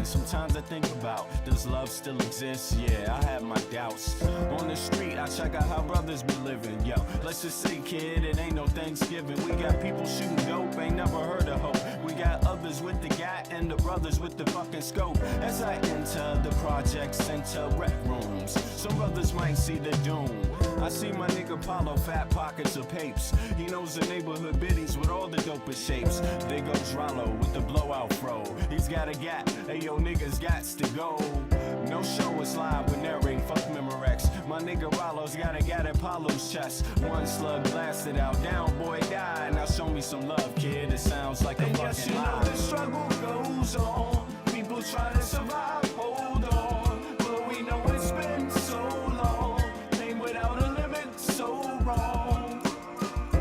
walking, sometimes I think about, does love still exist? Yeah, I have my doubts. On the street, I check out how brothers be living. Yo, let's just say, kid, it ain't no Thanksgiving. We got people shooting dope, ain't never heard of hope. We got others with the gat and the brothers with the fucking scope. As I enter the project center rec rooms, some brothers might see the doom. I see my nigga Paulo, fat pockets of papes. He knows the neighborhood biddies with all the dopest shapes. There goes Rollo with the blowout fro. He's got a gap, ayo niggas gots to go. No show is live with narrating, fuck Memorex. My nigga Rollo's got a gat at Paulo's chest. One slug blasted out, down boy died. Now show me some love, kid, it sounds like a fucking lie. The struggle goes on, people try to survive, hold on. But we know it's been so long, pain without a limit, so wrong.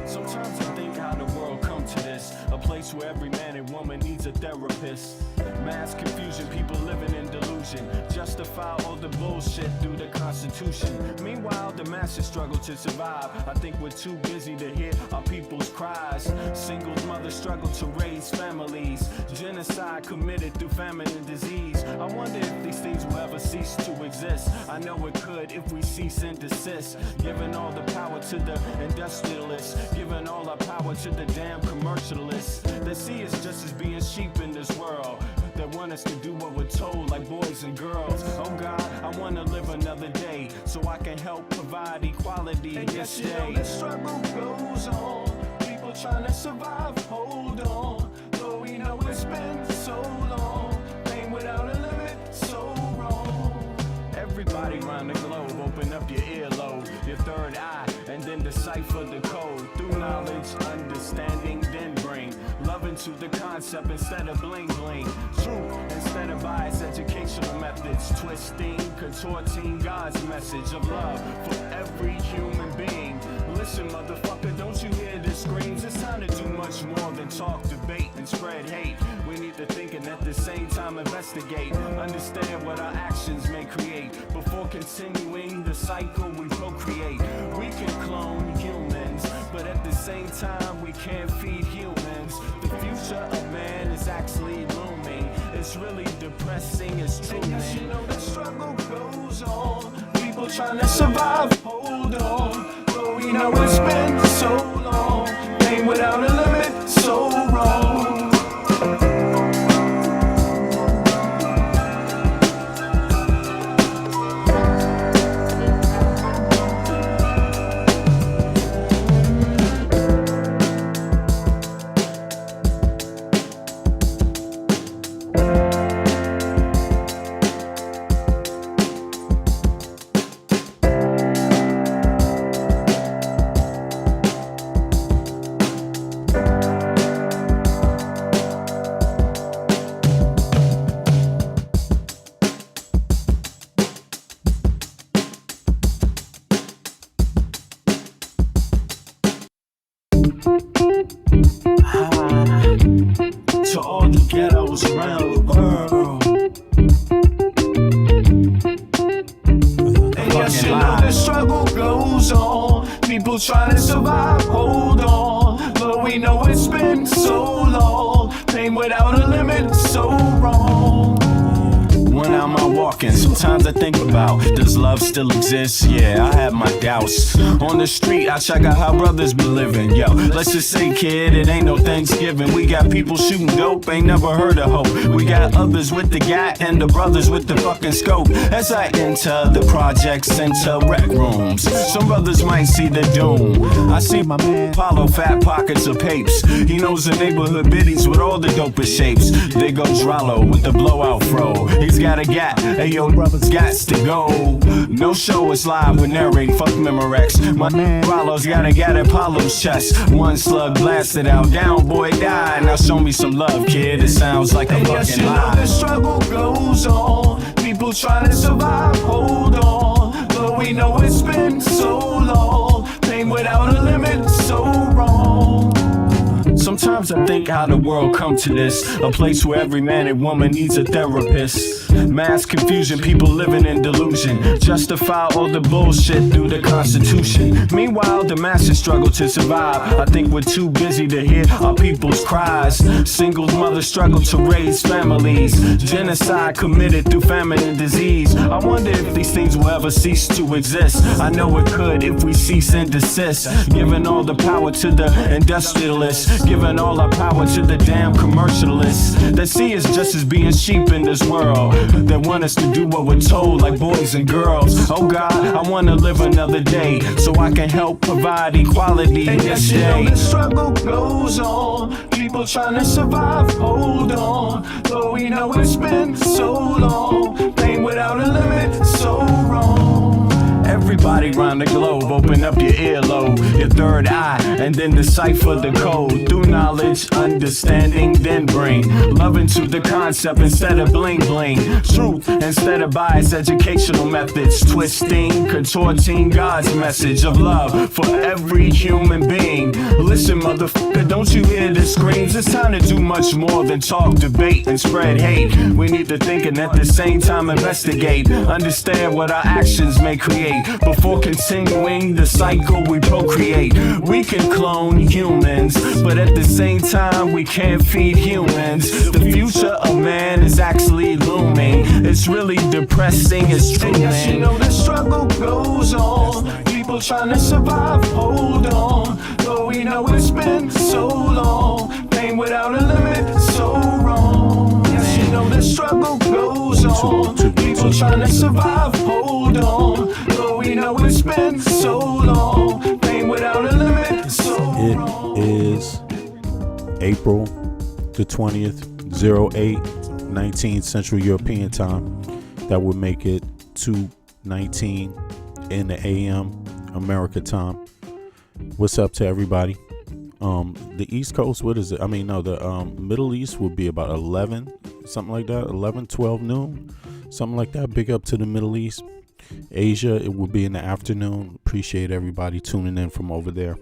Sometimes I think how the world come to this, a place where every man and woman needs a therapist. Mass confusion, people living in delusion, justify all the bullshit through the Constitution. Meanwhile, the masses struggle to survive. I think we're too busy to hear our people's cries. Singles mothers struggle to raise families, genocide committed through famine and disease. I wonder if these things will ever cease to exist. I know it could if we cease and desist, giving all the power to the industrialists, giving all our power to the damn commercialists. They see us just as being sheep in this world. They want us to do what we're told, like boys and girls. Oh God, I wanna live another day so I can help provide equality and this day. You know, the struggle goes on, people trying to survive, hold on. Though we know it's been so long, pain without a limit, so wrong. Everybody around the globe, open up your earlobe, your third eye, and then decipher the code. Through knowledge, understanding, then bring love into the concept instead of bling bling. Truth instead of biased educational methods, twisting, contorting God's message of love for every human being. Listen, motherfucker, don't you hear the screams? It's time to do much more than talk, debate, and spread hate. We need to think and at the same time investigate, understand what our actions may create. Before continuing the cycle we procreate, we can clone humans, but at the same time we can't feed humans. The future of man is actually looming. It's really depressing, it's true. And yes, you know the struggle goes on, people trying to survive, hold on. But we know it's been so long, pain without a limit, so wrong. To all the ghettos around the world. And yes, you know the struggle goes on, people trying to survive, hold on. But we know it's been so long, pain without a limit, so wrong. When I'm out walking, sometimes I think about, does love still exist? Yeah, I have my doubts. On the street, I check out how brothers be living. Yo, let's just say, kid, it ain't no Thanksgiving. We got people shooting dope, ain't never heard of hope. We got others with the gat and the brothers with the fucking scope. As I enter the project center rec rooms, some brothers might see the doom. I see my man Paulo, fat pockets of papes. He knows the neighborhood biddies with all the dopest shapes. There goes Rollo with the blowout fro. He's got a gap, ayo brothers gots to go. No show is live with narrating, fuck Memorex. My man Rollo's got a gat at Paulo's chest. One slug blasted out, down boy died. Now show me some love, kid, it sounds like a fucking lie. The struggle goes on, people trying to survive, hold on. But we know it's been so long, pain without a limit, so wrong. Sometimes I think how the world come to this, a place where every man and woman needs a therapist. Mass confusion, people living in delusion, justify all the bullshit through the Constitution. Meanwhile, the masses struggle to survive. I think we're too busy to hear our people's cries. Single mothers struggle to raise families, genocide committed through famine and disease. I wonder if these things will ever cease to exist. I know it could if we cease and desist. Giving all the power to the industrialists, giving all our power to the damn commercialists that see us just as being sheep in this world, that want us to do what we're told like boys and girls. Oh God, I wanna live another day so I can help provide equality this day. The struggle goes on, people trying to survive, hold on. Though we know it's been so long, pain without a limit, so wrong. Everybody round the globe, open up your earlobe, your third eye, and then decipher the code. Through knowledge, understanding, then bring love into the concept instead of bling bling. Truth instead of bias, educational methods, twisting, contorting God's message of love for every human being. Listen, motherfucker, don't you hear the screams? It's time to do much more than talk, debate, and spread hate. We need to think and at the same time investigate, understand what our actions may create. Before continuing the cycle we procreate, we can clone humans, but at the same time we can't feed humans. The future of man is actually looming. It's really depressing, it's true, man. Yes, you know the struggle goes on, people trying to survive, hold on. Though we know it's been so long, pain without a limit, so wrong. Yes, you know the struggle goes on, people trying to survive, hold on. Though we know it's been so long, pain without a limit, so wrong. It is April the 20th, 08:19 Central European Time. That would make it 2:19 in the AM America time. What's up to everybody? The East Coast, what is it? I mean, no, the Middle East would be about 11, something like that, 11, 12 noon, something like that. Big up to the Middle East. Asia, it would be in the afternoon. Appreciate everybody tuning in from over there.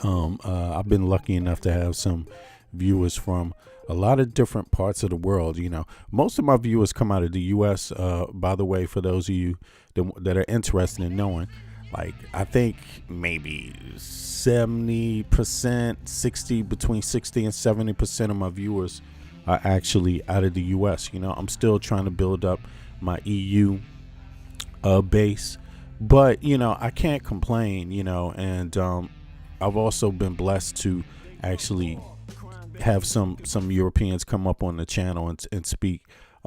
I've been lucky enough to have some viewers from a lot of different parts of the world. You know, most of my viewers come out of the U.S. By the way, for those of you that are interested in knowing, like, I think maybe 70%, between 60 and 70% of my viewers are actually out of the U.S. You know, I'm still trying to build up my EU base, but you know, I can't complain, you know, and I've also been blessed to actually have some Europeans come up on the channel and speak,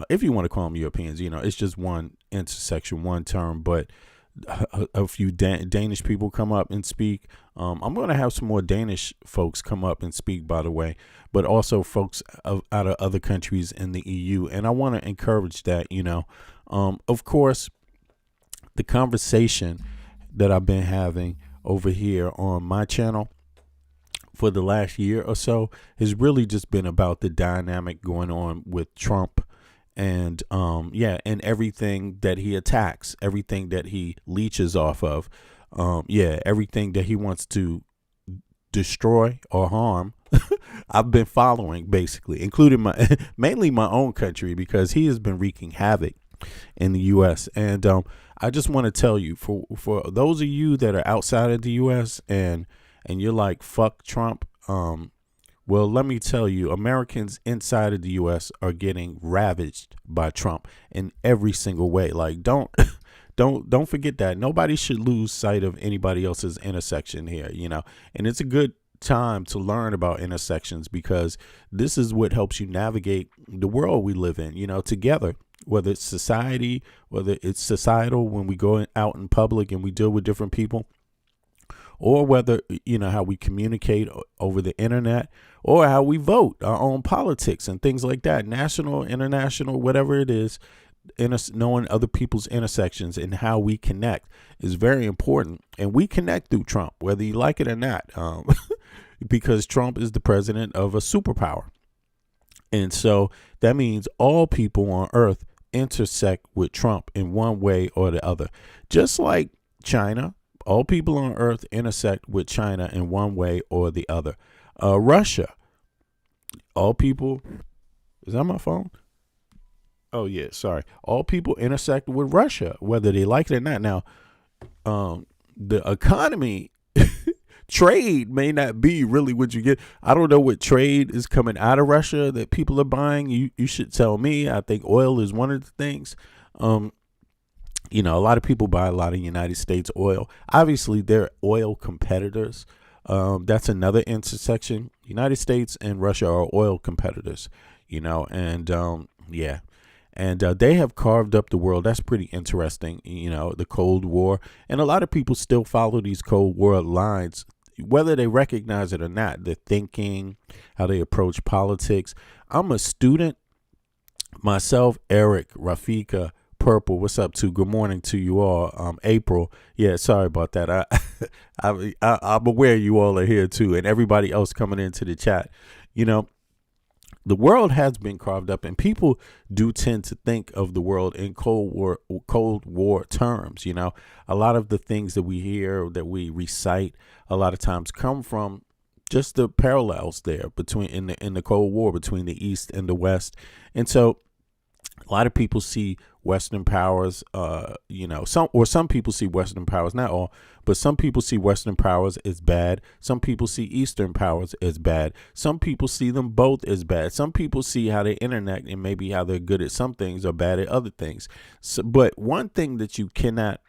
if you want to call them Europeans. You know, it's just one intersection, one term, but a few Danish people come up and speak. I'm going to have some more Danish folks come up and speak, by the way, but also folks out of other countries in the EU, and I want to encourage that. You know, of course, the conversation that I've been having over here on my channel for the last year or so has really just been about the dynamic going on with Trump and and everything that he attacks, everything that he leeches off of, everything that he wants to destroy or harm. I've been following, basically, including mainly my own country, because he has been wreaking havoc in the U.S. And I just want to tell you, for those of you that are outside of the U.S. and you're like, fuck Trump, well, let me tell you, Americans inside of the U.S. are getting ravaged by Trump in every single way. Like, don't forget that. Nobody should lose sight of anybody else's intersection here, you know. And it's a good time to learn about intersections, because this is what helps you navigate the world we live in, you know, together. Whether it's society, whether it's societal when we go out in public and we deal with different people, or whether, you know, how we communicate over the internet, or how we vote, our own politics and things like that, national, international, whatever it is. Knowing other people's intersections and how we connect is very important. And we connect through Trump, whether you like it or not, because Trump is the president of a superpower. And so that means all people on earth intersect with Trump in one way or the other. Just like China, all people on earth intersect with China in one way or the other. Russia. All people, is that my phone? Oh yeah, sorry. All people intersect with Russia, whether they like it or not. Now, the economy, trade may not be really what you get. I don't know what trade is coming out of Russia that people are buying. You should tell me. I think oil is one of the things. A lot of people buy a lot of United States oil. Obviously, they're oil competitors. That's another intersection. United States and Russia are oil competitors, and yeah. And they have carved up the world. That's pretty interesting. The Cold War. And a lot of people still follow these Cold War lines, whether they recognize it or not. The thinking, how they approach politics. I'm a student myself. Eric, Rafika, Purple, what's up to? Good morning to you all. April. Yeah, sorry about that. I'm aware you all are here too. And everybody else coming into the chat. The world has been carved up, and people do tend to think of the world in Cold War terms. A lot of the things that we hear, that we recite, a lot of times come from just the parallels there between in the Cold War between the East and the West. And so a lot of people see Western powers, some people see Western powers, not all, but some people see Western powers as bad. Some people see Eastern powers as bad. Some people see them both as bad. Some people see how they internet and maybe how they're good at some things or bad at other things. So, but one thing that you cannot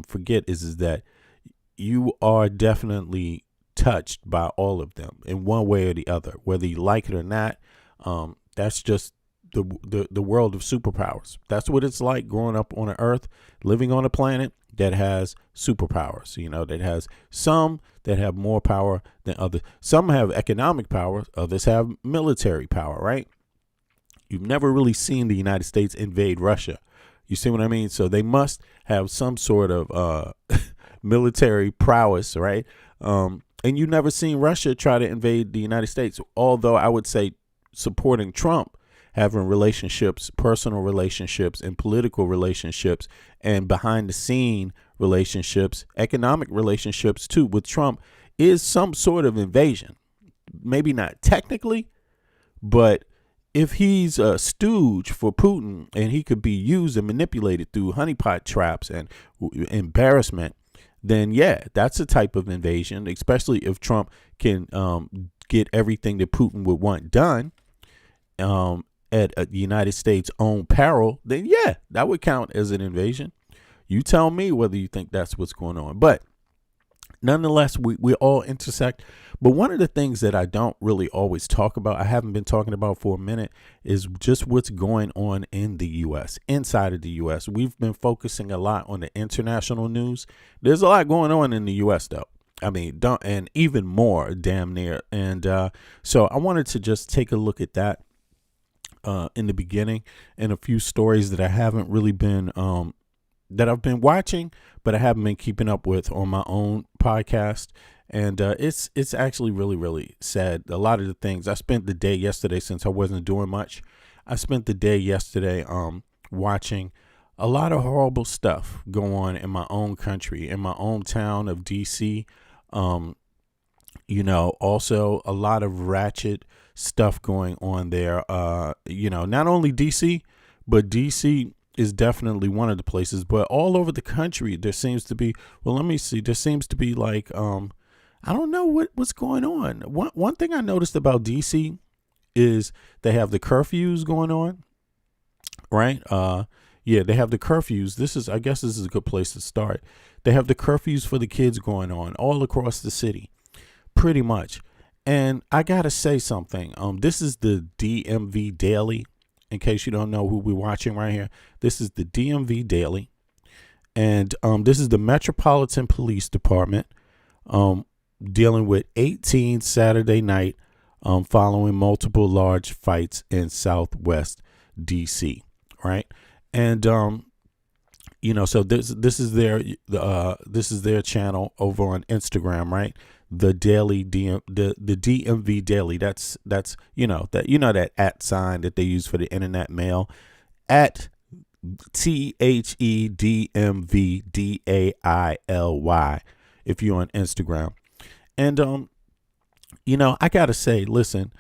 forget is that you are definitely touched by all of them in one way or the other, whether you like it or not. That's just the world of superpowers. That's what it's like growing up on an earth, living on a planet that has superpowers, that has some that have more power than others. Some have economic power, others have military power, right? You've never really seen the United States invade Russia. You see what I mean? So they must have some sort of military prowess, right? And you've never seen Russia try to invade the United States, although I would say supporting Trump, having relationships, personal relationships and political relationships and behind the scene relationships, economic relationships too with Trump is some sort of invasion. Maybe not technically, but if he's a stooge for Putin and he could be used and manipulated through honeypot traps and embarrassment, then yeah, that's a type of invasion, especially if Trump can get everything that Putin would want done. At the United States' own peril, then yeah, that would count as an invasion. You tell me whether you think that's what's going on. But nonetheless, we all intersect. But one of the things that I don't really always talk about, I haven't been talking about for a minute, is just what's going on in the U.S., inside of the U.S. We've been focusing a lot on the international news. There's a lot going on in the U.S., though. I mean, and even more, damn near. And so I wanted to just take a look at that in the beginning, and a few stories that I haven't really been that I've been watching, but I haven't been keeping up with on my own podcast. And it's actually really, really sad. A lot of the things I spent the day yesterday, since I wasn't doing much, I spent the day yesterday watching a lot of horrible stuff go on in my own country, in my own town of DC. Also a lot of ratchet stuff going on there. Not only DC, but DC is definitely one of the places, but all over the country there seems to be, there seems to be like, I don't know what's going on. One thing I noticed about DC is they have the curfews going on, right? They have the curfews. I guess this is a good place to start. They have the curfews for the kids going on all across the city, pretty much. And I got to say something. This is the DMV Daily. In case you don't know who we're watching right here, this is the DMV Daily. And this is the Metropolitan Police Department dealing with 18 Saturday night following multiple large fights in Southwest DC. Right. And, so this is their channel over on Instagram. Right. The daily the DMV Daily. That's that @ sign that they use for the internet mail, at THEDMVDAILY if you're on Instagram. And I gotta say, listen,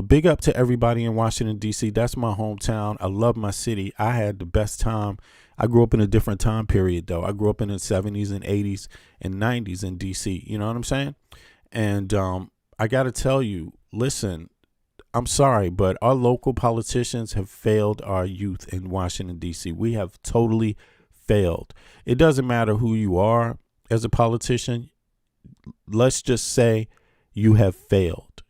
big up to everybody in Washington D.C. That's my hometown. I love my city. I had the best time. I grew up in a different time period, though. I grew up in the 70s and 80s and 90s in D.C. You know what I'm saying? And I gotta tell you, listen, I'm sorry, but our local politicians have failed our youth in Washington, D.C. We have totally failed. It doesn't matter who you are as a politician. Let's just say you have failed.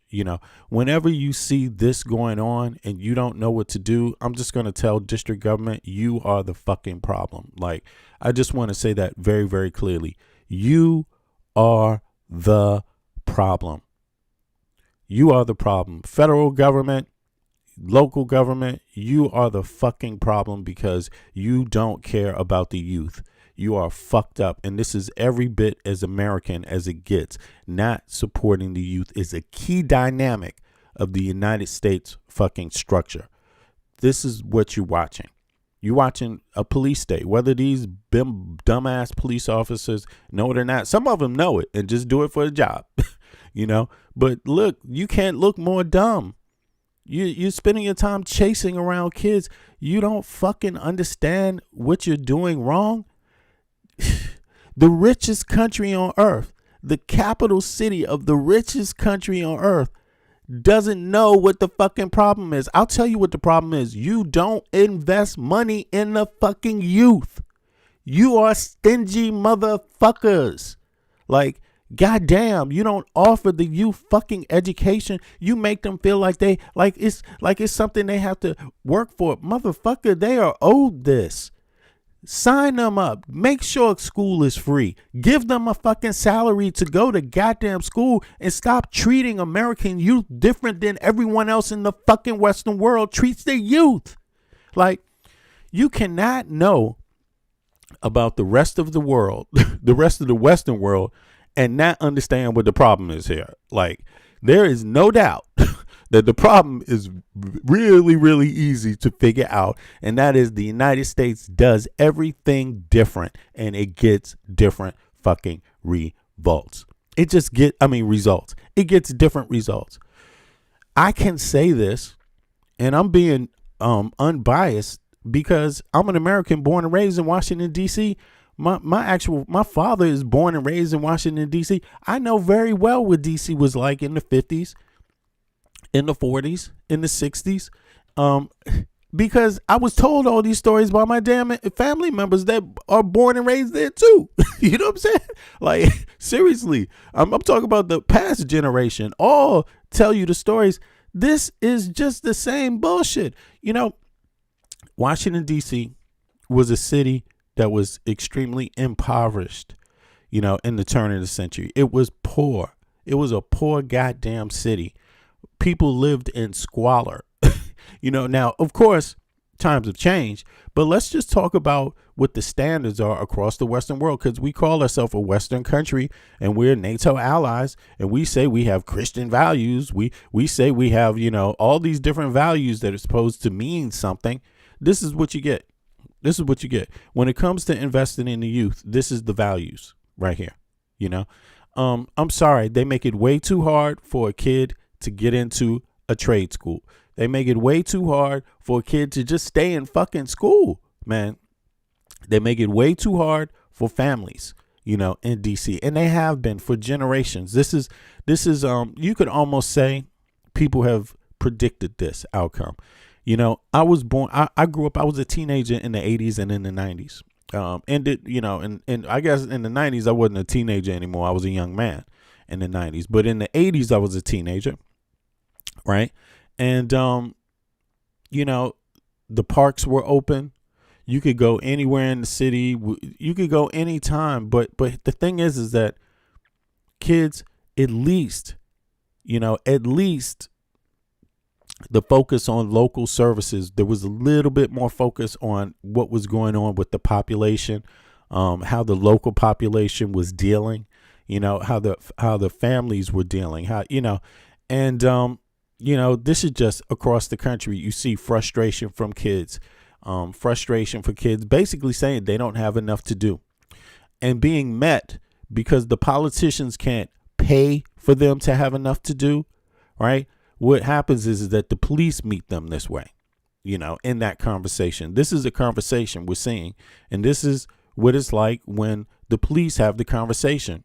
Whenever you see this going on and you don't know what to do, I'm just going to tell district government, you are the fucking problem. Like, I just want to say that very, very clearly. You are the problem. You are the problem. Federal government, local government, you are the fucking problem because you don't care about the youth. You are fucked up. And this is every bit as American as it gets. Not supporting the youth is a key dynamic of the United States fucking structure. This is what you're watching. You're watching a police state, whether these dumbass police officers know it or not. Some of them know it and just do it for the job, But look, you can't look more dumb. You're spending your time chasing around kids. You don't fucking understand what you're doing wrong. The richest country on earth, the capital city of the richest country on earth, doesn't know what the fucking problem is. I'll tell you what the problem is. You don't invest money in the fucking youth. You are stingy motherfuckers. Like, goddamn, you don't offer the youth fucking education. You make them feel like it's something they have to work for. Motherfucker, they are owed this. Sign them up. Make sure school is free. Give them a fucking salary to go to goddamn school and stop treating American youth different than everyone else in the fucking Western world treats their youth. Like, you cannot know about the rest of the world, the rest of the Western world, and not understand what the problem is here. Like, there is no doubt that the problem is really, really easy to figure out. And that is the United States does everything different and it gets different fucking results. Results. It gets different results. I can say this, and I'm being unbiased because I'm an American born and raised in Washington, D.C. My father is born and raised in Washington, D.C. I know very well what D.C. was like in the 50s. In the 40s, in the 60s, because I was told all these stories by my damn family members that are born and raised there too. You know what I'm saying? Like, seriously, I'm talking about the past generation. All tell you the stories. This is just the same bullshit. Washington, D.C. was a city that was extremely impoverished, in the turn of the century. It was poor. It was a poor goddamn city. People lived in squalor. Now, of course, times have changed, but let's just talk about what the standards are across the Western world, because we call ourselves a Western country and we're NATO allies, and we say we have Christian values. We say we have, all these different values that are supposed to mean something. This is what you get. This is what you get. When it comes to investing in the youth, this is the values right here. I'm sorry. They make it way too hard for a kid to get into a trade school. They make it way too hard for a kid to just stay in fucking school, man. They make it way too hard for families, in DC, and they have been for generations. This is you could almost say people have predicted this outcome. I was born, I grew up, I was a teenager in the 80s and in the 90s. And I guess in the 90s I wasn't a teenager anymore. I was a young man in the 90s, but in the 80s I was a teenager. Right. And, the parks were open. You could go anywhere in the city. You could go anytime. But the thing is that kids, at least the focus on local services, there was a little bit more focus on what was going on with the population, how the local population was dealing, how the families were dealing, this is just across the country. You see frustration from kids, basically saying they don't have enough to do and being met because the politicians can't pay for them to have enough to do, right? What happens is that the police meet them this way, in that conversation. This is a conversation we're seeing. And this is what it's like when the police have the conversation.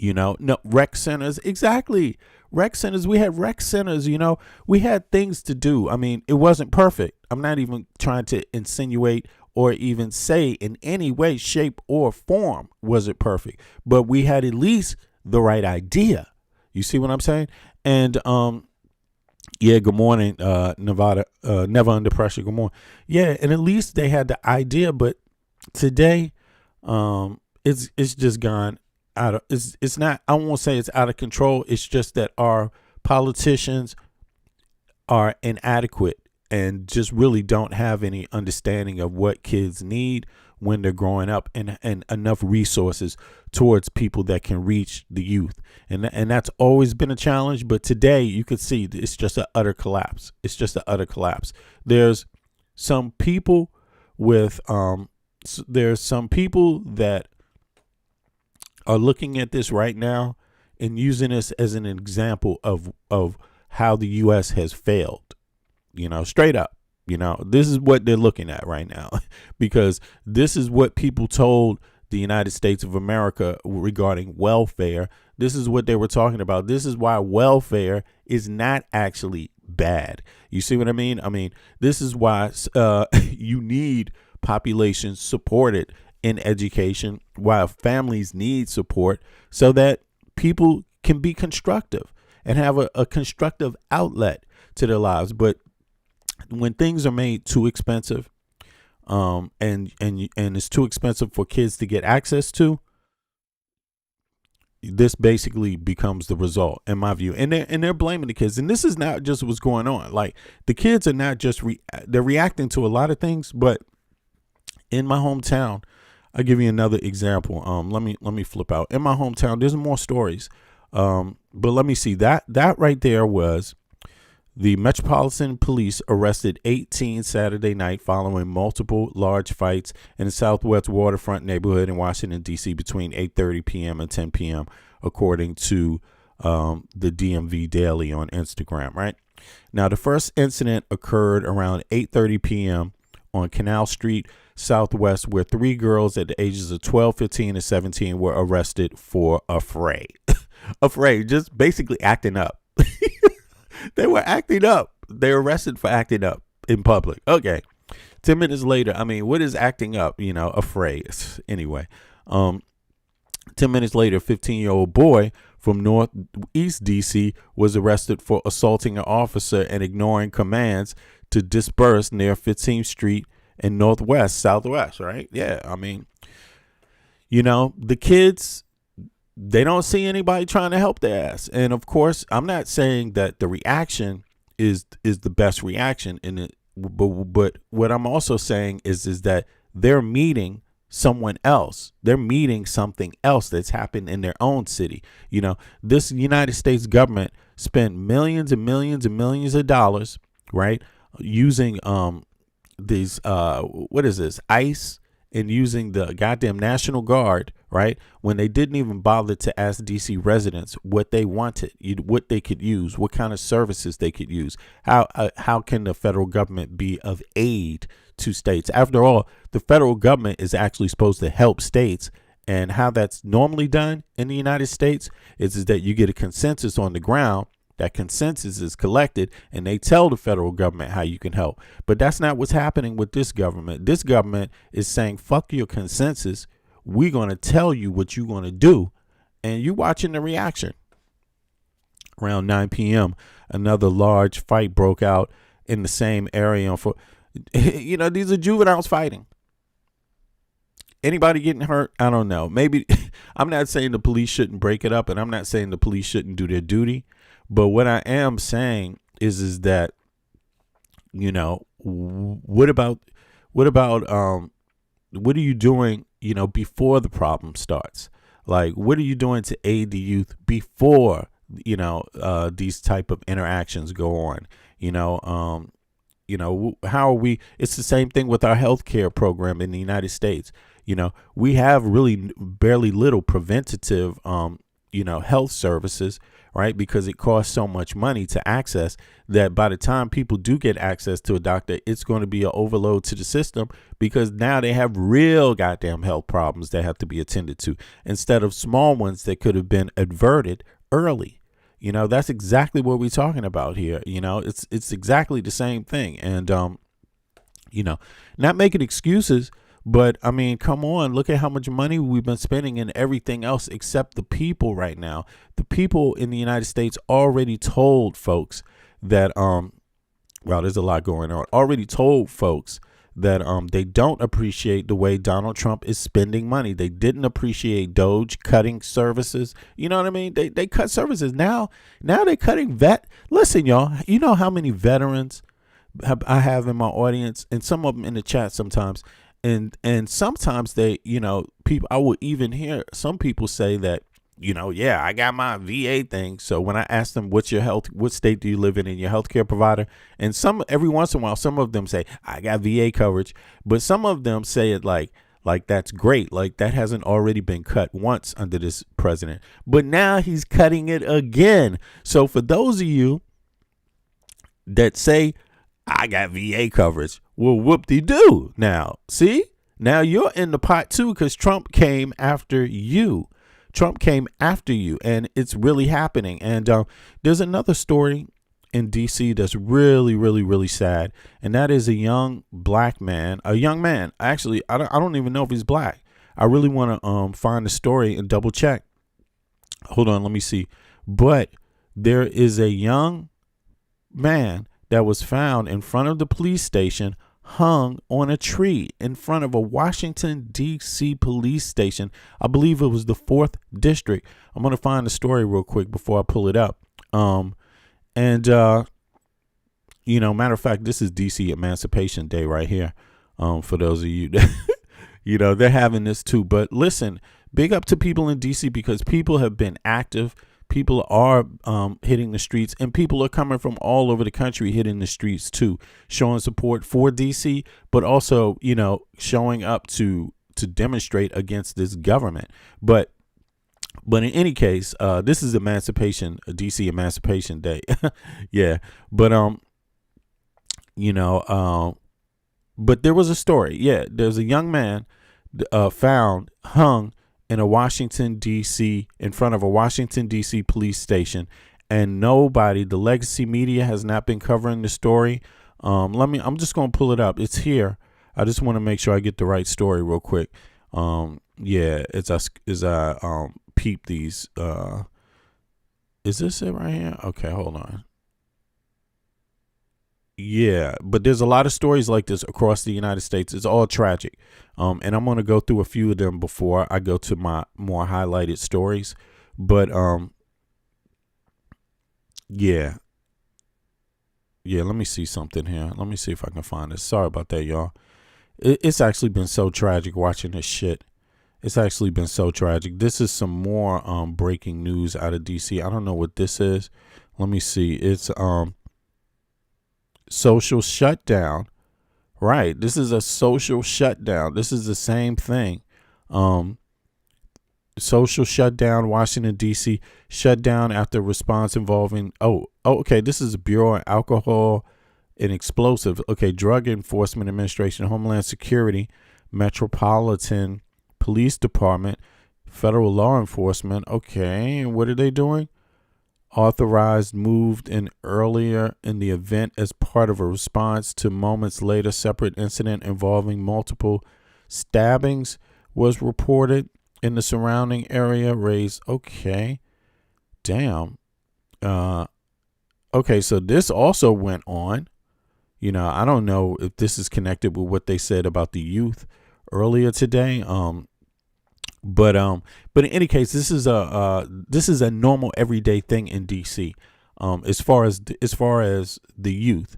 No, rec centers. Exactly. Rec centers. We had rec centers, we had things to do. I mean, it wasn't perfect. I'm not even trying to insinuate or even say in any way, shape, or form was it perfect. But we had at least the right idea. You see what I'm saying? And yeah, good morning, Nevada. Never Under Pressure. Good morning. Yeah, and at least they had the idea, but today, it's just gone out of. It's not. I won't say it's out of control. It's just that our politicians are inadequate and just really don't have any understanding of what kids need when they're growing up, and enough resources towards people that can reach the youth. And that's always been a challenge. But today you could see it's just an utter collapse. It's just an utter collapse. There's some people with, there's some people that are looking at this right now and using this as an example of how the U.S. has failed, straight up. This is what they're looking at right now, because this is what people told the United States of America regarding welfare. This is what they were talking about. This is why welfare is not actually bad. You see what I mean? I mean, this is why you need populations supported in education, while families need support so that people can be constructive and have a constructive outlet to their lives. But when things are made too expensive, and it's too expensive for kids to get access to, this basically becomes the result, in my view. And they're blaming the kids. And this is not just what's going on. Like, the kids are not just they're reacting to a lot of things. But in my hometown, I'll give you another example. Let me flip out. In my hometown, there's more stories. But let me see. That right there was the Metropolitan Police arrested 18 Saturday night following multiple large fights in the Southwest Waterfront neighborhood in Washington, D.C. between 8:30 p.m. and 10 p.m., according to the DMV Daily on Instagram, right? Now, the first incident occurred around 8:30 p.m. on Canal Street Southwest, where three girls at the ages of 12, 15, and 17 were arrested for affray. Affray, just basically acting up. They were acting up. They were arrested for acting up in public. Okay. 10 minutes later, I mean, what is acting up? Affray. Anyway, 10 minutes later, a 15-year-old boy from Northeast D.C. was arrested for assaulting an officer and ignoring commands to disperse near 15th Street and Southwest, right? Yeah, I mean, the kids, they don't see anybody trying to help their ass. And of course, I'm not saying that the reaction is the best reaction in it, but what I'm also saying is that they're meeting someone else. They're meeting something else that's happened in their own city. This United States government spent millions and millions and millions of dollars, right, using these what is this, ICE, and using the goddamn National Guard, right, when they didn't even bother to ask DC residents what they wanted, what they could use, what kind of services they could use. How can the federal government be of aid to states? After all, the federal government is actually supposed to help states. And how that's normally done in the United States is that you get a consensus on the ground. That consensus is collected, and they tell the federal government how you can help. But that's not what's happening with this government. This government is saying, fuck your consensus. We're going to tell you what you're going to do. And you're watching the reaction. Around 9 p.m., another large fight broke out in the same area. These are juveniles fighting. Anybody getting hurt? I don't know. Maybe I'm not saying the police shouldn't break it up, and I'm not saying the police shouldn't do their duty. But what I am saying is that, what about what are you doing, before the problem starts? Like, what are you doing to aid the youth before, these type of interactions go on? How are we? It's the same thing with our healthcare program in the United States. We have really barely little preventative health services, right? Because it costs so much money to access that by the time people do get access to a doctor, it's going to be an overload to the system because now they have real goddamn health problems that have to be attended to instead of small ones that could have been averted early. That's exactly what we're talking about here. It's exactly the same thing. And, not making excuses, but I mean, come on, look at how much money we've been spending in everything else except the people right now. The people in the United States already told folks that, there's a lot going on, already told folks that they don't appreciate the way Donald Trump is spending money. They didn't appreciate Doge cutting services. You know what I mean? They cut services. Now they're cutting Listen, y'all, you know how many veterans I have in my audience, and some of them in the chat sometimes. And sometimes they, people, I will even hear some people say that, yeah, I got my VA thing. So when I ask them, what state do you live in your healthcare provider? And every once in a while, some of them say, I got VA coverage. But some of them say it like that's great. Like that hasn't already been cut once under this president. But now he's cutting it again. So for those of you that say, I got VA coverage, well, whoop-de-doo. Now, see? Now you're in the pot too because Trump came after you. And it's really happening. And there's another story in D.C. that's really, really, really sad. And that is a young man. Actually, I don't even know if he's black. I really want to find the story and double check. Hold on, let me see. But there is a young man that was found in front of the police station, hung on a tree in front of a Washington, D.C. police station. I believe it was the 4th district. I'm going to find the story real quick before I pull it up. Matter of fact, this is D.C. Emancipation Day right here. For those of you that, they're having this too. But listen, big up to people in D.C. because people have been active. People are hitting the streets, and people are coming from all over the country hitting the streets too, showing support for DC, but also, showing up to demonstrate against this government. But in any case, this is DC Emancipation Day. Yeah. But, but there was a story. Yeah. There's a young man found hung in front of a Washington, D.C. police station, and the legacy media has not been covering the story. I'm just going to pull it up. It's here. I just want to make sure I get the right story real quick. As I peep these. Is this it right here? Okay, hold on. Yeah, but there's a lot of stories like this across the United States. It's all tragic. And I'm going to go through a few of them before I go to my more highlighted stories. But, yeah, let me see something here. Let me see if I can find this. Sorry about that, y'all. It's actually been so tragic watching this shit. It's actually been so tragic. This is some more breaking news out of DC. I don't know what this is. Let me see. It's social shutdown. Right. This is a social shutdown. This is the same thing. Social shutdown, Washington, D.C. shut down after response involving. Okay. This is Bureau of Alcohol and Explosive. Okay. Drug Enforcement Administration, Homeland Security, Metropolitan Police Department, Federal Law Enforcement. Okay. What are they doing? Authorized moved in earlier in the event as part of a response to moments later separate incident involving multiple stabbings was reported in the surrounding area. Raised. Okay. Damn. Okay. So this also went on. I don't know if this is connected with what they said about the youth earlier today. But in any case, this is a normal everyday thing in DC. As far as the youth,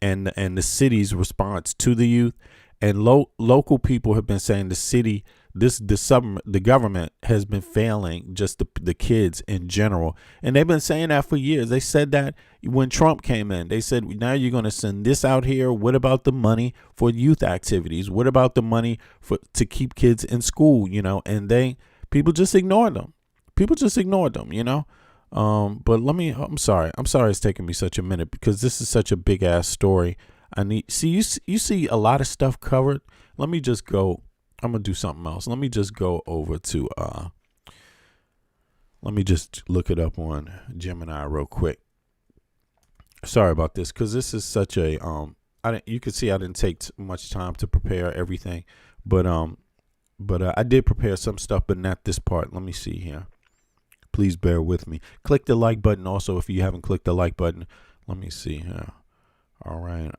and the city's response to the youth, and local people have been saying the government has been failing just the kids in general, and they've been saying that for years. They said that when Trump came in, they said, now you're going to send this out here. What about the money for youth activities? What about the money to keep kids in school? And people just ignored them. people just ignored them, you know. But I'm sorry it's taking me such a minute because this is such a big ass story. You see a lot of stuff covered. Let me just go. I'm gonna do something else. Let me just go over to let me just look it up on Gemini real quick. Sorry about this because this is such a you can see I didn't take much time to prepare everything, but I did prepare some stuff, but not this part. Let me see here. Please bear with me. Click the like button also if you haven't clicked the like button. Let me see here. All right.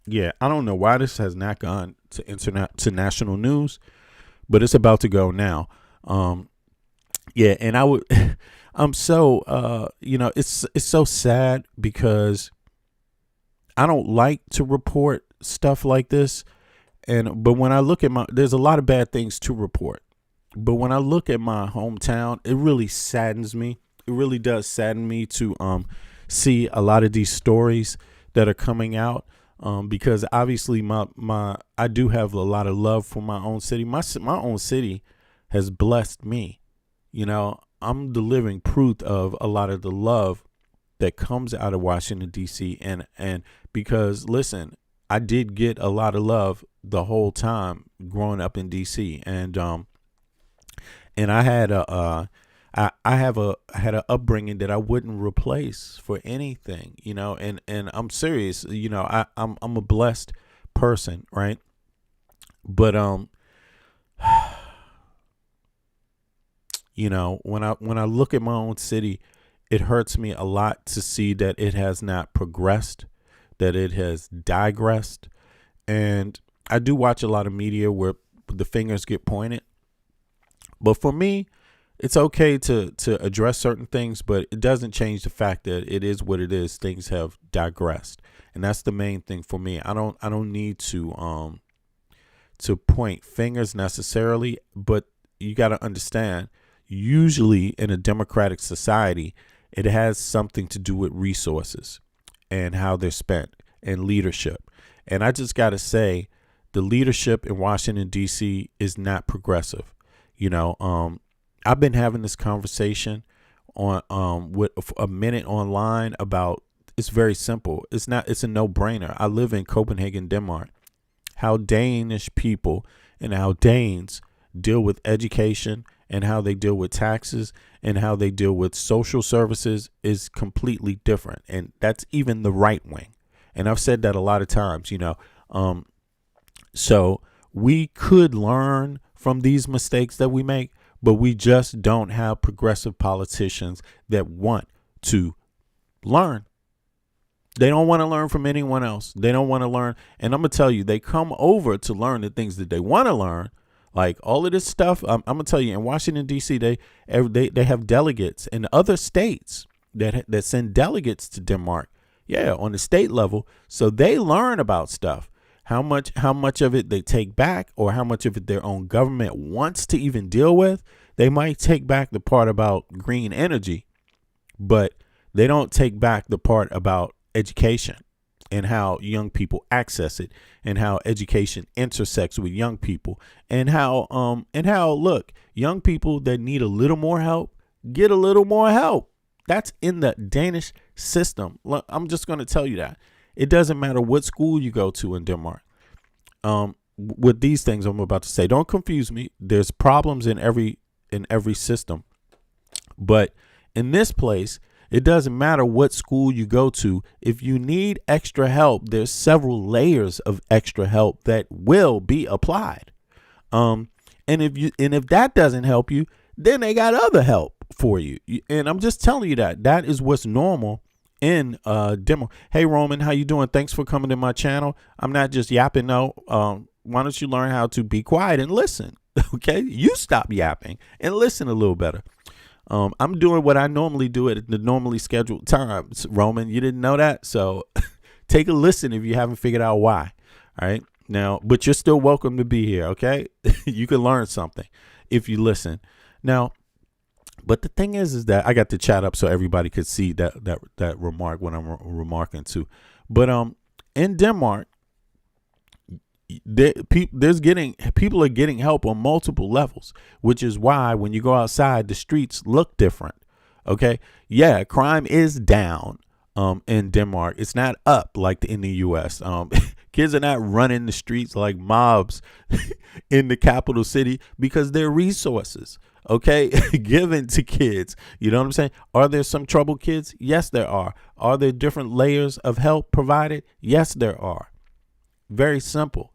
Yeah, I don't know why this has not gone to national news, but it's about to go now. Yeah, and I would I'm so it's so sad because I don't like to report stuff like this, but when I look at there's a lot of bad things to report. But when I look at my hometown, it really saddens me. It really does sadden me to see a lot of these stories that are coming out. Because obviously I do have a lot of love for my own city. My own city has blessed me. You know, I'm the living proof of a lot of the love that comes out of Washington, D.C. And because, listen, I did get a lot of love the whole time growing up in D.C. And I had I had an upbringing that I wouldn't replace for anything, you know, and I'm serious, you know, I'm a blessed person, right? But you know, when I look at my own city, it hurts me a lot to see that it has not progressed, that it has digressed. And I do watch a lot of media where the fingers get pointed. But for me, it's okay to address certain things, but it doesn't change the fact that it is what it is. Things have digressed. And that's the main thing for me. I don't need to point fingers necessarily, but you got to understand, usually in a democratic society, it has something to do with resources and how they're spent and leadership. And I just got to say, the leadership in Washington, D.C. is not progressive. You know, I've been having this conversation on with a minute online about, it's very simple. It's a no-brainer. I live in Copenhagen, Denmark. How Danish people and how Danes deal with education and how they deal with taxes and how they deal with social services is completely different. And that's even the right wing. And I've said that a lot of times, you know. So we could learn from these mistakes that we make, but we just don't have progressive politicians that want to learn. They don't want to learn from anyone else. They don't want to learn. And I'm going to tell you, they come over to learn the things that they want to learn. Like all of this stuff, I'm going to tell you, in Washington, D.C., they have delegates in other states that send delegates to Denmark. Yeah, on the state level. So they learn about stuff. How much of it they take back, or how much of it their own government wants to even deal with. They might take back the part about green energy, but they don't take back the part about education and how young people access it and how education intersects with young people and how look, young people that need a little more help get a little more help. That's in the Danish system. I'm just going to tell you that. It doesn't matter what school you go to in Denmark. With these things I'm about to say, don't confuse me. There's problems in every system. But in this place, it doesn't matter what school you go to. If you need extra help, there's several layers of extra help that will be applied. And if that doesn't help you, then they got other help for you. And I'm just telling you that is what's normal in demo. Hey Roman, how you doing? Thanks for coming to my channel. I'm not just yapping. No, why don't you learn how to be quiet and listen? Okay, you stop yapping and listen a little better. I'm doing what I normally do at the normally scheduled times. Roman, you didn't know that, so take a listen if you haven't figured out why. All right, now, but you're still welcome to be here. Okay, you can learn something if you listen. Now, But the thing is that I got the chat up so everybody could see that remark when I'm remarking to. But in Denmark, people are getting help on multiple levels, which is why when you go outside, the streets look different. Okay, yeah, crime is down in Denmark. It's not up like in the U.S. Kids are not running the streets like mobs in the capital city because they're resources, okay, given to kids. You know what I'm saying? Are there some troubled kids? Yes, there are. Are there different layers of help provided? Yes, there are. Very simple.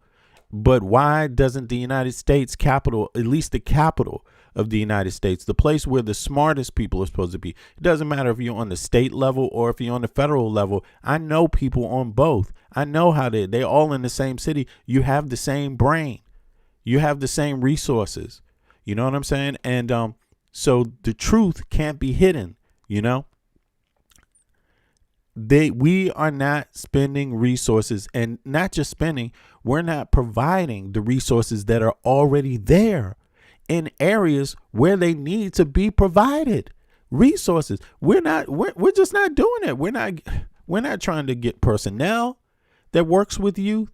But why doesn't the United States capital, at least the capital of the United States, the place where the smartest people are supposed to be? It doesn't matter if you're on the state level or if you're on the federal level. I know people on both. I know how they're all in the same city. You have the same brain. You have the same resources. You know what I'm saying? And so the truth can't be hidden, you know? We are not spending resources, and not just spending, we're not providing the resources that are already there in areas where they need to be provided. Resources. We're just not doing it. We're not trying to get personnel that works with youth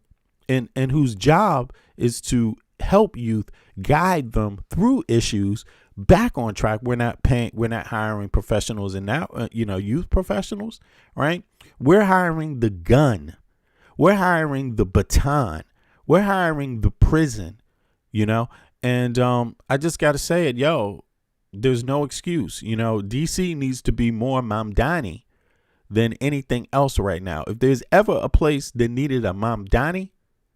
and whose job is to help youth, guide them through issues back on track. We're not hiring professionals in that, youth professionals, right? We're hiring the gun. We're hiring the baton. We're hiring the prison, and I just got to say it, there's no excuse. DC needs to be more Mamdani than anything else right now. If there's ever a place that needed a Mamdani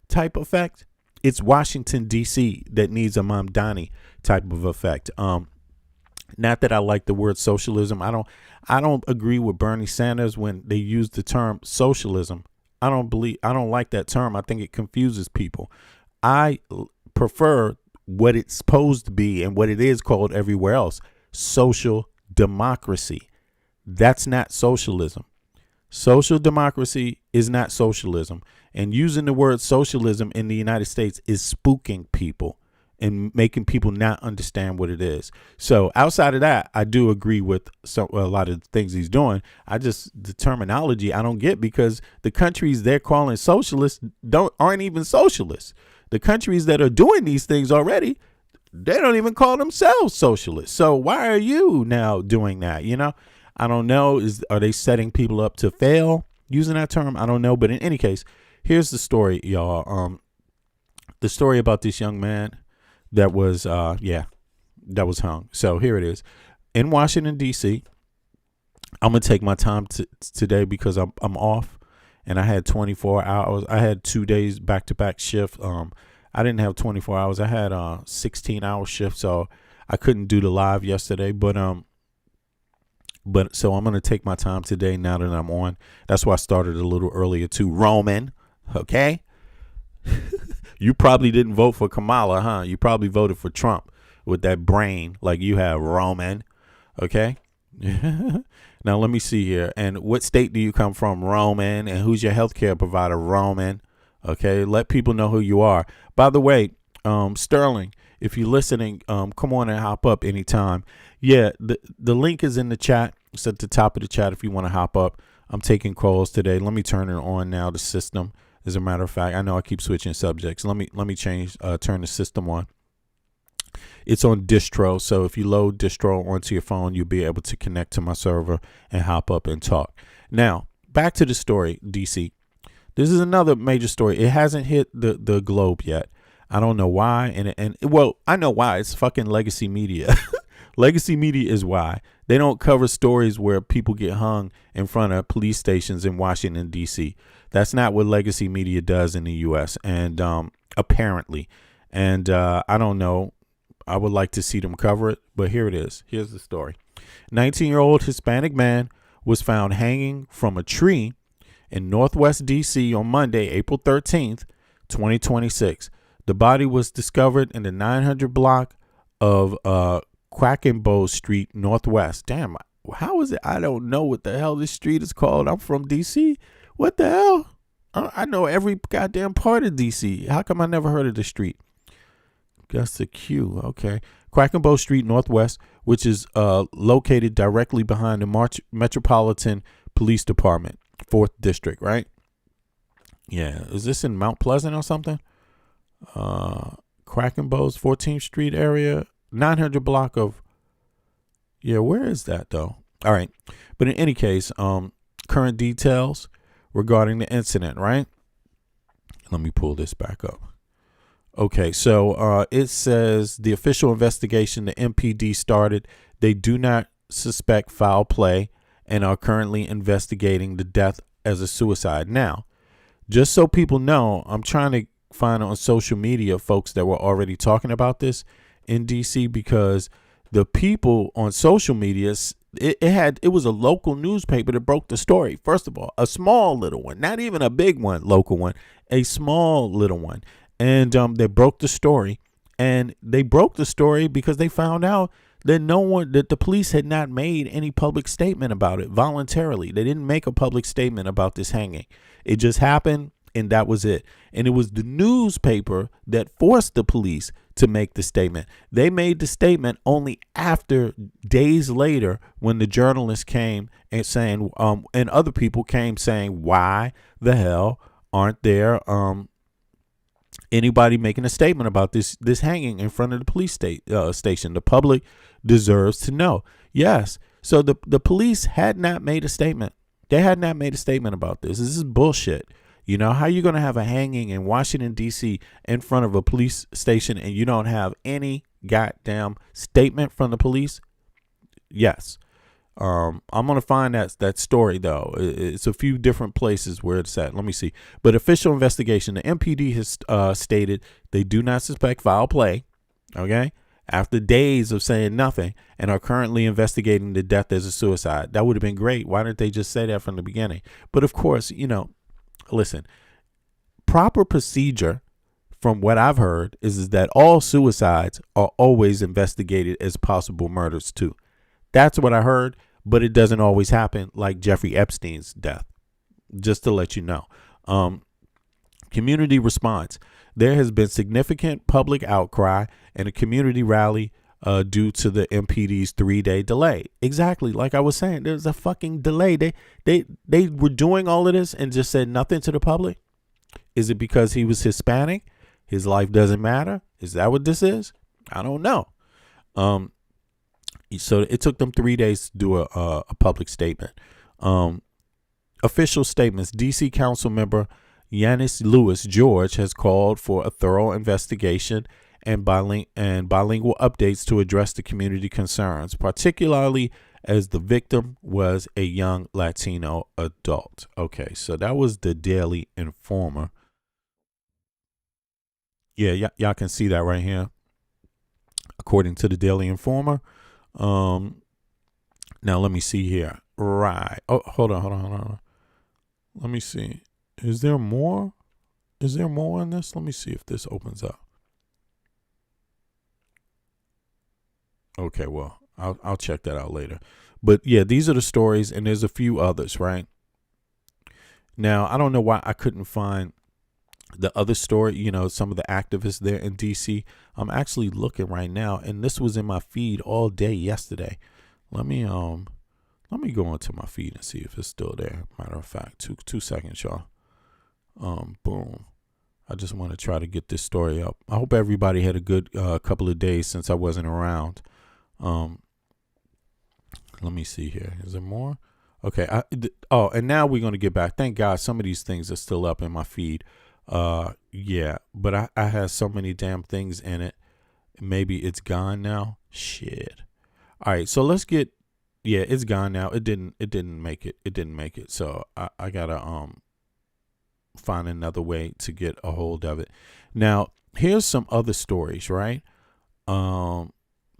type effect, it's Washington, D.C. that needs a Mamdani type of effect. Not that I like the word socialism. I don't agree with Bernie Sanders when they use the term socialism. I don't like that term. I think it confuses people. I prefer what it's supposed to be and what it is called everywhere else: social democracy. That's not socialism. Social democracy is not socialism. And using the word socialism in the United States is spooking people and making people not understand what it is. So outside of that, I do agree with a lot of the things he's doing. The terminology I don't get, because the countries they're calling socialists aren't even socialists. The countries that are doing these things already, they don't even call themselves socialists. So why are you now doing that? I don't know. Are they setting people up to fail using that term? I don't know. But in any case, here's the story, y'all. The story about this young man that was hung. So here it is. In Washington, D.C., I'm going to take my time today because I'm off, and I had 24 hours. I had 2 days back-to-back shift. I didn't have 24 hours. I had a 16-hour shift, so I couldn't do the live yesterday. But so I'm going to take my time today now that I'm on. That's why I started a little earlier too. Roman, okay? You probably didn't vote for Kamala, huh? You probably voted for Trump with that brain like you have, Roman, okay? Now let me see here. And what state do you come from, Roman? And who's your healthcare provider, Roman? Okay, let people know who you are. By the way, Sterling, if you're listening, come on and hop up anytime. Yeah, the link is in the chat. It's at the top of the chat if you want to hop up. I'm taking calls today. Let me turn it on now, the system. As a matter of fact, I know I keep switching subjects. Let me turn the system on. It's on distro, so if you load distro onto your phone, you'll be able to connect to my server and hop up and talk. Now, back to the story, DC. This is another major story. It hasn't hit the globe yet. I don't know why, and I know why. It's fucking legacy media. Legacy media is why. They don't cover stories where people get hung in front of police stations in Washington, D.C. That's not what legacy media does in the U.S. And apparently. And I don't know. I would like to see them cover it. But here it is. Here's the story. 19-year-old Hispanic man was found hanging from a tree in Northwest D.C. on Monday, April 13th, 2026. The body was discovered in the 900 block of Quackenbow Street Northwest. Damn, how is it? I don't know what the hell this street is called. I'm from D.C. What the hell? I know every goddamn part of D.C. How come I never heard of the street? Augusta Q. Okay. Quackenbow Street Northwest, which is located directly behind the Metropolitan Police Department, 4th District, right? Yeah, is this in Mount Pleasant or something? Quackenbow's 14th Street area, 900 block of, yeah, where is that though? All right, but in any case, current details regarding the incident, right? Let me pull this back up. Okay, so it says the official investigation the MPD started. They do not suspect foul play and are currently investigating the death as a suicide. Now, just so people know, I'm trying to find on social media folks that were already talking about this in DC, because the people on social media, it was a local newspaper that broke the story. First of all, a small little one, not even a big one, local one, a small little one. And they broke the story, and they broke the story because they found out that that the police had not made any public statement about it voluntarily. They didn't make a public statement about this hanging. It just happened, and that was it. And it was the newspaper that forced the police to make the statement. They made the statement only after, days later, when the journalists came and saying, and other people came saying, why the hell aren't there anybody making a statement about this hanging in front of the police station? The public deserves to know. Yes. So the police had not made a statement. They had not made a statement about this. This is bullshit. You know, how you going to have a hanging in Washington, D.C. in front of a police station and you don't have any goddamn statement from the police? Yes. I'm going to find that story, though. It's a few different places where it's at. Let me see. But official investigation, the MPD has stated they do not suspect foul play, okay, after days of saying nothing, and are currently investigating the death as a suicide. That would have been great. Why didn't they just say that from the beginning? But, of course, you know, listen, proper procedure from what I've heard is that all suicides are always investigated as possible murders, too. That's what I heard, but it doesn't always happen, like Jeffrey Epstein's death, just to let you know. Community response. There has been significant public outcry and a community rally due to the MPD's 3-day delay. Exactly, like I was saying, there's a fucking delay. They were doing all of this and just said nothing to the public. Is it because he was Hispanic? His life doesn't matter? Is that what this is? I don't know. So it took them 3 days to do a public statement. Official statements. D.C. Council member Yanis Lewis George has called for a thorough investigation and bilingual updates to address the community concerns, particularly as the victim was a young Latino adult. Okay, so that was the Daily Informer. Yeah, y'all can see that right here. According to the Daily Informer. Now let me see here. Right. Oh, hold on. Let me see. Is there more? Is there more on this? Let me see if this opens up. Okay, well, I'll check that out later. But yeah, these are the stories, and there's a few others, right? Now, I don't know why I couldn't find the other story, you know, some of the activists there in DC. I'm actually looking right now, and this was in my feed all day yesterday. Let me go into my feed and see if it's still there. Matter of fact, two seconds, y'all. Boom. I just want to try to get this story up. I hope everybody had a good couple of days since I wasn't around. Let me see here. Is there more? Okay. And now we're going to get back. Thank God some of these things are still up in my feed. Yeah, but I had so many damn things in it. Maybe it's gone now. Shit. All right, so let's get. Yeah, it's gone now. It didn't make it. So I gotta find another way to get a hold of it. Now here's some other stories, right?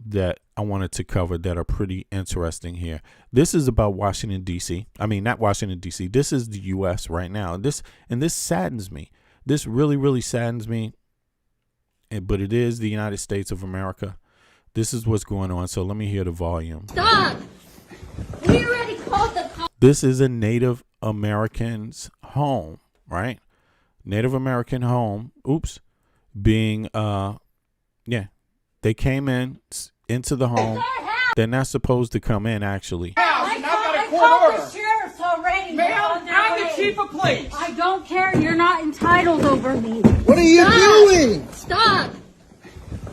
That I wanted to cover that are pretty interesting here. This is about Washington D.C. I mean, not Washington D.C. This is the U.S. right now. This saddens me. This really, really saddens me, but it is the United States of America. This is what's going on. So let me hear the volume. Stop! We already called the cops. This is a Native American's home, right? Native American home. Oops. Being, They came into the home. They're not supposed to come in, actually. I called the sheriff's already. Ma'am, I'm the chief of police. I don't care. You're not entitled over me. What are you doing? Stop.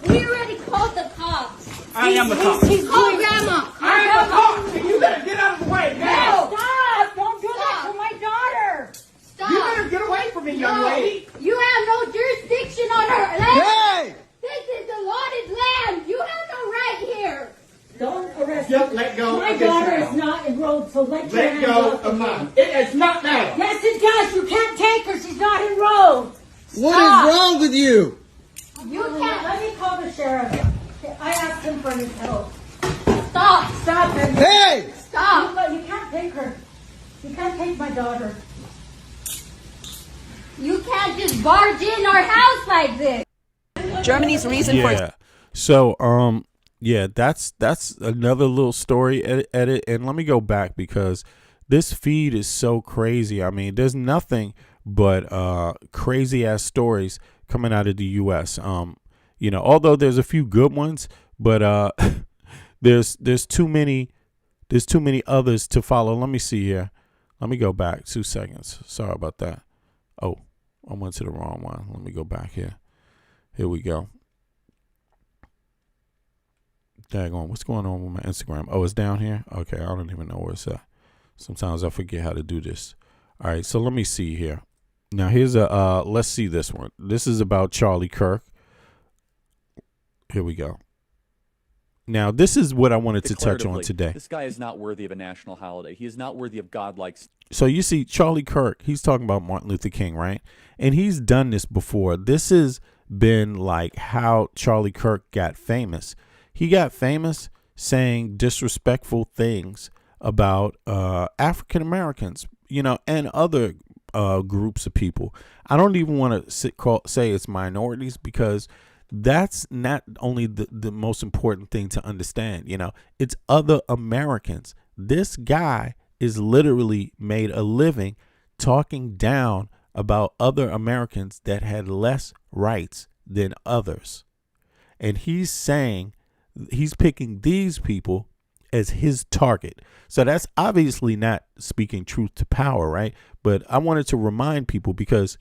We already called the cops. I am the cop. Call Grandma. I am the cop. And you better get out of the way now. Stop. Don't do that to my daughter. Stop. You better get away from me, young lady. You have no jurisdiction on her land. Hey! This is the allotted land. You have no right here. Don't arrest Just me. let go My of this daughter now. is not enrolled, so let your Let hands go off of me. mine. It is not now. Yes, it does. You can't take her. She's not enrolled. What Stop. is wrong with you? You can't. Let me call the sheriff. I asked him for his help. Stop. Stop him. Hey! Stop. You can't take her. You can't take my daughter. You can't just barge in our house like this. Germany's reason for Yeah. So, yeah, that's another little story edit. And let me go back because this feed is so crazy. I mean, there's nothing but crazy ass stories coming out of the U.S. You know, although there's a few good ones, but there's too many others to follow. Let me see here. Let me go back 2 seconds. Sorry about that. Oh, I went to the wrong one. Let me go back here. Here we go. Daggone, what's going on with my Instagram? Oh, it's down here? Okay, I don't even know where it's at. Sometimes I forget how to do this. All right, so let me see here. Now, here's let's see this one. This is about Charlie Kirk. Here we go. Now, this is what I wanted to touch on today. This guy is not worthy of a national holiday. He is not worthy of godlike. So you see, Charlie Kirk, he's talking about Martin Luther King, right? And he's done this before. This has been like how Charlie Kirk got famous. He got famous saying disrespectful things about African Americans, you know, and other groups of people. I don't even want to say it's minorities because that's not only the most important thing to understand. You know, it's other Americans. This guy is literally made a living talking down about other Americans that had less rights than others. And he's saying he's picking these people as his target. So that's obviously not speaking truth to power, right? But I wanted to remind people because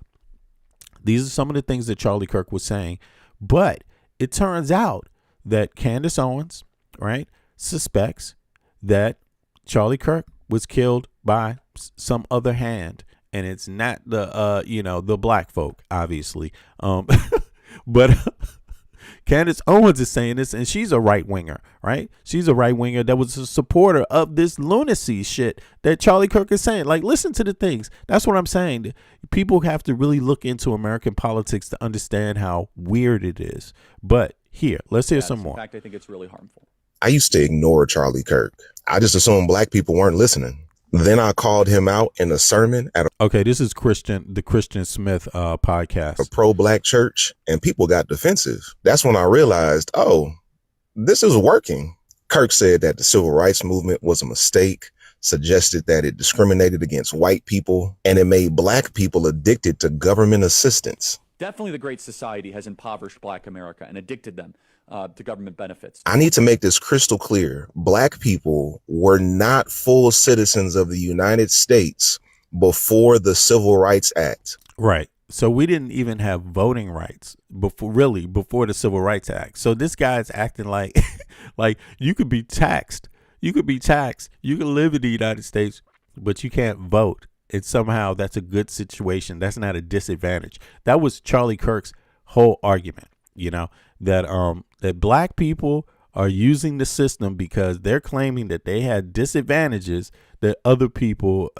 these are some of the things that Charlie Kirk was saying. But it turns out that Candace Owens, right, suspects that Charlie Kirk was killed by some other hand. And it's not the, the black folk, obviously. But Candace Owens is saying this, and she's a right winger, right? She's a right winger that was a supporter of this lunacy shit that Charlie Kirk is saying. Like, listen to the things. That's what I'm saying. People have to really look into American politics to understand how weird it is. But here, let's hear some more. In fact, I think it's really harmful. I used to ignore Charlie Kirk. I just assumed black people weren't listening. Then I called him out in a sermon at Okay, this is the Christian Smith podcast. a pro-black church, and people got defensive. That's when I realized, oh, this is working. Kirk said that the civil rights movement was a mistake, suggested that it discriminated against white people, and it made black people addicted to government assistance. Definitely the Great Society has impoverished black America and addicted them to government benefits. I need to make this crystal clear. Black people were not full citizens of the United States before the Civil Rights Act. Right. So we didn't even have voting rights before the Civil Rights Act. So this guy's acting like like you could be taxed. You could be taxed. You can live in the United States, but you can't vote. And somehow that's a good situation. That's not a disadvantage. That was Charlie Kirk's whole argument, you know, that black people are using the system because they're claiming that they had disadvantages that other people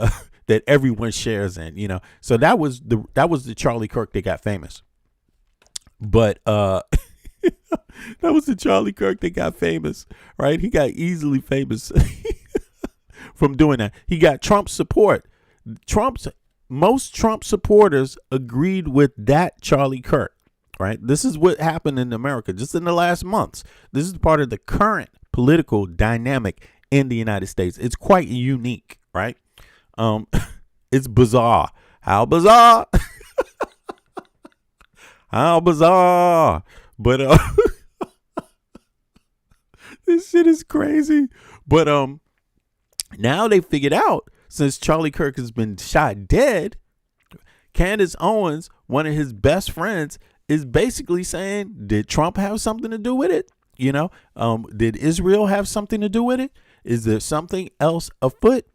that everyone shares in, you know. So that was the Charlie Kirk that got famous. But that was the Charlie Kirk that got famous, right? He got easily famous from doing that. He got Trump support. Most Trump supporters agreed with that Charlie Kirk, right? This is what happened in America just in the last months. This is part of the current political dynamic in the United States. It's quite unique, right? It's bizarre. How bizarre? How bizarre. But This shit is crazy. But now they figured out, since Charlie Kirk has been shot dead, Candace Owens, one of his best friends, is basically saying, did Trump have something to do with it? You know, did Israel have something to do with it? Is there something else afoot?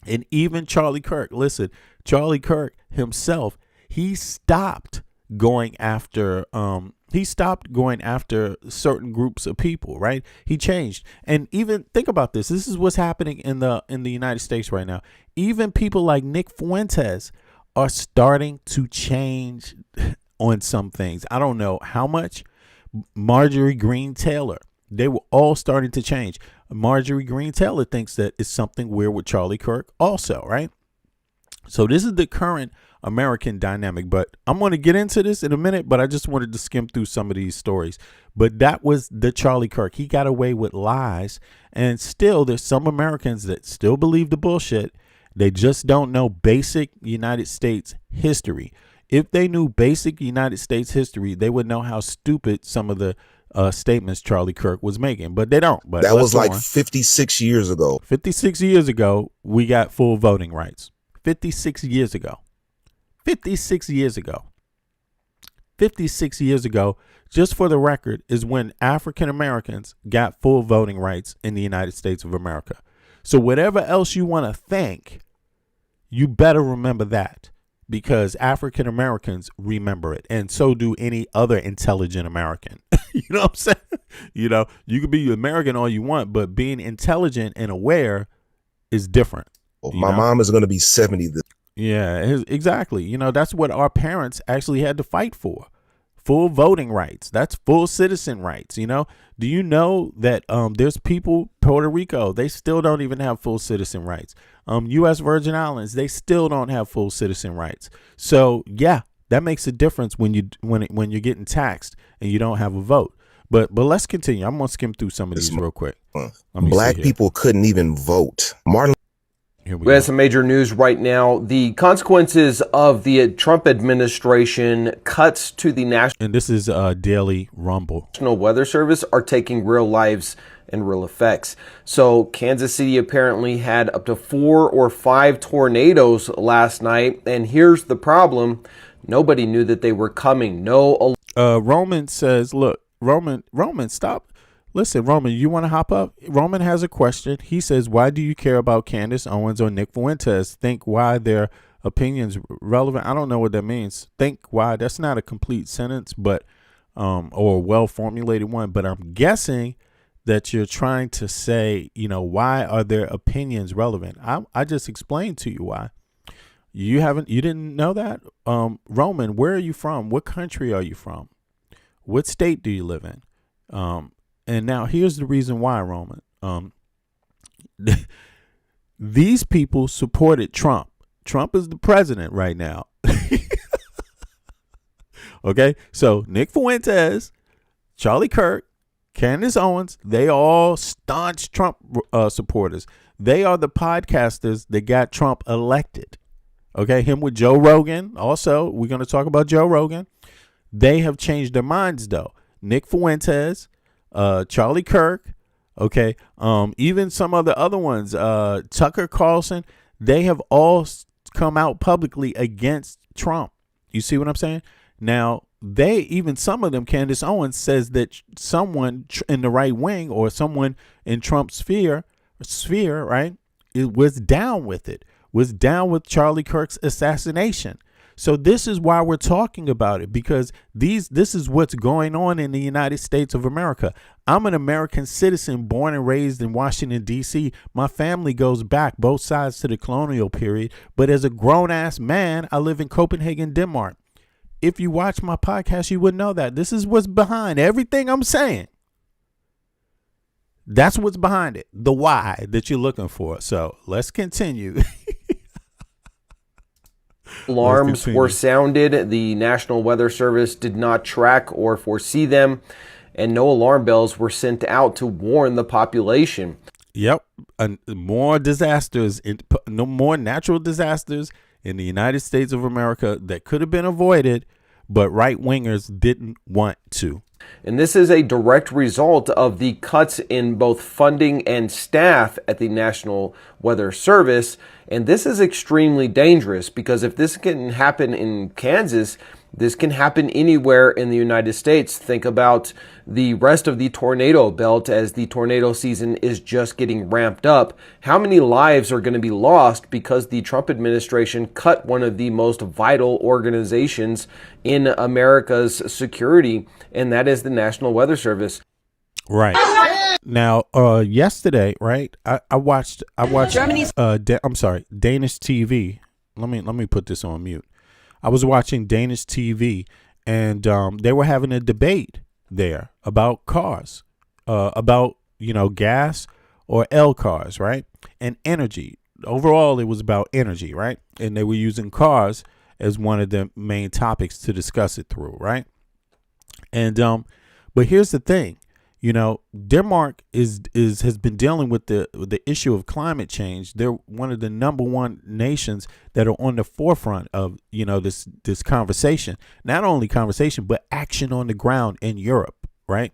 And even Charlie Kirk, listen, Charlie Kirk himself, he stopped going after certain groups of people, right? He changed. And even think about this. This is what's happening in the United States right now. Even people like Nick Fuentes are starting to change on some things. I don't know how much. Marjorie Green Taylor, they were all starting to change. Marjorie Green Taylor thinks that it's something weird with Charlie Kirk also, right? So this is the current American dynamic, but I'm going to get into this in a minute, but I just wanted to skim through some of these stories. But that was the Charlie Kirk. He got away with lies, and still there's some Americans that still believe the bullshit. They just don't know basic United States history. If they knew basic United States history, they would know how stupid some of the statements Charlie Kirk was making, but they don't. But that was like 56 years ago. 56 years ago, we got full voting rights. 56 years ago. 56 years ago. 56 years ago, just for the record, is when African Americans got full voting rights in the United States of America. So whatever else you want to think, you better remember that, because African Americans remember it, and so do any other intelligent American. You know what I'm saying? You know, you can be American all you want, but being intelligent and aware is different. My mom is going to be 70 this. Yeah, exactly. You know, that's what our parents actually had to fight for. Full voting rights. That's full citizen rights. You know, do you know that there's people, Puerto Rico, they still don't even have full citizen rights. U.S. Virgin Islands, they still don't have full citizen rights. So, yeah, that makes a difference when you're getting taxed and you don't have a vote. But let's continue. I'm going to skim through some of these real quick. Black people couldn't even vote. Martin. We have some major news right now. The consequences of the Trump administration cuts to the National And this is Daily Rumble. Weather Service are taking real lives and real effects. So Kansas City apparently had up to 4 or 5 tornadoes last night. And here's the problem. Nobody knew that they were coming. No. Roman says, look, Roman, stop. Listen, Roman, you want to hop up? Roman has a question. He says, why do you care about Candace Owens or Nick Fuentes? Think why their opinions relevant. I don't know what that means. Think why. That's not a complete sentence, but or a well-formulated one. But I'm guessing that you're trying to say, you know, why are their opinions relevant? I just explained to you why. You didn't know that? Roman, where are you from? What country are you from? What state do you live in? And now here's the reason why, Roman. These people supported Trump. Trump is the president right now. Okay, so Nick Fuentes, Charlie Kirk, Candace Owens, they all staunch Trump supporters. They are the podcasters that got Trump elected. Okay, him with Joe Rogan. Also, we're going to talk about Joe Rogan. They have changed their minds, though. Nick Fuentes, Charlie Kirk, okay, even some of the other ones, Tucker Carlson, they have all come out publicly against Trump. You see what I'm saying? Now, some of them, Candace Owens says that someone in the right wing or someone in Trump's sphere, right, it was down with it, was down with Charlie Kirk's assassination. So this is why we're talking about it, because this is what's going on in the United States of America. I'm an American citizen born and raised in Washington, D.C. My family goes back both sides to the colonial period. But as a grown ass man, I live in Copenhagen, Denmark. If you watch my podcast, you would know that this is what's behind everything I'm saying. That's what's behind it. The why that you're looking for. So let's continue. Alarms were sounded. The National Weather Service did not track or foresee them, and no alarm bells were sent out to warn the population. Yep. More disasters, no more natural disasters in the United States of America that could have been avoided, but right wingers didn't want to. And this is a direct result of the cuts in both funding and staff at the National Weather Service. And this is extremely dangerous because if this can happen in Kansas, this can happen anywhere in the United States. Think about the rest of the tornado belt as the tornado season is just getting ramped up. How many lives are going to be lost because the Trump administration cut one of the most vital organizations in America's security, and that is the National Weather Service. Right. Now, yesterday, right, I watched Germany's Danish TV. Let me put this on mute. I was watching Danish TV, and they were having a debate there about cars, about, gas or L cars, right? And energy. Overall, it was about energy, right? And they were using cars as one of the main topics to discuss it through, right? And but here's the thing. Denmark has been dealing with the issue of climate change. They're one of the number one nations that are on the forefront of, this conversation, not only conversation, but action on the ground in Europe, right?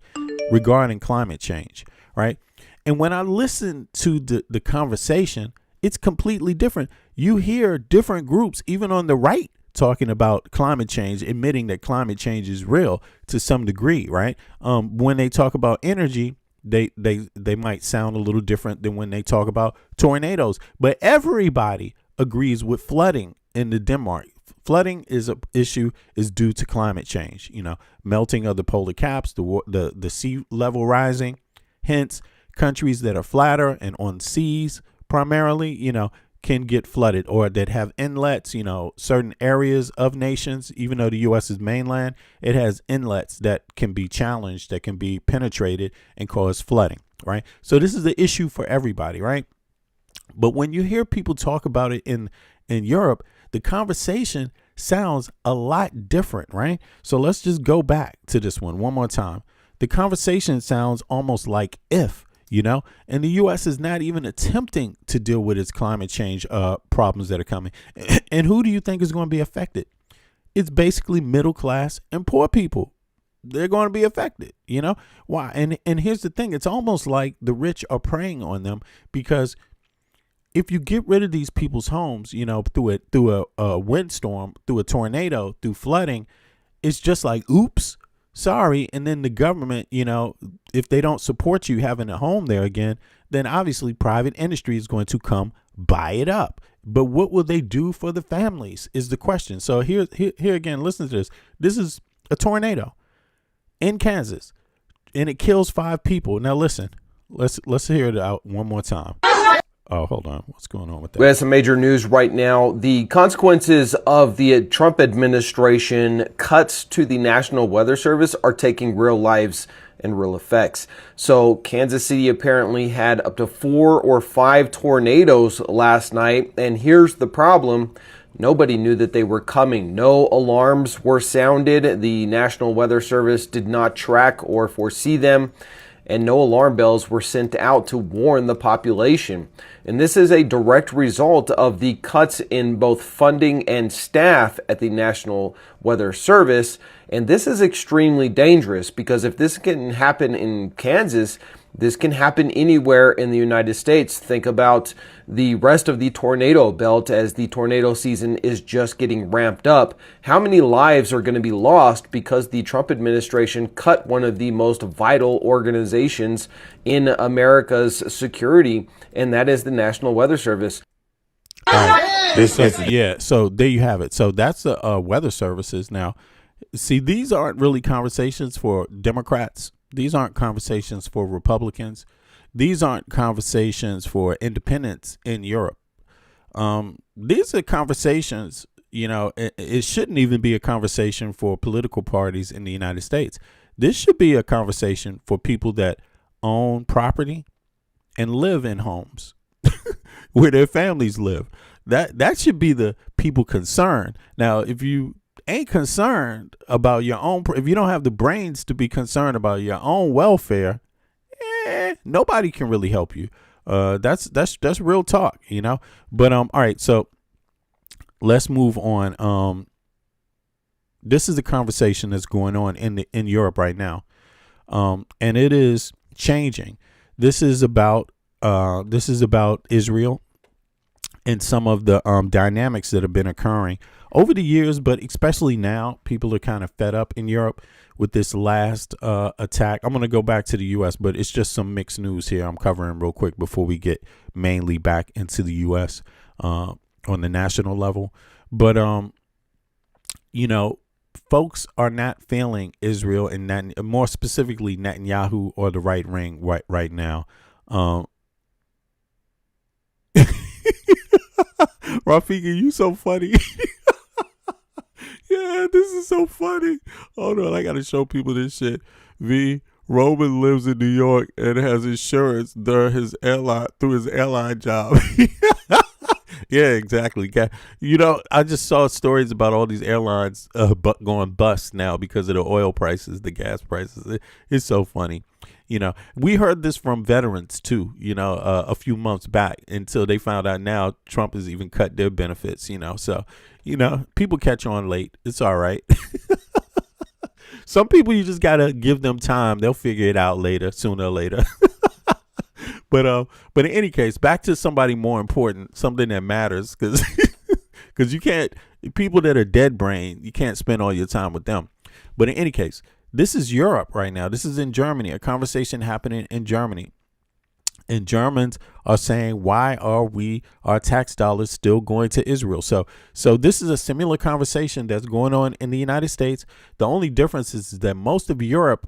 Regarding climate change, right? And when I listen to the conversation, it's completely different. You hear different groups, even on the right, talking about climate change, admitting that climate change is real to some degree, right? When they talk about energy, they might sound a little different than when they talk about tornadoes. But everybody agrees with flooding in the Denmark. Flooding is due to climate change. Melting of the polar caps, the sea level rising. Hence, countries that are flatter and on seas primarily, can get flooded, or that have inlets. Certain areas of nations, even though the U.S. is mainland, it has inlets that can be challenged, that can be penetrated and cause flooding, right? So this is the issue for everybody, right? But when you hear people talk about it in Europe, the conversation sounds a lot different, right? So let's just go back to this one more time. The conversation sounds almost like if, and the U.S. is not even attempting to deal with its climate change problems that are coming. And who do you think is going to be affected? It's basically middle class and poor people. They're going to be affected. Why? And here's the thing. It's almost like the rich are preying on them, because if you get rid of these people's homes, through a windstorm, through a tornado, through flooding, it's just like, oops. Sorry. And then the government, if they don't support you having a home there again, then obviously private industry is going to come buy it up. But what will they do for the families is the question. So here again, listen to this. This is a tornado in Kansas, and it kills 5 people. Now listen, let's hear it out one more time. Oh, hold on. What's going on with that? We have some major news right now. The consequences of the Trump administration cuts to the National Weather Service are taking real lives and real effects. So Kansas City apparently had up to 4 or 5 tornadoes last night. And here's the problem. Nobody knew that they were coming. No alarms were sounded. The National Weather Service did not track or foresee them, and no alarm bells were sent out to warn the population. And this is a direct result of the cuts in both funding and staff at the National Weather Service. And this is extremely dangerous because if this can happen in Kansas, this can happen anywhere in the United States. Think about the rest of the tornado belt as the tornado season is just getting ramped up. How many lives are going to be lost because the Trump administration cut one of the most vital organizations in America's security, and that is the National Weather Service. So there you have it. So that's the weather services. Now, see, these aren't really conversations for Democrats. These aren't conversations for Republicans. These aren't conversations for independents in Europe. These are conversations, it shouldn't even be a conversation for political parties in the United States. This should be a conversation for people that own property and live in homes where their families live. That should be the people concerned. Now, if you ain't concerned about your own, if you don't have the brains to be concerned about your own welfare, nobody can really help you. That's real talk, But all right, so let's move on. This is the conversation that's going on in Europe right now. and it is changing. This is about Israel and some of the dynamics that have been occurring over the years, but especially now. People are kind of fed up in Europe with this last attack. I'm going to go back to the U.S., but it's just some mixed news here I'm covering real quick before we get mainly back into the U.S. On the national level. But, folks are not feeling Israel and more specifically Netanyahu or the right wing right now. Rafiki, you so funny. Yeah, this is so funny. Hold on, I gotta show people this shit. Roman lives in New York and has insurance through his airline job. Yeah, exactly. I just saw stories about all these airlines going bust now because of the oil prices, the gas prices. It's so funny. We heard this from veterans too, a few months back until they found out now Trump has even cut their benefits, so, people catch on late. It's all right. Some people, you just got to give them time. They'll figure it out later, sooner or later. But in any case, back to somebody more important, something that matters, because you can't, people that are dead brain, you can't spend all your time with them. But in any case, this is Europe right now. This is in Germany, a conversation happening in Germany. And Germans are saying, why are our tax dollars still going to Israel? So this is a similar conversation that's going on in the United States. The only difference is that most of Europe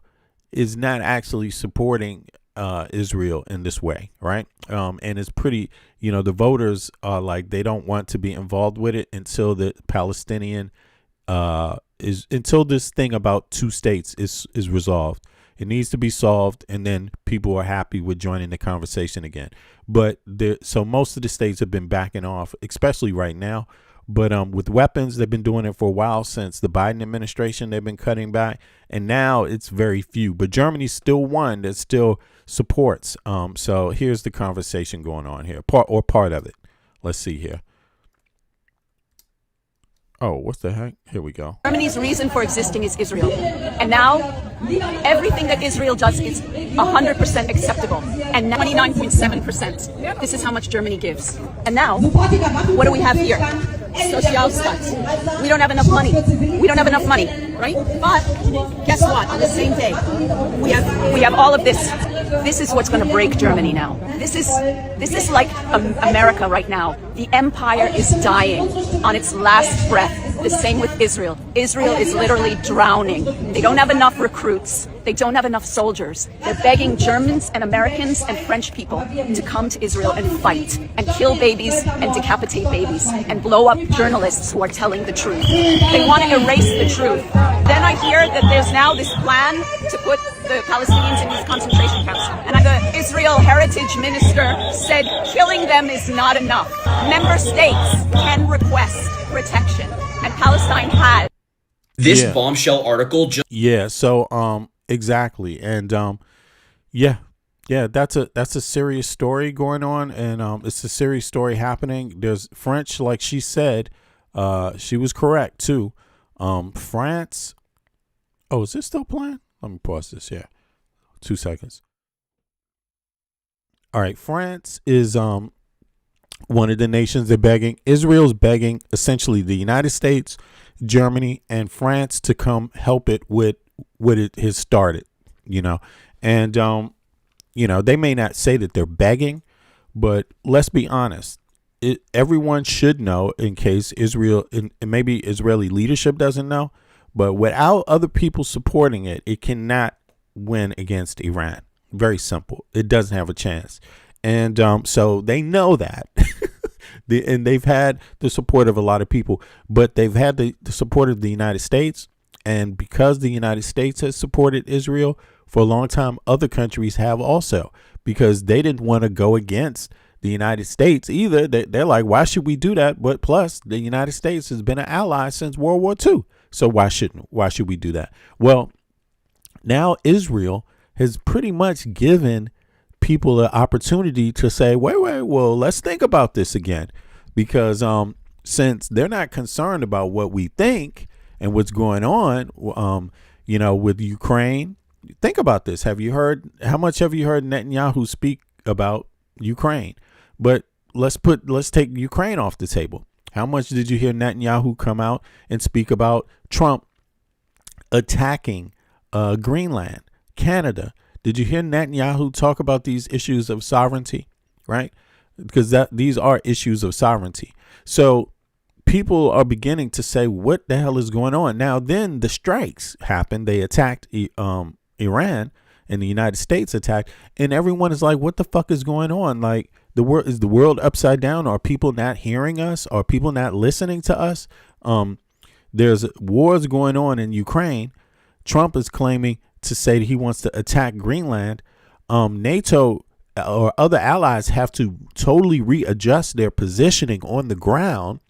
is not actually supporting Israel in this way, right? And it's pretty, the voters are like, they don't want to be involved with it until the Palestinian until this thing about two states is resolved. It needs to be solved, and then people are happy with joining the conversation again. But so most of the states have been backing off, especially right now. But with weapons, they've been doing it for a while since the Biden administration. They've been cutting back, and now it's very few. But Germany's still one that still supports. So here's the conversation going on here, part of it. Let's see here. Oh, what the heck? Here we go. Germany's reason for existing is Israel. And now, everything that Israel does is 100% acceptable. And 99.7%. This is how much Germany gives. And now, what do we have here? Sozialstaat. We don't have enough money. We don't have enough money, right? But guess what? On the same day, we have all of this. This is what's going to break Germany now. This is like America right now. The empire is dying on its last breath. The same with Israel. Israel is literally drowning. They don't have enough recruits. They don't have enough soldiers. They're begging Germans and Americans and French people to come to Israel and fight and kill babies and decapitate babies and blow up journalists who are telling the truth. They want to erase the truth. Then I hear that there's now this plan to put the Palestinians in these concentration camps. And the Israel Heritage Minister said killing them is not enough. Member states can request protection, and Palestine has. This bombshell article just so exactly. And that's a serious story going on, and it's a serious story happening. There's French, like she said, she was correct too. France. Oh, is this still playing? Let me pause this here. 2 seconds. All right, France is one of the nations that begging. Israel's begging essentially the United States, Germany, and France to come help it with what it has started, and they may not say that they're begging, but let's be honest. Everyone should know, in case Israel and maybe Israeli leadership doesn't know, but without other people supporting it, it cannot win against Iran. Very simple. It doesn't have a chance. And so they know that. And they've had the support of a lot of people, but they've had the support of the United States. And because the United States has supported Israel for a long time, other countries have also, because they didn't want to go against the United States either. They're like, why should we do that? But plus, the United States has been an ally since World War II. So why should we do that? Well, now Israel has pretty much given people an opportunity to say, well, let's think about this again, because since they're not concerned about what we think and what's going on, with Ukraine think about this. How much have you heard Netanyahu speak about Ukraine? But let's take Ukraine off the table. How much did you hear Netanyahu come out and speak about Trump attacking Greenland, Canada? Did you hear Netanyahu talk about these issues of sovereignty, right? Because these are issues of sovereignty. So people are beginning to say, what the hell is going on? Now, then the strikes happened. They attacked Iran, and the United States attacked, and everyone is like, what the fuck is going on? Like, is the world upside down? Are people not hearing us? Are people not listening to us? There's wars going on in Ukraine. Trump is claiming to say that he wants to attack Greenland. NATO or other allies have to totally readjust their positioning on the ground.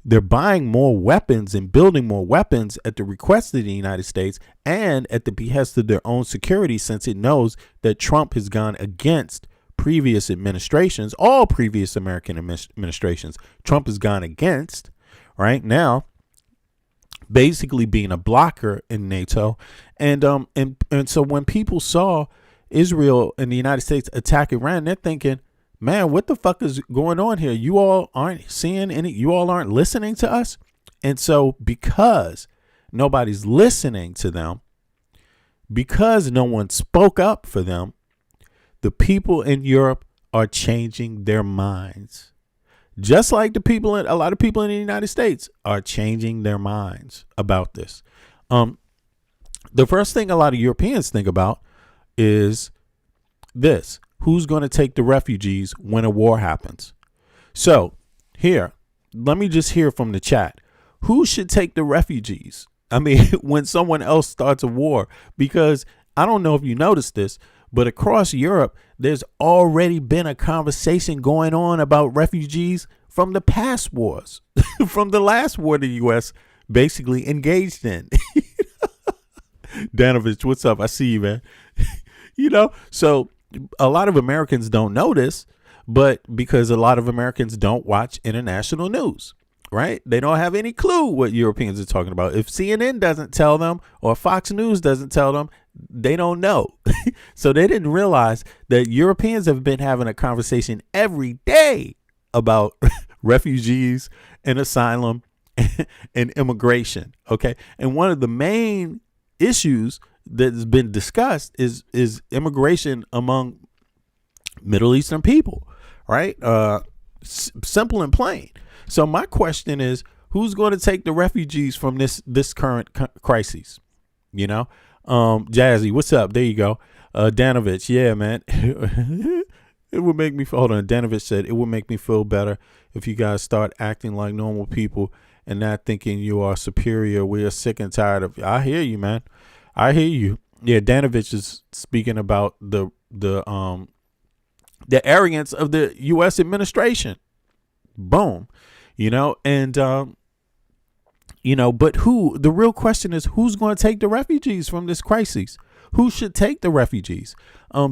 They're buying more weapons and building more weapons at the request of the United States and at the behest of their own security, since it knows that Trump has gone against previous administrations, all previous American administrations. Trump has gone against, right now, basically being a blocker in NATO. And so when people saw Israel and the United States attack Iran, they're thinking, man, what the fuck is going on here? You all aren't seeing any, you all aren't listening to us. And so because nobody's listening to them, because no one spoke up for them, the people in Europe are changing their minds. Just like a lot of people in the United States are changing their minds about this. The first thing a lot of Europeans think about is this: who's going to take the refugees when a war happens? So here, let me just hear from the chat. Who should take the refugees? I mean, when someone else starts a war, because I don't know if you noticed this, but across Europe, there's already been a conversation going on about refugees from the past wars, from the last war the U.S. basically engaged in. Danovich, what's up? I see you, man. So a lot of Americans don't know this, but because a lot of Americans don't watch international news, right? They don't have any clue what Europeans are talking about. If CNN doesn't tell them or Fox News doesn't tell them, they don't know. So they didn't realize that Europeans have been having a conversation every day about refugees and asylum and immigration. Okay. And one of the main issues that's been discussed is immigration among Middle Eastern people, right? Simple and plain. So my question is, who's going to take the refugees from this current crisis? Jazzy, what's up? There you go. Danovich, yeah, man. It would make me, hold on. Danovich said, it would make me feel better if you guys start acting like normal people and not thinking you are superior. We are sick and tired of, I hear you, man. I hear you. Yeah, Danovich is speaking about the arrogance of the U.S. administration. Boom. But the real question is, who's going to take the refugees from this crisis? Who should take the refugees?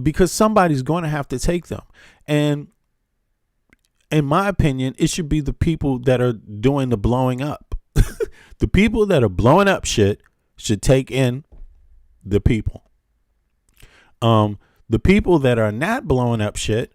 Because somebody's going to have to take them. And in my opinion, it should be the people that are doing the blowing up. The people that are blowing up shit should take in the people. The people that are not blowing up shit,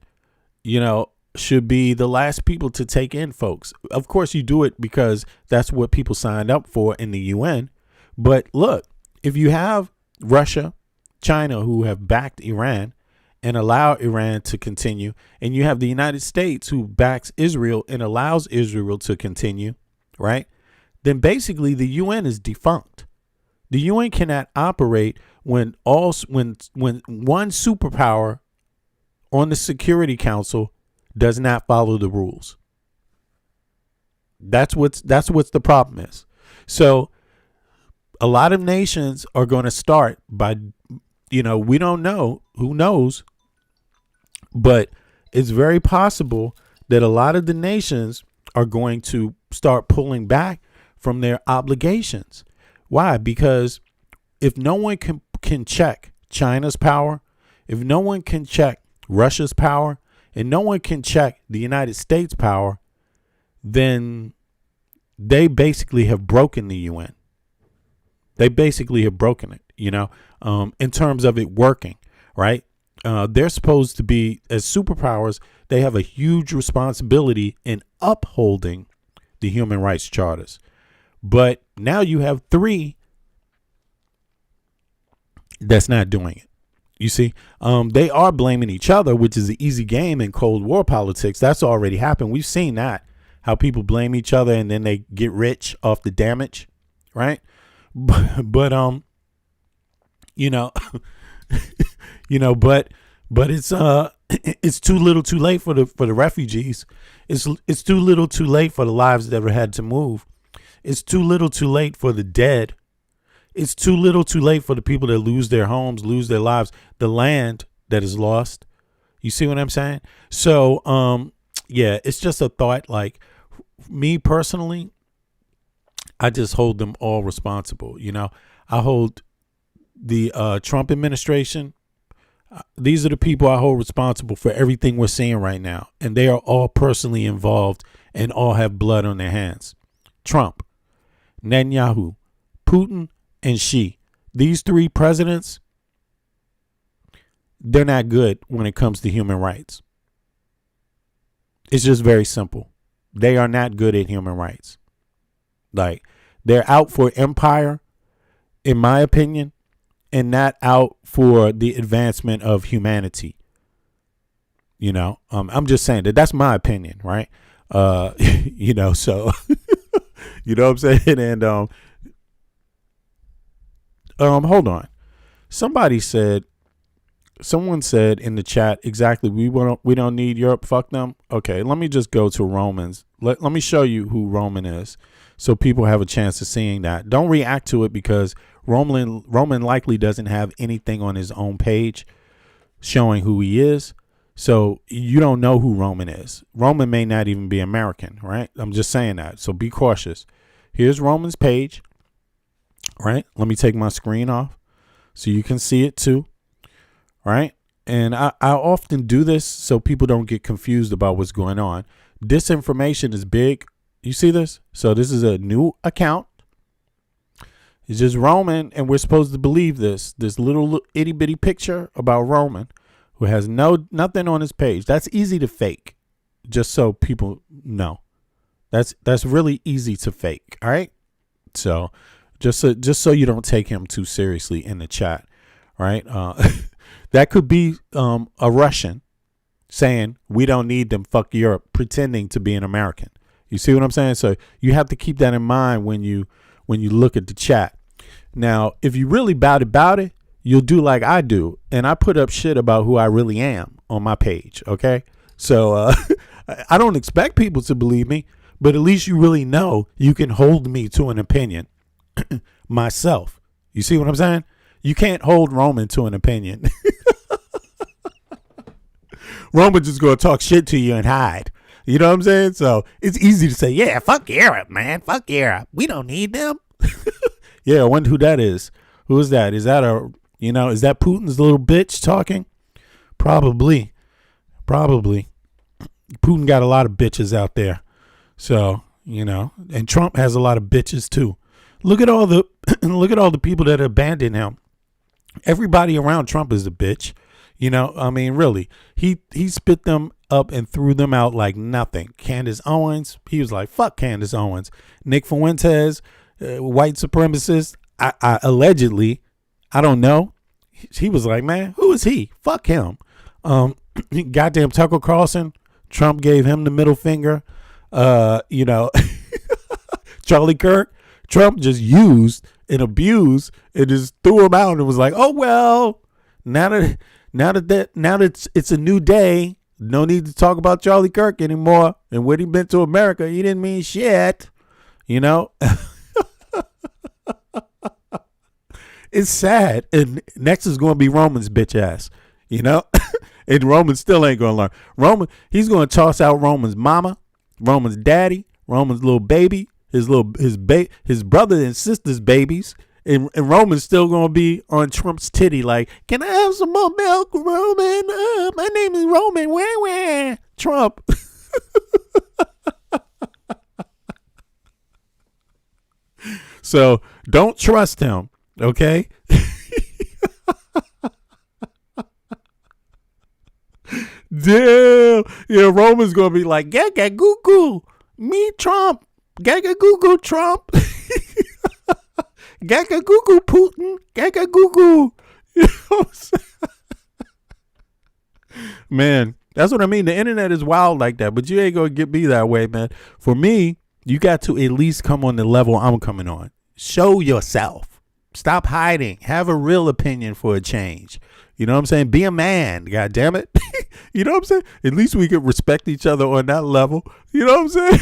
should be the last people to take in folks. Of course, you do it because that's what people signed up for in the UN. But look, if you have Russia, China, who have backed Iran and allow Iran to continue, and you have the United States who backs Israel and allows Israel to continue, right? Then basically the UN is defunct. The UN cannot operate when one superpower on the Security Council does not follow the rules. That's what's the problem is. So a lot of nations are going to start by, we don't know, who knows, but it's very possible that a lot of the nations are going to start pulling back from their obligations. Why? Because if no one can check China's power, if no one can check Russia's power, and no one can check the United States power, then they basically have broken the UN. They basically have broken it. you know, in terms of it working, right? They're supposed to be, as superpowers, they have a huge responsibility in upholding the human rights charters. But now you have 3 that's not doing it. You see, they are blaming each other, which is an easy game in Cold War politics. That's already happened. We've seen that, how people blame each other and then they get rich off the damage, right? But you know, but it's too little, too late for the refugees. It's too little, too late for the lives that ever had to move. It's too little, too late for the dead. It's too little, too late for the people that lose their homes, lose their lives, the land that is lost. You see what I'm saying? So, yeah, it's just a thought. Like, me personally, I just hold them all responsible. You know, I hold the Trump administration. These are the people I hold responsible for everything we're seeing right now. And they are all personally involved and all have blood on their hands. Trump, Netanyahu, Putin, and Xi. These 3 presidents, they're not good when it comes to human rights. It's just very simple. They are not good at human rights. Like, they're out for empire, in my opinion, and not out for the advancement of humanity. You know, I'm just saying that's my opinion, right? You know, so, you know what I'm saying? And, hold on. Someone said in the chat, exactly, we don't need Europe, fuck them. Okay, let me just go to Romans. Let me show you who Roman is so people have a chance of seeing that. Don't react to it because Roman likely doesn't have anything on his own page showing who he is. So you don't know who Roman is. Roman may not even be American, right? I'm just saying that. So be cautious. Here's Roman's page. Right, let me take my screen off so you can see it too. Right, and I often do this so people don't get confused about what's going on. Disinformation is big. You see this? So this is a new account. It's just Roman, and we're supposed to believe this little itty bitty picture about Roman who has nothing on his page. That's easy to fake, just so people know. That's really easy to fake. All right, so. Just so you don't take him too seriously in the chat, right? That could be a Russian saying we don't need them, fuck Europe, pretending to be an American. You see what I'm saying? So you have to keep that in mind when you look at the chat. Now, if you really about it, you'll do like I do, and I put up shit about who I really am on my page. Okay, so I don't expect people to believe me, but at least you really know you can hold me to an opinion. Myself. You see what I'm saying? You can't hold Roman to an opinion. Roman just gonna talk shit to you and hide. You know what I'm saying? So it's easy to say, yeah, fuck Europe, man. Fuck Europe. We don't need them. Yeah, I wonder who that is. Who is that? Is that is that Putin's little bitch talking? Probably. Putin got a lot of bitches out there. So, and Trump has a lot of bitches too. Look at all the people that abandoned him. Everybody around Trump is a bitch. I mean, really, he spit them up and threw them out like nothing. Candace Owens, he was like, fuck Candace Owens. Nick Fuentes, white supremacist, I allegedly, I don't know. He was like, man, who is he? Fuck him. Goddamn Tucker Carlson, Trump gave him the middle finger. Charlie Kirk, Trump just used and abused and just threw him out and was like, oh, well, now that it's a new day, no need to talk about Charlie Kirk anymore. And when he been to America, he didn't mean shit, It's sad. And next is going to be Roman's bitch ass, and Roman still ain't going to learn. He's going to toss out Roman's mama, Roman's daddy, Roman's little baby, his brother and sister's babies, and Roman's still gonna be on Trump's titty like, can I have some more milk, Roman? My name is Roman. Where? Trump. So don't trust him, okay? Damn. Yeah, Roman's gonna be like, gaga goo goo. Me Trump. Gaga goo goo Trump. Gaga goo goo Putin. Gaga goo goo. You know what I'm saying? Man, that's what I mean. The internet is wild like that, but you ain't gonna get me that way, man. For me, you got to at least come on the level I'm coming on. Show yourself. Stop hiding. Have a real opinion for a change. You know what I'm saying? Be a man, God damn it. You know what I'm saying? At least we could respect each other on that level. You know what I'm saying?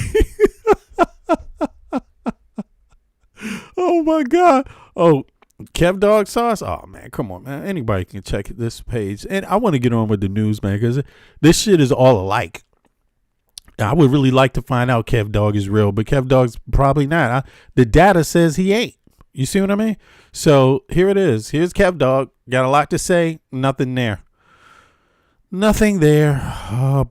Oh my God. Oh, Kev Dog Sauce. Oh man, come on, man. Anybody can check this page. And I want to get on with the news, man, because this shit is all alike. I would really like to find out Kev Dog is real, but Kev Dog's probably not. The data says he ain't. You see what I mean? So here it is. Here's Kev Dog. Got a lot to say. Nothing there. Nothing there. I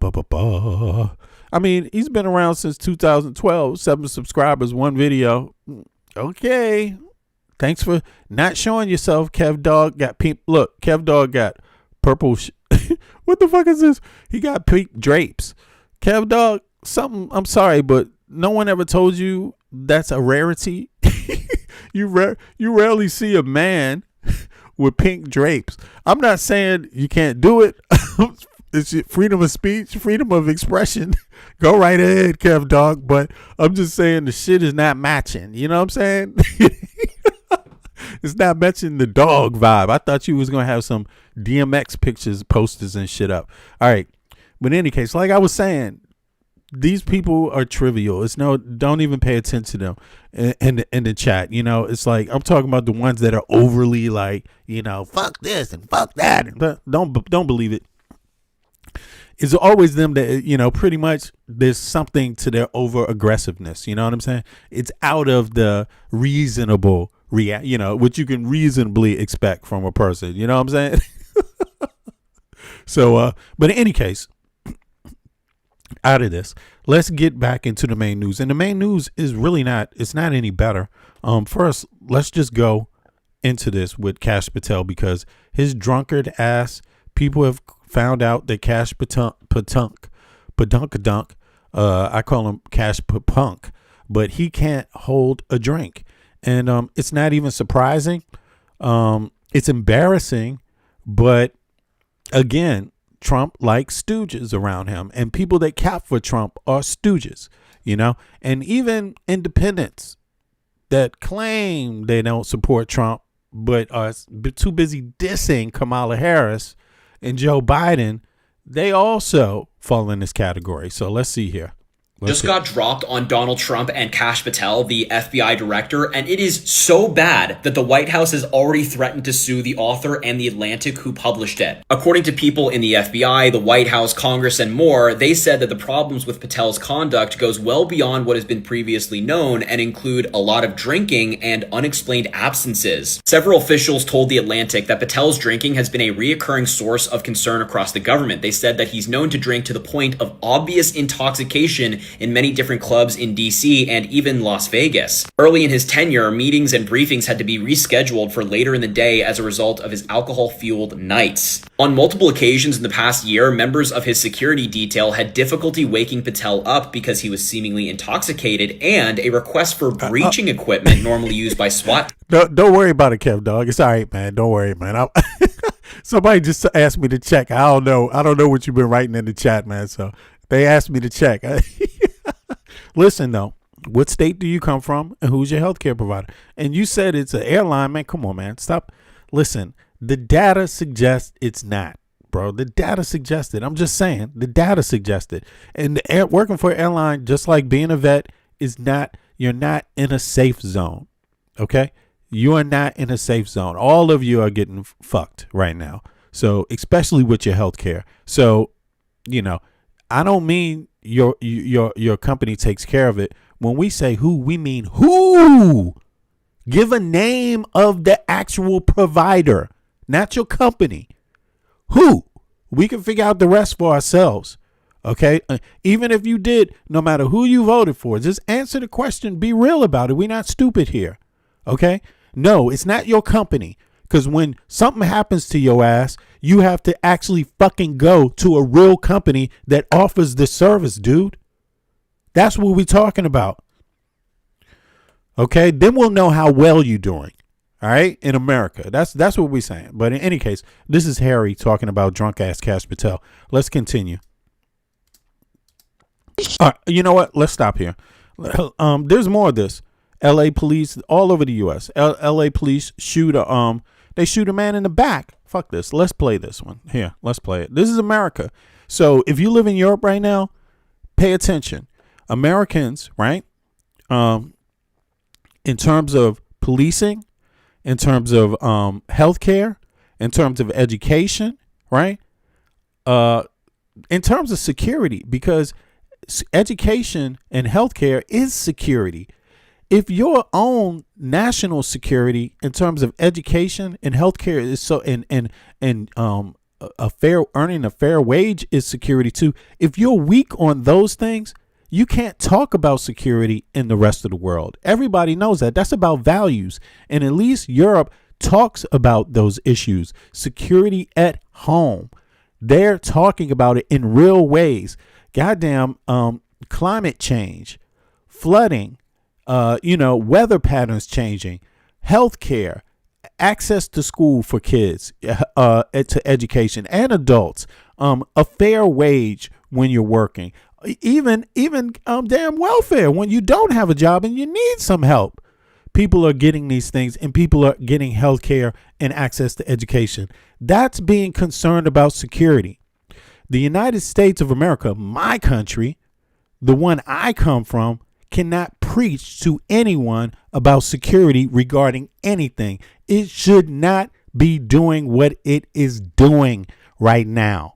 mean, he's been around since 2012. 7 subscribers, 1 video. Okay. Thanks for not showing yourself. Kev Dog got pink. Look, Kev Dog got purple. What the fuck is this? He got pink drapes. Kev Dog, something. I'm sorry, but no one ever told you that's a rarity. You rarely see a man with pink drapes. I'm not saying you can't do it. It's freedom of speech, freedom of expression. Go right ahead, Kev Dog. But I'm just saying the shit is not matching. You know what I'm saying? It's not matching the dog vibe. I thought you was going to have some DMX pictures, posters and shit up. All right. But in any case, like I was saying, these people are trivial. It's don't even pay attention to them in the chat. You know, it's like I'm talking about the ones that are overly like, you know, fuck this and fuck that. And don't believe it. It's always them that, you know, pretty much there's something to their over aggressiveness. You know what I'm saying? It's out of the reasonable you know, what you can reasonably expect from a person. You know what I'm saying? So, but in any case, out of this, let's get back into the main news. And the main news is really it's not any better. First, let's just go into this with Kash Patel, because his drunkard ass, people have found out that Kash Padunkadunk, I call him Kash Punk, but he can't hold a drink. And it's not even surprising. It's embarrassing, but again, Trump likes stooges around him, and people that cap for Trump are stooges, you know, and even independents that claim they don't support Trump, but are too busy dissing Kamala Harris and Joe Biden, they also fall in this category. So let's see here. Just got dropped on Donald Trump and Kash Patel, the FBI director, and it is so bad that the White House has already threatened to sue the author and The Atlantic who published it. According to people in the FBI, the White House, Congress, and more, they said that the problems with Patel's conduct goes well beyond what has been previously known and include a lot of drinking and unexplained absences. Several officials told The Atlantic that Patel's drinking has been a reoccurring source of concern across the government. They said that he's known to drink to the point of obvious intoxication in many different clubs in DC and even Las Vegas. Early in his tenure, meetings and briefings had to be rescheduled for later in the day as a result of his alcohol-fueled nights. On multiple occasions in the past year, members of his security detail had difficulty waking Patel up because he was seemingly intoxicated, and a request for breaching equipment normally used by SWAT. Don't worry about it, Kev Dog. It's all right, man. Don't worry, man. Somebody just asked me to check. I don't know what you've been writing in the chat, man. So they asked me to check. Listen, though, what state do you come from and who's your healthcare provider? And you said it's an airline, man. Come on, man. Stop. Listen, the data suggests it's not, bro. The data suggests it. I'm just saying the data suggests it. And working for an airline, just like being a vet, is not, you're not in a safe zone. Okay? You are not in a safe zone. All of you are getting fucked right now. So, especially with your healthcare. So, you know, I don't mean your company takes care of it. When we say who, we mean who. Give a name of the actual provider, not your company. Who? We can figure out the rest for ourselves. Okay? Even if you did, no matter who you voted for, just answer the question. Be real about it. We're not stupid here. Okay? No, it's not your company. Because when something happens to your ass, You have to actually fucking go to a real company that offers the service, dude. That's what we're talking about. Okay, then we'll know how well you're doing. All right, in America. That's what we're saying. But in any case, this is Harry talking about drunk ass Kash Patel. Let's continue. All right, you know what? Let's stop here. There's more of this. L.A. police all over the U.S. L.A. police shoot a man in the back. Fuck this. Let's play this one. Here, let's play it. This is America. So if you live in Europe right now, pay attention. Americans, right? In terms of policing, in terms of healthcare, in terms of education, right? In terms of security, because education and healthcare is security. If your own national security in terms of education and healthcare is so and a fair earning a fair wage is security too. If you're weak on those things, you can't talk about security in the rest of the world. Everybody knows that. That's about values. And at least Europe talks about those issues. Security at home. They're talking about it in real ways. Goddamn climate change, flooding, weather patterns changing, healthcare, access to school for kids, to education and adults, a fair wage when you're working, even damn welfare when you don't have a job and you need some help. People are getting these things, and people are getting healthcare and access to education. That's being concerned about security. The United States of America, my country, the one I come from, cannot preach to anyone about security regarding anything. It should not be doing what it is doing right now.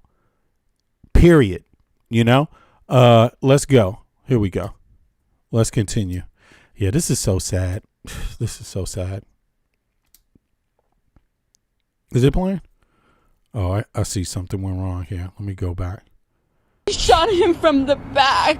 Period. Let's go. Here we go. Let's continue. Yeah, this is so sad. This is so sad. Is it playing? Oh, I see something went wrong here. Let me go back. They shot him from the back,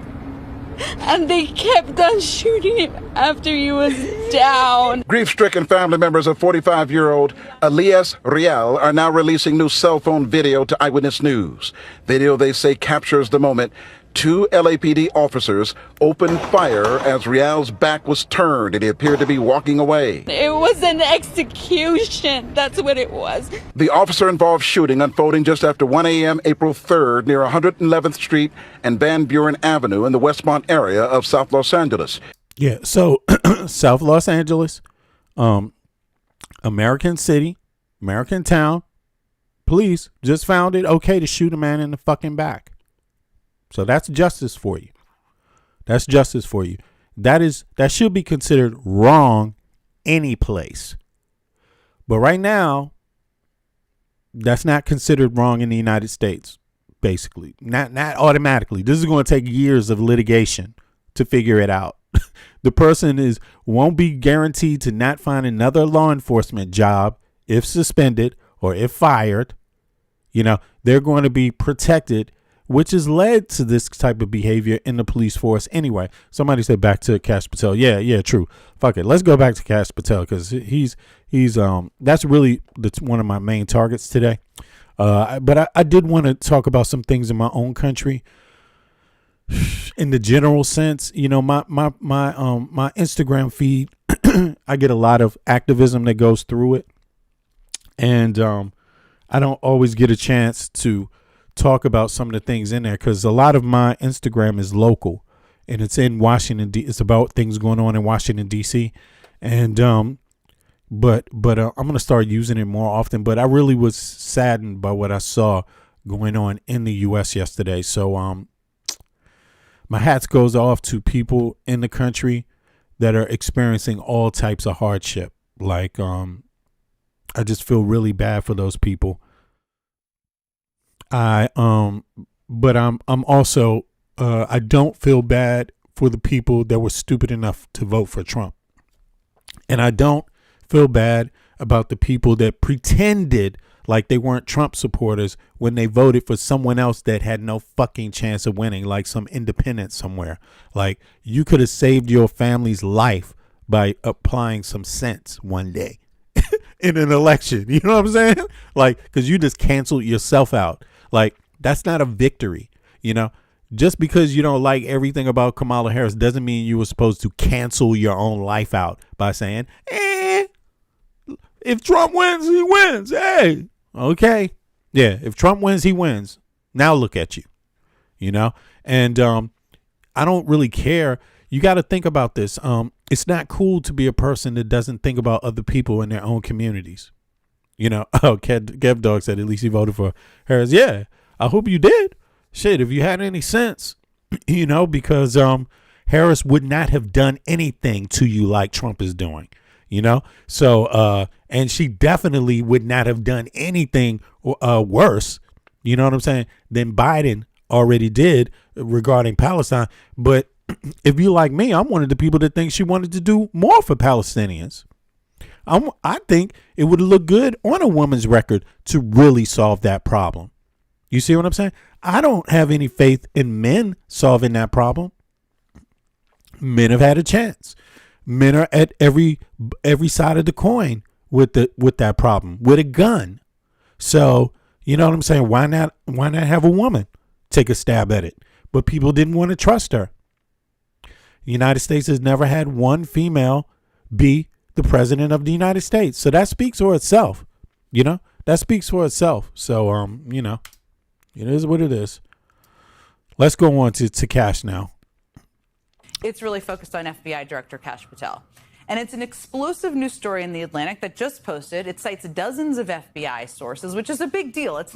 and they kept on shooting him after he was down. Grief-stricken family members of 45-year-old Elias Rial are now releasing new cell phone video to Eyewitness News. Video, they say, captures the moment two LAPD officers opened fire as Rial's back was turned and he appeared to be walking away. It was an execution. That's what it was. The officer-involved shooting unfolding just after 1 a.m. April 3rd near 111th Street and Van Buren Avenue in the Westmont area of South Los Angeles. Yeah, so South Los Angeles, American city, American town, police just found it okay to shoot a man in the fucking back. So that's justice for you. That's justice for you. That should be considered wrong any place. But right now, that's not considered wrong in the United States, basically. Not automatically. This is going to take years of litigation to figure it out. The person won't be guaranteed to not find another law enforcement job if suspended or if fired. They're going to be protected, which has led to this type of behavior in the police force anyway. Somebody said back to Kash Patel. Yeah, true. Fuck it. Let's go back to Kash Patel because he's that's really one of my main targets today. But I did want to talk about some things in my own country. In the general sense, my Instagram feed, I get a lot of activism that goes through it. And I don't always get a chance to talk about some of the things in there because a lot of my Instagram is local and it's in Washington. It's about things going on in Washington, D.C. And but I'm going to start using it more often. But I really was saddened by what I saw going on in the U.S. yesterday. So my hats goes off to people in the country that are experiencing all types of hardship. Like I just feel really bad for those people. But I'm also I don't feel bad for the people that were stupid enough to vote for Trump. And I don't feel bad about the people that pretended like they weren't Trump supporters when they voted for someone else that had no fucking chance of winning, like some independent somewhere. Like you could have saved your family's life by applying some sense one day. in an election. You know what I'm saying? Like, because you just canceled yourself out. Like, that's not a victory. You know, just because you don't like everything about Kamala Harris doesn't mean you were supposed to cancel your own life out by saying, if Trump wins, he wins. Hey, okay. Yeah, if Trump wins, he wins. Now look at you, you know? And I don't really care. You got to think about this. It's not cool to be a person that doesn't think about other people in their own communities. You know, Kev Dog said at least he voted for Harris. Yeah, I hope you did. Shit, if you had any sense, you know, because Harris would not have done anything to you like Trump is doing, you know? So, and she definitely would not have done anything worse, you know what I'm saying, than Biden already did regarding Palestine. But if you like me, I'm one of the people that think she wanted to do more for Palestinians. I think it would look good on a woman's record to really solve that problem. You see what I'm saying? I don't have any faith in men solving that problem. Men have had a chance. Men are at every side of the coin with that problem with a gun. So, you know what I'm saying? Why not have a woman take a stab at it? But people didn't want to trust her. The United States has never had one female be the president of the United States. So that speaks for itself. You know, that speaks for itself. So, you know, it is what it is. Let's go on to Kash now. It's really focused on FBI Director Kash Patel. And it's an explosive news story in The Atlantic that just posted. It cites dozens of FBI sources, which is a big deal. It's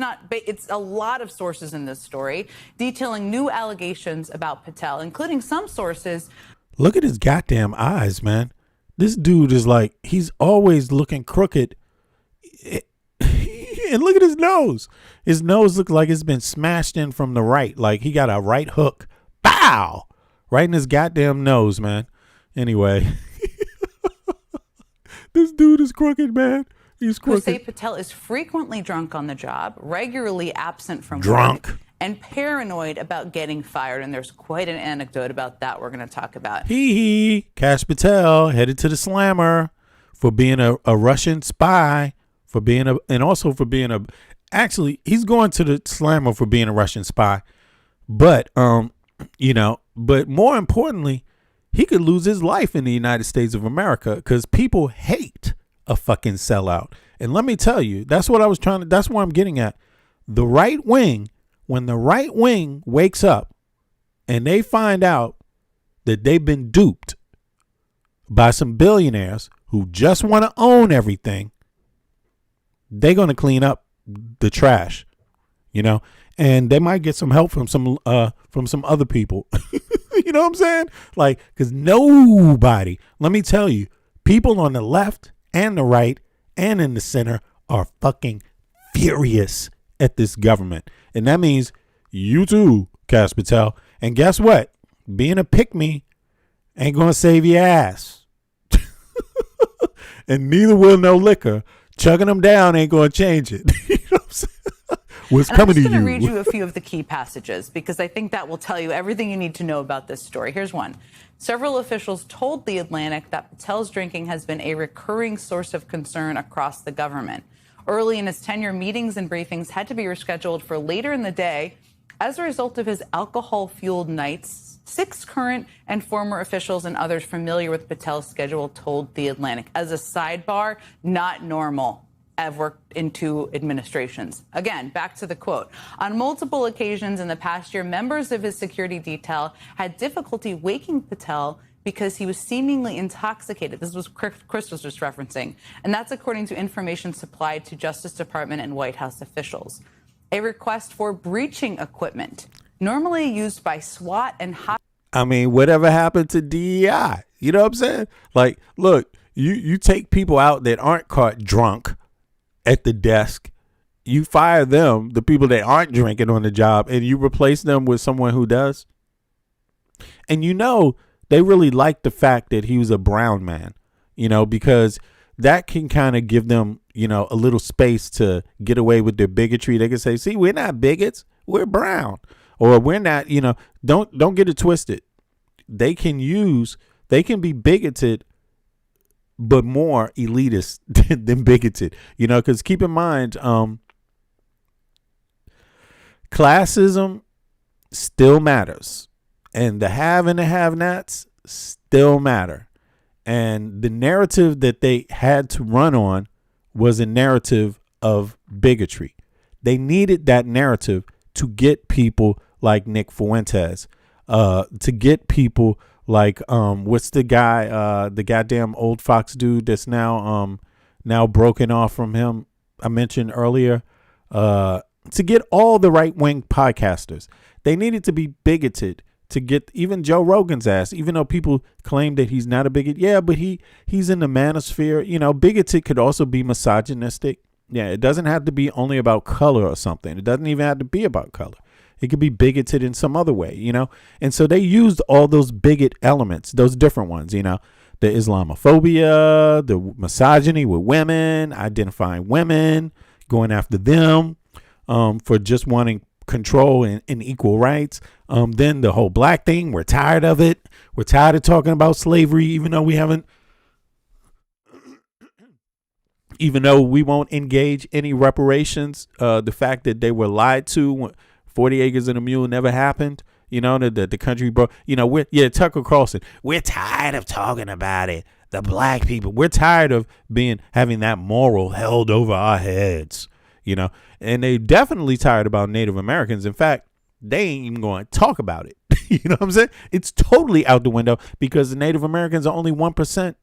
a lot of sources in this story detailing new allegations about Patel, including some sources. Look at his goddamn eyes, man. This dude is like, he's always looking crooked. And look at his nose. His nose looks like it's been smashed in from the right. Like he got a right hook. Bow! Right in his goddamn nose, man. Anyway. This dude is crooked, man. He's crooked. Who say Patel is frequently drunk on the job, regularly absent from work, and paranoid about getting fired. And there's quite an anecdote about that we're going to talk about. Kash Patel headed to the slammer for being a Russian spy, actually, he's going to the slammer for being a Russian spy. But, you know, but more importantly, he could lose his life in the United States of America because people hate a fucking sellout. And let me tell you, that's what I'm getting at. The right wing, when the right wing wakes up and they find out that they've been duped by some billionaires who just want to own everything, they're going to clean up the trash, you know, and they might get some help from some other people. You know what I'm saying? Like, because nobody, let me tell you, people on the left and the right and in the center are fucking furious at this government. And that means you too, Kash Patel. And guess what? Being a pick-me ain't going to save your ass. And neither will no liquor. Chugging them down ain't going to change it. You know what I'm saying? What's coming to you? I'm just going to read you a few of the key passages because I think that will tell you everything you need to know about this story. Here's one. Several officials told The Atlantic that Patel's drinking has been a recurring source of concern across the government. Early in his tenure, meetings and briefings had to be rescheduled for later in the day as a result of his alcohol-fueled nights. 6 current and former officials and others familiar with Patel's schedule told The Atlantic. As a sidebar, not normal. I've worked in 2 administrations. Again, back to the quote. On multiple occasions in the past year, members of his security detail had difficulty waking Patel because he was seemingly intoxicated. This was Chris was just referencing. And that's according to information supplied to Justice Department and White House officials. A request for breaching equipment, normally used by SWAT and I mean, whatever happened to DEI? You know what I'm saying? Like, look, you take people out that aren't caught drunk at the desk, you fire them, the people that aren't drinking on the job, and you replace them with someone who does. And you know, they really like the fact that he was a brown man, you know, because that can kind of give them, you know, a little space to get away with their bigotry. They can say, see, we're not bigots, we're brown. Or we're not, you know, don't get it twisted. They can be bigoted but more elitist than bigoted. You know, because keep in mind, classism still matters, and the have and the have-nots still matter. And the narrative that they had to run on was a narrative of bigotry. They needed that narrative to get people like Nick Fuentes, to get people like what's the guy, the goddamn old Fox dude that's now broken off from him I mentioned earlier, to get all the right-wing podcasters. They needed to be bigoted to get even Joe Rogan's ass, even though people claim that he's not a bigot. Yeah, but he's in the manosphere. You know, bigoted could also be misogynistic. Yeah, it doesn't have to be only about color or something. It doesn't even have to be about color. It could be bigoted in some other way, you know? And so they used all those bigot elements, those different ones, you know, the Islamophobia, the misogyny with women, identifying women, going after them for just wanting control and equal rights. Then the whole black thing, we're tired of it. We're tired of talking about slavery, even though we won't engage any reparations. The fact that they were lied to, 40 acres and a mule never happened. You know, the country broke. You know, Tucker Carlson. We're tired of talking about it. The black people. We're tired of having that moral held over our heads. You know, and they definitely tired about Native Americans. In fact, they ain't even going to talk about it. You know what I'm saying? It's totally out the window because the Native Americans are only 1%.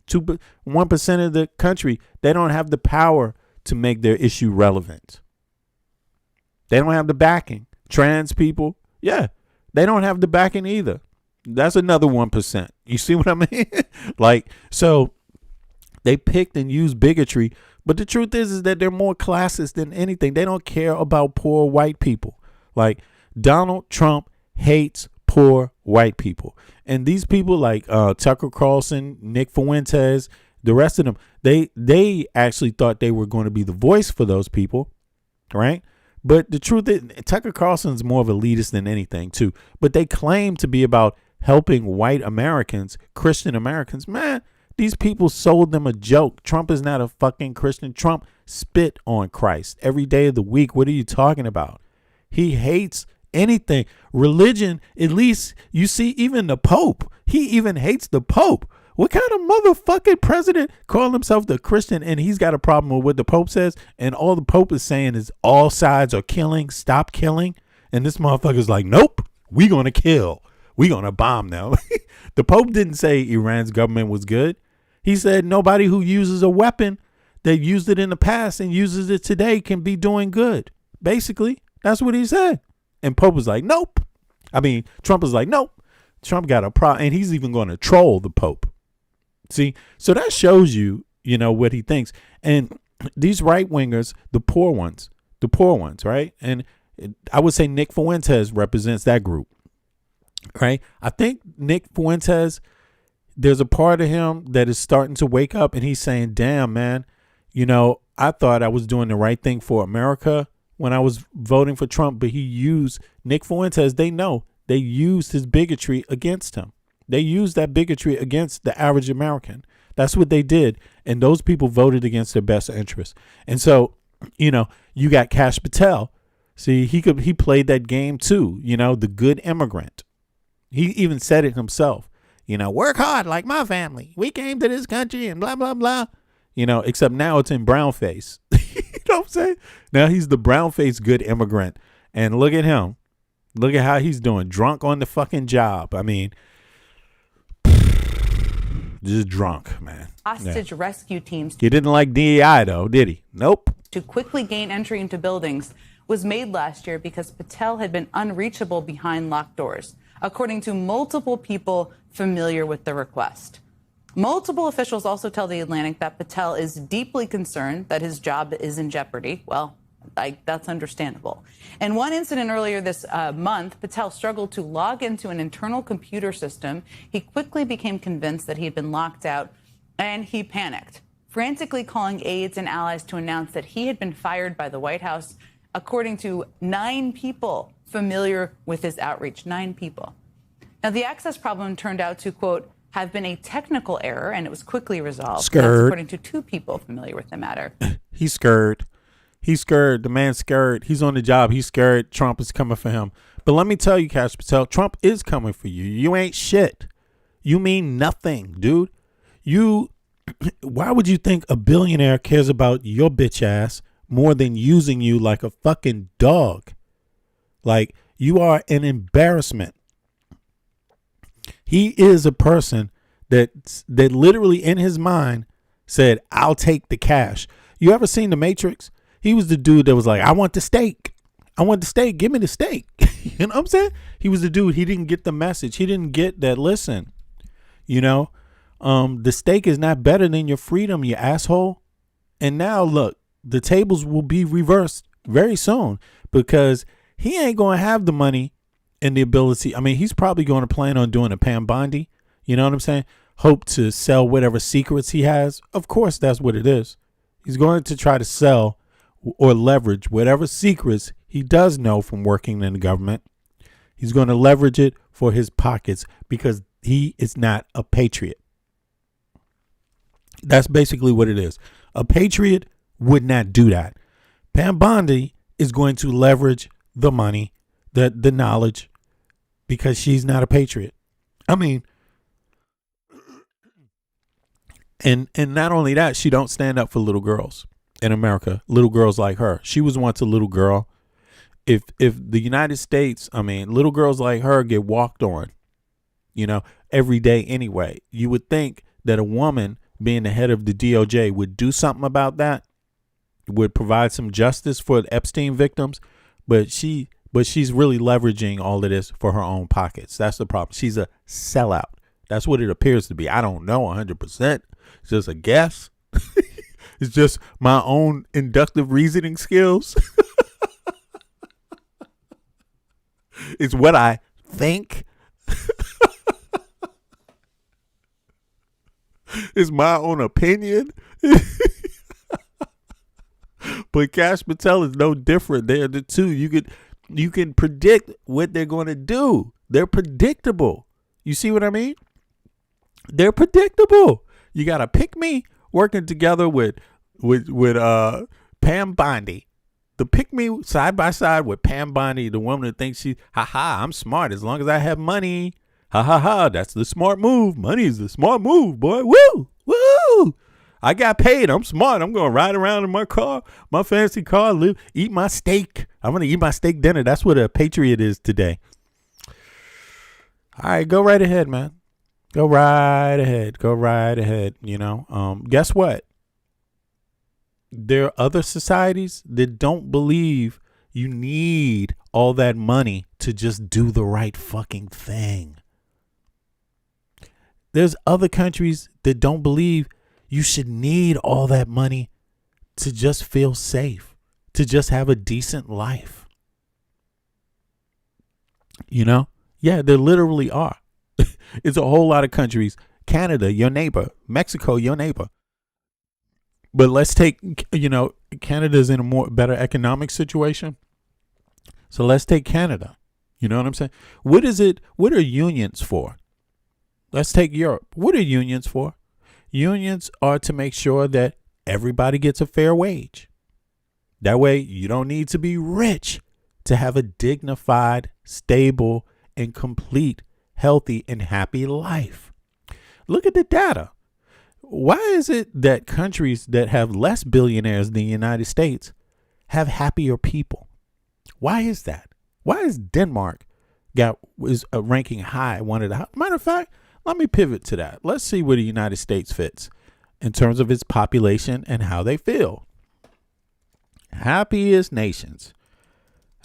1% of the country. They don't have the power to make their issue relevant. They don't have the backing. Trans people, yeah, they don't have the backing either. That's another 1%. You see what I mean? Like, so they picked and used bigotry, but the truth is that they're more classist than anything. They don't care about poor white people. Like, Donald Trump hates poor white people. And these people like Tucker Carlson, Nick Fuentes, the rest of them, they actually thought they were going to be the voice for those people, right? But the truth is, Tucker Carlson's more of a elitist than anything, too. But they claim to be about helping white Americans, Christian Americans. Man, these people sold them a joke. Trump is not a fucking Christian. Trump spit on Christ every day of the week. What are you talking about? He hates anything. Religion, at least you see even the Pope. He even hates the Pope. What kind of motherfucking president call himself the Christian and he's got a problem with what the Pope says and all the Pope is saying is all sides are killing, stop killing. And this motherfucker's like, nope, we gonna kill. We gonna bomb now. The Pope didn't say Iran's government was good. He said nobody who uses a weapon that used it in the past and uses it today can be doing good. Basically, that's what he said. And Pope was like, nope. I mean, Trump was like, nope. Trump got a problem. And he's even going to troll the Pope. See, so that shows you, you know, what he thinks. And these right wingers, the poor ones, right? And I would say Nick Fuentes represents that group, right? I think Nick Fuentes, there's a part of him that is starting to wake up and he's saying, damn, man, you know, I thought I was doing the right thing for America when I was voting for Trump, but he used Nick Fuentes. They know they used his bigotry against him. They used that bigotry against the average American. That's what they did. And those people voted against their best interests. And so, you know, you got Kash Patel. See, he played that game too, you know, the good immigrant. He even said it himself, you know, work hard like my family. We came to this country and blah, blah, blah. You know, except now it's in brown face. You know what I'm saying? Now he's the brown face good immigrant. And look at him. Look at how he's doing. Drunk on the fucking job. I mean, just drunk, man. Hostage rescue teams. He didn't like DEI, though, did he? Nope. To quickly gain entry into buildings was made last year because Patel had been unreachable behind locked doors, according to multiple people familiar with the request. Multiple officials also tell The Atlantic that Patel is deeply concerned that his job is in jeopardy. Well, that's understandable. In one incident earlier this month, Patel struggled to log into an internal computer system. He quickly became convinced that he had been locked out, and he panicked, frantically calling aides and allies to announce that he had been fired by the White House, according to 9 people familiar with his outreach. 9 people. Now, the access problem turned out to, quote, have been a technical error, and it was quickly resolved. Scared. That's according to 2 people familiar with the matter. He's scared. He's scared. The man's scared. He's on the job. He's scared. Trump is coming for him. But let me tell you, Kash Patel, Trump is coming for you. You ain't shit. You mean nothing, dude. Why would you think a billionaire cares about your bitch ass more than using you like a fucking dog? Like, you are an embarrassment. He is a person that literally in his mind said, I'll take the cash. You ever seen The Matrix? He was the dude that was like, I want the steak. I want the steak. Give me the steak. You know what I'm saying? He was the dude. He didn't get the message. He didn't get that. Listen, the steak is not better than your freedom, you asshole. And now look, the tables will be reversed very soon because he ain't going to have the money and the ability. I mean, he's probably going to plan on doing a Pam Bondi. You know what I'm saying? Hope to sell whatever secrets he has. Of course, that's what it is. He's going to try to sell or leverage whatever secrets he does know from working in the government. He's going to leverage it for his pockets because he is not a patriot. That's basically what it is. A patriot would not do that. Pam Bondi is going to leverage the money, the knowledge, because she's not a patriot. I mean, and not only that, she don't stand up for little girls in America, little girls like her. She was once a little girl. If the United States, I mean, little girls like her get walked on, every day anyway, you would think that a woman being the head of the DOJ would do something about that, would provide some justice for the Epstein victims, but she's really leveraging all of this for her own pockets. That's the problem. She's a sellout. That's what it appears to be. I don't know 100%. It's just a guess. It's just my own inductive reasoning skills. It's what I think. It's my own opinion. But Kash Patel is no different. They're the two. You can predict what they're going to do. They're predictable. You see what I mean? They're predictable. You got to pick me working together with Pam Bondi. The pick me side by side with Pam Bondi, the woman that thinks I'm smart as long as I have money. That's the smart move. Money is the smart move, boy. Woo. I got paid. I'm smart. I'm going to ride around in my car, my fancy car, eat my steak. I'm going to eat my steak dinner. That's what a patriot is today. All right, go right ahead, man. Go right ahead. Guess what? There are other societies that don't believe you need all that money to just do the right fucking thing. There's other countries that don't believe you should need all that money to just feel safe, to just have a decent life. Yeah, there literally are. It's a whole lot of countries. Canada, your neighbor. Mexico, your neighbor. But let's take, Canada's in a better economic situation. So let's take Canada. You know what I'm saying? What are unions for? Let's take Europe. What are unions for? Unions are to make sure that everybody gets a fair wage. That way you don't need to be rich to have a dignified, stable, and complete, healthy, and happy life. Look at the data. Why is it that countries that have less billionaires than the United States have happier people? Why is that? Why is Denmark is ranking high? Matter of fact, let me pivot to that. Let's see where the United States fits in terms of its population and how they feel. Happiest nations.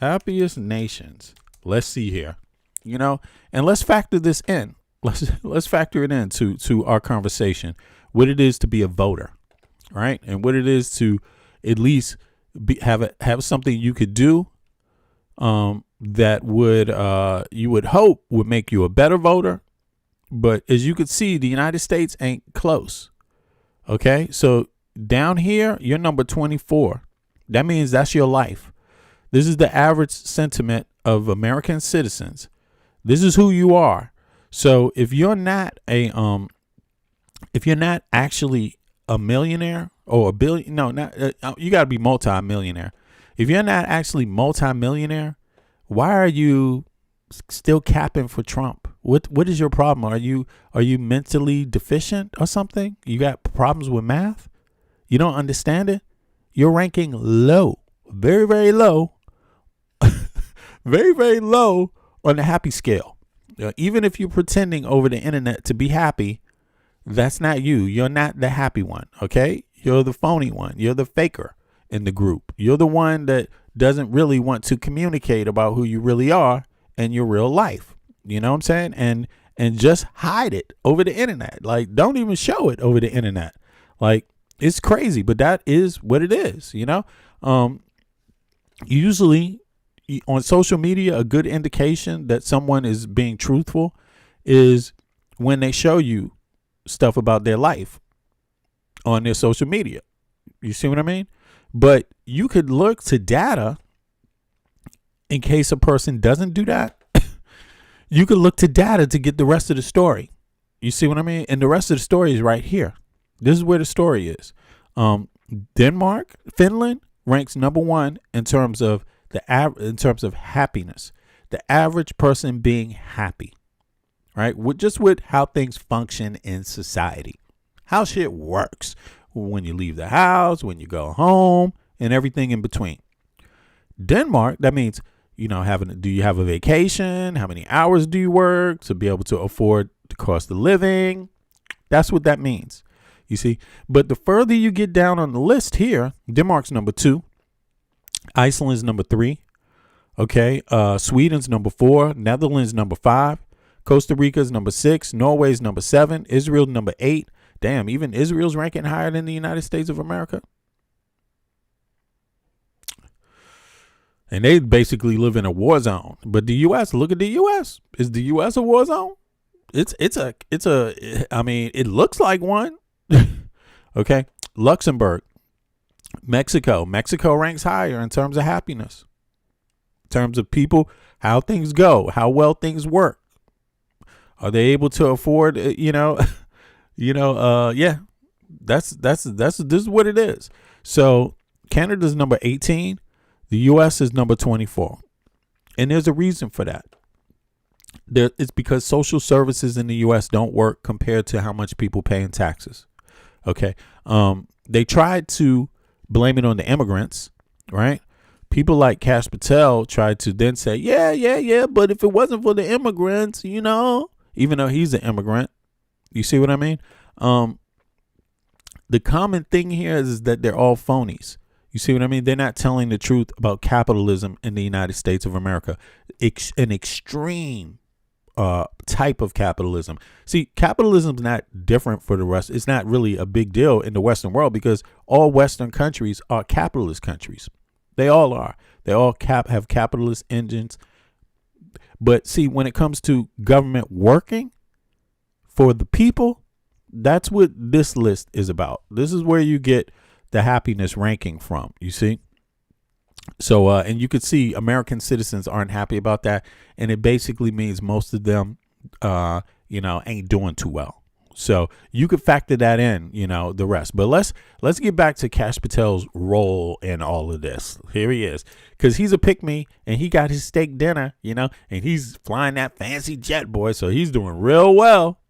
Let's see here. And let's factor this in. Let's factor it into our conversation. What it is to be a voter, right? And what it is to at least have something you could do that would you would hope would make you a better voter. But as you could see, the United States ain't close. Okay, so down here, you're number 24. That means that's your life. This is the average sentiment of American citizens. This is who you are. So if you're not actually a millionaire or a billion, no, not you got to be multi-millionaire. If you're not actually multi-millionaire, why are you still capping for Trump? What is your problem? Are you mentally deficient or something? You got problems with math? You don't understand it? You're ranking low, very, very low, very, very low on the happy scale. Even if you're pretending over the internet to be happy, that's not you. You're not the happy one, okay? You're the phony one. You're the faker in the group. You're the one that doesn't really want to communicate about who you really are in your real life. You know what I'm saying? And just hide it over the internet. Like, don't even show it over the internet. Like, it's crazy, but that is what it is, you know? Usually on social media, a good indication that someone is being truthful is when they show you stuff about their life on their social media. You see what I mean? But you could look to data in case a person doesn't do that. You could look to data to get the rest of the story. You see what I mean? And the rest of the story is right here. This is where the story is. Denmark, Finland ranks number one in terms of in terms of happiness. The average person being happy, right? Just with how things function in society, how shit works when you leave the house, when you go home, and everything in between. Denmark, that means, you know, do you have a vacation? How many hours do you work to be able to afford the cost of living? That's what that means. You see, but the further you get down on the list here, Denmark's number 2, Iceland's number 3. Okay. Sweden's number 4, Netherlands number 5, Costa Rica's number 6, Norway's number 7, Israel number 8. Damn, even Israel's ranking higher than the United States of America. And they basically live in a war zone. But the U.S., look at the U.S. Is the U.S. a war zone? I mean, it looks like one. Okay. Luxembourg, Mexico ranks higher in terms of happiness, in terms of people, how things go, how well things work. Are they able to afford, yeah, this is what it is. So Canada's number 18. The U.S. is number 24. And there's a reason for that. It's because social services in the U.S. don't work compared to how much people pay in taxes. Okay. They tried to blame it on the immigrants, right? People like Kash Patel tried to then say, yeah, but if it wasn't for the immigrants, you know, even though he's an immigrant, you see what I mean? The common thing here is that they're all phonies. You see what I mean? They're not telling the truth about capitalism in the United States of America. An extreme type of capitalism. See, capitalism's not different for the rest. It's not really a big deal in the Western world because all Western countries are capitalist countries. They all are. They all have capitalist engines. But see, when it comes to government working for the people, that's what this list is about. This is where you get the happiness ranking from, you see? So, and you could see American citizens aren't happy about that. And it basically means most of them, ain't doing too well. So you could factor that in, the rest. But let's get back to Kash Patel's role in all of this. Here he is, because he's a pick-me and he got his steak dinner, and he's flying that fancy jet, boy. So he's doing real well.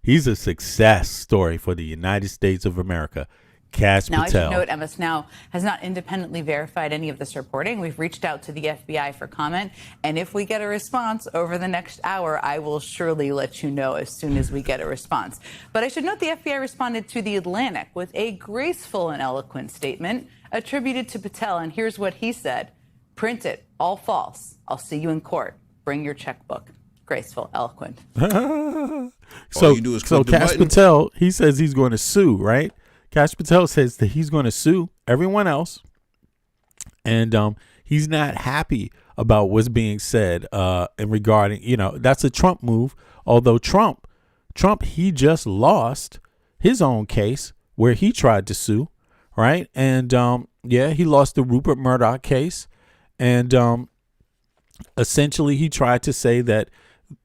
He's a success story for the United States of America. Kash Patel. Now, I should note, MS Now has not independently verified any of this reporting. We've reached out to the FBI for comment, and if we get a response over the next hour, I will surely let you know as soon as we get a response. But I should note the FBI responded to The Atlantic with a graceful and eloquent statement attributed to Patel, and here's what he said. Print it, all false. I'll see you in court. Bring your checkbook. Graceful, eloquent. So Kash Patel, he says he's going to sue, right? Kash Patel says that he's going to sue everyone else, and he's not happy about what's being said in regarding, that's a Trump move. Although Trump, he just lost his own case where he tried to sue, right? And he lost the Rupert Murdoch case, and essentially he tried to say that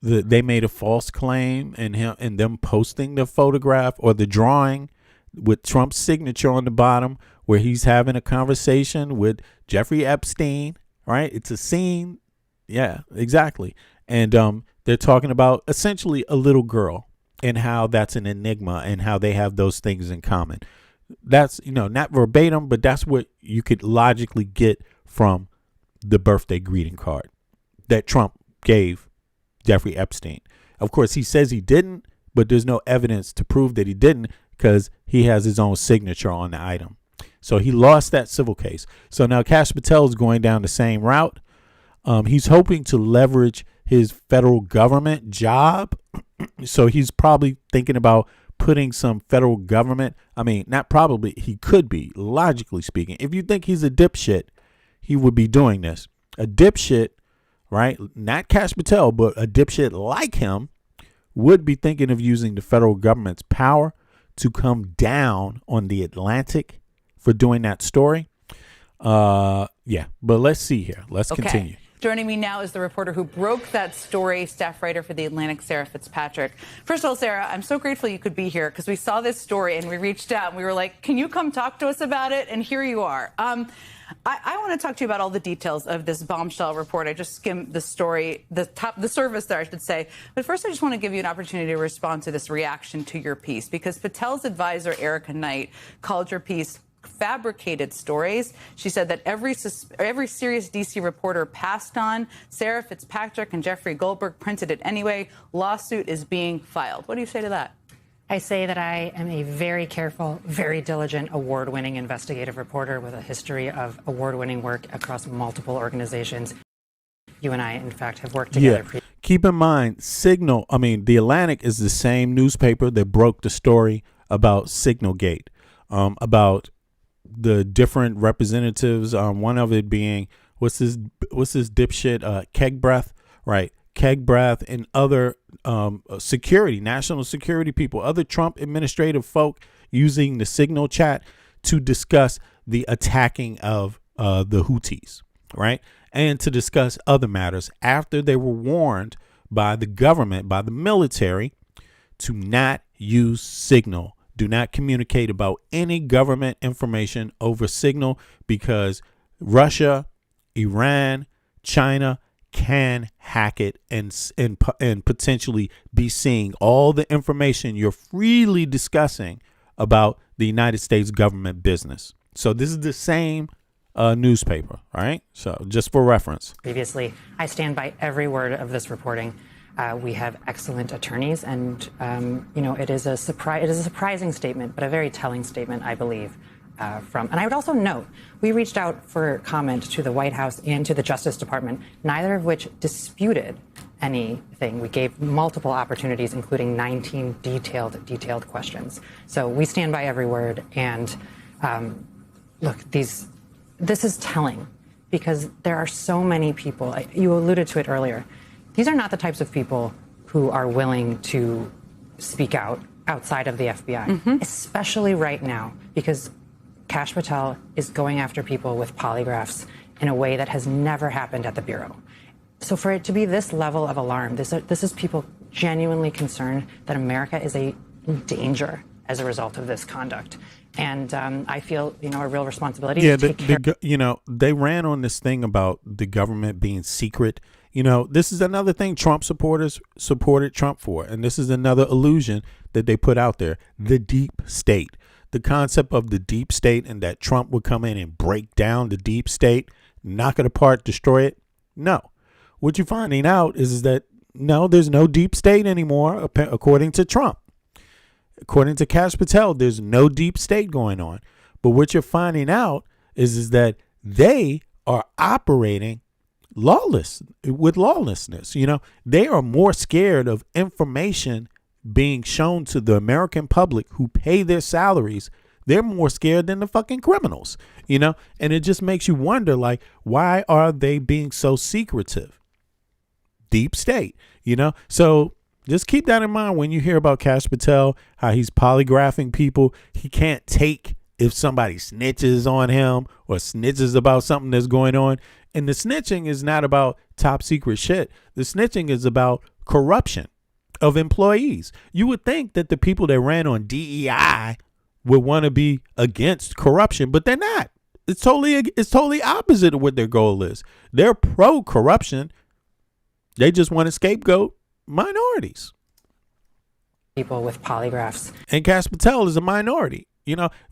they made a false claim, and them posting the photograph or the drawing with Trump's signature on the bottom, where he's having a conversation with Jeffrey Epstein. Right? It's a scene. Yeah, exactly. And they're talking about essentially a little girl and how that's an enigma and how they have those things in common. That's, not verbatim, but that's what you could logically get from the birthday greeting card that Trump gave Jeffrey Epstein. Of course, he says he didn't, but there's no evidence to prove that he didn't because he has his own signature on the item. So he lost that civil case. So now Kash Patel is going down the same route. He's hoping to leverage his federal government job. So he's probably thinking about putting some federal government. I mean, not probably, he could be, logically speaking. If you think he's a dipshit, he would be doing this. A dipshit, right? Not Kash Patel, but a dipshit like him would be thinking of using the federal government's power to come down on the Atlantic for doing that story. Yeah, but let's see here. Let's continue. Joining me now is the reporter who broke that story, staff writer for The Atlantic, Sarah Fitzpatrick. First of all, Sarah, I'm so grateful you could be here because we saw this story and we reached out and we were like, can you come talk to us about it? And here you are. I want to talk to you about all the details of this bombshell report. I just skimmed the story, the surface there, I should say. But first, I just want to give you an opportunity to respond to this reaction to your piece, because Patel's advisor, Erica Knight, called your piece fabricated stories. She said that every serious D.C. reporter passed on. Sarah Fitzpatrick and Jeffrey Goldberg printed it anyway. Lawsuit is being filed. What do you say to that? I say that I am a very careful, very diligent, award-winning investigative reporter with a history of award-winning work across multiple organizations. You and I, in fact, have worked together. Yeah. Keep in mind, The Atlantic is the same newspaper that broke the story about Signalgate, about the different representatives. One of it being, what's this dipshit, Keg Breath, right? Keg Breath and other national security people, other Trump administrative folk using the Signal chat to discuss the attacking of the Houthis, right? And to discuss other matters after they were warned by the government, by the military, to not use Signal. Do not communicate about any government information over Signal, because Russia, Iran, China can hack it and potentially be seeing all the information you're freely discussing about the United States government business. So this is the same newspaper, right? So just for reference. Previously, I stand by every word of this reporting. We have excellent attorneys, and it is a surprising statement, but a very telling statement, I believe. And I would also note, we reached out for comment to the White House and to the Justice Department, neither of which disputed anything. We gave multiple opportunities, including 19 detailed questions. So we stand by every word. And look, this is telling, because there are so many people. You alluded to it earlier. These are not the types of people who are willing to speak out outside of the FBI, especially right now, because Kash Patel is going after people with polygraphs in a way that has never happened at the Bureau. So for it to be this level of alarm, this is people genuinely concerned that America is a danger as a result of this conduct. And I feel, a real responsibility to take care. They ran on this thing about the government being secret. This is another thing Trump supporters supported Trump for. And this is another illusion that they put out there. The deep state. The concept of the deep state, and that Trump would come in and break down the deep state, knock it apart, destroy it. No. What you're finding out is that, no, there's no deep state anymore, according to Trump. According to Kash Patel, there's no deep state going on. But what you're finding out is that they are operating with lawlessness. They are more scared of information being shown to the American public who pay their salaries. They're more scared than the fucking criminals, and it just makes you wonder, why are they being so secretive? Deep state, so just keep that in mind when you hear about Kash Patel, how he's polygraphing people. He can't take if somebody snitches on him or snitches about something that's going on. And the snitching is not about top secret shit. The snitching is about corruption of employees. You would think that the people that ran on DEI would want to be against corruption, but they're not. It's totally opposite of what their goal is. They're pro-corruption. They just want to scapegoat minorities. People with polygraphs. And Kash Patel is a minority,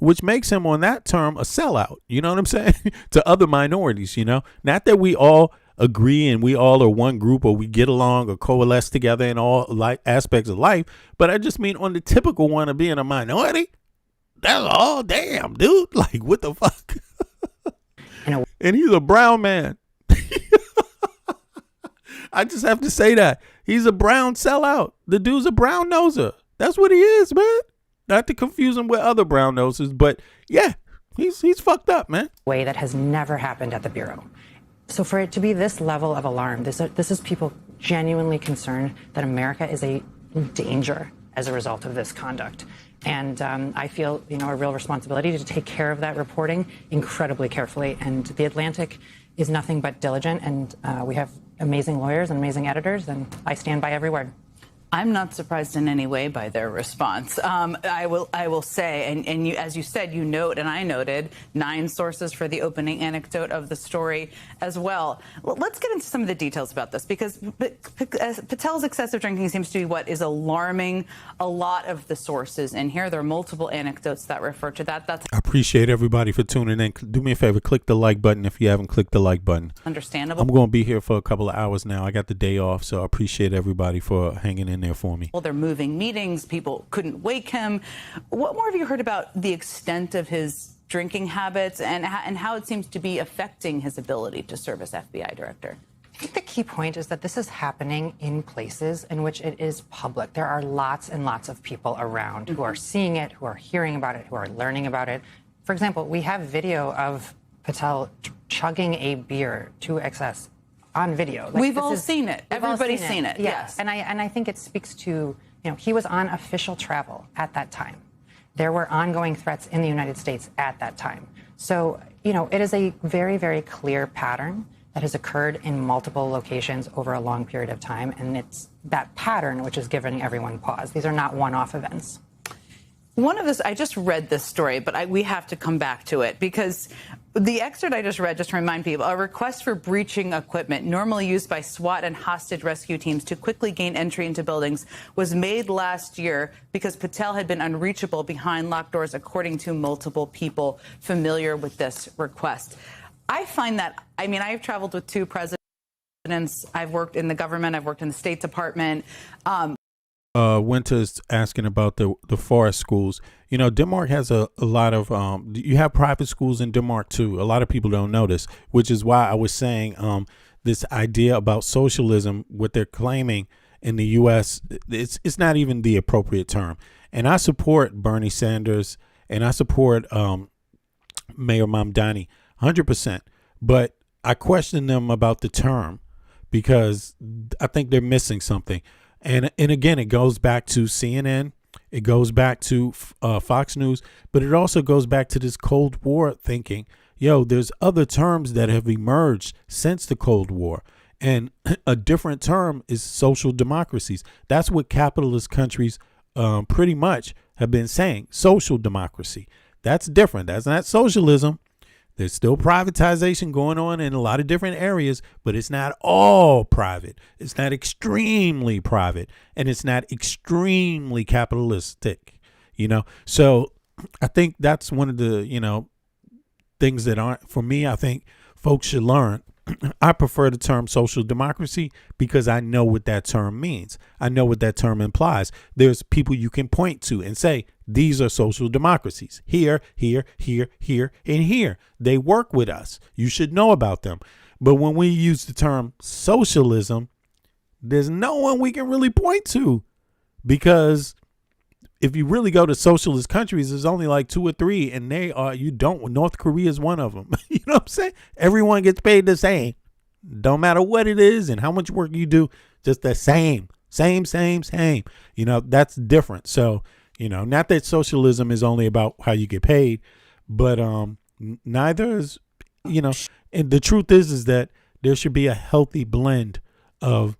which makes him on that term a sellout. You know what I'm saying? To other minorities, Not that we all agree and we all are one group or we get along or coalesce together in all aspects of life, but I just mean on the typical one of being a minority. That's all damn, dude. Like, what the fuck? And he's a brown man. I just have to say that. He's a brown sellout. The dude's a brown noser. That's what he is, man. Not to confuse him with other brown noses, but yeah, he's fucked up, man. Way that has never happened at the Bureau. So for it to be this level of alarm, this is people genuinely concerned that America is a danger as a result of this conduct. And I feel, a real responsibility to take care of that reporting incredibly carefully. And The Atlantic is nothing but diligent, and we have amazing lawyers and amazing editors, and I stand by every word. I'm not surprised in any way by their response. I will say, and you, as you said, you note, and I noted 9 sources for the opening anecdote of the story as well. Let's get into some of the details about this, because Patel's excessive drinking seems to be what is alarming a lot of the sources in here. There are multiple anecdotes that refer to that. That's I appreciate everybody for tuning in. Do me a favor, click the like button if you haven't clicked the like button. Understandable. I'm going to be here for a couple of hours now. I got the day off, so I appreciate everybody for hanging in there for me. Well, they're moving meetings. People couldn't wake him. What more have you heard about the extent of his drinking habits and how it seems to be affecting his ability to serve as FBI director? I think the key point is that this is happening in places in which it is public. There are lots and lots of people around who are seeing it, who are hearing about it, who are learning about it. For example, we have video of Patel chugging a beer to excess on video. We've all seen it. Everybody's seen it. Yes. And I think it speaks to, he was on official travel at that time. There were ongoing threats in the United States at that time. So, it is a very, very clear pattern that has occurred in multiple locations over a long period of time. And it's that pattern which is giving everyone pause. These are not one-off events. One of this, I just read this story, but we have to come back to it because the excerpt I just read, just to remind people, a request for breaching equipment normally used by SWAT and hostage rescue teams to quickly gain entry into buildings was made last year because Patel had been unreachable behind locked doors, according to multiple people familiar with this request. I find that, I've traveled with 2 presidents. I've worked in the government. I've worked in the State Department. Winter's asking about the forest schools. Denmark has a lot of you have private schools in Denmark too. A lot of people don't know this, which is why I was saying this idea about socialism, what they're claiming in the US, it's not even the appropriate term. And I support Bernie Sanders and I support Mayor Mamdani 100%, but I question them about the term because I think they're missing something. And again, it goes back to CNN, it goes back to Fox News, but it also goes back to this Cold War thinking. There's other terms that have emerged since the Cold War, and a different term is social democracies. That's what capitalist countries pretty much have been saying, social democracy. That's different. That's not socialism. There's still privatization going on in a lot of different areas, but it's not all private. It's not extremely private, and it's not extremely capitalistic, So I think that's one of the, things that aren't, for me, I think folks should learn. I prefer the term social democracy because I know what that term means. I know what that term implies. There's people you can point to and say, these are social democracies. Here, here, here, here, and here. They work with us. You should know about them. But when we use the term socialism, there's no one we can really point to, because if you really go to socialist countries, there's only like 2 or 3, and North Korea is one of them. You know what I'm saying? Everyone gets paid the same. Don't matter what it is and how much work you do, just the same. That's different. So, not that socialism is only about how you get paid, but neither is, and the truth is that there should be a healthy blend of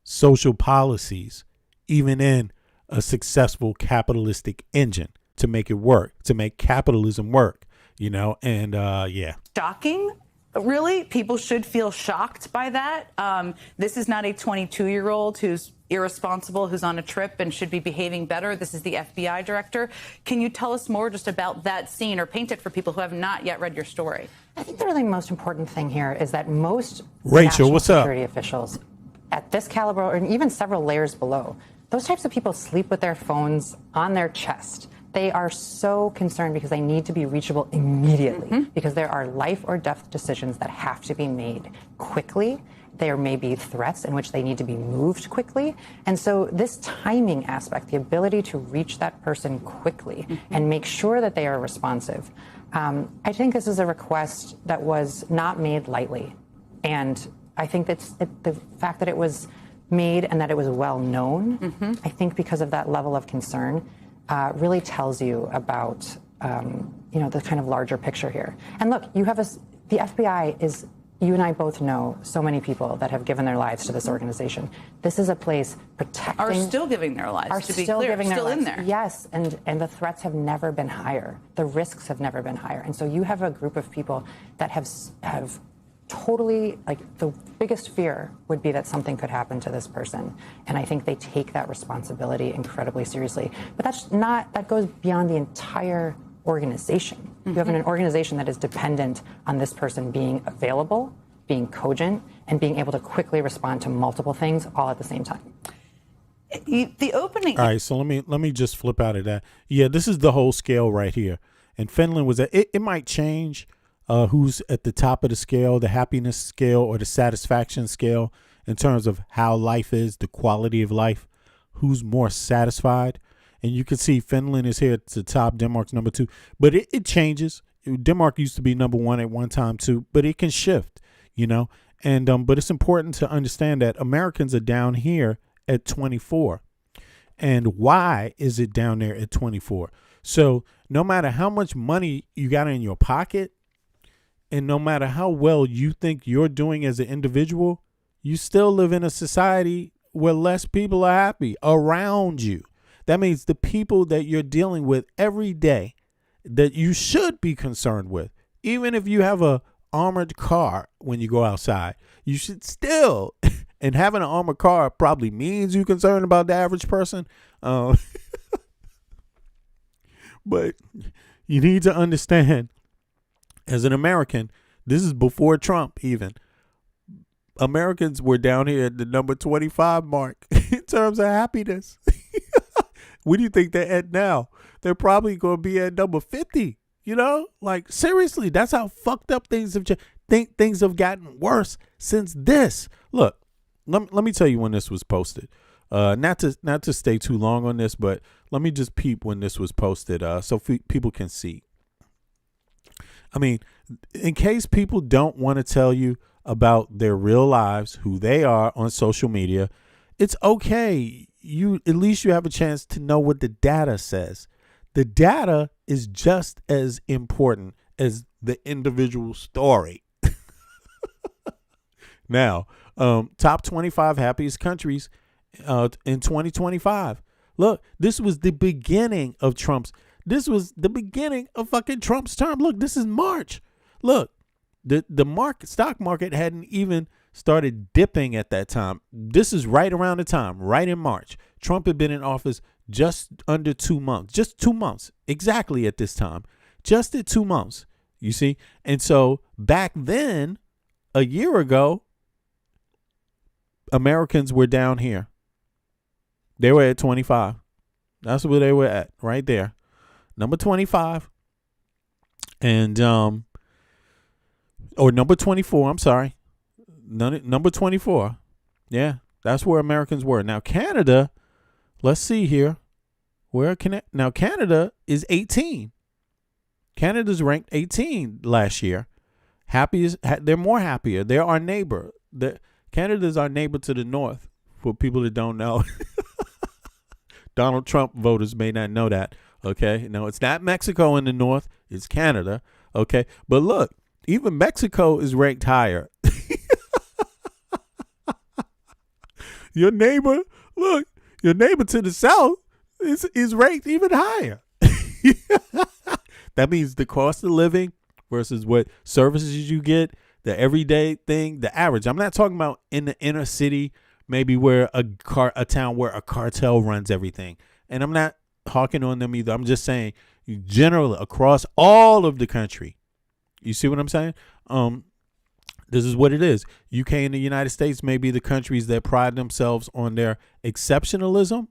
social policies, even in a successful capitalistic engine to make it work, to make capitalism work, and yeah. Shocking. Really, people should feel shocked by that. This is not a 22-year-old who's irresponsible, who's on a trip and should be behaving better. This is the FBI director. Can you tell us more just about that scene, or paint it for people who have not yet read your story? I think the really most important thing here is that most Rachel, national what's up? security officials at this caliber, and even several layers below, those types of people sleep with their phones on their chest. They are so concerned because they need to be reachable immediately, because there are life or death decisions that have to be made quickly. There may be threats in which they need to be moved quickly. And so this timing aspect, the ability to reach that person quickly and make sure that they are responsive, I think this is a request that was not made lightly. And I think that's the fact that it was made and that it was well known, I think because of that level of concern, really tells you about, the kind of larger picture here. And look, you have the FBI is, you and I both know so many people that have given their lives to this organization. This is a place protecting. Are still giving their lives, are to be still clear. giving their Still lives. in there. Yes, and the threats have never been higher. The risks have never been higher. And so you have a group of people that have totally, the biggest fear would be that something could happen to this person. And I think they take that responsibility incredibly seriously. But that goes beyond the entire organization. You have an organization that is dependent on this person being available, being cogent, and being able to quickly respond to multiple things all at the same time. The opening. All right, so let me just flip out of that. Yeah, this is the whole scale right here. And Finland was it might change who's at the top of the scale, the happiness scale or the satisfaction scale, in terms of how life is, the quality of life, who's more satisfied. And you can see Finland is here at the top, Denmark's number 2, but it changes. Denmark used to be number 1 at one time too, but it can shift, and but it's important to understand that Americans are down here at 24. And why is it down there at 24? So no matter how much money you got in your pocket, and no matter how well you think you're doing as an individual, you still live in a society where less people are happy around you. That means the people that you're dealing with every day that you should be concerned with, even if you have a armored car when you go outside, you should still, and having an armored car probably means you're concerned about the average person. But you need to understand, as an American, this is before Trump even, Americans were down here at the number 25 mark in terms of happiness. What do you think they're at now? They're probably going to be at number 50, seriously, that's how fucked up things have changed. Things have gotten worse since this. Look, let me tell you when this was posted. Not to stay too long on this, but let me just peep when this was posted so people can see. I mean, in case people don't want to tell you about their real lives, who they are on social media, it's okay. At least you have a chance to know what the data says. The data is just as important as the individual story. Now, top 25 happiest countries in 2025. Look, this was the beginning of fucking Trump's term. Look, this is March. Look, the stock market hadn't even started dipping at that time. This is right around the time, right in March. Trump had been in office just under 2 months, just 2 months exactly at this time, just at 2 months, you see? And so back then, a year ago, Americans were down here. They were at 25. That's where they were at, right there. Number 25. And, or number 24, I'm sorry. Number 24. Yeah, that's where Americans were. Now, Canada, let's see here. Now, Canada is 18. Canada's ranked 18 last year. They're more happier. They're our neighbor. Canada's our neighbor to the north, for people that don't know. Donald Trump voters may not know that. Okay. No, it's not Mexico in the north. It's Canada. Okay. But look, even Mexico is ranked higher. your neighbor, look, your neighbor to the south is ranked even higher. That means the cost of living versus what services you get, the everyday thing, the average. I'm not talking about in the inner city, maybe where a town where a cartel runs everything. And I'm not hawking on them either. I'm just saying generally across all of the country. You see what I'm saying? This is what it is. UK and the United States may be the countries that pride themselves on their exceptionalism,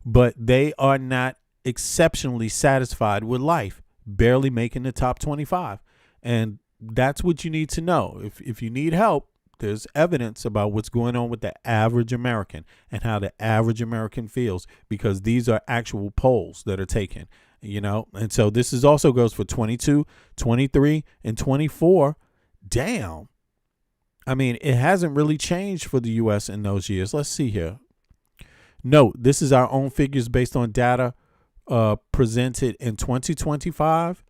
but they are not exceptionally satisfied with life, barely making the top 25. And that's what you need to know. If you need help, there's evidence about what's going on with the average American and how the average American feels, because these are actual polls that are taken, And so this is also goes for 22, 23, and 24. Damn. I mean, it hasn't really changed for the U.S. in those years. Let's see here. Note, this is our own figures based on data presented in 2025.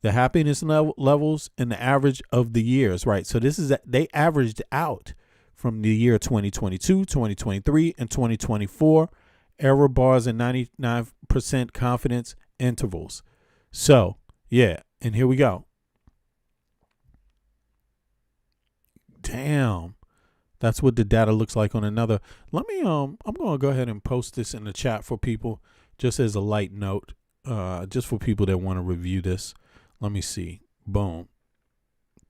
The happiness levels and the average of the years, right? So this is they averaged out from the year 2022, 2023, and 2024. Error bars and 99% confidence intervals. So, yeah, and here we go. Damn. That's what the data looks like on another. Let me I'm going to go ahead and post this in the chat for people just as a light note, just for people that want to review this. Let me see. Boom.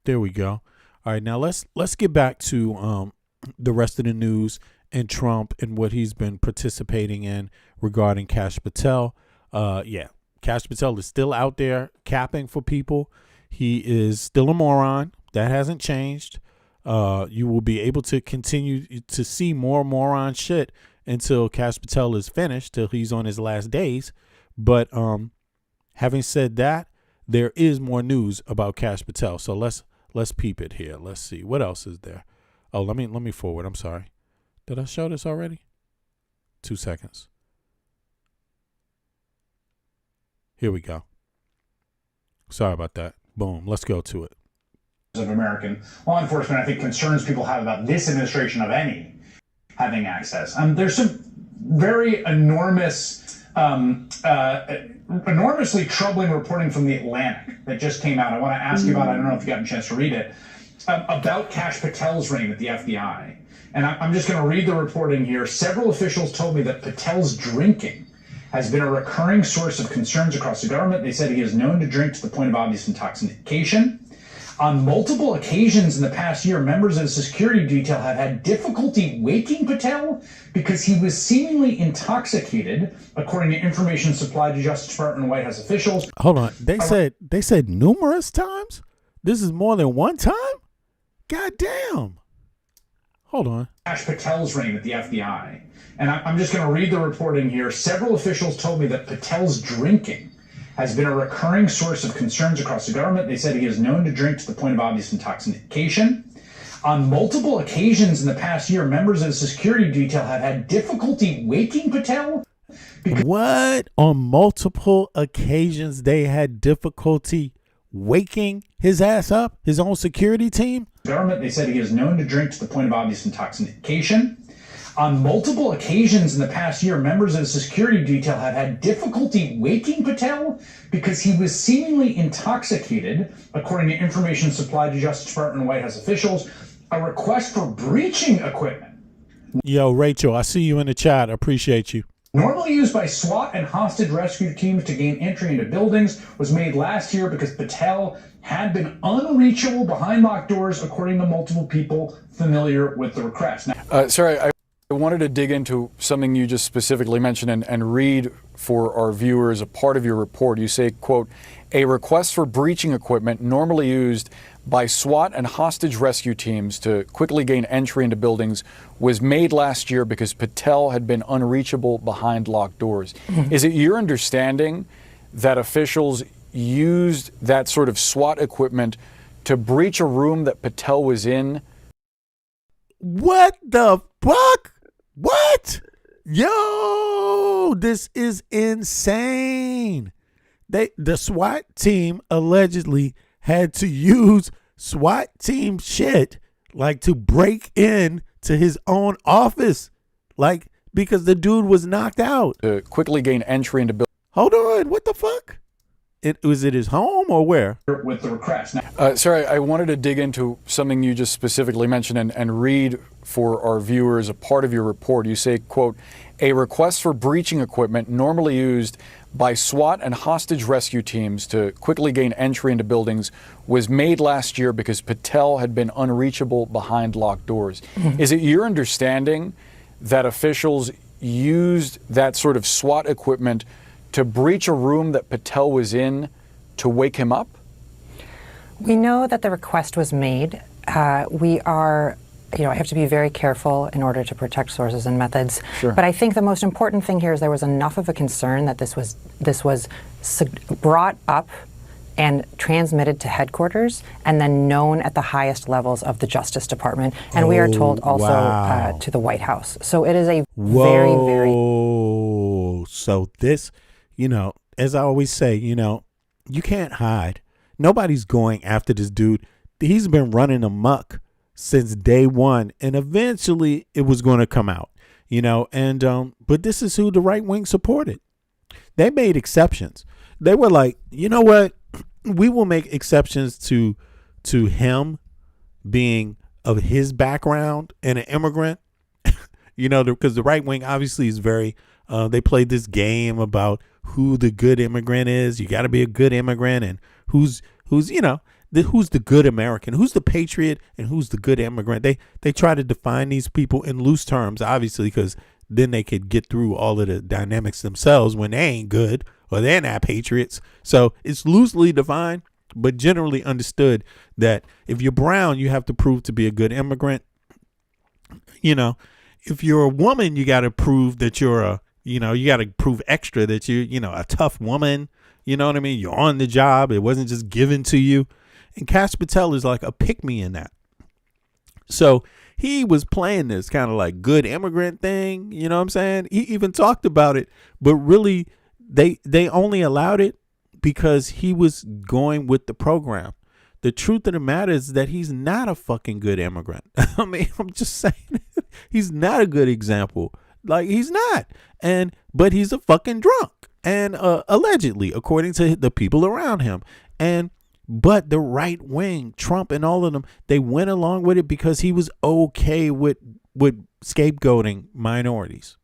There we go. All right, now let's get back to the rest of the news and Trump and what he's been participating in regarding Kash Patel. Kash Patel is still out there capping for people. He is still a moron. That hasn't changed. You will be able to continue to see more moron shit until Kash Patel is finished, till he's on his last days. But having said that, there is more news about Kash Patel. So let's peep it here. Let's see what else is there. Oh, let me forward. I'm sorry. Did I show this already? 2 seconds. Here we go. Sorry about that. Boom. Let's go to it. Of American law enforcement, I think, concerns people have about this administration of any having access. There's some very enormously troubling reporting from the Atlantic that just came out. I want to ask you about, I don't know if you got a chance to read it, about Kash Patel's reign at the FBI. And I'm just going to read the reporting here. Several officials told me that Patel's drinking has been a recurring source of concerns across the government. They said he is known to drink to the point of obvious intoxication. On multiple occasions in the past year, members of the security detail have had difficulty waking Patel because he was seemingly intoxicated, according to information supplied to Justice Department and White House officials. Hold on. They said numerous times? This is more than one time? God damn. Hold on. Kash Patel's reign at the FBI. And I'm just going to read the reporting here. Several officials told me that Patel's drinking has been a recurring source of concerns across the government. They said he is known to drink to the point of obvious intoxication. On multiple occasions in the past year, members of the security detail have had difficulty waking Patel. What? On multiple occasions they had difficulty waking his ass up, his own security team? Government, they said he is known to drink to the point of obvious intoxication. On multiple occasions in the past year, members of the security detail have had difficulty waking Patel because he was seemingly intoxicated, according to information supplied to Justice Department and White House officials. A request for breaching equipment. Yo, Rachel, I see you in the chat. I appreciate you. Normally used by SWAT and hostage rescue teams to gain entry into buildings, was made last year because Patel had been unreachable behind locked doors, according to multiple people familiar with the request. Now, sorry, I wanted to dig into something you just specifically mentioned and read for our viewers a part of your report. You say, quote, a request for breaching equipment normally used by SWAT and hostage rescue teams to quickly gain entry into buildings was made last year because Patel had been unreachable behind locked doors. Mm-hmm. Is it your understanding that officials used that sort of SWAT equipment to breach a room that Patel was in? What the fuck? What? Yo, this is insane. The SWAT team allegedly had to use SWAT team shit like to break in to his own office like, because the dude was knocked out. To quickly gain entry into buildings. Hold on, what the fuck? Was it his home or where? With the request. Now, Sorry, I wanted to dig into something you just specifically mentioned and read for our viewers a part of your report. You say, quote, a request for breaching equipment normally used by SWAT and hostage rescue teams to quickly gain entry into buildings was made last year because Patel had been unreachable behind locked doors. Mm-hmm. Is it your understanding that officials used that sort of SWAT equipment to breach a room that Patel was in to wake him up? We know that the request was made. We are, I have to be very careful in order to protect sources and methods. Sure. But I think the most important thing here is there was enough of a concern that this was brought up and transmitted to headquarters and then known at the highest levels of the Justice Department. And we are told also to the White House. So it is a very, very... So this, as I always say, you can't hide. Nobody's going after this dude. He's been running amok since day one, and eventually it was going to come out, but this is who the right wing supported. They made exceptions. They were like, you know what? We will make exceptions to him being of his background and an immigrant, because the right wing obviously is very, they played this game about who the good immigrant is. You got to be a good immigrant, and who's who's the good American, who's the patriot, and who's the good immigrant. They try to define these people in loose terms, obviously, because then they could get through all of the dynamics themselves when they ain't good or they're not patriots. So it's loosely defined, but generally understood that if you're brown, you have to prove to be a good immigrant. If you're a woman, you got to prove that you're you got to prove extra that you're, a tough woman. You know what I mean? You're on the job. It wasn't just given to you. And Kash Patel is like a pick-me in that. So he was playing this kind of like good immigrant thing. You know what I'm saying? He even talked about it, but really they only allowed it because he was going with the program. The truth of the matter is that he's not a fucking good immigrant. I mean, I'm just saying he's not a good example. Like, he's not. But he's a fucking drunk. And allegedly, according to the people around him. But the right wing, Trump and all of them, they went along with it because he was okay with scapegoating minorities,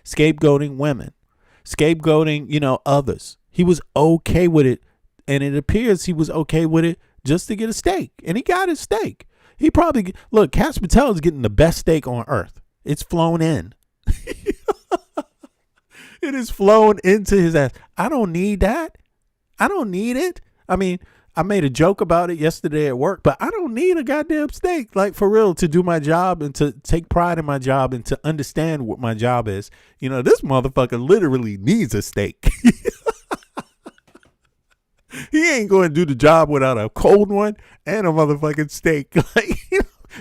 scapegoating women, scapegoating, others. He was okay with it. And it appears he was okay with it just to get a steak. And he got his steak. He probably, look, Kash Patel is getting the best steak on earth. It's flown in. It is flown into his ass. I don't need that. I don't need it. I mean, I made a joke about it yesterday at work, but I don't need a goddamn steak, like, for real, to do my job and to take pride in my job and to understand what my job is. This motherfucker literally needs a steak. He ain't going to do the job without a cold one and a motherfucking steak.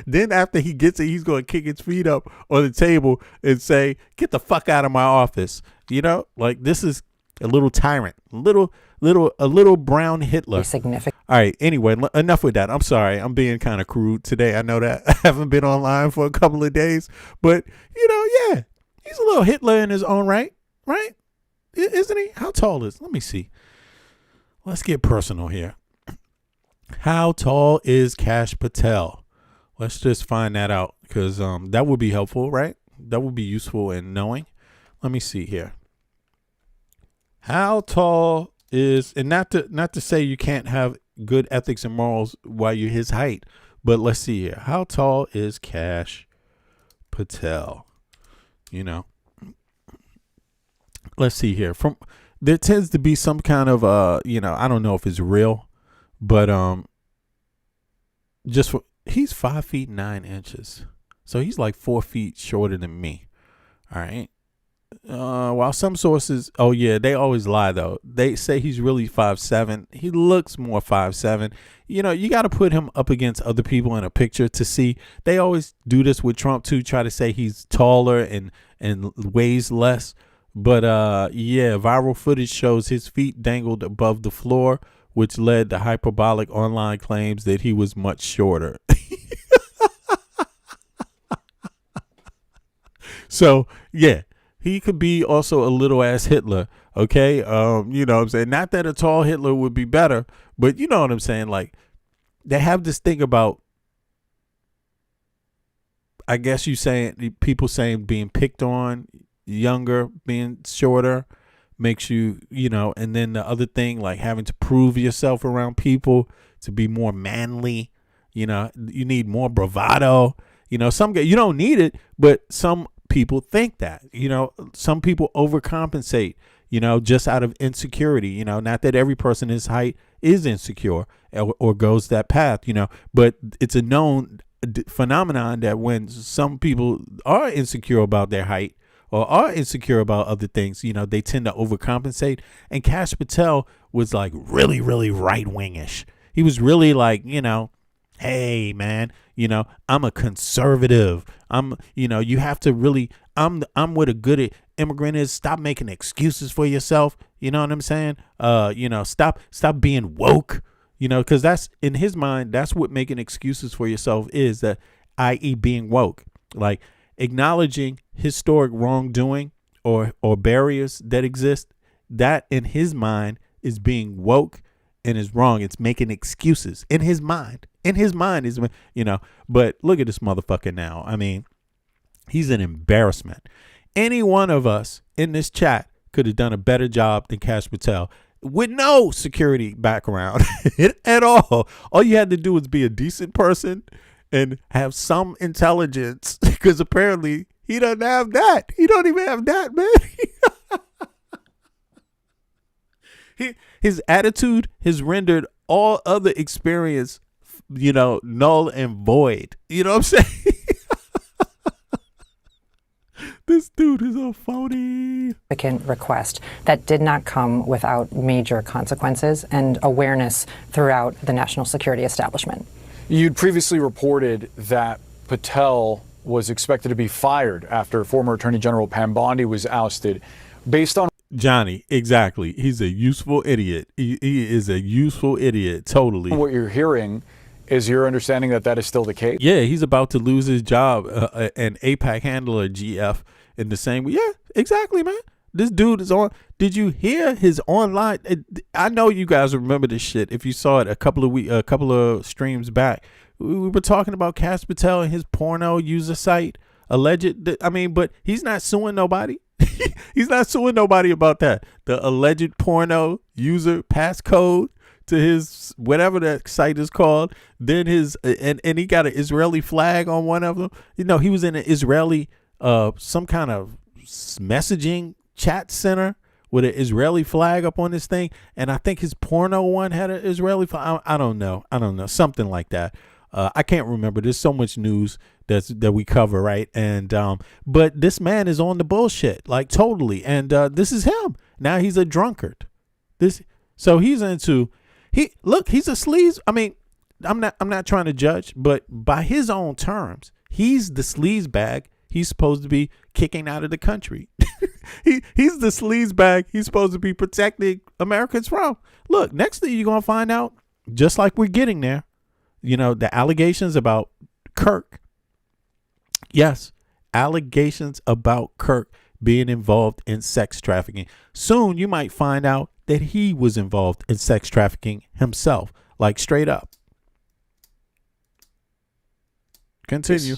Then after he gets it, he's going to kick his feet up on the table and say, "Get the fuck out of my office." This is a little tyrant, a little brown Hitler. Significant. All right. Anyway, enough with that. I'm sorry. I'm being kind of crude today. I know that I haven't been online for a couple of days, but yeah, he's a little Hitler in his own right? Isn't he? How tall is? Let me see. Let's get personal here. How tall is Kash Patel? Let's just find that out, because that would be helpful, right? That would be useful in knowing. Let me see here. How tall is, and not to say you can't have good ethics and morals while you're his height, but let's see here. How tall is Kash Patel? Let's see here. There tends to be some kind of I don't know if it's real, but he's 5 feet 9 inches, so he's like 4 feet shorter than me. All right. While some sources, they always lie though. They say he's really 5'7". He looks more 5'7". You got to put him up against other people in a picture to see. They always do this with Trump too, try to say he's taller and weighs less. But viral footage shows his feet dangled above the floor, which led to hyperbolic online claims that he was much shorter. So yeah, he could be also a little ass Hitler. Okay, you know what I'm saying? Not that a tall Hitler would be better, but you know what I'm saying? Like, they have this thing about, I guess people saying being picked on, younger, being shorter makes you, you know, and then the other thing, like having to prove yourself around people to be more manly, you know, you need more bravado, you know, you don't need it, but some people think that, you know, some people overcompensate, you know, just out of insecurity, you know, not that every person his height is insecure or goes that path, you know, but it's a known phenomenon that when some people are insecure about their height or are insecure about other things, you know, they tend to overcompensate. And Kash Patel was like really, really right-wingish. He was really like, you know, hey man, you know, I'm a conservative. You know, you have to really, I'm what a good immigrant is. Stop making excuses for yourself. You know what I'm saying? You know, stop being woke, you know, because that's in his mind, that's what making excuses for yourself is, that i.e. being woke, like acknowledging historic wrongdoing or barriers that exist. That in his mind is being woke and is wrong. It's making excuses in his mind. In his mind is, you know, but look at this motherfucker now. I mean, he's an embarrassment. Any one of us in this chat could have done a better job than Kash Patel with no security background at all. All you had to do was be a decent person and have some intelligence, because apparently he doesn't have that. He don't even have that, man. His attitude has rendered all other experience, you know, null and void. You know what I'm saying? This dude is a phony. Request that did not come without major consequences and awareness throughout the national security establishment. You'd previously reported that Patel was expected to be fired after former Attorney General Pam Bondi was ousted. Based on Johnny, exactly. He's a useful idiot. He is a useful idiot, totally. What you're hearing is your understanding that that is still the case? Yeah, he's about to lose his job, an APAC handler, GF, in the same way. Yeah, exactly, man. This dude is on. Did you hear his online? I know you guys remember this shit. If you saw it a couple of streams back, we were talking about Kash Patel and his porno user site, alleged. I mean, but he's not suing nobody. He's not suing nobody about that. The alleged porno user passcode to his whatever that site is called. Then his and he got an Israeli flag on one of them. You know, he was in an Israeli some kind of messaging chat center with an Israeli flag up on this thing, and I think his porno one had an Israeli flag. I don't know, something like that. I can't remember. There's so much news that we cover, right? And but this man is on the bullshit, like totally. And this is him. Now he's a drunkard. So he's into he's a sleaze. I mean, I'm not trying to judge, but by his own terms, he's the sleaze bag he's supposed to be kicking out of the country. He's the sleaze bag he's supposed to be protecting Americans from. Look, next thing you're gonna find out, just like we're getting there, you know, the allegations about Kirk. Yes, allegations about Kirk being involved in sex trafficking. Soon you might find out that he was involved in sex trafficking himself, like straight up. Continue.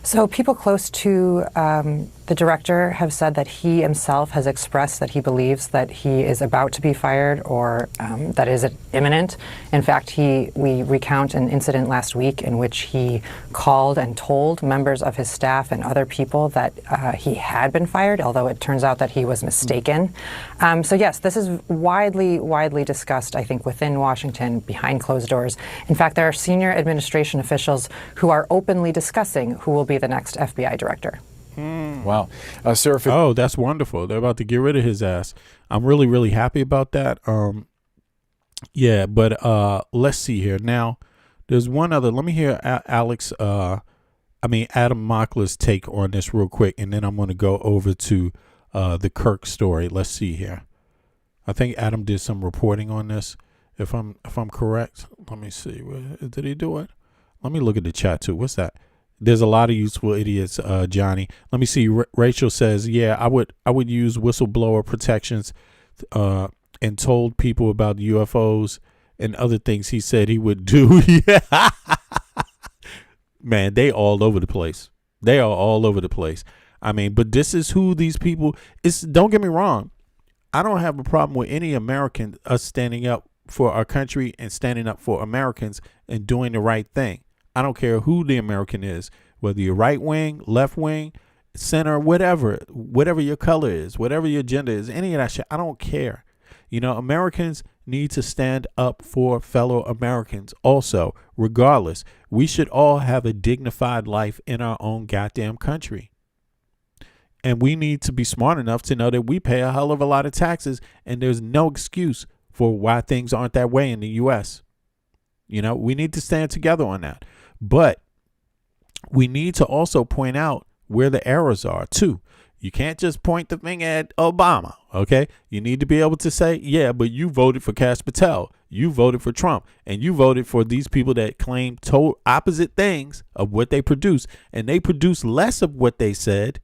So people close to the director have said that he himself has expressed that he believes that he is about to be fired or that is imminent. In fact, we recount an incident last week in which he called and told members of his staff and other people that he had been fired, although it turns out that he was mistaken. So yes, this is widely discussed, I think, within Washington behind closed doors. In fact, there are senior administration officials who are openly discussing who will be the next FBI director. Wow. Sir, oh, that's wonderful. They're about to get rid of his ass. I'm really, really happy about that. Yeah, but let's see here. Now, there's one other. Let me hear Adam Mockler's take on this real quick, and then I'm going to go over to the Kirk story. Let's see here. I think Adam did some reporting on this. If I'm correct, let me see. Did he do it? Let me look at the chat too. What's that? There's a lot of useful idiots, Johnny. Let me see. Rachel says, yeah, I would use whistleblower protections and told people about UFOs and other things he said he would do. Yeah. Man, they all over the place. They are all over the place. I mean, but this is who these people is. Don't get me wrong. I don't have a problem with any American us standing up for our country and standing up for Americans and doing the right thing. I don't care who the American is, whether you're right wing, left wing, center, whatever your color is, whatever your gender is, any of that shit. I don't care. You know, Americans need to stand up for fellow Americans also, regardless. We should all have a dignified life in our own goddamn country. And we need to be smart enough to know that we pay a hell of a lot of taxes, and there's no excuse for why things aren't that way in the U.S. You know, we need to stand together on that. But we need to also point out where the errors are, too. You can't just point the finger at Obama, okay? You need to be able to say, yeah, but you voted for Kash Patel. You voted for Trump. And you voted for these people that claim total opposite things of what they produce. And they produce less of what they said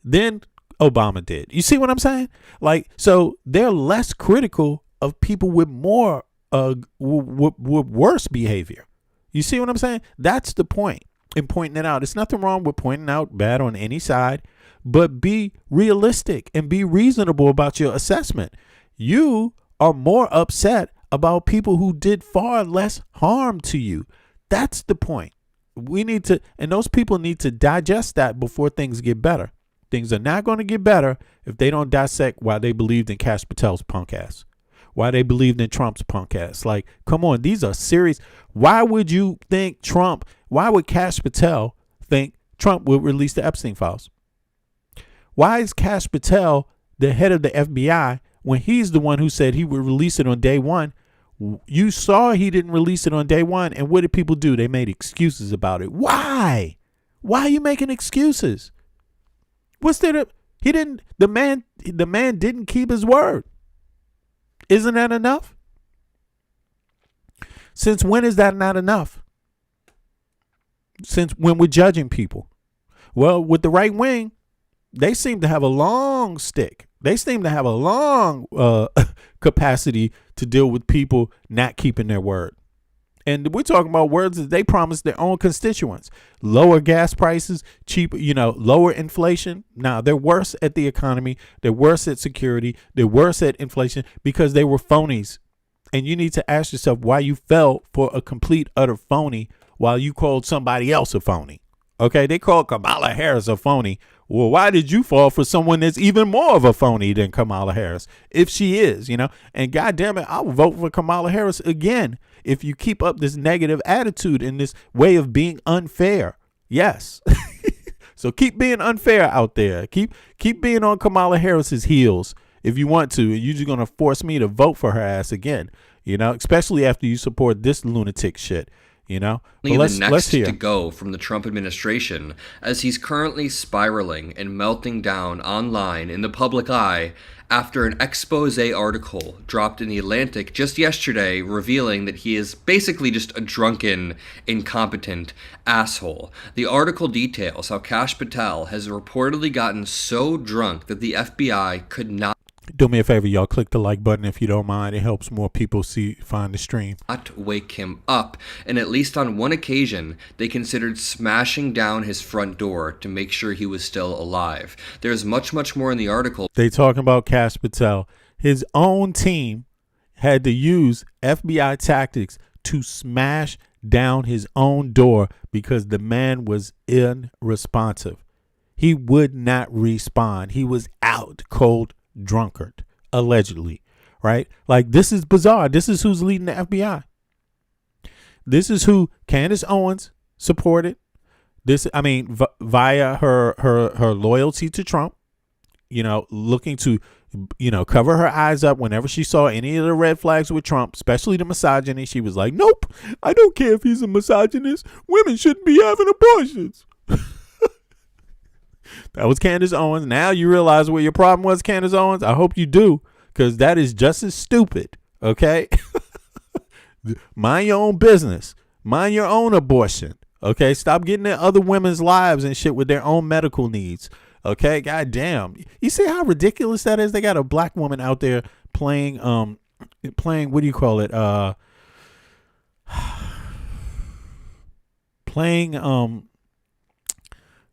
than Obama did. You see what I'm saying? Like, so they're less critical of people with more, with worse behavior. You see what I'm saying? That's the point in pointing it out. It's nothing wrong with pointing out bad on any side, but be realistic and be reasonable about your assessment. You are more upset about people who did far less harm to you. That's the point. We need to, and those people need to digest that before things get better. Things are not going to get better if they don't dissect why they believed in Kash Patel's punk ass, why they believed in Trump's punk ass. Like, come on, these are serious. Why would you think why would Kash Patel think Trump would release the Epstein files? Why is Kash Patel the head of the FBI when he's the one who said he would release it on day one? You saw he didn't release it on day one. And what did people do? They made excuses about it. Why? Why are you making excuses? What's there? The man didn't keep his word. Isn't that enough? Since when is that not enough? Since when we're judging people? Well, with the right wing, they seem to have a long stick. They seem to have a long capacity to deal with people not keeping their word. And we're talking about words that they promised their own constituents. Lower gas prices, cheap, lower inflation. Now, they're worse at the economy. They're worse at security. They're worse at inflation because they were phonies. And you need to ask yourself why you fell for a complete, utter phony while you called somebody else a phony. Okay, they called Kamala Harris a phony. Well, why did you fall for someone that's even more of a phony than Kamala Harris? If she is, and God damn it, I'll vote for Kamala Harris again if you keep up this negative attitude and this way of being unfair. Yes. So keep being unfair out there. Keep being on Kamala Harris's heels if you want to. You're just going to force me to vote for her ass again, especially after you support this lunatic shit. But let's hear. To go from the Trump administration, as he's currently spiraling and melting down online in the public eye after an expose article dropped in The Atlantic just yesterday revealing that he is basically just a drunken, incompetent asshole. The article details how Kash Patel has reportedly gotten so drunk that the FBI could not do me a favor, y'all. Click the like button if you don't mind. It helps more people find the stream. Not wake him up. And at least on one occasion, they considered smashing down his front door to make sure he was still alive. There's much, much more in the article. They talking about Kash Patel. His own team had to use FBI tactics to smash down his own door because the man was unresponsive. He would not respond. He was out cold drunkard, allegedly, right? Like, this is bizarre. This is who's leading the FBI. This is who Candace Owens supported. Via her loyalty to Trump, looking to, cover her eyes up whenever she saw any of the red flags with Trump, especially the misogyny. She was like, nope, I don't care if he's a misogynist. Women shouldn't be having abortions. That was Candace Owens. Now you realize what your problem was, Candace Owens. I hope you do, because that is just as stupid. Okay. Mind your own business. Mind your own abortion. Okay, stop getting in other women's lives and shit with their own medical needs. Okay, goddamn. You see how ridiculous that is? They got a black woman out there playing what do you call it? Playing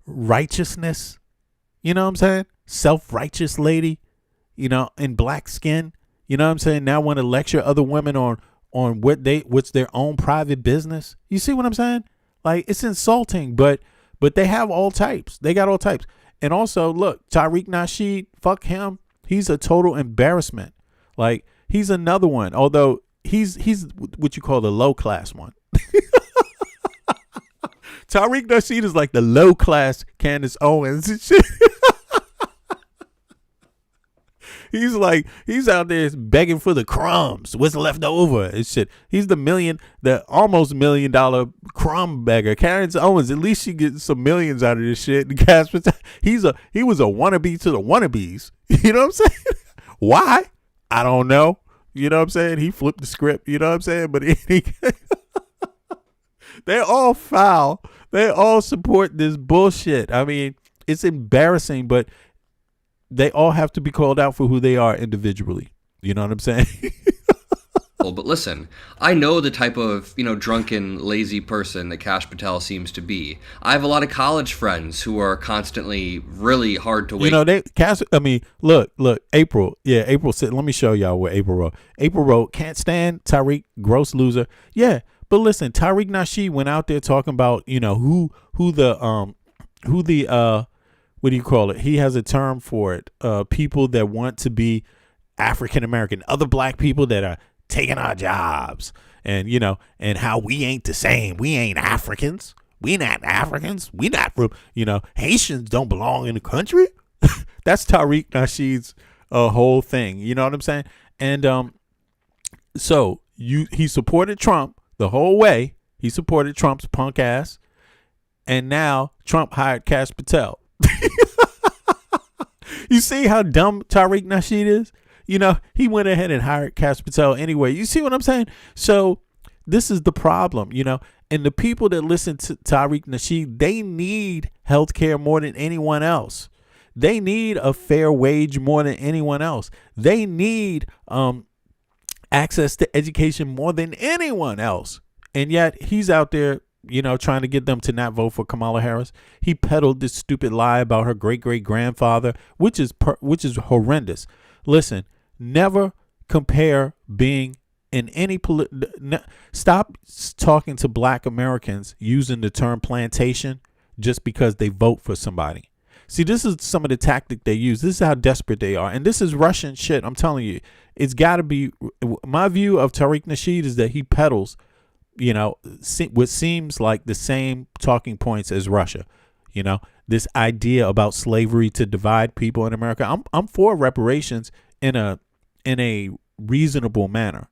righteousness. You know what I'm saying? Self-righteous lady, you know, in black skin. You know what I'm saying? Now want to lecture other women on what's their own private business. You see what I'm saying? Like, it's insulting, but they have all types. They got all types. And also, look, Tariq Nasheed, fuck him. He's a total embarrassment. Like, he's another one, although he's what you call the low class one. Tariq Nasheed is like the low class Candace Owens and shit. He's out there begging for the crumbs, what's left over and shit. He's the almost $1 million crumb beggar. Clarence Owens, at least she gets some millions out of this shit. He was a wannabe to the wannabes. You know what I'm saying? Why? I don't know. You know what I'm saying? He flipped the script. You know what I'm saying? But they're all foul. They all support this bullshit. I mean, it's embarrassing, but they all have to be called out for who they are individually. You know what I'm saying? But listen, I know the type of, drunken, lazy person that Kash Patel seems to be. I have a lot of college friends who are constantly really hard to wake. Look, April. Yeah, April said, let me show y'all what April wrote. April wrote, can't stand Tariq, gross loser. Yeah, but listen, Tariq Nasheed went out there talking about, who the what do you call it? He has a term for it. People that want to be African American, other black people that are taking our jobs, and and how we ain't the same. We ain't Africans. We not Africans. We not from Haitians don't belong in the country. That's Tariq Nasheed's whole thing. You know what I'm saying? And so he supported Trump the whole way. He supported Trump's punk ass, and now Trump hired Kash Patel. You see how dumb Tariq Nasheed is? He went ahead and hired Kash Patel anyway. You see what I'm saying? So this is the problem, and the people that listen to Tariq Nasheed, they need health care more than anyone else. They need a fair wage more than anyone else. They need access to education more than anyone else. And yet he's out there, trying to get them to not vote for Kamala Harris. He peddled this stupid lie about her great-great-grandfather, which is horrendous. Listen, never compare being in any stop talking to black Americans using the term plantation just because they vote for somebody. See, this is some of the tactic they use. This is how desperate they are. And this is Russian shit. I'm telling you, it's got to be. My view of Tariq Nasheed is that he peddles what seems like the same talking points as Russia. This idea about slavery to divide people in America. I'm for reparations in a reasonable manner,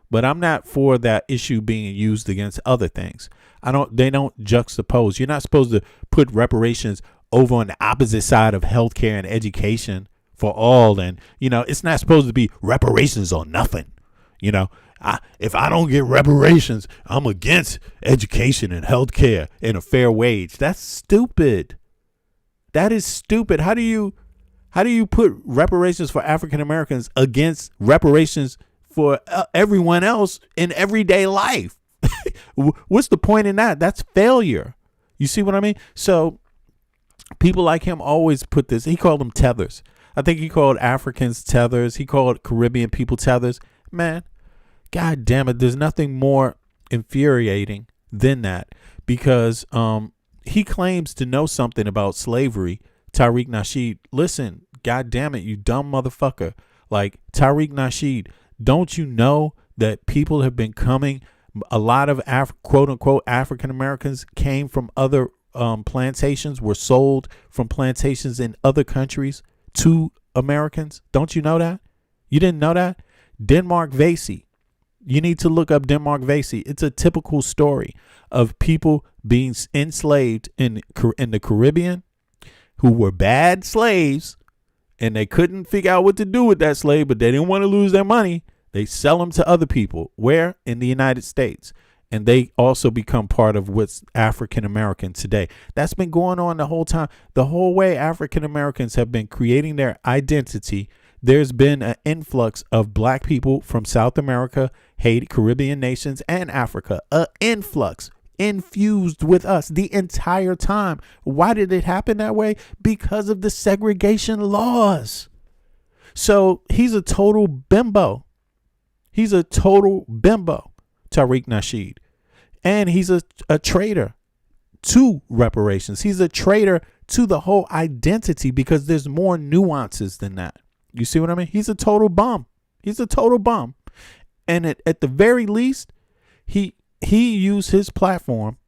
but I'm not for that issue being used against other things. They don't juxtapose. You're not supposed to put reparations over on the opposite side of healthcare and education for all. And, it's not supposed to be reparations or nothing. If I don't get reparations, I'm against education and healthcare and a fair wage. That's stupid. That is stupid. How do you put reparations for African Americans against reparations for everyone else in everyday life? What's the point in that? That's failure. You see what I mean? So people like him always put this. He called them tethers. I think he called Africans tethers. He called Caribbean people tethers. Man, God damn it. There's nothing more infuriating than that, because he claims to know something about slavery. Tariq Nasheed, listen, God damn it, you dumb motherfucker. Like, Tariq Nasheed, don't you know that people have been coming? A lot of quote unquote African Americans came from other plantations, were sold from plantations in other countries to Americans. Don't you know that? You didn't know that? Denmark Vesey. You need to look up Denmark Vesey. It's a typical story of people being enslaved in the Caribbean who were bad slaves, and they couldn't figure out what to do with that slave, but they didn't want to lose their money. They sell them to other people. Where? In the United States. and they also become part of what's African American today. That's been going on the whole time. The whole way African Americans have been creating their identity, there's been an influx of black people from South America, Haiti, Caribbean nations, and Africa. An influx infused with us the entire time. Why did it happen that way? Because of the segregation laws. So he's a total bimbo. He's a total bimbo, Tariq Nasheed. And he's a traitor to reparations. He's a traitor to the whole identity, because there's more nuances than that. You see what I mean? He's a total bum. He's a total bum. And at the very least, he used his platform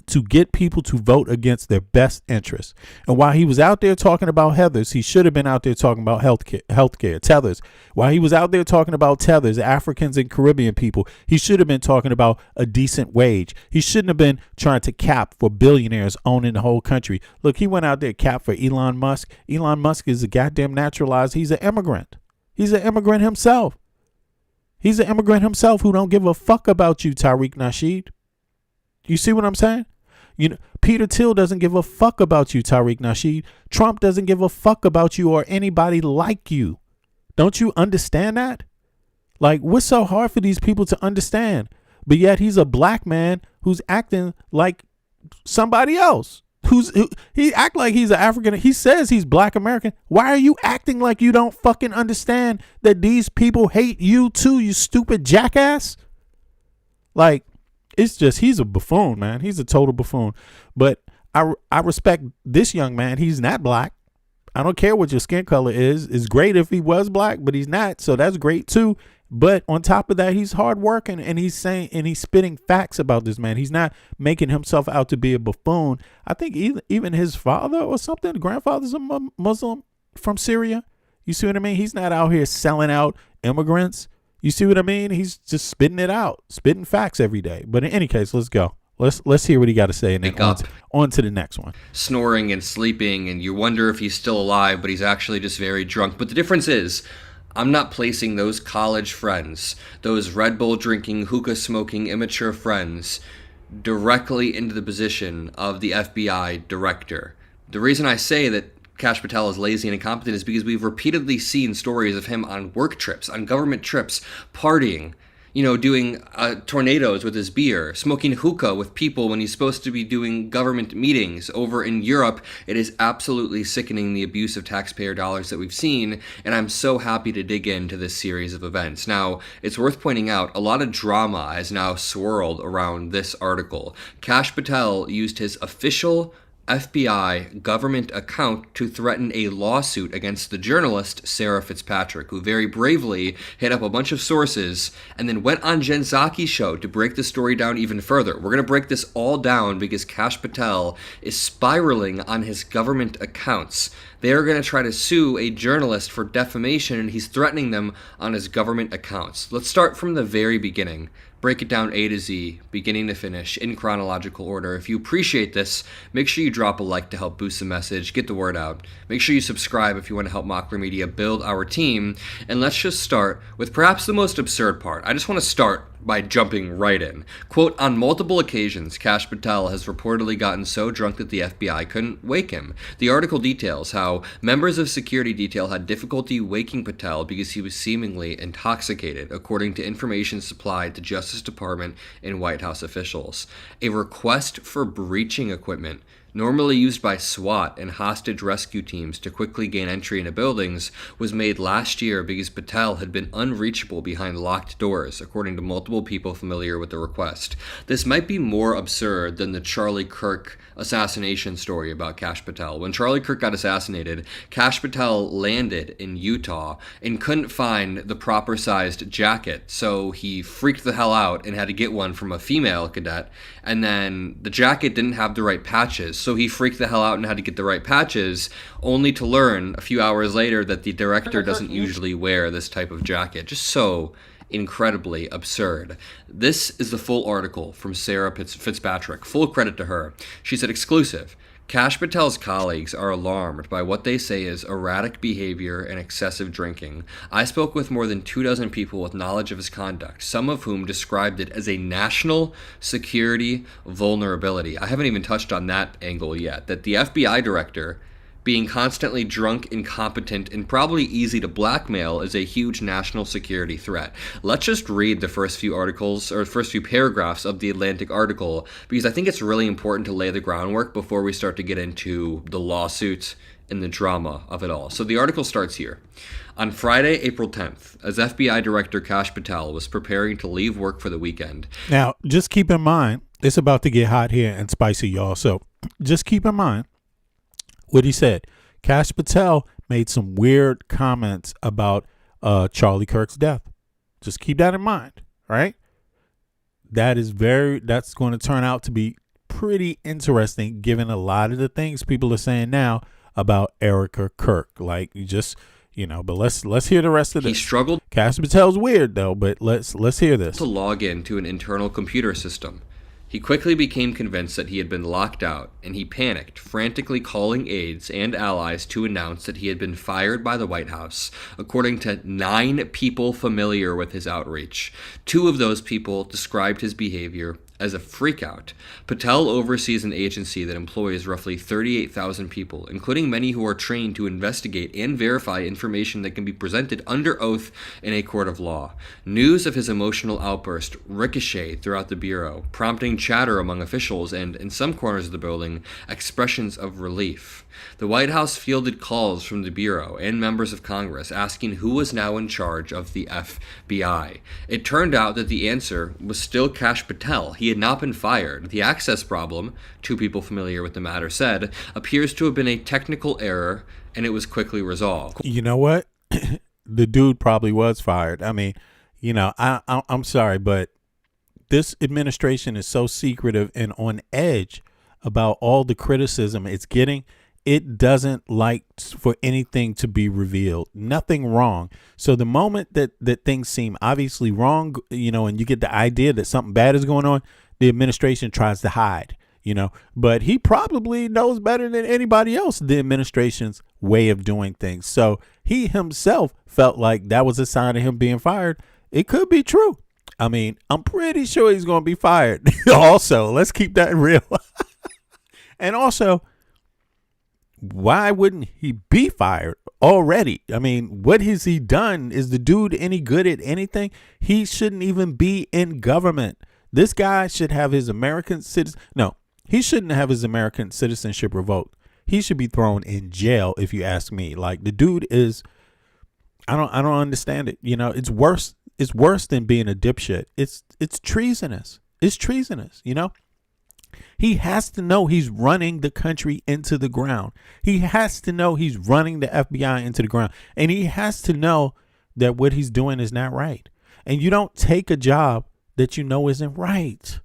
to get people to vote against their best interests. And while he was out there talking about Heathers, he should have been out there talking about healthcare, tethers. While he was out there talking about tethers, Africans and Caribbean people, he should have been talking about a decent wage. He shouldn't have been trying to cap for billionaires owning the whole country. Look, he went out there cap for Elon Musk. Elon Musk is a goddamn naturalized. He's an immigrant. He's an immigrant himself. He's an immigrant himself who don't give a fuck about you, Tariq Nasheed. You see what I'm saying? You know, Peter Thiel doesn't give a fuck about you, Tariq Nasheed. Trump doesn't give a fuck about you or anybody like you. Don't you understand that? Like, what's so hard for these people to understand? But yet he's a black man who's acting like somebody else. He act like he's an African. He says he's black American. Why are you acting like you don't fucking understand that these people hate you too, you stupid jackass? Like, it's just, he's a buffoon, man. He's a total buffoon. But I respect this young man. He's not black. I don't care what your skin color is. It's great if he was black, but he's not. So that's great too. But on top of that, he's hardworking, and he's saying, and he's spitting facts about this man. He's not making himself out to be a buffoon. I think even his father or something, grandfather's a Muslim from Syria. You see what I mean? He's not out here selling out immigrants. You see what I mean? He's just spitting it out, spitting facts every day. But in any case, let's go. Let's hear what he got to say, and then on to the next one. Snoring and sleeping, and you wonder if he's still alive, but he's actually just very drunk. But the difference is, I'm not placing those college friends, those Red Bull drinking, hookah smoking, immature friends, directly into the position of the FBI director. The reason I say that Kash Patel is lazy and incompetent is because we've repeatedly seen stories of him on work trips, on government trips, partying, doing tornadoes with his beer, smoking hookah with people when he's supposed to be doing government meetings. Over in Europe, it is absolutely sickening, the abuse of taxpayer dollars that we've seen, and I'm so happy to dig into this series of events. Now, it's worth pointing out, a lot of drama has now swirled around this article. Kash Patel used his official FBI government account to threaten a lawsuit against the journalist Sarah Fitzpatrick, who very bravely hit up a bunch of sources and then went on Jen Psaki's show to break the story down even further. We're going to break this all down because Kash Patel is spiraling on his government accounts. They are going to try to sue a journalist for defamation, and he's threatening them on his government accounts. Let's start from the very beginning. Break it down A to Z, beginning to finish, in chronological order. If you appreciate this, make sure you drop a like to help boost the message, get the word out. Make sure you subscribe if you want to help Mockler Media build our team. And let's just start with perhaps the most absurd part. I just want to start by jumping right in. Quote, on multiple occasions, Kash Patel has reportedly gotten so drunk that the FBI couldn't wake him. The article details how members of security detail had difficulty waking Patel because he was seemingly intoxicated, according to information supplied to Justice Department and White House officials. A request for breaching equipment, normally used by SWAT and hostage rescue teams to quickly gain entry into buildings, was made last year because Patel had been unreachable behind locked doors, according to multiple people familiar with the request. This might be more absurd than the Charlie Kirk assassination story about Kash Patel. When Charlie Kirk got assassinated, Kash Patel landed in Utah and couldn't find the proper sized jacket, so he freaked the hell out and had to get one from a female cadet, and then the jacket didn't have the right patches, so he freaked the hell out and had to get the right patches, only to learn a few hours later that the director doesn't usually wear this type of jacket. Just so incredibly absurd. This is the full article from Sarah Fitzpatrick. Full credit to her. She said, exclusive. Kash Patel's colleagues are alarmed by what they say is erratic behavior and excessive drinking. I spoke with more than 24 people with knowledge of his conduct, some of whom described it as a national security vulnerability. I haven't even touched on that angle yet, that the FBI director being constantly drunk, incompetent, and probably easy to blackmail is a huge national security threat. Let's just read the first few articles, or first few paragraphs of the Atlantic article, because I think it's really important to lay the groundwork before we start to get into the lawsuits and the drama of it all. So the article starts here. On Friday, April 10th, as FBI Director Kash Patel was preparing to leave work for the weekend. Now, just keep in mind, it's about to get hot here and spicy, y'all. So just keep in mind what he said. Kash Patel made some weird comments about Charlie Kirk's death. Just keep that in mind, right? That's going to turn out to be pretty interesting, given a lot of the things people are saying now about Erica Kirk. Like, you just, but let's hear the rest of this. He struggled. Kash Patel's weird though, but let's hear this. To log into an internal computer system. He quickly became convinced that he had been locked out, and he panicked, frantically calling aides and allies to announce that he had been fired by the White House, according to 9 people familiar with his outreach. 2 of those people described his behavior as a freakout. Patel oversees an agency that employs roughly 38,000 people, including many who are trained to investigate and verify information that can be presented under oath in a court of law. News of his emotional outburst ricocheted throughout the Bureau, prompting chatter among officials and, in some corners of the building, expressions of relief. The White House fielded calls from the Bureau and members of Congress asking who was now in charge of the FBI. It turned out that the answer was still Kash Patel. He had not been fired. The access problem, 2 people familiar with the matter said, appears to have been a technical error, and it was quickly resolved. You know what? The dude probably was fired. I mean, I'm sorry, but this administration is so secretive and on edge about all the criticism it's getting. It doesn't like for anything to be revealed. Nothing wrong. So the moment that things seem obviously wrong, and you get the idea that something bad is going on, the administration tries to hide, But he probably knows better than anybody else the administration's way of doing things. So he himself felt like that was a sign of him being fired. It could be true. I mean, I'm pretty sure he's going to be fired. Also, let's keep that real. And also, why wouldn't he be fired already? I mean, what has he done? Is the dude any good at anything? He shouldn't even be in government. This guy should have his American citizen. No, he shouldn't have his American citizenship revoked. He should be thrown in jail, if you ask me. Like, the dude is, I don't understand it. It's worse. It's worse than being a dipshit. It's treasonous. It's treasonous, He has to know he's running the country into the ground. He has to know he's running the FBI into the ground. And he has to know that what he's doing is not right. And you don't take a job that you know isn't right.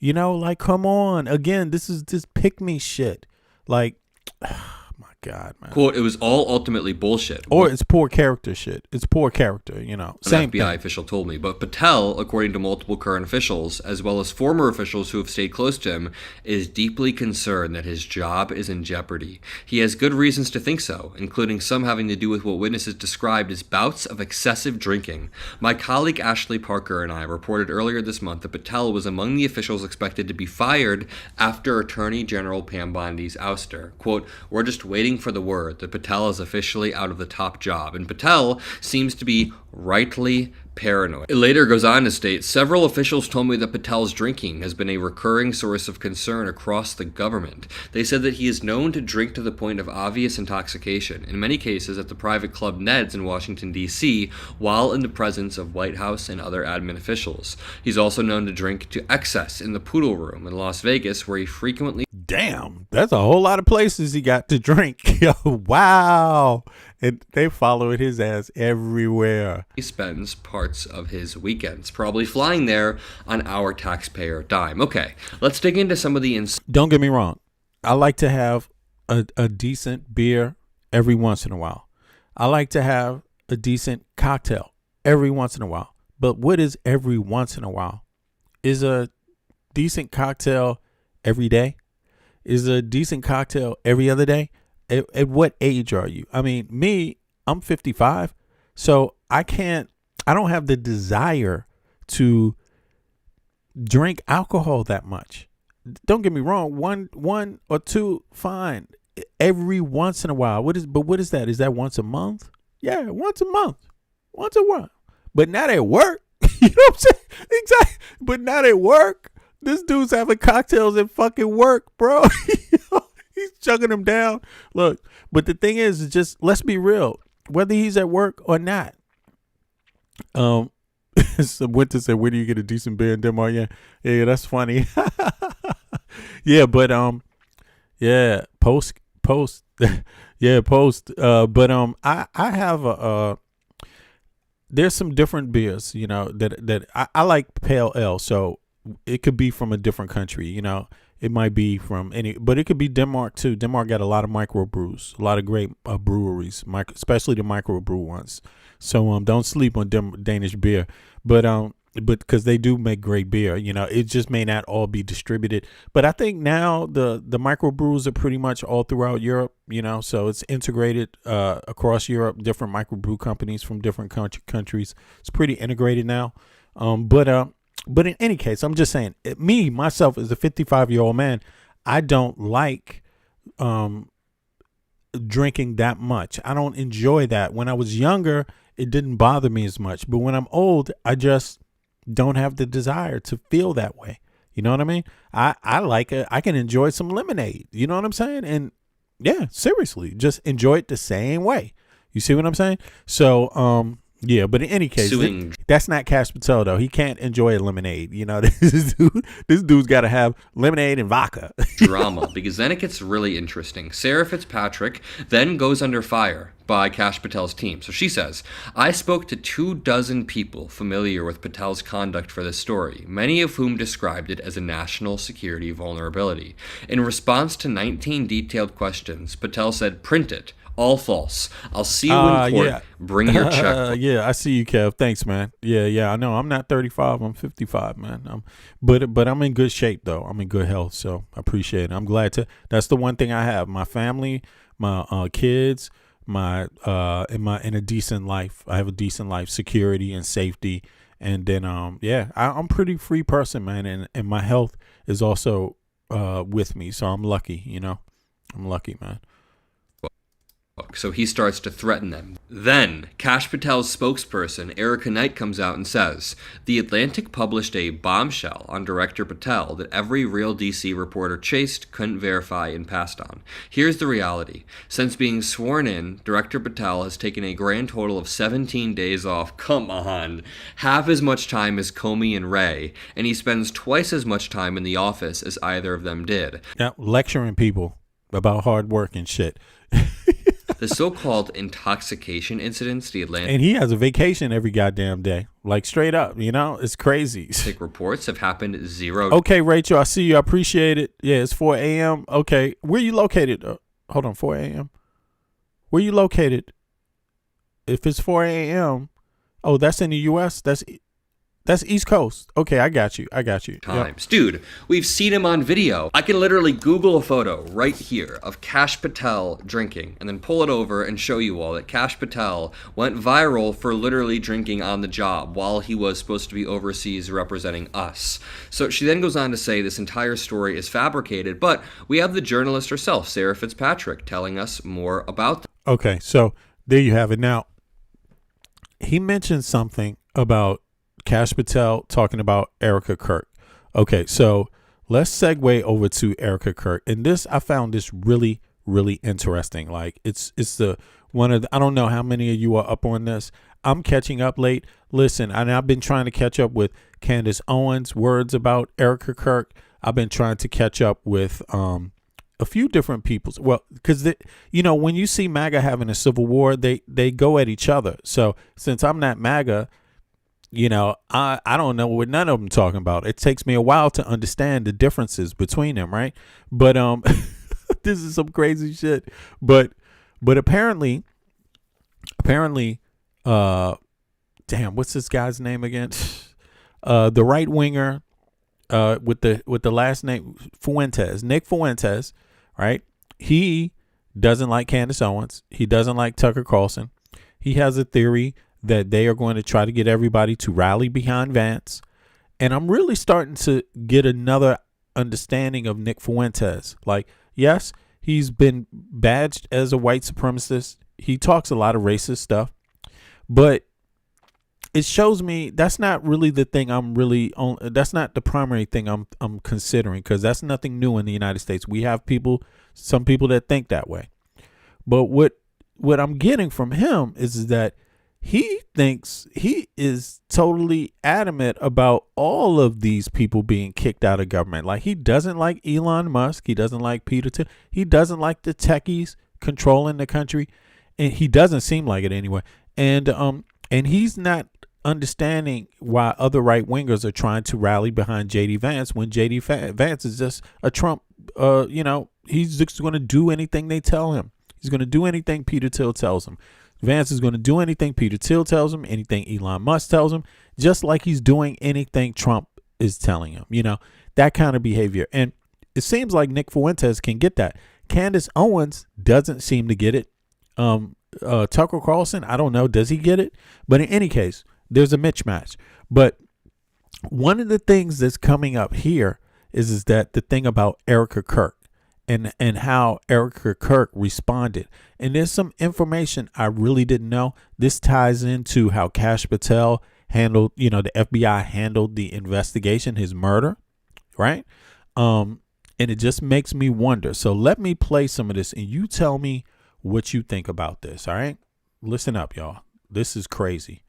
Like, come on. Again, this is this pick me shit. Like, my God, man. Quote, it was all ultimately bullshit. Or it's poor character shit. It's poor character, Same An FBI official told me. But Patel, according to multiple current officials, as well as former officials who have stayed close to him, is deeply concerned that his job is in jeopardy. He has good reasons to think so, including some having to do with what witnesses described as bouts of excessive drinking. My colleague Ashley Parker and I reported earlier this month that Patel was among the officials expected to be fired after Attorney General Pam Bondi's ouster. Quote, we're just waiting for the word that Patel is officially out of the top job, and Patel seems to be rightly paranoid. It later goes on to state, several officials told me that Patel's drinking has been a recurring source of concern across the government. They said that he is known to drink to the point of obvious intoxication, in many cases at the private club Ned's in Washington, D.C., while in the presence of White House and other admin officials. He's also known to drink to excess in the Poodle Room in Las Vegas, where he frequently... Damn, that's a whole lot of places he got to drink. Yo, wow. And they followed his ass everywhere. He spends parts of his weekends probably flying there on our taxpayer dime. Okay, let's dig into some of the... Don't get me wrong. I like to have a decent beer every once in a while. I like to have a decent cocktail every once in a while. But what is every once in a while? Is a decent cocktail every day? is a decent cocktail every other day. At what age are you? I mean, me, I'm 55, so I don't have the desire to drink alcohol that much. Don't get me wrong, one or two, fine. Every once in a while. What is that? Is that once a month? Yeah, once a month. Once a while. But not at work. You know what I'm saying? Exactly. But not at work. This dude's having cocktails at fucking work, bro. He's chugging them down. Look, but the thing is just, let's be real. Whether he's at work or not. So Winter said, where do you get a decent beer in Denmark? Yeah, that's funny. Yeah, but yeah, post. Yeah, post. But I have there's some different beers, you know, that I like pale ale, so it could be from a different country, you know. It might be from but it could be Denmark too. Denmark got a lot of microbrews, a lot of great breweries, especially the microbrew ones. So don't sleep on Danish beer, but because they do make great beer, you know. It just may not all be distributed, but I think now the microbrews are pretty much all throughout Europe, you know. So it's integrated across Europe, different microbrew companies from different countries. It's pretty integrated now, But in any case, I'm just saying, myself, as a 55-year-old man, I don't like drinking that much. I don't enjoy that. When I was younger, it didn't bother me as much. But when I'm old, I just don't have the desire to feel that way. You know what I mean? I like it. I can enjoy some lemonade. You know what I'm saying? And yeah, seriously, just enjoy it the same way. You see what I'm saying? So, yeah, but in any case, that's not Kash Patel, though. He can't enjoy a lemonade. You know, this dude's got to have lemonade and vodka. Drama, because then it gets really interesting. Sarah Fitzpatrick then goes under fire by Kash Patel's team. So she says, I spoke to 24 people familiar with Patel's conduct for this story, many of whom described it as a national security vulnerability. In response to 19 detailed questions, Patel said, print it. All false. I'll see you in court. Yeah. Bring your check. Yeah, I see you, Kev. Thanks, man. Yeah, I know. I'm not 35. I'm 55, man. But I'm in good shape, though. I'm in good health, so I appreciate it. I'm glad to. That's the one thing I have. My family, my kids, in a decent life. I have a decent life, security and safety, and then I'm pretty free person, man, and my health is also with me, so I'm lucky. You know, I'm lucky, man. So he starts to threaten them. Then, Kash Patel's spokesperson, Erica Knight, comes out and says, The Atlantic published a bombshell on Director Patel that every real DC reporter chased, couldn't verify, and passed on. Here's the reality. Since being sworn in, Director Patel has taken a grand total of 17 days off. Come on. Half as much time as Comey and Wray, and he spends twice as much time in the office as either of them did. Yeah, lecturing people about hard work and shit. The so-called intoxication incidents, the Atlantic... And he has a vacation every goddamn day. Like, straight up, you know? It's crazy. Reports have happened 0... Okay, Rachel, I see you. I appreciate it. Yeah, it's 4 a.m. Okay. Where you located? Hold on, 4 a.m.? Where you located? If it's 4 a.m., oh, that's in the U.S.? That's East Coast. Okay, I got you. Times. Yep. Dude, we've seen him on video. I can literally Google a photo right here of Kash Patel drinking and then pull it over and show you all that Kash Patel went viral for literally drinking on the job while he was supposed to be overseas representing us. So she then goes on to say this entire story is fabricated, but we have the journalist herself, Sarah Fitzpatrick, telling us more about them. Okay, so there you have it. Now, he mentioned something about Kash Patel talking about Erica Kirk. Okay, so let's segue over to Erica Kirk. And this, I found this really, really interesting. Like, it's the one of the, I don't know how many of you are up on this. I'm catching up late. Listen, and I've been trying to catch up with Candace Owens' words about Erica Kirk. I've been trying to catch up with a few different people's. Well, because you know, when you see MAGA having a civil war, they go at each other. So since I'm not MAGA, you know, I don't know what none of them talking about. It takes me a while to understand the differences between them, right? But this is some crazy shit. But apparently, damn, what's this guy's name again? The right winger, with the last name Fuentes, Nick Fuentes, right? He doesn't like Candace Owens. He doesn't like Tucker Carlson. He has a theory that they are going to try to get everybody to rally behind Vance. And I'm really starting to get another understanding of Nick Fuentes. Like, yes, he's been badged as a white supremacist. He talks a lot of racist stuff, but it shows me that's not really the thing I'm really on. That's not the primary thing I'm considering, because that's nothing new in the United States. We have some people that think that way. But what I'm getting from him is that he thinks he is totally adamant about all of these people being kicked out of government. Like, he doesn't like Elon Musk. He doesn't like Peter Thiel. He doesn't like the techies controlling the country. And he doesn't seem like it anyway. And he's not understanding why other right wingers are trying to rally behind JD Vance when JD Vance is just a Trump. He's just going to do anything they tell him. He's going to do anything Peter Thiel tells him. Vance is going to do anything Peter Thiel tells him, anything Elon Musk tells him, just like he's doing anything Trump is telling him. That kind of behavior. And it seems like Nick Fuentes can get that. Candace Owens doesn't seem to get it. Tucker Carlson, I don't know, does he get it? But in any case, there's a mismatch. But one of the things that's coming up here is that the thing about Erica Kirk and how Erica Kirk responded. And there's some information I really didn't know. This ties into how Kash Patel handled, the FBI handled the investigation, his murder, right? And it just makes me wonder. So let me play some of this and you tell me what you think about this, all right? Listen up, y'all. This is crazy.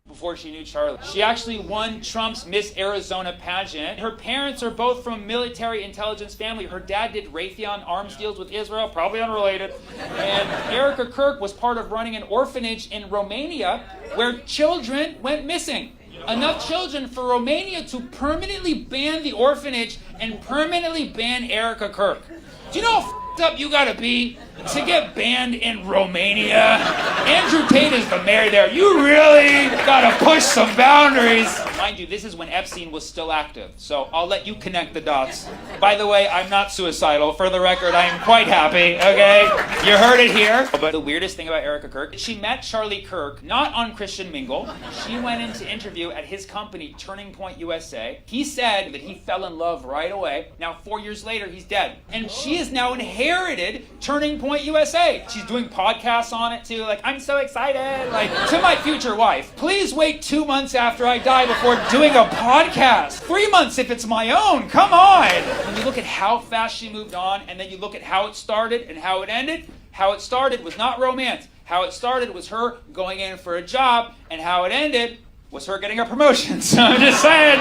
Before she knew Charlie. She actually won Trump's Miss Arizona pageant. Her parents are both from military intelligence family. Her dad did Raytheon arms deals with Israel, probably unrelated. And Erica Kirk was part of running an orphanage in Romania where children went missing. Enough children for Romania to permanently ban the orphanage and permanently ban Erica Kirk. Do you know how up you gotta be to get banned in Romania? Andrew Tate is the mayor there. You really gotta push some boundaries. Mind you, this is when Epstein was still active, so I'll let you connect the dots. By the way, I'm not suicidal. For the record, I am quite happy, okay? You heard it here. But the weirdest thing about Erica Kirk, she met Charlie Kirk, not on Christian Mingle. She went in to interview at his company, Turning Point USA. He said that he fell in love right away. Now, 4 years later, he's dead. And she has now inherited Turning Point USA. She's doing podcasts on it too. Like, I'm so excited. Like, to my future wife, please wait 2 months after I die before doing a podcast. 3 months if it's my own. Come on. When you look at how fast she moved on, and then you look at how it started and how it ended, how it started was not romance. How it started was her going in for a job, and how it ended was her getting a promotion. So I'm just saying.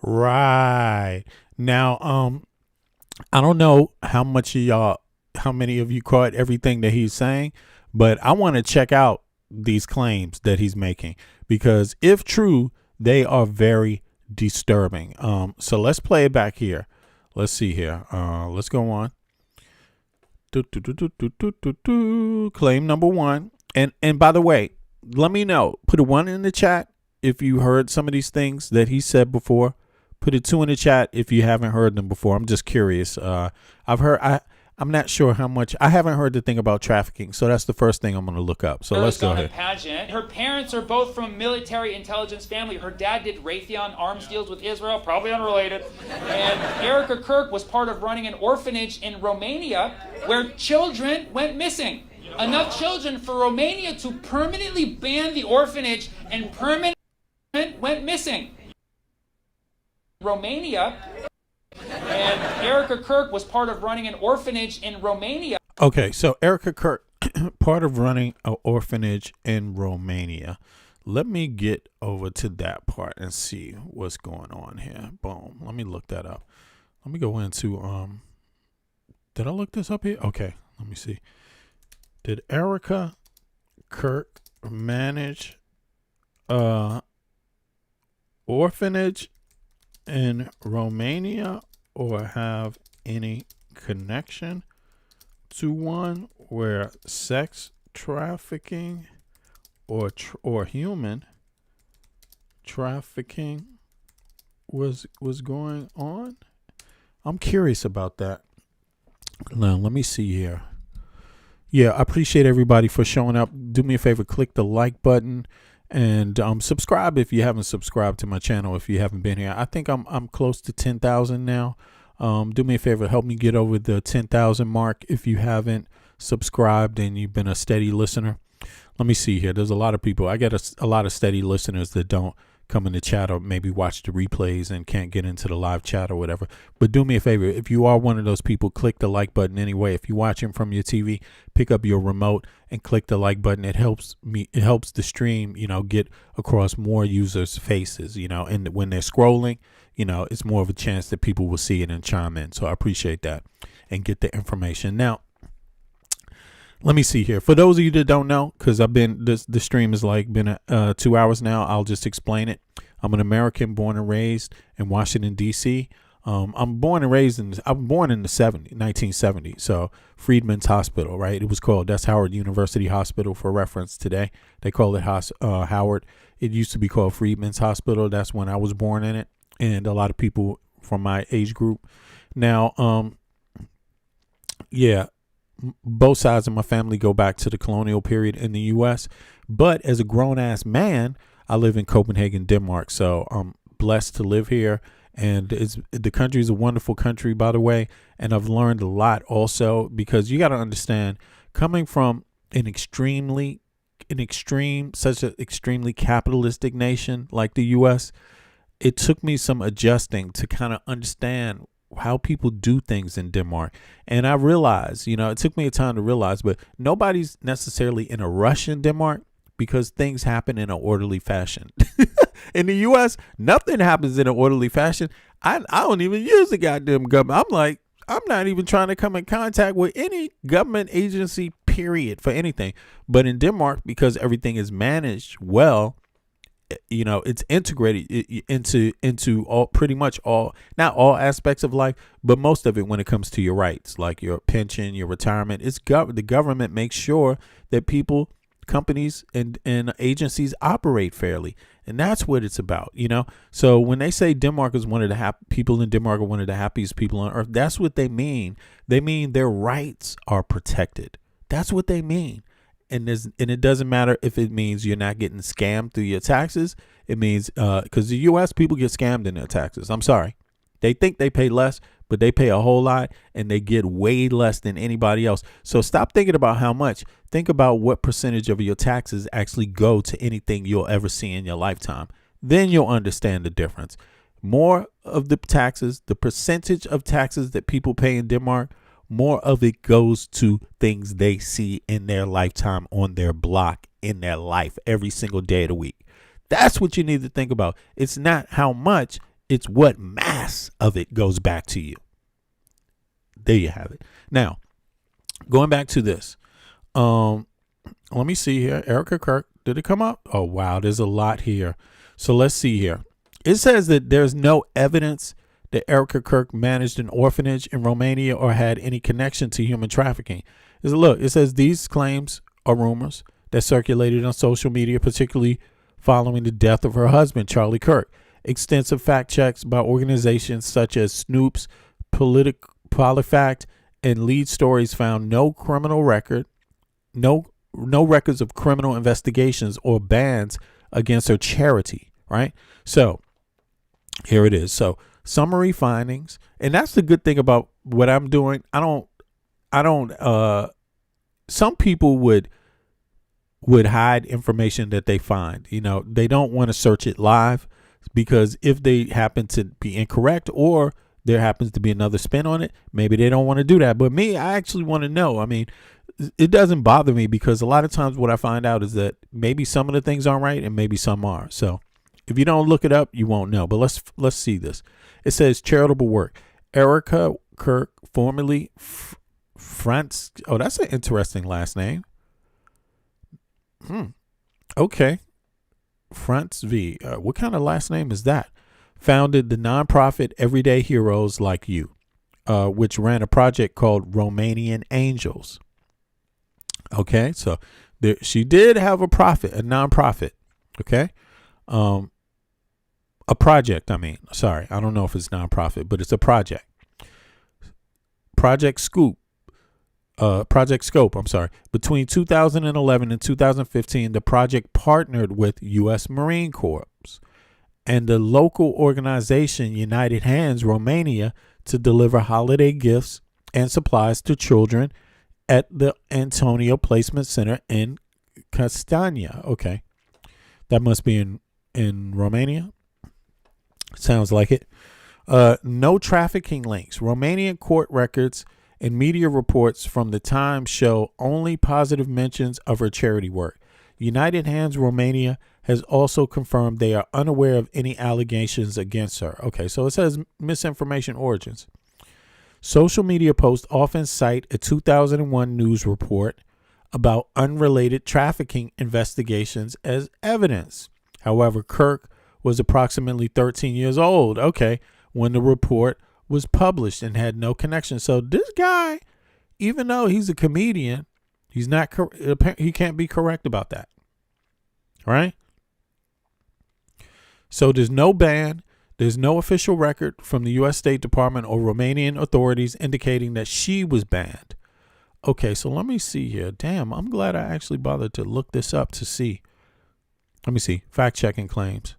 Right. Now, I don't know how many of you caught everything that he's saying, but I want to check out these claims that he's making, because if true, they are very disturbing. So let's play it back here. Let's see here. Let's go on. Claim number one. And by the way, let me know. Put a 1 in the chat if you heard some of these things that he said before. Put a 2 in the chat if you haven't heard them before. I'm just curious. I'm not sure how much. I haven't heard the thing about trafficking, so that's the first thing I'm going to look up. So let's go ahead. Pageant. Her parents are both from military intelligence family. Her dad did Raytheon arms deals with Israel, probably unrelated. And Erica Kirk was part of running an orphanage in Romania where children went missing. Enough children for Romania to permanently ban the orphanage and permanently went missing. Romania. And Erica Kirk was part of running an orphanage in Romania. Okay, so Erica Kirk, part of running an orphanage in Romania. Let me get over to that part and see what's going on here. Boom. Let me look that up. Let me go into, did I look this up here? Okay, let me see. Did Erica Kirk manage orphanage in Romania or have any connection to one where sex trafficking or human trafficking was going on. I'm curious about that. Now, let me see here. Yeah, I appreciate everybody for showing up. Do me a favor, click the like button and subscribe if you haven't subscribed to my channel. If you haven't been here, I think I'm close to 10,000 now. Do me a favor, help me get over the 10,000 mark if you haven't subscribed and you've been a steady listener. Let me see here. There's a lot of people. I get a lot of steady listeners that don't come in the chat or maybe watch the replays and can't get into the live chat or whatever. But do me a favor, if you are one of those people, click the like button anyway. If you're watching from your TV, pick up your remote and click the like button. It helps me. It helps the stream, get across more users' faces, and when they're scrolling, it's more of a chance that people will see it and chime in. So I appreciate that and get the information. Now, let me see here. For those of you that don't know, because the stream has been 2 hours now, I'll just explain it. I'm an American born and raised in Washington, D.C. I'm born in the 1970s. So Freedman's Hospital, right? It was called, that's Howard University Hospital for reference today. They call it Howard. It used to be called Freedman's Hospital. That's when I was born in it. And a lot of people from my age group. Now, both sides of my family go back to the colonial period in the U.S. But as a grown-ass man, I live in Copenhagen, Denmark. So I'm blessed to live here. And the country is a wonderful country, by the way. And I've learned a lot also, because you got to understand, coming from such an extremely capitalistic nation like the U.S., it took me some adjusting to kind of understand how people do things in Denmark. And I realized, it took me a time to realize, but nobody's necessarily in a rush in Denmark because things happen in an orderly fashion. In the U.S., nothing happens in an orderly fashion. I don't even use the goddamn government. I'm not even trying to come in contact with any government agency, period, for anything. But in Denmark, because everything is managed well, it's integrated into all, pretty much all, not all aspects of life, but most of it when it comes to your rights, like your pension, your retirement. The government makes sure that people, companies, and agencies operate fairly. And that's what it's about, So when they say Denmark is people in Denmark are one of the happiest people on earth, that's what they mean. They mean their rights are protected. That's what they mean. And it doesn't matter if it means you're not getting scammed through your taxes. It means because the U.S. people get scammed in their taxes. I'm sorry. They think they pay less, but they pay a whole lot and they get way less than anybody else. So stop thinking about how much. Think about what percentage of your taxes actually go to anything you'll ever see in your lifetime. Then you'll understand the difference. More of the taxes, the percentage of taxes that people pay in Denmark, more of it goes to things they see in their lifetime, on their block, in their life, every single day of the week. That's what you need to think about. It's not how much, it's what mass of it goes back to you. There you have it. Now, going back to this. Let me see here. Erica Kirk, did it come up? Oh, wow. There's a lot here. So let's see here. It says that there's no evidence that Erica Kirk managed an orphanage in Romania or had any connection to human trafficking. It says these claims are rumors that circulated on social media, particularly following the death of her husband, Charlie Kirk. Extensive fact checks by organizations such as Snoops, PolitiFact, and Lead Stories found no criminal record, no records of criminal investigations or bans against her charity, right? So here it is. So summary findings, and that's the good thing about what I'm doing. I don't some people would hide information that they find. They don't want to search it live, because if they happen to be incorrect or there happens to be another spin on it, maybe they don't want to do that. But me, I actually want to know. I mean, it doesn't bother me, because a lot of times what I find out is that maybe some of the things aren't right and maybe some are. So if you don't look it up, you won't know. But let's see this. It says charitable work. Erica Kirk, formerly France. Oh, that's an interesting last name. Okay. France V. What kind of last name is that? Founded the nonprofit Everyday Heroes Like You, which ran a project called Romanian Angels. Okay, so she did have a nonprofit. Okay. a project. I mean, sorry, I don't know if it's nonprofit, but it's a project. Project Scope. I'm sorry. Between 2011 and 2015, the project partnered with U.S. Marine Corps and the local organization United Hands Romania to deliver holiday gifts and supplies to children at the Antonio Placement Center in Castania. Okay. That must be in Romania. Sounds like it. No trafficking links. Romanian court records and media reports from the time show only positive mentions of her charity work. United Hands Romania has also confirmed they are unaware of any allegations against her. Okay, so it says misinformation origins. Social media posts often cite a 2001 news report about unrelated trafficking investigations as evidence. However, Kirk was approximately 13 years old, when the report was published and had no connection. So this guy, even though he's a comedian, he can't be correct about that. Right? So there's no ban. There's no official record from the U.S. State Department or Romanian authorities indicating that she was banned. Okay, so let me see here. Damn, I'm glad I actually bothered to look this up to see. Let me see. Fact-checking claims.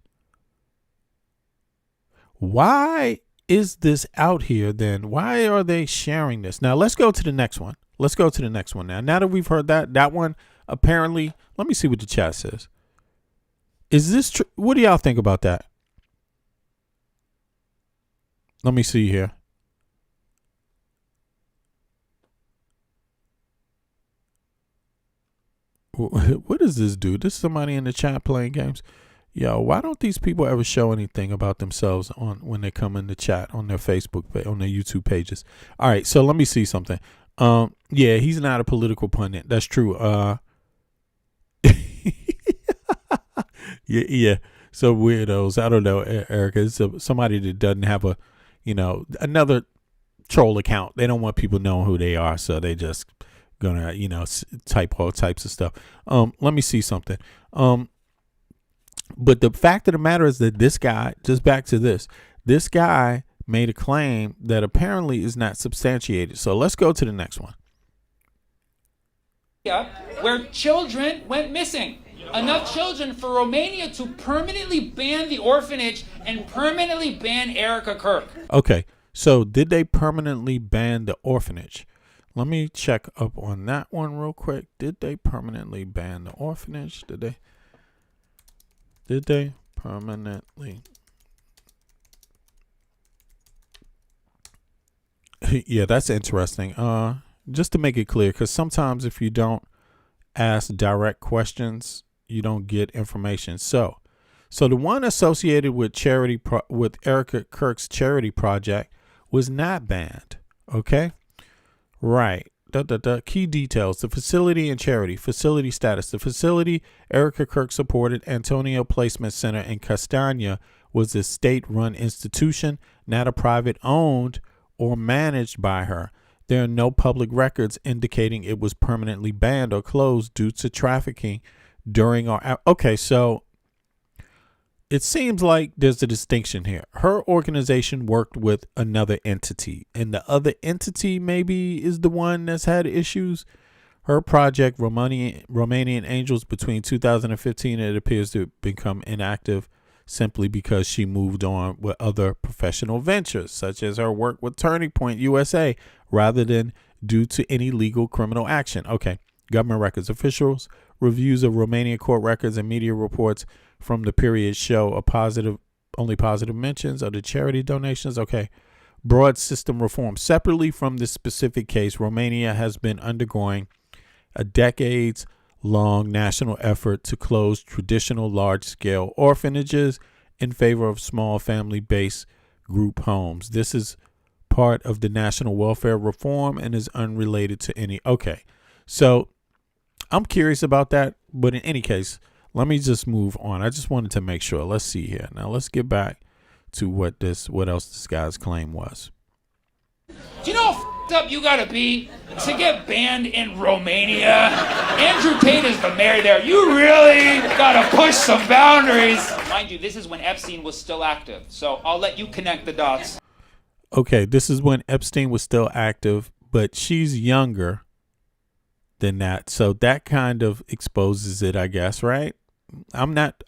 Why is this out here then? Why are they sharing this? Now, let's go to the next one. Now that we've heard that one, apparently, let me see what the chat says. Is this true? What do y'all think about that? Let me see here. What does this do? This is somebody in the chat playing games. Yo, why don't these people ever show anything about themselves when they come in the chat on their Facebook, on their YouTube pages? All right, so let me see something. Yeah, he's not a political pundit. That's true. Yeah. So weirdos. I don't know, Erica. It's somebody that doesn't have another troll account. They don't want people knowing who they are, so they just gonna, type all types of stuff. Let me see something. But the fact of the matter is that this guy, just back to this guy made a claim that apparently is not substantiated. So let's go to the next one. Where children went missing. Enough children for Romania to permanently ban the orphanage and permanently ban Erica Kirk. Okay, so did they permanently ban the orphanage? Let me check up on that one real quick. Did they permanently ban the orphanage? Did they permanently? Yeah, that's interesting. Just to make it clear, because sometimes if you don't ask direct questions, you don't get information. So the one associated with with Erica Kirk's charity project was not banned. Okay, right. Key details: the facility and charity. Facility status: the facility Erica Kirk supported, Antonio Placement Center in Castania, was a state-run institution, not a private-owned or managed by her. There are no public records indicating it was permanently banned or closed due to trafficking during our... Okay, so it seems like there's a distinction here. Her organization worked with another entity, and the other entity maybe is the one that's had issues. Her project, Romanian Angels, between 2015, it appears to become inactive simply because she moved on with other professional ventures, such as her work with Turning Point USA, rather than due to any legal criminal action. Okay, government records. Officials' reviews of Romanian court records and media reports from the period show only positive mentions of the charity donations. Okay, broad system reform. Separately from this specific case, Romania has been undergoing a decades-long national effort to close traditional large-scale orphanages in favor of small family-based group homes. This is part of the national welfare reform and is unrelated to any... Okay, so I'm curious about that, but in any case, let me just move on. I just wanted to make sure. Let's see here. Now let's get back to what else this guy's claim was. Do you know up you gotta be to get banned in Romania? Andrew Tate is the mayor there. You really gotta push some boundaries. Mind you, this is when Epstein was still active, so I'll let you connect the dots. Okay, this is when Epstein was still active, but she's younger than that, so that kind of exposes it, I guess, right? I'm not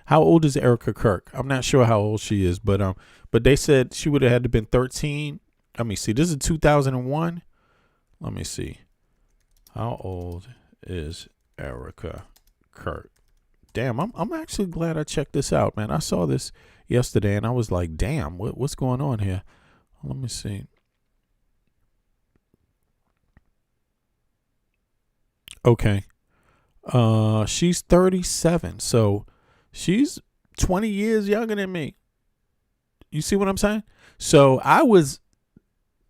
how old is Erica Kirk? I'm not sure how old she is, but they said she would have had to been 13. Let me see. This is 2001. Let me see. How old is Erica Kirk? Damn, I'm actually glad I checked this out, man. I saw this yesterday and I was like, damn, what's going on here? Let me see. Okay. She's 37, so she's 20 years younger than me. You see what I'm saying? So I was,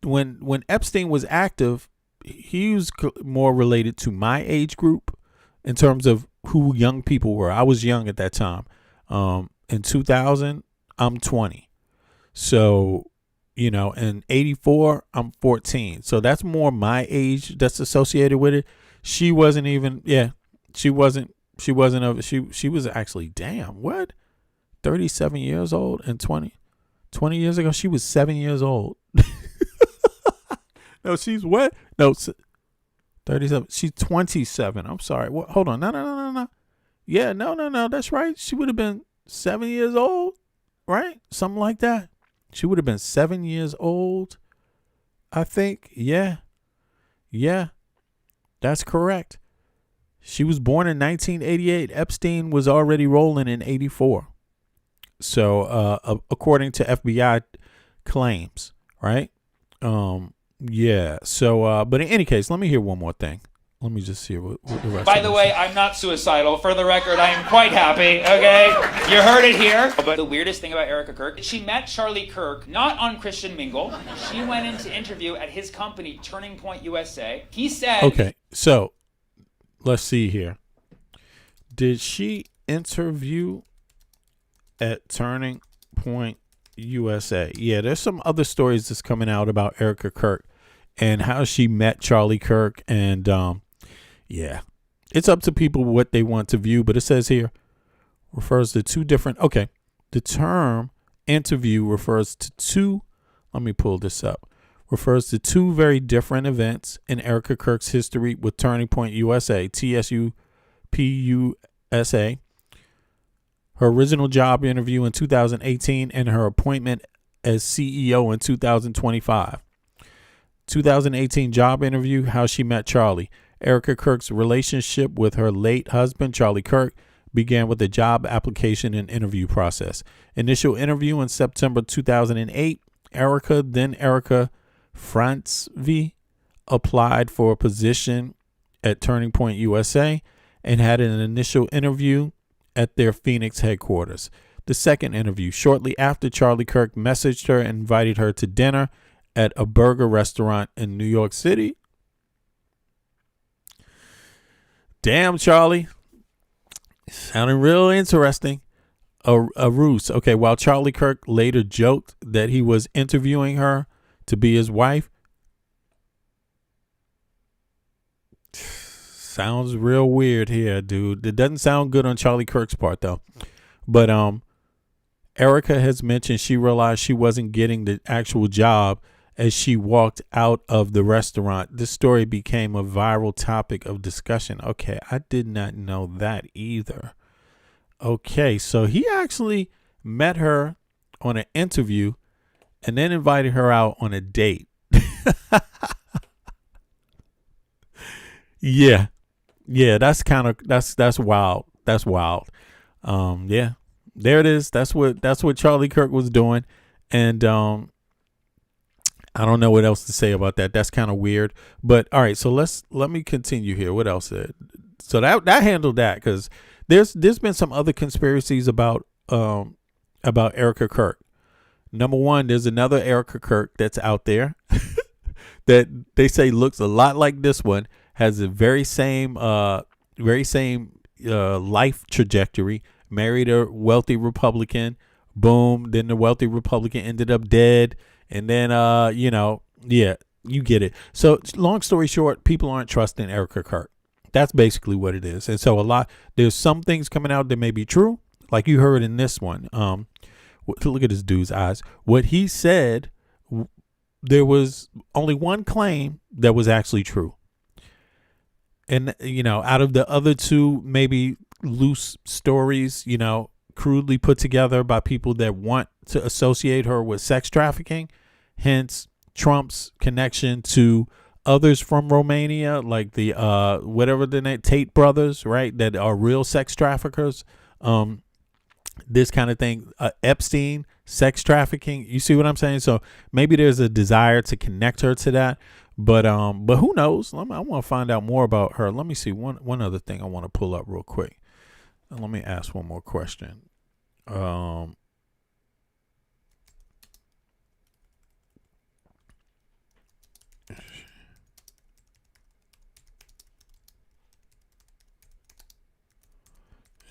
when Epstein was active, he was more related to my age group in terms of who young people were. I was young at that time. In 2000, I'm 20. So, you know, in 84, I'm 14. So that's more my age that's associated with it. She wasn't even, she was actually, damn, what? 37 years old and 20 years ago, she was 7 years old. No, she's what? No, 37. She's 27. I'm sorry. What? Hold on. No. Yeah, no. That's right. She would have been 7 years old, right? Something like that. She would have been 7 years old, I think. Yeah. That's correct. She was born in 1988. Epstein was already rolling in 84. So, according to FBI claims, right? Yeah. So, but in any case, let me hear one more thing. Let me just hear what the rest. By the way, I'm not suicidal. For the record, I am quite happy, okay? You heard it here. But the weirdest thing about Erica Kirk, she met Charlie Kirk not on Christian Mingle. She went in to interview at his company, Turning Point USA. He said... Okay, so let's see here. Did she interview at Turning Point USA? Yeah, there's some other stories that's coming out about Erica Kirk and how she met Charlie Kirk. And yeah, it's up to people what they want to view. But it says here, refers to two different. Okay, the term interview refers to two. Let me pull this up. Refers to two very different events in Erica Kirk's history with Turning Point USA, TSUPUSA. Her original job interview in 2018 and her appointment as CEO in 2025. 2018 job interview, how she met Charlie. Erica Kirk's relationship with her late husband, Charlie Kirk, began with a job application and interview process. Initial interview in September 2008. Erica Francvi applied for a position at Turning Point USA and had an initial interview at their Phoenix headquarters. The second interview, shortly after Charlie Kirk messaged her and invited her to dinner at a burger restaurant in New York City. Damn, Charlie. Sounding real interesting. A ruse. Okay, while Charlie Kirk later joked that he was interviewing her to be his wife. Sounds real weird here, dude. It doesn't sound good on Charlie Kirk's part, though. But Erica has mentioned she realized she wasn't getting the actual job as she walked out of the restaurant. This story became a viral topic of discussion. Okay, I did not know that either. Okay, so he actually met her on an interview and then invited her out on a date. Yeah, that's wild. That's wild. Yeah, there it is. That's what Charlie Kirk was doing, and I don't know what else to say about that. That's kind of weird. But all right, so let me continue here. What else? So that handled that, because there's been some other conspiracies about Erica Kirk. Number one, there's another Erica Kirk that's out there that they say looks a lot like this one, has the very same life trajectory, married a wealthy Republican, boom, then the wealthy Republican ended up dead, and then You get it. So long story short, people aren't trusting Erica Kirk. That's basically what it is. And so there's some things coming out that may be true, like you heard in this one. Look at this dude's eyes. What he said, there was only one claim that was actually true. And, out of the other two, maybe loose stories, crudely put together by people that want to associate her with sex trafficking, hence Trump's connection to others from Romania, like the whatever the name, Tate brothers, right, that are real sex traffickers. This kind of thing, Epstein, sex trafficking. You see what I'm saying? So maybe there's a desire to connect her to that, but who knows? I want to find out more about her. Let me see one other thing I want to pull up real quick. Let me ask one more question.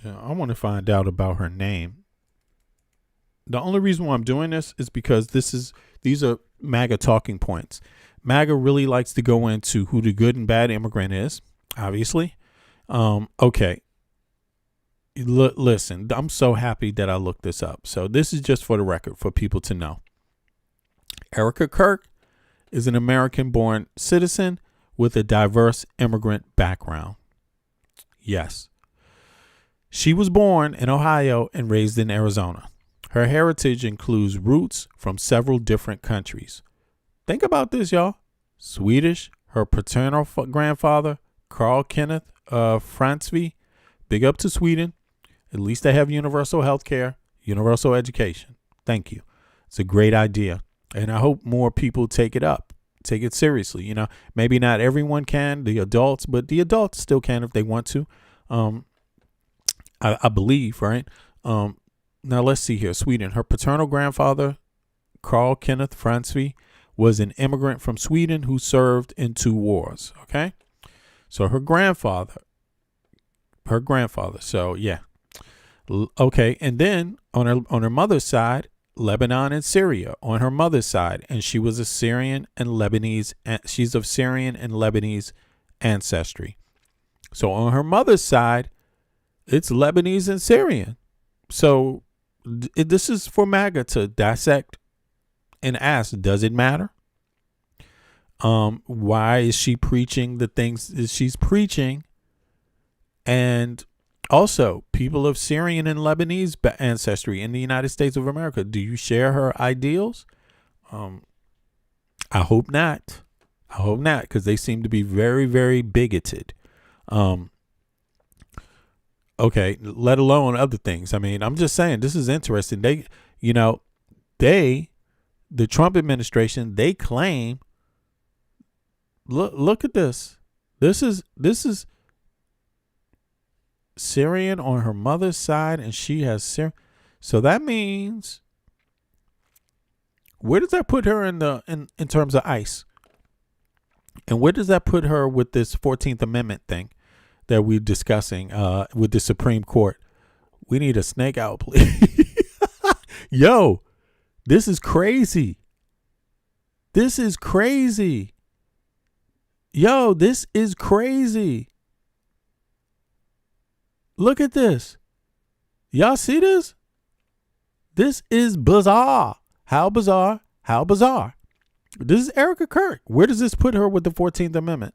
Yeah, I want to find out about her name. The only reason why I'm doing this is because these are MAGA talking points. MAGA really likes to go into who the good and bad immigrant is, obviously. Okay. Listen, I'm so happy that I looked this up. So this is just for the record, for people to know. Erica Kirk is an American-born citizen with a diverse immigrant background. Yes. She was born in Ohio and raised in Arizona. Her heritage includes roots from several different countries. Think about this, y'all. Swedish, her paternal grandfather, Carl Kenneth Fransby. Big up to Sweden. At least they have universal health care, universal education. Thank you. It's a great idea. And I hope more people take it up, take it seriously. Maybe not everyone can, the adults, but the adults still can if they want to. I believe, right? Now let's see here. Sweden. Her paternal grandfather, Carl Kenneth Fransby, was an immigrant from Sweden who served in 2 wars. Okay. So her grandfather. So yeah. Okay. And then on her mother's side, Lebanon and Syria on her mother's side. And she was a Syrian and Lebanese. She's of Syrian and Lebanese ancestry. So on her mother's side, it's Lebanese and Syrian. So this is for MAGA to dissect and ask, does it matter? Why is she preaching the things that she's preaching? And also, people of Syrian and Lebanese ancestry in the United States of America, do you share her ideals? I hope not. I hope not, because they seem to be very, very bigoted. Okay, let alone other things. I mean, I'm just saying, this is interesting. The Trump administration, they claim, look at this. This is Syrian on her mother's side, and she has Syrian. So that means, where does that put her in terms of ICE? And where does that put her with this 14th Amendment thing that we're discussing with the Supreme Court? We need a snake out, please. Yo, this is crazy. This is crazy. Yo, this is crazy. Look at this. Y'all see this? This is bizarre. How bizarre? How bizarre? This is Erica Kirk. Where does this put her with the 14th Amendment?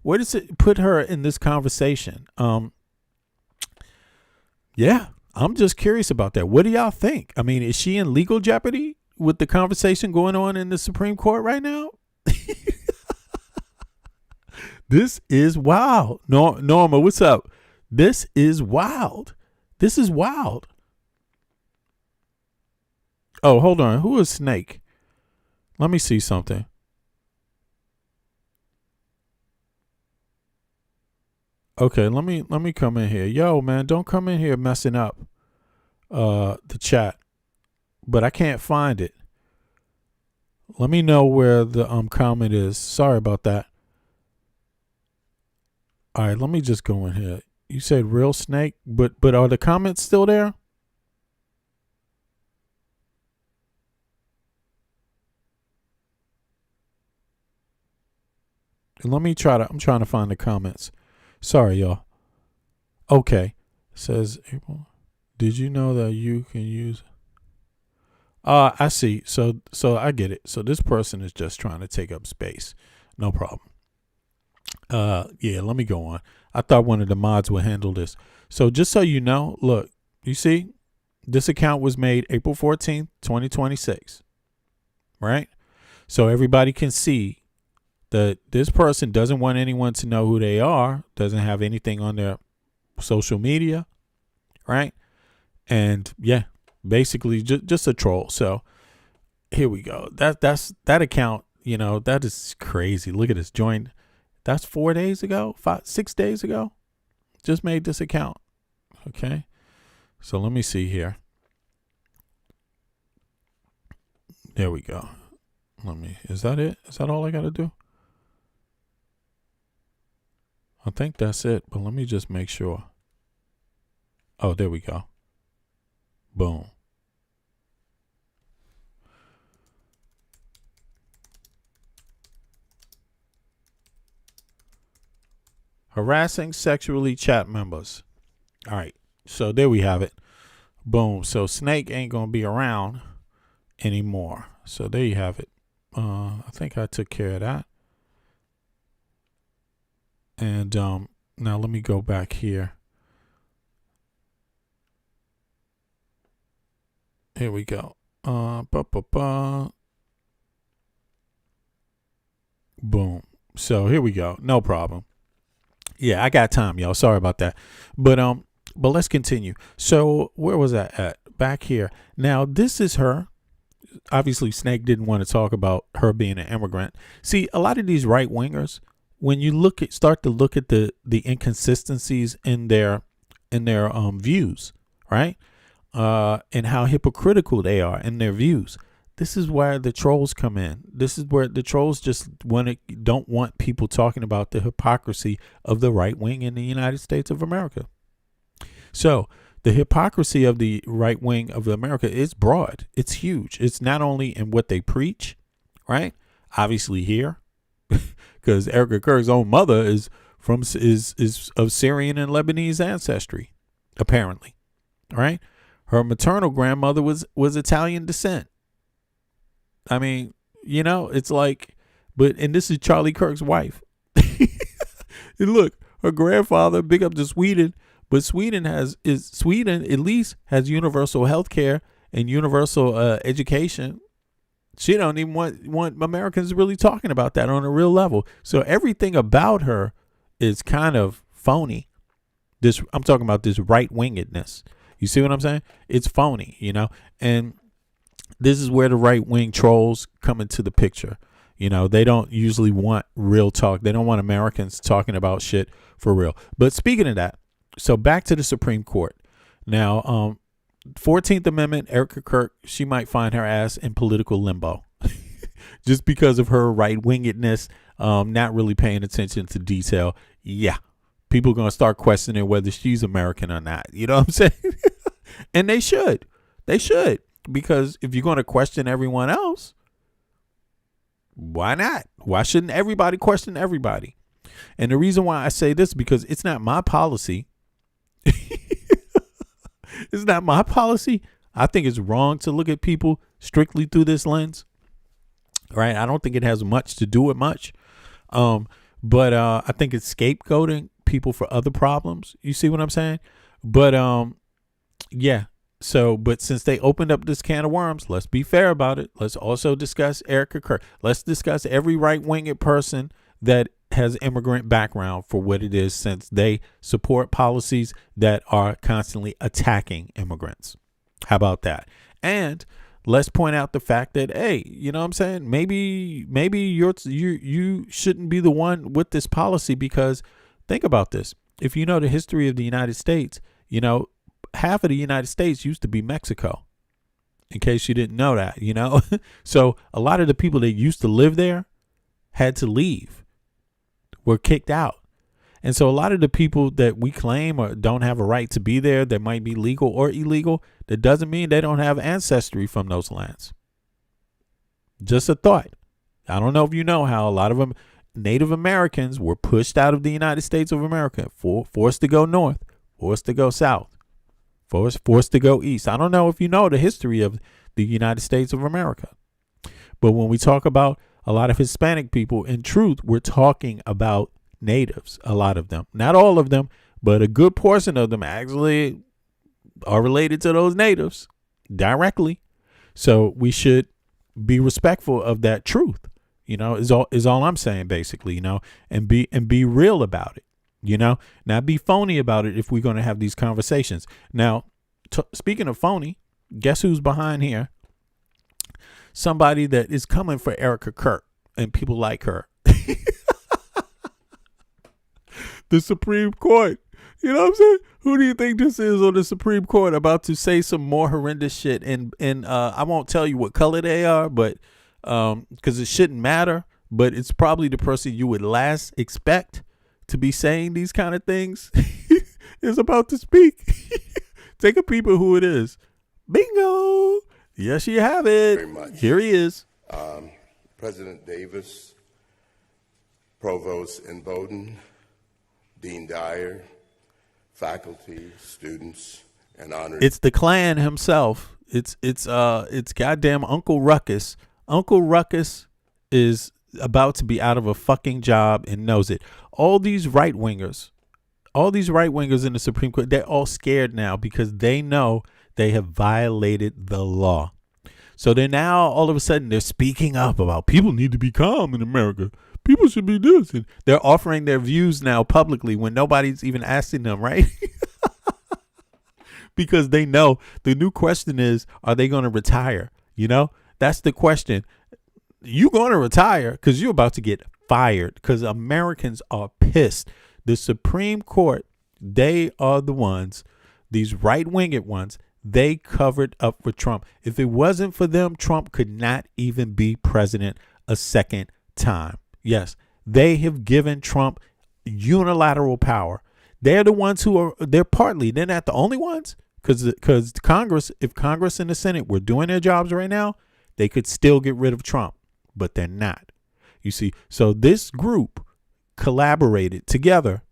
Where does it put her in this conversation? Yeah, I'm just curious about that. What do y'all think? I mean, is she in legal jeopardy with the conversation going on in the Supreme Court right now? This is wild. Norma, what's up? This is wild. This is wild. Oh, hold on. Who is Snake? Let me see something. Okay, let me come in here. Yo, man, don't come in here messing up the chat. But I can't find it. Let me know where the comment is. Sorry about that. All right, let me just go in here. You said real Snake, but are the comments still there? Let me I'm trying to find the comments. Sorry, y'all. Okay. Says April, did you know that you can use I see. So I get it. So this person is just trying to take up space. No problem. Yeah, let me go on. I thought one of the mods would handle this. So just so you know, look, you see, this account was made April 14th, 2026. Right? So everybody can see that this person doesn't want anyone to know who they are, doesn't have anything on their social media, right? And yeah, basically just a troll. So here we go. That's that account, you know, that is crazy. Look at this. Joined. That's 4 days ago, 6 days ago. Just made this account. Okay. So let me see here. There we go. Is that it? Is that all I got to do? I think that's it, but let me just make sure. Oh, there we go. Boom. Harassing sexually chat members. All right. So there we have it. Boom. So Snake ain't going to be around anymore. So there you have it. I think I took care of that. And now let me go back here. Here we go. Boom. So here we go. No problem. Yeah, I got time, y'all. Sorry about that. But let's continue. So where was I at? Back here. Now this is her. Obviously, Snake didn't want to talk about her being an immigrant. See, a lot of these right wingers, when you start to look at the inconsistencies in their views, right? And how hypocritical they are in their views. This is where the trolls come in. This is where the trolls just don't want people talking about the hypocrisy of the right wing in the United States of America. So the hypocrisy of the right wing of America is broad. It's huge. It's not only in what they preach, right? Obviously here, because Erica Kirk's own mother is of Syrian and Lebanese ancestry, apparently, right? Her maternal grandmother was Italian descent. I mean, you know, it's like, and this is Charlie Kirk's wife. And look, her grandfather, big up to Sweden, but Sweden at least has universal health care and universal education. She don't even want Americans really talking about that on a real level. So everything about her is kind of phony. I'm talking about this right-wingedness. You see what I'm saying? It's phony, you know? And this is where the right-wing trolls come into the picture. You know, they don't usually want real talk. They don't want Americans talking about shit for real. But speaking of that, so back to the Supreme Court. Now, 14th Amendment, Erica Kirk, she might find her ass in political limbo just because of her right-wingedness, not really paying attention to detail. Yeah, people are going to start questioning whether she's American or not. You know what I'm saying? And they should. They should. Because if you're going to question everyone else, why not? Why shouldn't everybody question everybody? And the reason why I say this, because it's not my policy. It's not my policy. I think it's wrong to look at people strictly through this lens. Right? I don't think it has much to do with much. But I think it's scapegoating people for other problems. You see what I'm saying? But yeah. So, but since they opened up this can of worms, let's be fair about it. Let's also discuss Erica Kirk. Let's discuss every right-winged person that has immigrant background for what it is, since they support policies that are constantly attacking immigrants. How about that? And let's point out the fact that, hey, you know what I'm saying? Maybe you shouldn't be the one with this policy, because think about this. If you know the history of the United States, you know, half of the United States used to be Mexico, in case you didn't know that, you know. So a lot of the people that used to live there had to leave, were kicked out. And so a lot of the people that we claim or don't have a right to be there, that might be legal or illegal, that doesn't mean they don't have ancestry from those lands. Just a thought. I don't know if you know how a lot of them, Native Americans were pushed out of the United States of America, forced to go north, forced to go south, forced to go east. I don't know if you know the history of the United States of America. But when we talk about a lot of Hispanic people, in truth, we're talking about natives, a lot of them. Not all of them, but a good portion of them actually are related to those natives directly. So we should be respectful of that truth, is all I'm saying, basically, and be real about it, not be phony about it if we're going to have these conversations. Now, speaking of phony, guess who's behind here? Somebody that is coming for Erica Kirk and people like her. The Supreme Court. You know what I'm saying? Who do you think this is on the Supreme Court about to say some more horrendous shit? And I won't tell you what color they are, but because it shouldn't matter. But it's probably the person you would last expect to be saying these kind of things is about to speak. Take a peep at who it is. Bingo. Yes, you have it. Very much. Here he is. President Davis, Provost Bowden, Dean Dyer, faculty, students, and honored. It's the Klan himself. It's goddamn Uncle Ruckus. Uncle Ruckus is about to be out of a fucking job and knows it. All these right wingers in the Supreme Court, they're all scared now because they know they have violated the law. So they're now all of a sudden they're speaking up about people need to be calm in America. People should be this. And they're offering their views now publicly when nobody's even asking them, right? Because they know the new question is, are they going to retire? That's the question. You going to retire because you're about to get fired because Americans are pissed. The Supreme Court, they are the ones, these right-winged ones, they covered up for Trump. If it wasn't for them, Trump could not even be president a second time. Yes, they have given Trump unilateral power. They're the ones they're not the only ones, because Congress, if Congress and the Senate were doing their jobs right now, they could still get rid of Trump, but they're not. You see, so this group collaborated together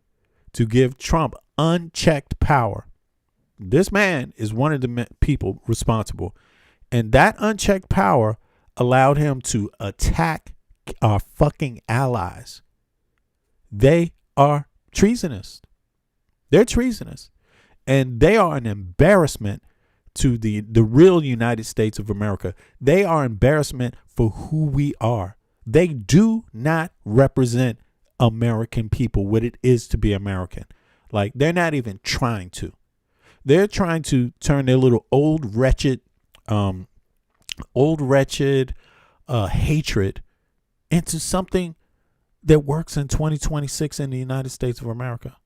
to give Trump unchecked power. This man is one of the people responsible. And that unchecked power allowed him to attack our fucking allies. They are treasonous. They're treasonous. And they are an embarrassment to the real United States of America. They are embarrassment for who we are. They do not represent American people, what it is to be American. Like, they're not even trying to. They're trying to turn their little old wretched hatred into something that works in 2026 in the United States of America.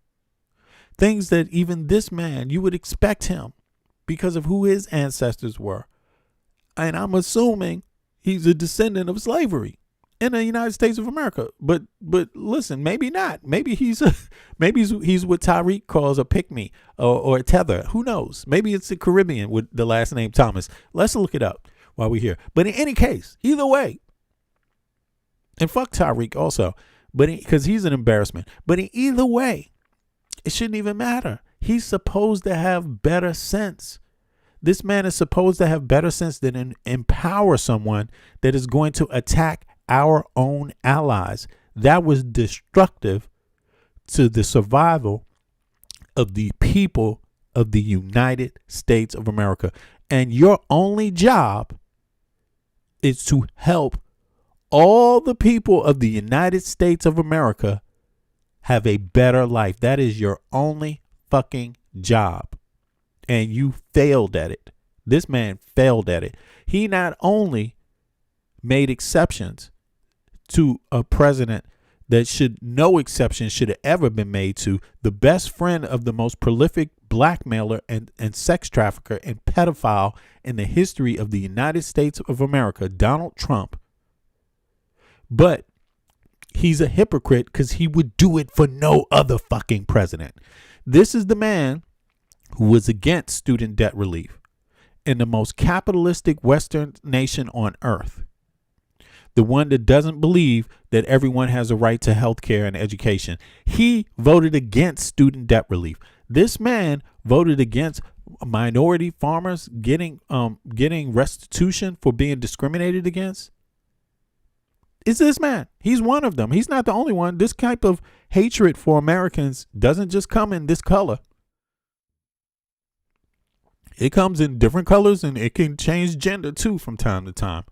Things that even this man, you would expect him because of who his ancestors were. And I'm assuming he's a descendant of slavery in the United States of America. But listen, maybe not. Maybe he's what Tariq calls a pick-me or a tether. Who knows? Maybe it's the Caribbean with the last name Thomas. Let's look it up while we're here. But in any case, either way, and fuck Tariq also, but because he's an embarrassment. But in either way, it shouldn't even matter. He's supposed to have better sense. This man is supposed to have better sense than empower someone that is going to attack our own allies. That was destructive to the survival of the people of the United States of America. And your only job is to help all the people of the United States of America have a better life. That is your only fucking job. And you failed at it. This man failed at it. He not only made exceptions to a president that no exception should have ever been made to the best friend of the most prolific blackmailer and sex trafficker and pedophile in the history of the United States of America, Donald Trump. But he's a hypocrite because he would do it for no other fucking president. This is the man who was against student debt relief in the most capitalistic Western nation on earth. the one that doesn't believe that everyone has a right to health care and education. He voted against student debt relief. This man voted against minority farmers getting restitution for being discriminated against. It's this man. He's one of them. He's not the only one. This type of hatred for Americans doesn't just come in this color. It comes in different colors, and it can change gender too from time to time,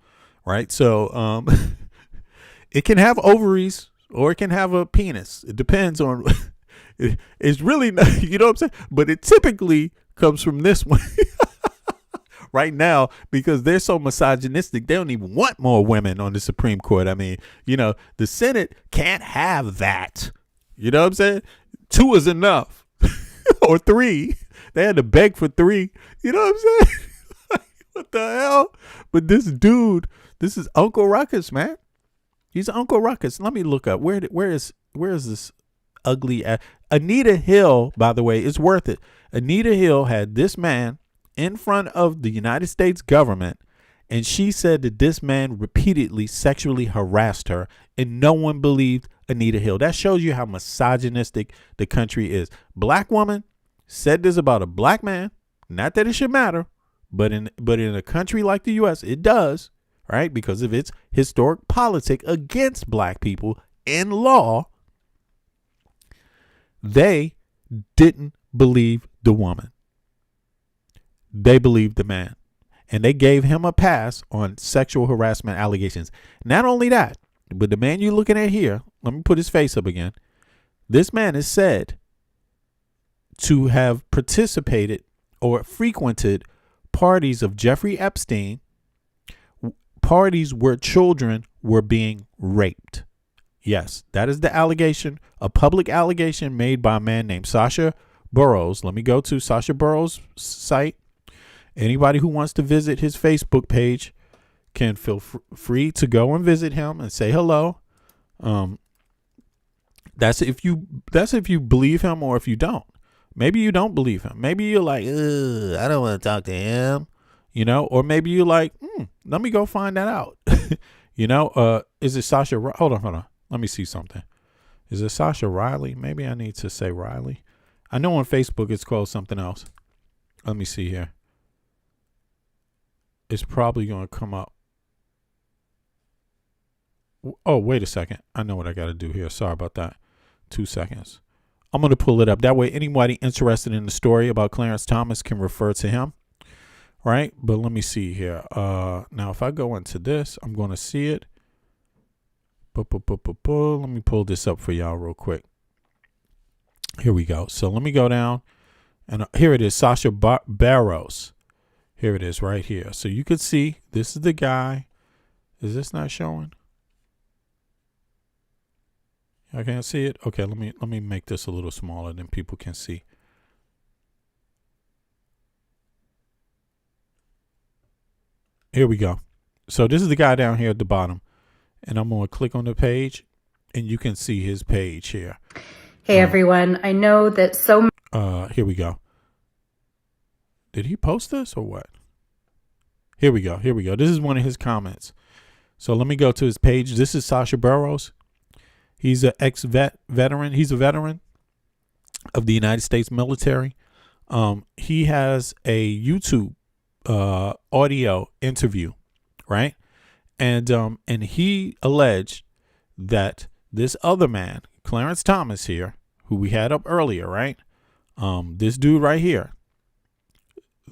right? So it can have ovaries or it can have a penis. It depends on. It's really not, you know what I'm saying? But it typically comes from this one right now, because they're so misogynistic. They don't even want more women on the Supreme Court. I mean, you know, the Senate can't have that. You know what I'm saying? 2 is enough or 3. They had to beg for 3. You know what I'm saying? What the hell? But this dude, this is Uncle Ruckus, man. He's Uncle Ruckus. Let me look up. Where is this ugly Anita Hill, by the way, is worth it. Anita Hill had this man in front of the United States government, and she said that this man repeatedly sexually harassed her, and no one believed Anita Hill. That shows you how misogynistic the country is. Black woman said this about a black man. Not that it should matter, but in a country like the U.S., it does, right? Because of its historic politic against black people in law. They didn't believe the woman. They believed the man. And they gave him a pass on sexual harassment allegations. Not only that, but the man you're looking at here, let me put his face up again. This man is said to have participated or frequented parties of Jeffrey Epstein, parties where children were being raped. Yes, that is the allegation, a public allegation made by a man named Sasha Burrows. Let me go to Sasha Burrows' site. Anybody who wants to visit his Facebook page can feel free to go and visit him and say hello. That's if you believe him, or if you don't. Maybe you don't believe him. Maybe you're like, I don't want to talk to him, you know, or maybe you're like, let me go find that out. You know, is it Sasha? Hold on. Let me see something. Is it Sasha Riley? Maybe I need to say Riley. I know on Facebook it's called something else. Let me see here. It's probably going to come up. Oh, wait a second. I know what I got to do here. Sorry about that. 2 seconds. I'm going to pull it up. That way anybody interested in the story about Clarence Thomas can refer to him. Right? But let me see here. Now, if I go into this, I'm going to see it. Let me pull this up for y'all real quick. Here we go. So let me go down. And here it is, Sasha Burrows. Here it is right here. So you could see this is the guy. Is this not showing? I can't see it. Okay, let me make this a little smaller than people can see. Here we go. So this is the guy down here at the bottom. And I'm going to click on the page, and you can see his page here. Hey, everyone. I know that so... Here we go. Did he post this or what? Here we go. This is one of his comments. So let me go to his page. This is Sasha Burrows. He's an ex-veteran. He's a veteran of the United States military. He has a YouTube audio interview, right? And he alleged that this other man, Clarence Thomas here, who we had up earlier, right? This dude right here,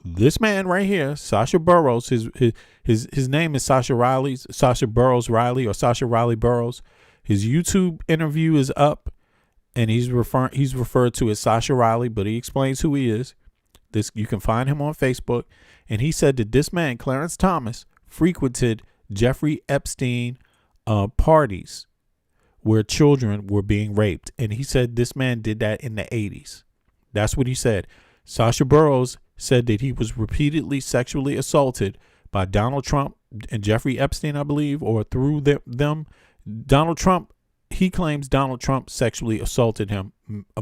this man right here, Sasha Burrows, his name is Sasha Burrows Riley, or Sasha Riley Burrows. His YouTube interview is up, and he's referred to as Sasha Riley, but he explains who he is. You can find him on Facebook, and he said that this man, Clarence Thomas, frequented Jeffrey Epstein parties where children were being raped. And he said this man did that in the 80s. That's what he said. Sasha Burrows said that he was repeatedly sexually assaulted by Donald Trump and Jeffrey Epstein, I believe, or through them. Donald Trump, he claims Donald Trump sexually assaulted him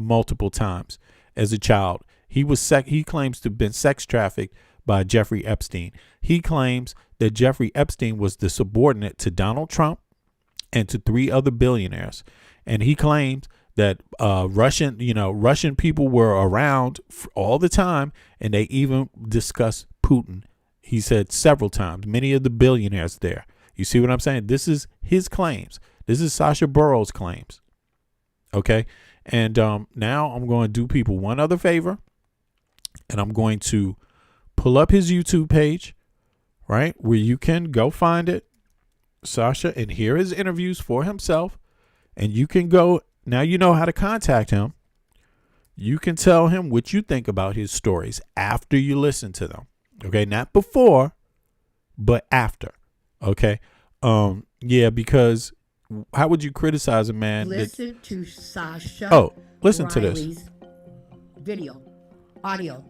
multiple times as a child. He claims to have been sex trafficked by Jeffrey Epstein. He claims that Jeffrey Epstein was the subordinate to Donald Trump and to 3 other billionaires. And he claims that Russian people were around all the time, and they even discussed Putin. He said several times, many of the billionaires there. You see what I'm saying? This is his claims. This is Sasha Burrow's claims. Okay. And now I'm going to do people one other favor, and I'm going to pull up his YouTube page, right, where you can go find it, Sasha, and hear his interviews for himself. And you can go, now you know how to contact him. You can tell him what you think about his stories after you listen to them. Okay, not before, but after. Okay. Yeah, because how would you criticize a man? Listen to Sasha. Oh, listen to this. Riley's video, audio,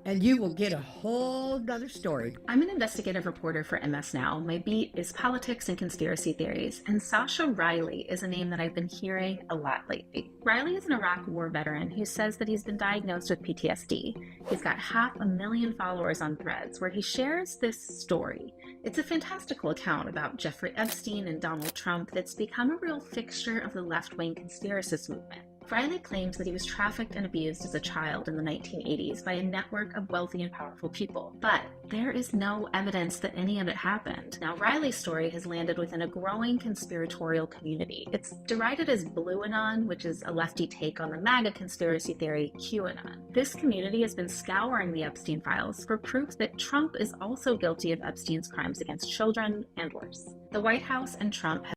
and you will get a whole nother story. I'm an investigative reporter for MS Now. My beat is politics and conspiracy theories, and Sasha Riley is a name that I've been hearing a lot lately. Riley is an Iraq war veteran who says that he's been diagnosed with PTSD. He's got 500,000 followers on Threads where he shares this story. It's a fantastical account about Jeffrey Epstein and Donald Trump that's become a real fixture of the left-wing conspiracist movement. Riley claims that he was trafficked and abused as a child in the 1980s by a network of wealthy and powerful people, but there is no evidence that any of it happened. Now, Riley's story has landed within a growing conspiratorial community. It's derided as Blueanon, which is a lefty take on the MAGA conspiracy theory QAnon. This community has been scouring the Epstein files for proof that Trump is also guilty of Epstein's crimes against children and worse. The White House and Trump have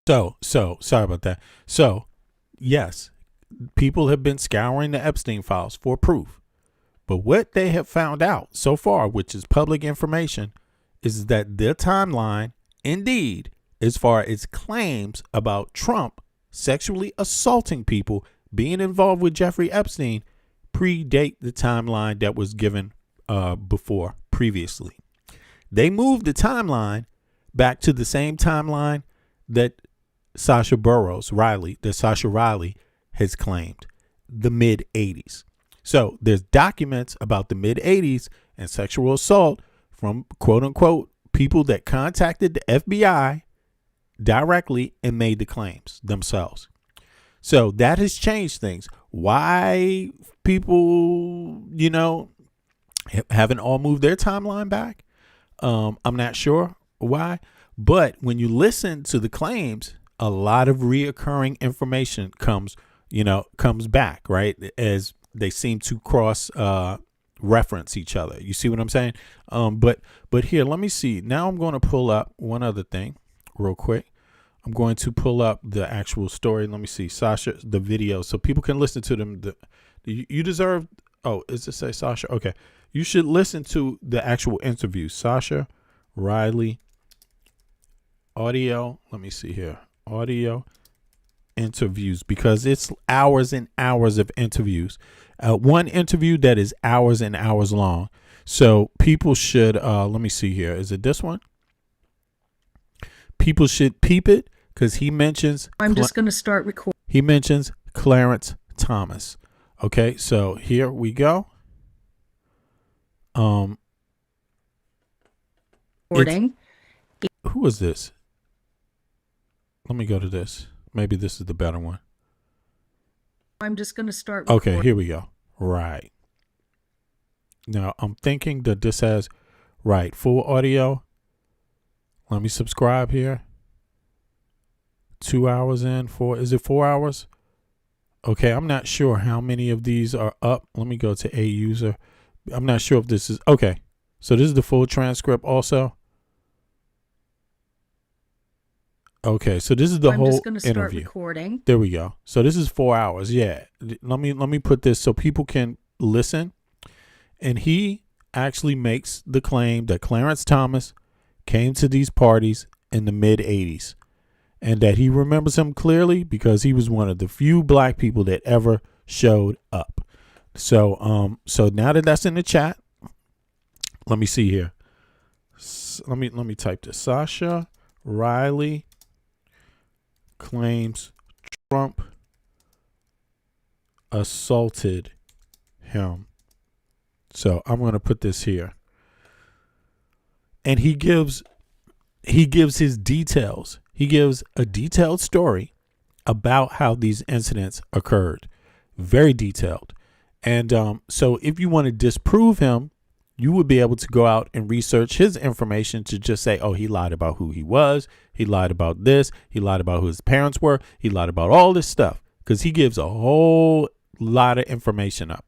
So sorry about that. So, yes, people have been scouring the Epstein files for proof. But what they have found out so far, which is public information, is that their timeline, indeed, as far as claims about Trump sexually assaulting people, being involved with Jeffrey Epstein, predate the timeline that was given before previously. They moved the timeline back to the same timeline that Sasha Riley has claimed, the mid 80s. So there's documents about the mid 80s and sexual assault from quote unquote people that contacted the FBI directly and made the claims themselves. So that has changed things. Why people, haven't all moved their timeline back? I'm not sure why. But when you listen to the claims, a lot of reoccurring information comes back, right? As they seem to cross reference each other. You see what I'm saying? But here, let me see. Now I'm going to pull up one other thing real quick. I'm going to pull up the actual story. Let me see, Sasha, the video, so people can listen to them. You deserve. Oh, is it say Sasha? Okay, you should listen to the actual interview. Sasha Riley audio. Let me see here. Audio interviews, because it's hours and hours of interviews. One interview that is hours and hours long. So people should, let me see here. Is it this one? People should peep it because he mentions. I'm just going to start recording. He mentions Clarence Thomas. Okay, so here we go. Recording. Who is this? Let me go to this. Maybe this is the better one. I'm just going to start recording. Okay, here we go. Right. Now, I'm thinking that this has, full audio. Let me subscribe here. 2 hours in, is it 4 hours? Okay, I'm not sure how many of these are up. Let me go to a user. I'm not sure if this is, okay. So this is the full transcript also. Okay, so this is the whole just gonna start interview. Recording. There we go. So this is 4 hours. Yeah. Let me put this so people can listen. And he actually makes the claim that Clarence Thomas came to these parties in the mid 80s and that he remembers him clearly because he was one of the few black people that ever showed up. So so now that that's in the chat, let me see here. Let me type this. Sasha Riley claims Trump assaulted him So I'm going to put this here. And he gives his details. He gives a detailed story about how these incidents occurred. Very detailed. And so if you want to disprove him, you would be able to go out and research his information to just say, oh, he lied about who he was. He lied about this. He lied about who his parents were. He lied about all this stuff, because he gives a whole lot of information up,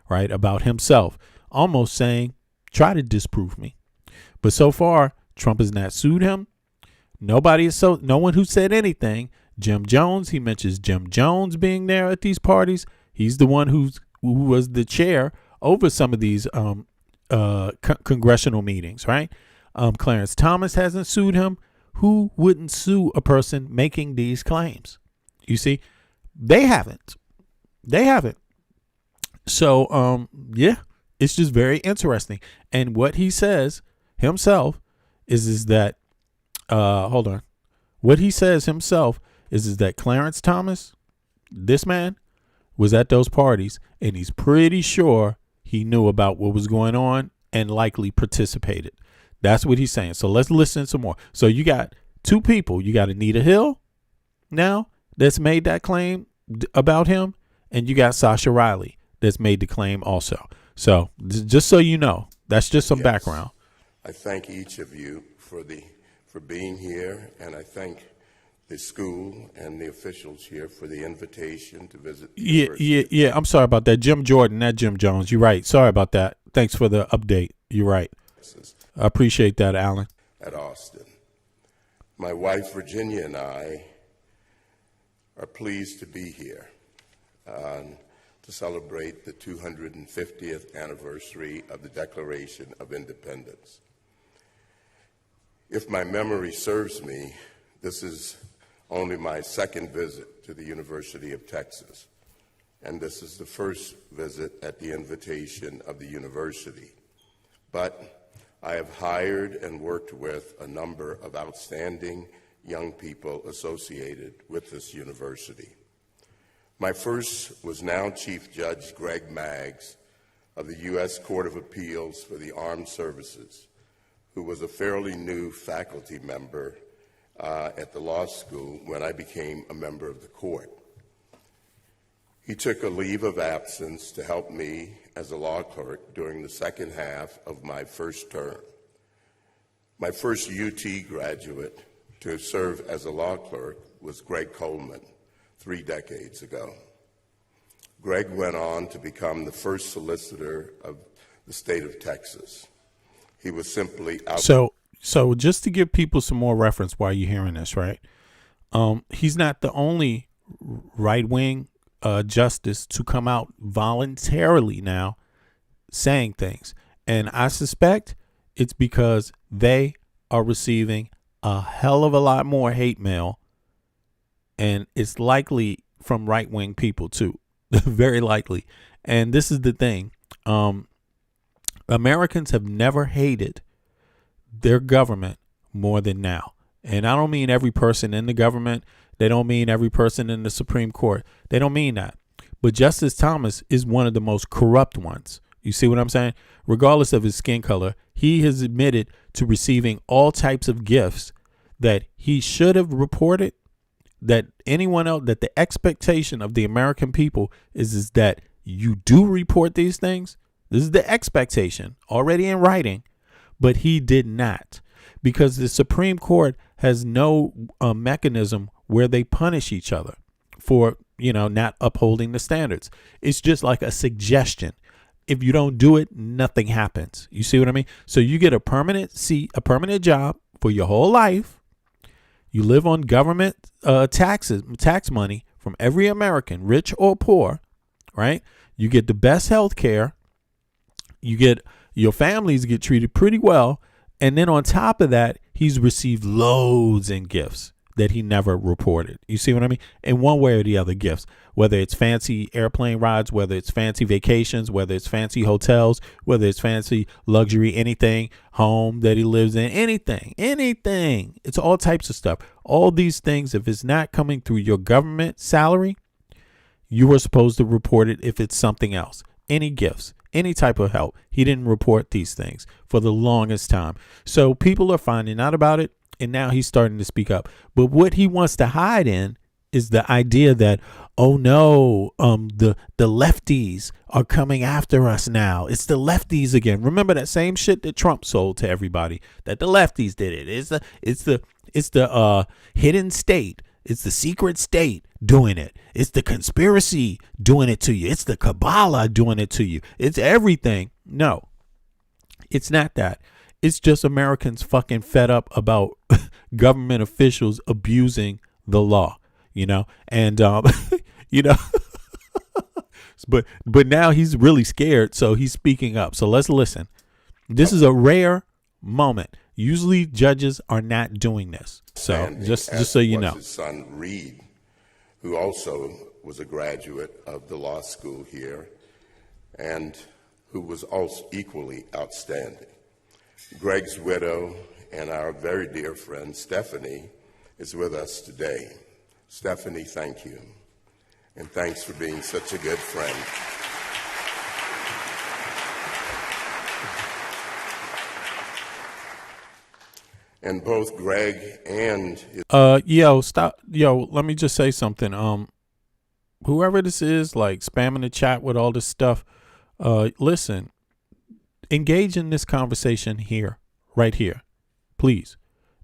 right, about himself, almost saying, try to disprove me. But so far, Trump has not sued him. No one who said anything. Jim Jones, he mentions Jim Jones being there at these parties. He's the one who was the chair over some of these congressional meetings, right? Clarence Thomas hasn't sued him. Who wouldn't sue a person making these claims? You see, they haven't. So, yeah, it's just very interesting. And what he says himself is that, hold on. What he says himself is that Clarence Thomas, this man, was at those parties, and he's pretty sure he knew about what was going on and likely participated. That's what he's saying. So let's listen some more. So you got two people. You got Anita Hill now that's made that claim about him, and you got Sasha Riley that's made the claim also. So just so you know, that's just some background. I thank each of you for being here, and I thank the school and the officials here for the invitation to visit the university. Yeah. I'm sorry about that. Jim Jordan, not Jim Jones. You're right. Sorry about that. Thanks for the update. You're right. I appreciate that, Alan. At Austin. My wife, Virginia, and I are pleased to be here to celebrate the 250th anniversary of the Declaration of Independence. If my memory serves me, this is only my second visit to the University of Texas, and this is the first visit at the invitation of the university. But I have hired and worked with a number of outstanding young people associated with this university. My first was now Chief Judge Greg Maggs of the U.S. Court of Appeals for the Armed Services, who was a fairly new faculty member at the law school when I became a member of the court. He took a leave of absence to help me as a law clerk during the second half of my first term. My first UT graduate to serve as a law clerk was Greg Coleman 3 decades ago. Greg went on to become the first solicitor of the state of Texas. He was simply out. So just to give people some more reference while you're hearing this, right? He's not the only right-wing justice to come out voluntarily now saying things. And I suspect it's because they are receiving a hell of a lot more hate mail. And it's likely from right-wing people too. Very likely. And this is the thing. Americans have never hated their government more than now. And I don't mean every person in the government. They don't mean every person in the Supreme Court. They don't mean that. But Justice Thomas is one of the most corrupt ones. You see what I'm saying? Regardless of his skin color, he has admitted to receiving all types of gifts that he should have reported, that anyone else, that the expectation of the American people is that you do report these things. This is the expectation already in writing. But he did not, because the Supreme Court has no mechanism where they punish each other for, not upholding the standards. It's just like a suggestion. If you don't do it, nothing happens. You see what I mean? So you get a permanent seat, a permanent job for your whole life. You live on government tax money from every American, rich or poor, right? You get the best health care. Your families get treated pretty well. And then on top of that, he's received loads in gifts that he never reported. You see what I mean? In one way or the other, gifts, whether it's fancy airplane rides, whether it's fancy vacations, whether it's fancy hotels, whether it's fancy luxury, anything, home that he lives in, anything. It's all types of stuff. All these things, if it's not coming through your government salary, you are supposed to report it if it's something else. Any gifts, any type of help. He didn't report these things for the longest time. So people are finding out about it, and now he's starting to speak up. But what he wants to hide in is the idea that, oh no, the lefties are coming after us now. It's the lefties again. Remember that same shit that Trump sold to everybody, that the lefties did it. It's the hidden state. It's the secret state doing it. It's the conspiracy doing it to you. It's the Kabbalah doing it to you. It's everything. No, it's not that. It's just Americans fucking fed up about government officials abusing the law, and, but now he's really scared. So he's speaking up. So let's listen. This is a rare moment. Usually judges are not doing this. So just so you know. His son Reed, who also was a graduate of the law school here and who was also equally outstanding. Greg's widow and our very dear friend Stephanie is with us today. Stephanie, thank you. And thanks for being such a good friend. And both Greg and his let me just say something. Whoever this is, like spamming the chat with all this stuff, listen, engage in this conversation here, right here, please.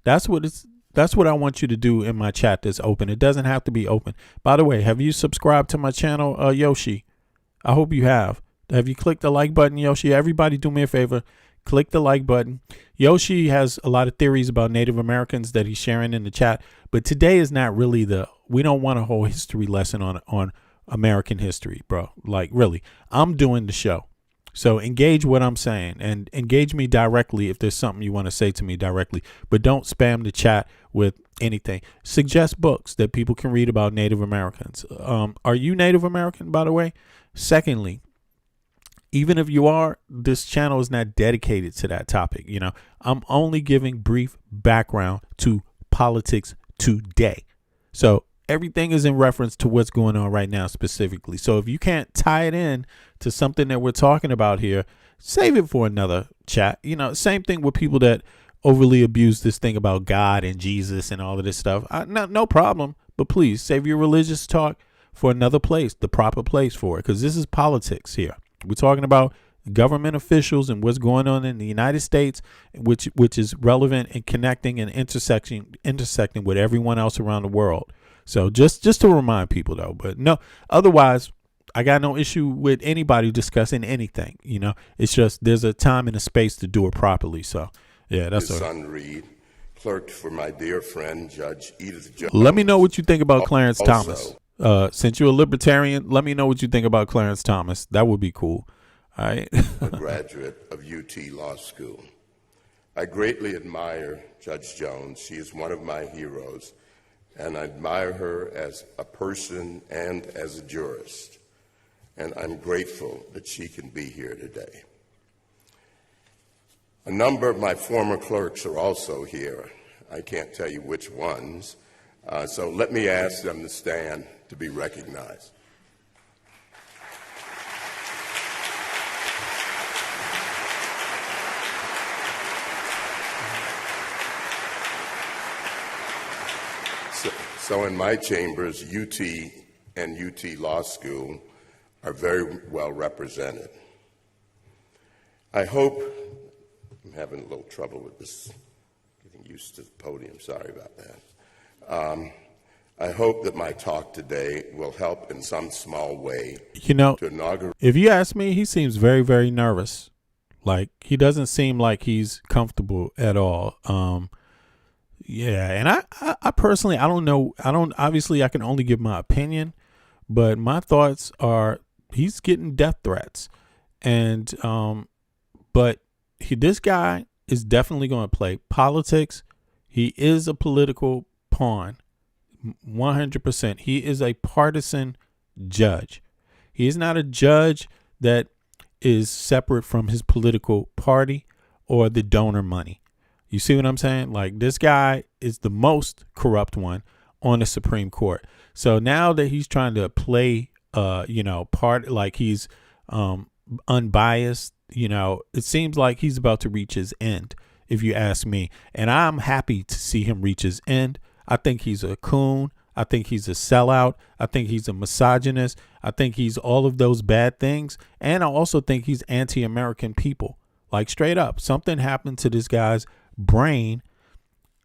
That's what I want you to do in my chat that's open. It doesn't have to be open. By the way, have you subscribed to my channel, Yoshi? I hope you have. Have you clicked the like button, Yoshi? Everybody do me a favor. Click the like button. Yoshi has a lot of theories about Native Americans that he's sharing in the chat. But today is not really we don't want a whole history lesson on American history, bro. Like, really, I'm doing the show. So engage what I'm saying and engage me directly if there's something you want to say to me directly. But don't spam the chat with anything. Suggest books that people can read about Native Americans. Are you Native American, by the way? Secondly, even if you are, this channel is not dedicated to that topic. I'm only giving brief background to politics today. So everything is in reference to what's going on right now specifically. So if you can't tie it in to something that we're talking about here, save it for another chat. Same thing with people that overly abuse this thing about God and Jesus and all of this stuff. No problem. But please save your religious talk for another place, the proper place for it, because this is politics here. We're talking about government officials and what's going on in the United States, which is relevant and connecting and intersecting with everyone else around the world. So just to remind people, though, but no, otherwise, I got no issue with anybody discussing anything. It's just there's a time and a space to do it properly. So, yeah, that's his son Reed clerked for my dear friend Judge Edith Jones. Let me know what you think about Clarence Thomas. Since you're a libertarian, let me know what you think about Clarence Thomas. That would be cool. All right. A graduate of UT Law School. I greatly admire Judge Jones. She is one of my heroes, and I admire her as a person and as a jurist. And I'm grateful that she can be here today. A number of my former clerks are also here. I can't tell you which ones, so let me ask them to stand to be recognized. So in my chambers, UT and UT Law School are very well represented. I hope, I'm having a little trouble with this, getting used to the podium, sorry about that. I hope that my talk today will help in some small way to inaugurate. If you ask me, he seems very, very nervous. Like, he doesn't seem like he's comfortable at all. Yeah, and I personally, obviously I can only give my opinion, but my thoughts are he's getting death threats. And, but this guy is definitely going to play politics. He is a political pawn, 100%. He is a partisan judge. He is not a judge that is separate from his political party or the donor money. You see what I'm saying? Like, this guy is the most corrupt one on the Supreme Court. So now that he's trying to play, part like he's unbiased, it seems like he's about to reach his end, if you ask me. And I'm happy to see him reach his end. I think he's a coon. I think he's a sellout. I think he's a misogynist. I think he's all of those bad things. And I also think he's anti-American people. Like, straight up, something happened to this guy's brain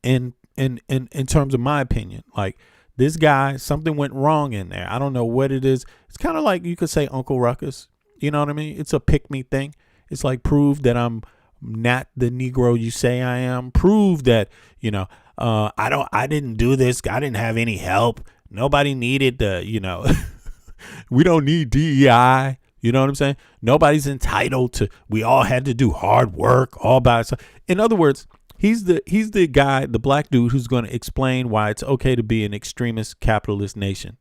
in terms of my opinion. Like, this guy, something went wrong in there. I don't know what it is. It's kind of like, you could say Uncle Ruckus. You know what I mean? It's a pick me thing. It's like, prove that I'm not the Negro you say I am. Prove that, I didn't do this. I didn't have any help. Nobody needed we don't need DEI. You know what I'm saying? Nobody's entitled to, we all had to do hard work all by ourselves. In other words, he's the guy, the black dude who's going to explain why it's okay to be an extremist capitalist nation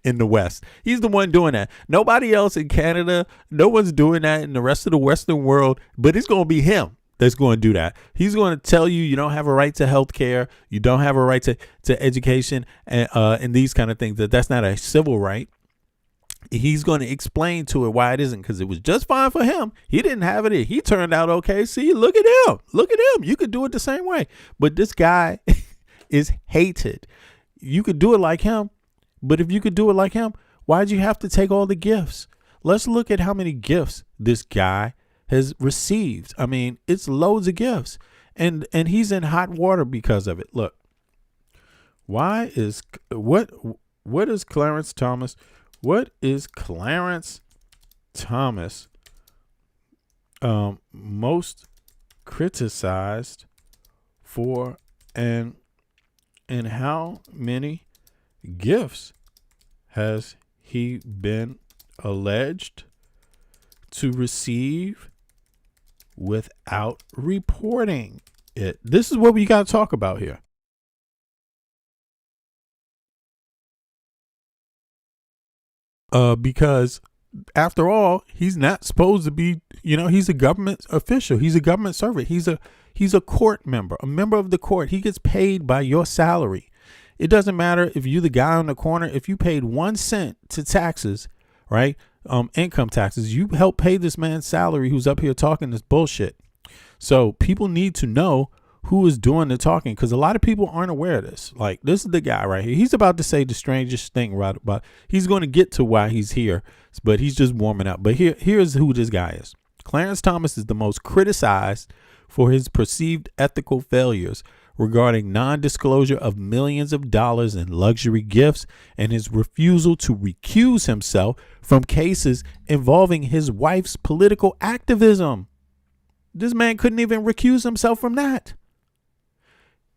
in the West. He's the one doing that. Nobody else in Canada, no one's doing that in the rest of the Western world, but it's going to be him that's going to do that. He's going to tell you you don't have a right to health care, you don't have a right to education, and these kind of things, that's not a civil right. He's going to explain to it why it isn't, because it was just fine for him. He didn't have it. He turned out okay. See, look at him. Look at him. You could do it the same way. But this guy is hated. You could do it like him. But if you could do it like him, why'd you have to take all the gifts? Let's look at how many gifts this guy has received. I mean, it's loads of gifts. And he's in hot water because of it. Look, what is Clarence Thomas? What is Clarence Thomas most criticized for, and how many gifts has he been alleged to receive without reporting it? This is what we got to talk about here. Because after all, he's not supposed to be, he's a government official. He's a government servant. He's a court member, a member of the court. He gets paid by your salary. It doesn't matter if you're the guy on the corner. If you paid 1 cent to taxes, right? Income taxes, you help pay this man's salary who's up here talking this bullshit. So people need to know who is doing the talking, because a lot of people aren't aware of this. Like, this is the guy right here. He's about to say the strangest thing right about. He's going to get to why he's here, but he's just warming up. But here's who this guy is. Clarence Thomas is the most criticized for his perceived ethical failures regarding non-disclosure of millions of dollars in luxury gifts and his refusal to recuse himself from cases involving his wife's political activism. This man couldn't even recuse himself from that.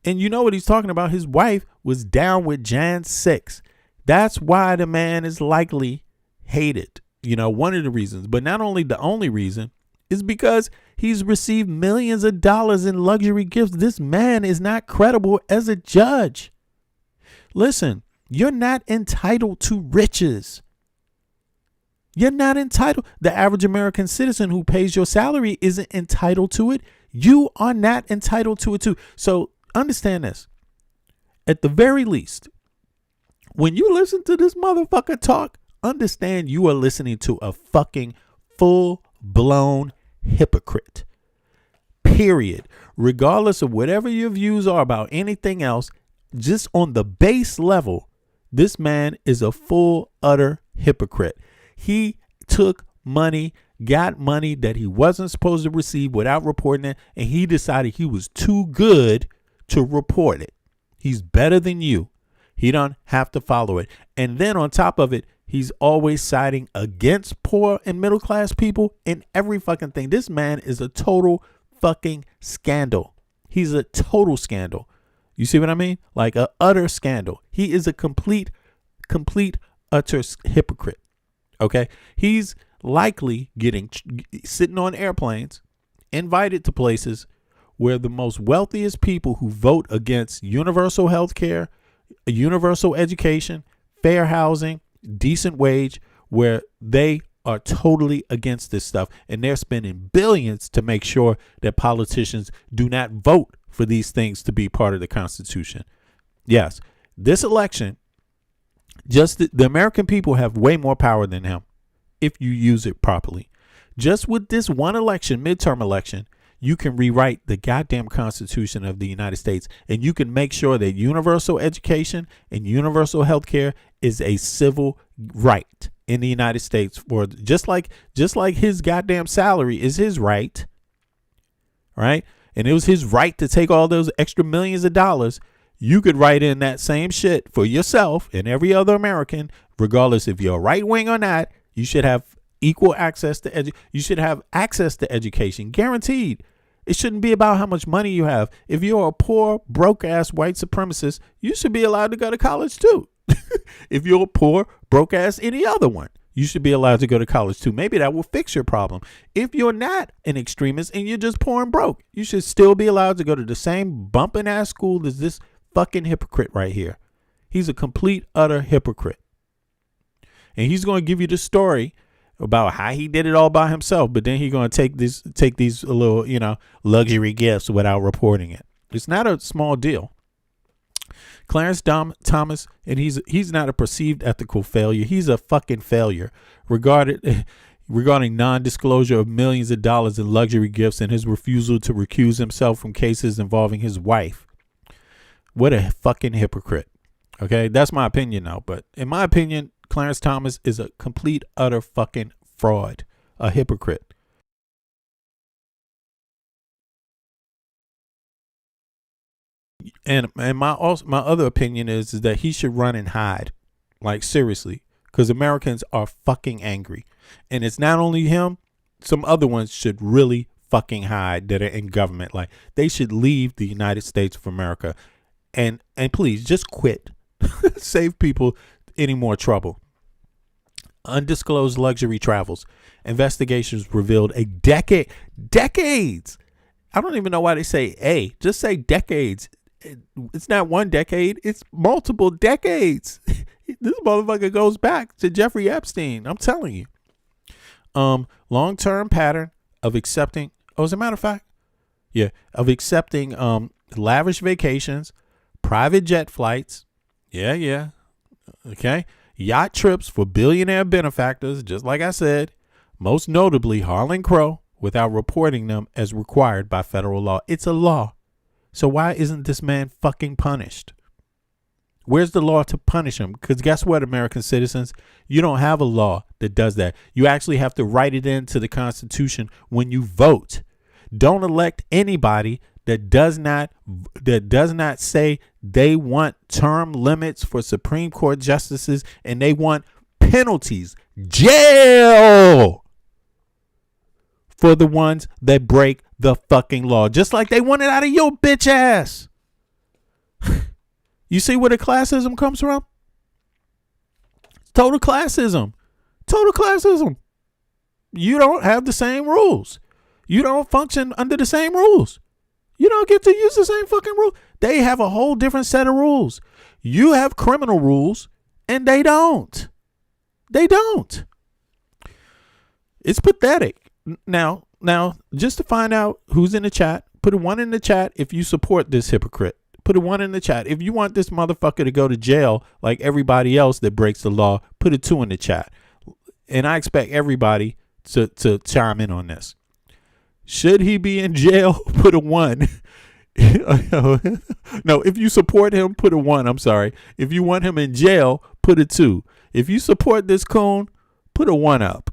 And you know what he's talking about? His wife was down with Jan 6. That's why the man is likely hated. One of the reasons, but not only the only reason, is because he's received millions of dollars in luxury gifts. This man is not credible as a judge. Listen, you're not entitled to riches. You're not entitled. The average American citizen who pays your salary isn't entitled to it. You are not entitled to it too. So understand this. At the very least, when you listen to this motherfucker talk, understand you are listening to a fucking full-blown hypocrite. Period. Regardless of whatever your views are about anything else, just on the base level, this man is a full, utter hypocrite. He took money, got money that he wasn't supposed to receive without reporting it, and he decided he was too good to report it. He's better than you. He don't have to follow it. And then on top of it, he's always siding against poor and middle class people in every fucking thing. This man is a total fucking scandal. He's a total scandal. You see what I mean? Like a utter scandal. He is a complete, utter hypocrite. Okay. He's likely sitting on airplanes, invited to places where the most wealthiest people who vote against universal health care, universal education, fair housing, decent wage, where they are totally against this stuff, and they're spending billions to make sure that politicians do not vote for these things to be part of the Constitution. Yes, this election, just the American people have way more power than him if you use it properly. Just with this one election, midterm election, you can rewrite the goddamn Constitution of the United States, and you can make sure that universal education and universal health care is a civil right in the United States. For just like his goddamn salary is his right, right? And it was his right to take all those extra millions of dollars. You could write in that same shit for yourself and every other American, regardless if you're right wing or not. You should have equal access to you should have access to education, guaranteed. It shouldn't be about how much money you have. If you're a poor, broke ass white supremacist, you should be allowed to go to college too. If you're a poor, broke ass any other one, you should be allowed to go to college too. Maybe that will fix your problem. If you're not an extremist and you're just poor and broke, you should still be allowed to go to the same bumping ass school as this fucking hypocrite right here. He's a complete, utter hypocrite. And he's going to give you the story about how he did it all by himself, but then he's going to take these little, luxury gifts without reporting it. It's not a small deal. Clarence Thomas, and he's not a perceived ethical failure. He's a fucking failure regarding non-disclosure of millions of dollars in luxury gifts and his refusal to recuse himself from cases involving his wife. What a fucking hypocrite. Okay, that's my opinion now, but in my opinion, Clarence Thomas is a complete, utter fucking fraud, a hypocrite. And my other opinion is that he should run and hide, like seriously, because Americans are fucking angry, and it's not only him. Some other ones should really fucking hide that are in government. Like they should leave the United States of America, and please just quit. Save people any more trouble. Undisclosed luxury travels. Investigations revealed decades. I don't even know why they say just say decades. It's not one decade, it's multiple decades. This motherfucker goes back to Jeffrey Epstein. I'm telling you. Long-term pattern of accepting, as a matter of fact, of accepting lavish vacations, private jet flights. Okay. Yacht trips for billionaire benefactors, just like I said, most notably Harlan Crow, without reporting them as required by federal law. It's a law. So why isn't this man fucking punished? Where's the law to punish him? Because guess what, American citizens? You don't have a law that does that. You actually have to write it into the Constitution when you vote. Don't elect anybody that does not say they want term limits for Supreme Court justices and they want penalties, jail, for the ones that break the fucking law, just like they want it out of your bitch ass. You see where the classism comes from? Total classism. You don't have the same rules. You don't function under the same rules. You don't get to use the same fucking rule. They have a whole different set of rules. You have criminal rules and they don't. It's pathetic. Now, just to find out who's in the chat, put a 1 in the chat if you support this hypocrite. Put a 1 in the chat. If you want this motherfucker to go to jail like everybody else that breaks the law, put a 2 in the chat. And I expect everybody to chime in on this. Should he be in jail? Put a 1. No, if you support him, put a 1. I'm sorry. If you want him in jail, put a 2. If you support this coon, put a 1 up.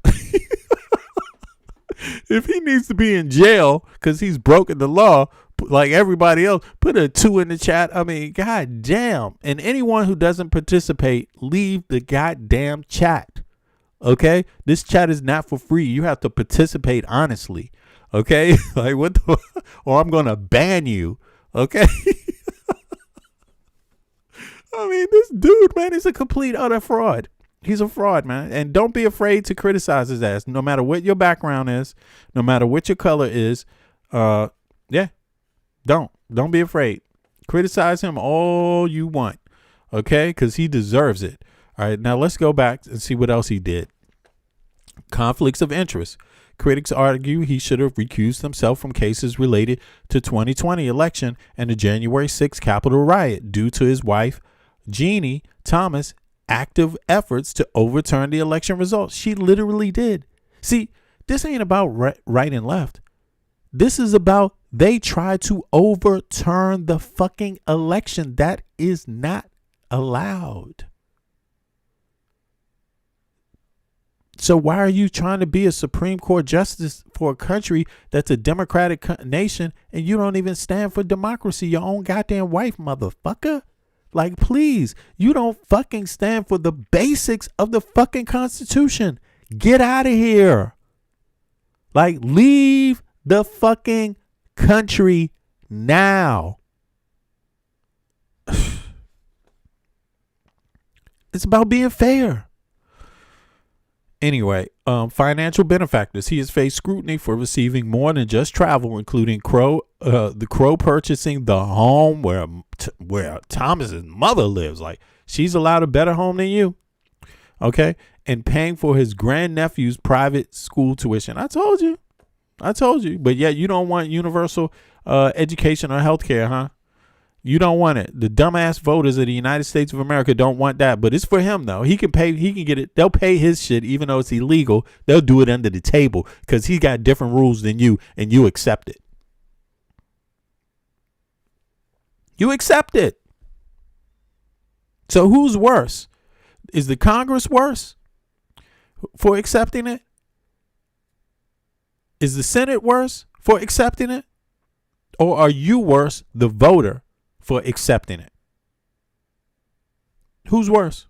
If he needs to be in jail because he's broken the law like everybody else, put a 2 in the chat. I mean, god damn. And anyone who doesn't participate, leave the goddamn chat. Okay? This chat is not for free. You have to participate honestly. Okay? Like what the, or I'm going to ban you. Okay? I mean, this dude, man, is a complete utter fraud. He's a fraud, man. And don't be afraid to criticize his ass. No matter what your background is, no matter what your color is. Don't be afraid. Criticize him all you want. Okay? Because he deserves it. All right. Now let's go back and see what else he did. Conflicts of interest. Critics argue he should have recused himself from cases related to 2020 election and the January 6th Capitol riot due to his wife, Jeannie Thomas, active efforts to overturn the election results. She literally did. See, This ain't about right and left. This is about they try to overturn the fucking election. That is not allowed. So why are you trying to be a Supreme Court justice for a country that's a democratic nation and you don't even stand for democracy, your own goddamn wife, motherfucker? Like, please, you don't fucking stand for the basics of the fucking Constitution. Get out of here. Like, leave the fucking country now. It's about being fair. Anyway, financial benefactors. He has faced scrutiny for receiving more than just travel, including the Crow purchasing the home where Thomas's mother lives. Like, she's allowed a better home than you. Okay? And paying for his grandnephew's private school tuition. I told you. But yet you don't want universal education or health care, huh? You don't want it. The dumbass voters of the United States of America don't want that. But it's for him, though. He can get it. They'll pay his shit, even though it's illegal. They'll do it under the table because he got different rules than you, and you accept it. You accept it. So who's worse? Is the Congress worse for accepting it? Is the Senate worse for accepting it? Or are you worse, the voter, for accepting it? Who's worse?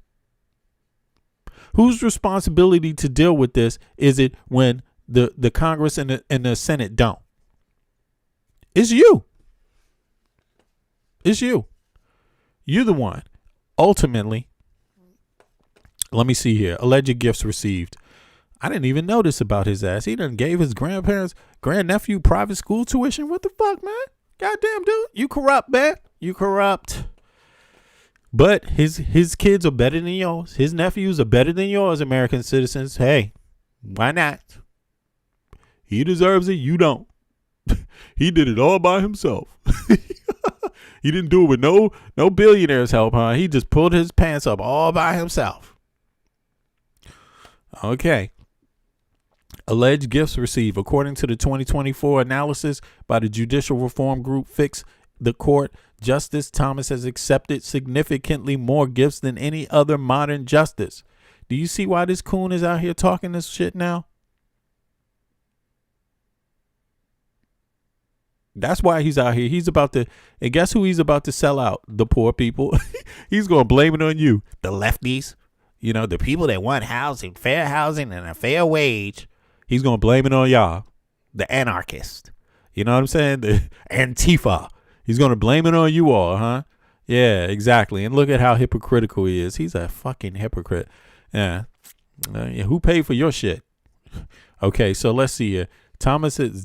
Whose responsibility to deal with this is it when the Congress and the Senate don't? It's you. It's you. You're the one. Ultimately, let me see here. Alleged gifts received. I didn't even notice about his ass. He done gave his grandnephew private school tuition. What the fuck, man? Goddamn, dude. You corrupt, man. You corrupt. But his kids are better than yours. His nephews are better than yours, American citizens. Hey, why not? He deserves it. You don't. He did it all by himself. He didn't do it with no billionaires' help, huh? He just pulled his pants up all by himself. Okay. Alleged gifts received. According to the 2024 analysis by the Judicial Reform Group Fix the Court, Justice Thomas has accepted significantly more gifts than any other modern justice. Do you see why this coon is out here talking this shit now? That's why he's out here. He's about to, and guess who he's about to sell out? The poor people. He's going to blame it on you. The lefties. You know, the people that want housing, fair housing and a fair wage. He's going to blame it on y'all. The anarchist. You know what I'm saying? The Antifa. He's going to blame it on you all, huh? Yeah, exactly. And look at how hypocritical he is. He's a fucking hypocrite. Yeah. Who paid for your shit? Okay, so let's see here. Thomas is,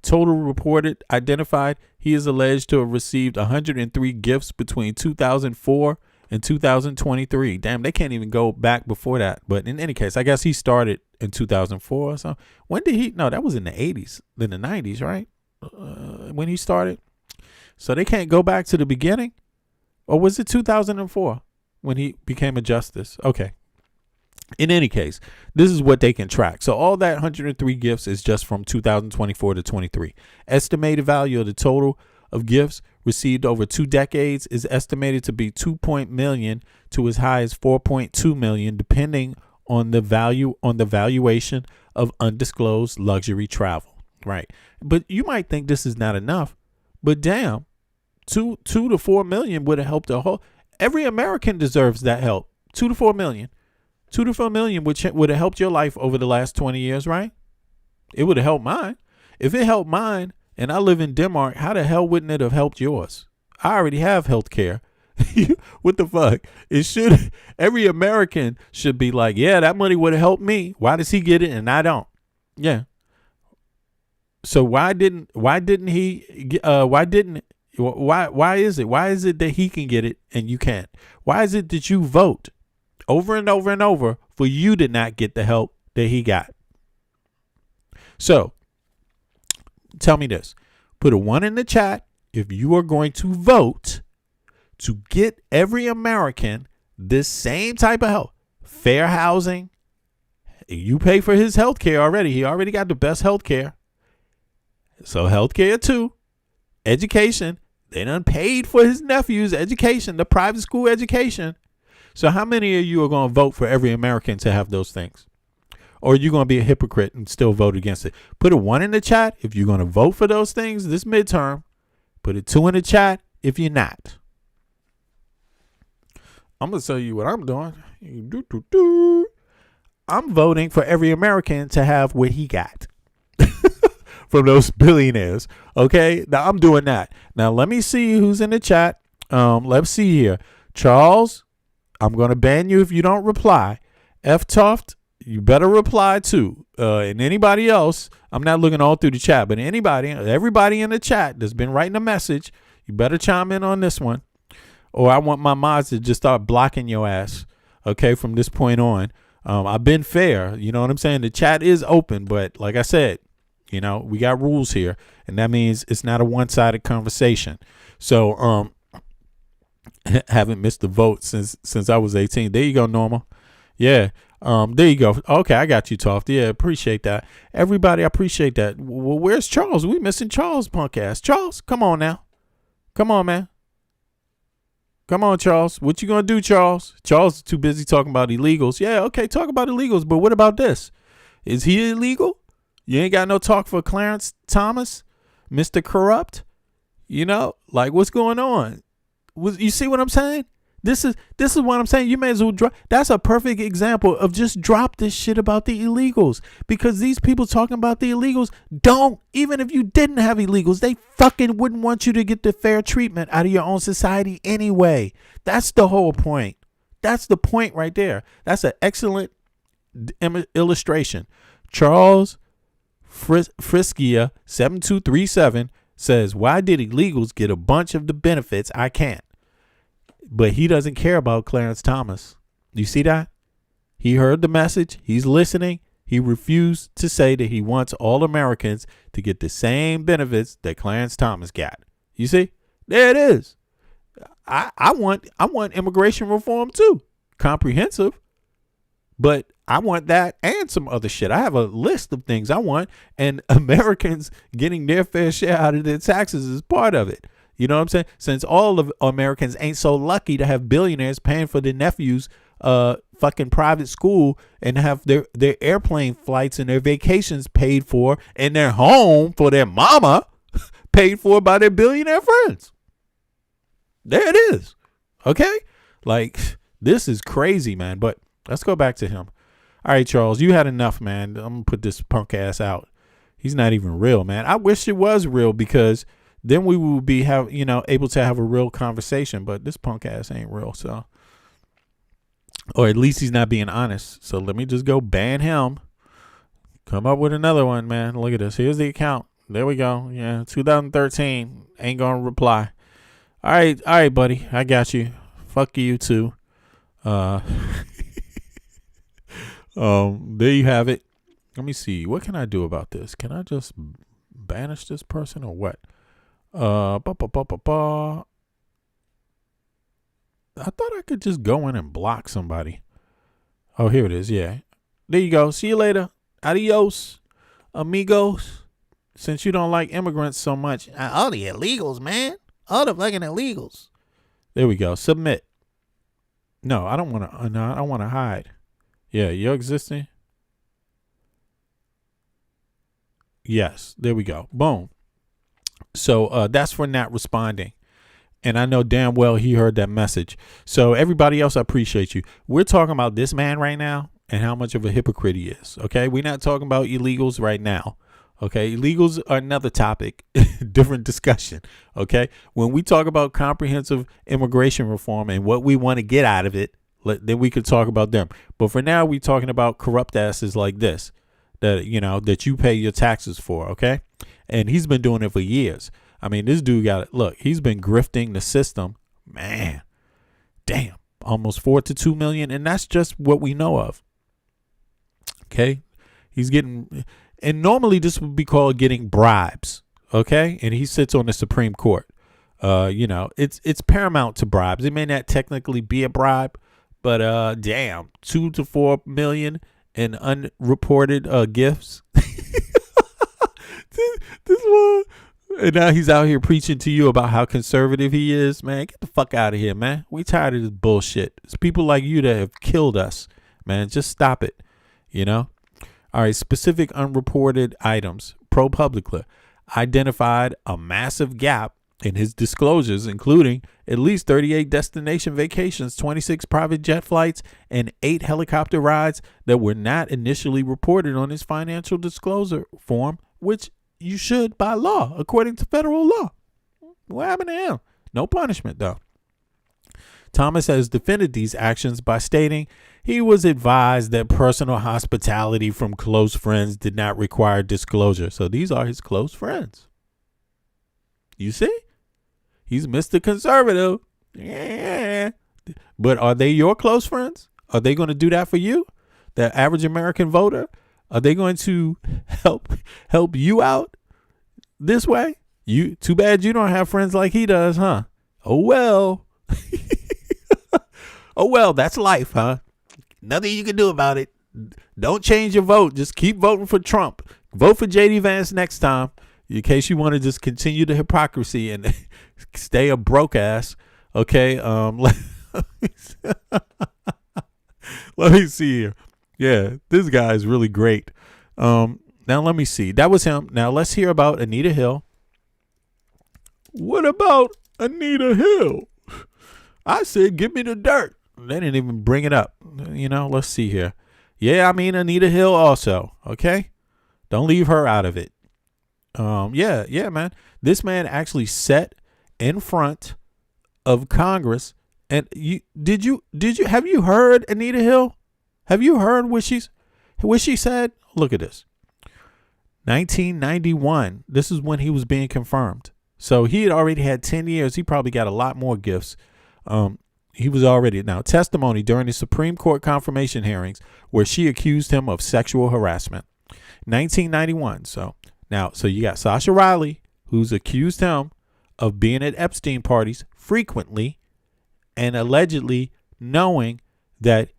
total reported, identified. He is alleged to have received 103 gifts between 2004 and 2023. Damn, they can't even go back before that. But in any case, I guess he started in 2004 or something. When did he? No, that was in the 80s, in the 90s, right? When he started. So they can't go back to the beginning? Or was it 2004 when he became a justice? Okay. In any case, this is what they can track. So all that 103 gifts is just from 2024 to 23. Estimated value of the total of gifts received over 2 decades is estimated to be $2 million to as high as $4.2 million, depending on the valuation of undisclosed luxury travel. Right. But you might think this is not enough. But damn, 2 to 4 million would have helped a whole. Every American deserves that help. 2 to 4 million. 2 to 4 million would have helped your life over the last 20 years, right? It would have helped mine. If it helped mine and I live in Denmark, how the hell wouldn't it have helped yours? I already have health care. What the fuck? Every American should be like, yeah, that money would have helped me. Why does he get it and I don't? Yeah. So why is it that he can get it and you can't? Why is it that you vote over and over and over for you to not get the help that he got? So tell me this. Put a 1 in the chat if you are going to vote to get every American this same type of help. Fair housing, You pay for his health care already. He already got the best health care. So health care too. Education. They done paid for his nephew's education, the private school education. So how many of you are going to vote for every American to have those things? Or are you going to be a hypocrite and still vote against it? Put a 1 in the chat if you're going to vote for those things this midterm. Put a 2 in the chat if you're not. I'm going to tell you what I'm doing. I'm voting for every American to have what he got from those billionaires. Okay, now I'm doing that. Now let me see who's in the chat. Let's see here. Charles, I'm going to ban you if you don't reply. F Toft, you better reply too. And anybody else, I'm not looking all through the chat, but everybody in the chat that's been writing a message, you better chime in on this one. Or I want my mods to just start blocking your ass. Okay, from this point on. I've been fair. You know what I'm saying? The chat is open, but like I said, you know, we got rules here, and that means it's not a one-sided conversation. So, haven't missed a vote since I was 18. There you go, Norma. Yeah. There you go. Okay, I got you, Toft. Yeah, appreciate that. Everybody, I appreciate that. Well, where's Charles? We missing Charles, punk ass. Charles, come on now. Come on, man. Come on, Charles. What you gonna do, Charles? Charles is too busy talking about illegals. Yeah, okay, talk about illegals, but what about this? Is he illegal? You ain't got no talk for Clarence Thomas, Mr. Corrupt? You know, like what's going on? You see what I'm saying? This is what I'm saying. You may as well drop. That's a perfect example of just drop this shit about the illegals, because these people talking about the illegals don't, even if you didn't have illegals, they fucking wouldn't want you to get the fair treatment out of your own society anyway. That's the whole point. That's the point right there. That's an excellent illustration. Charles Friskia 7237 says, why did illegals get a bunch of the benefits I can't? But he doesn't care about Clarence Thomas. You see that? He heard the message. He's listening. He refused to say that he wants all Americans to get the same benefits that Clarence Thomas got. You see? There it is. I want immigration reform too. Comprehensive. But I want that and some other shit. I have a list of things I want, and Americans getting their fair share out of their taxes is part of it. You know what I'm saying? Since all of Americans ain't so lucky to have billionaires paying for their nephews' fucking private school and have their airplane flights and their vacations paid for and their home for their mama paid for by their billionaire friends. There it is. Okay? Like, this is crazy, man. But let's go back to him. All right, Charles, you had enough, man. I'm going to put this punk ass out. He's not even real, man. I wish it was real, because then we would be able to have a real conversation, but this punk ass ain't real. So, or at least he's not being honest. So let me just go ban him. Come up with another one, man. Look at this. Here's the account. There we go. Yeah. 2013. Ain't going to reply. All right, buddy. I got you. Fuck you too. There you have it. Let me see. What can I do about this? Can I just banish this person or what? I thought I could just go in and block somebody. Oh, here it is. Yeah. There you go. See you later. Adios, amigos. Since you don't like immigrants so much. All the illegals, man. All the fucking illegals. There we go. Submit. No, I don't want to. No, I don't want to hide. Yeah, you're existing. Yes. There we go. Boom. So that's for not responding. And I know damn well he heard that message. So everybody else, I appreciate you. We're talking about this man right now and how much of a hypocrite he is. Okay. We're not talking about illegals right now. Okay. Illegals are another topic, different discussion. Okay. When we talk about comprehensive immigration reform and what we want to get out of it, then we could talk about them. But for now, we're talking about corrupt asses like this that you pay your taxes for. Okay. And he's been doing it for years. I mean, this dude he's been grifting the system, man. Damn, almost $4 to $2 million. And that's just what we know of. Okay. He's getting, and normally this would be called getting bribes. Okay. And he sits on the Supreme Court. It's paramount to bribes. It may not technically be a bribe, but damn, $2 to $4 million and unreported gifts. this one. And now he's out here preaching to you about how conservative he is. Man, get the fuck out of here, man. We tired of this bullshit. It's people like you that have killed us, man. Just stop it, you know? All right, specific unreported items. ProPublica identified a massive gap in his disclosures, including at least 38 destination vacations, 26 private jet flights, and 8 helicopter rides that were not initially reported on his financial disclosure form, which you should by law, according to federal law. What happened to him? No punishment, though. Thomas has defended these actions by stating he was advised that personal hospitality from close friends did not require disclosure. So these are his close friends. You see? He's Mr. Conservative. Yeah. But are they your close friends? Are they going to do that for you? The average American voter? Are they going to help you out this way? Too bad you don't have friends like he does, huh? Oh, well. Oh, well, that's life, huh? Nothing you can do about it. Don't change your vote. Just keep voting for Trump. Vote for J.D. Vance next time, in case you want to just continue the hypocrisy and stay a broke ass. Okay. Let me see here. Yeah, this guy is really great. Now let me see. That was him. Now let's hear about Anita Hill. What about Anita Hill? I said, give me the dirt. They didn't even bring it up. You know, let's see here. Yeah, I mean Anita Hill also. Okay, don't leave her out of it. Yeah, man. This man actually sat in front of Congress, and have you heard Anita Hill? Have you heard what she said? Look at this. 1991. This is when he was being confirmed. So he had already had 10 years. He probably got a lot more gifts. He was already now testimony during the Supreme Court confirmation hearings where she accused him of sexual harassment. 1991. So you got Sasha Riley, who's accused him of being at Epstein parties frequently and allegedly knowing that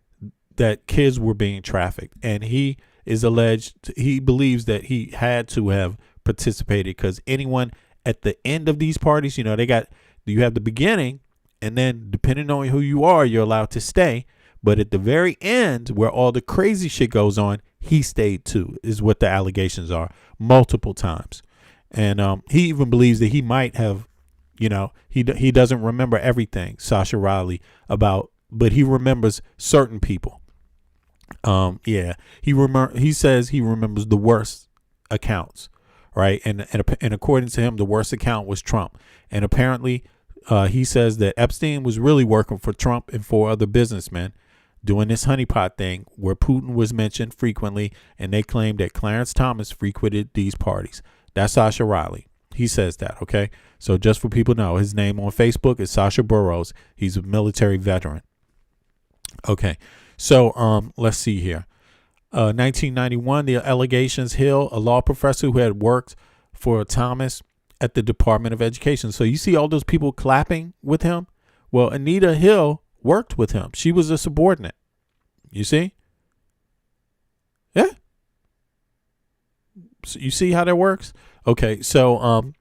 kids were being trafficked. And he believes that he had to have participated because anyone at the end of these parties, you have the beginning, and then depending on who you are, you're allowed to stay. But at the very end, where all the crazy shit goes on, he stayed too, is what the allegations are, multiple times. And he even believes that he might have, he doesn't remember everything, Sasha Riley, but he remembers certain people. He says he remembers the worst accounts, right? And according to him, the worst account was Trump. And apparently, he says that Epstein was really working for Trump and for other businessmen doing this honeypot thing where Putin was mentioned frequently, and they claimed that Clarence Thomas frequented these parties. That's Sasha Riley. He says that, okay? So just for people to know, his name on Facebook is Sasha Burrows. He's a military veteran. Okay, so let's see here. 1991, the allegations, Hill, a law professor who had worked for Thomas at the Department of Education. So you see all those people clapping with him? Well, Anita Hill worked with him. She was a subordinate. You see? Yeah. So you see how that works? Okay, so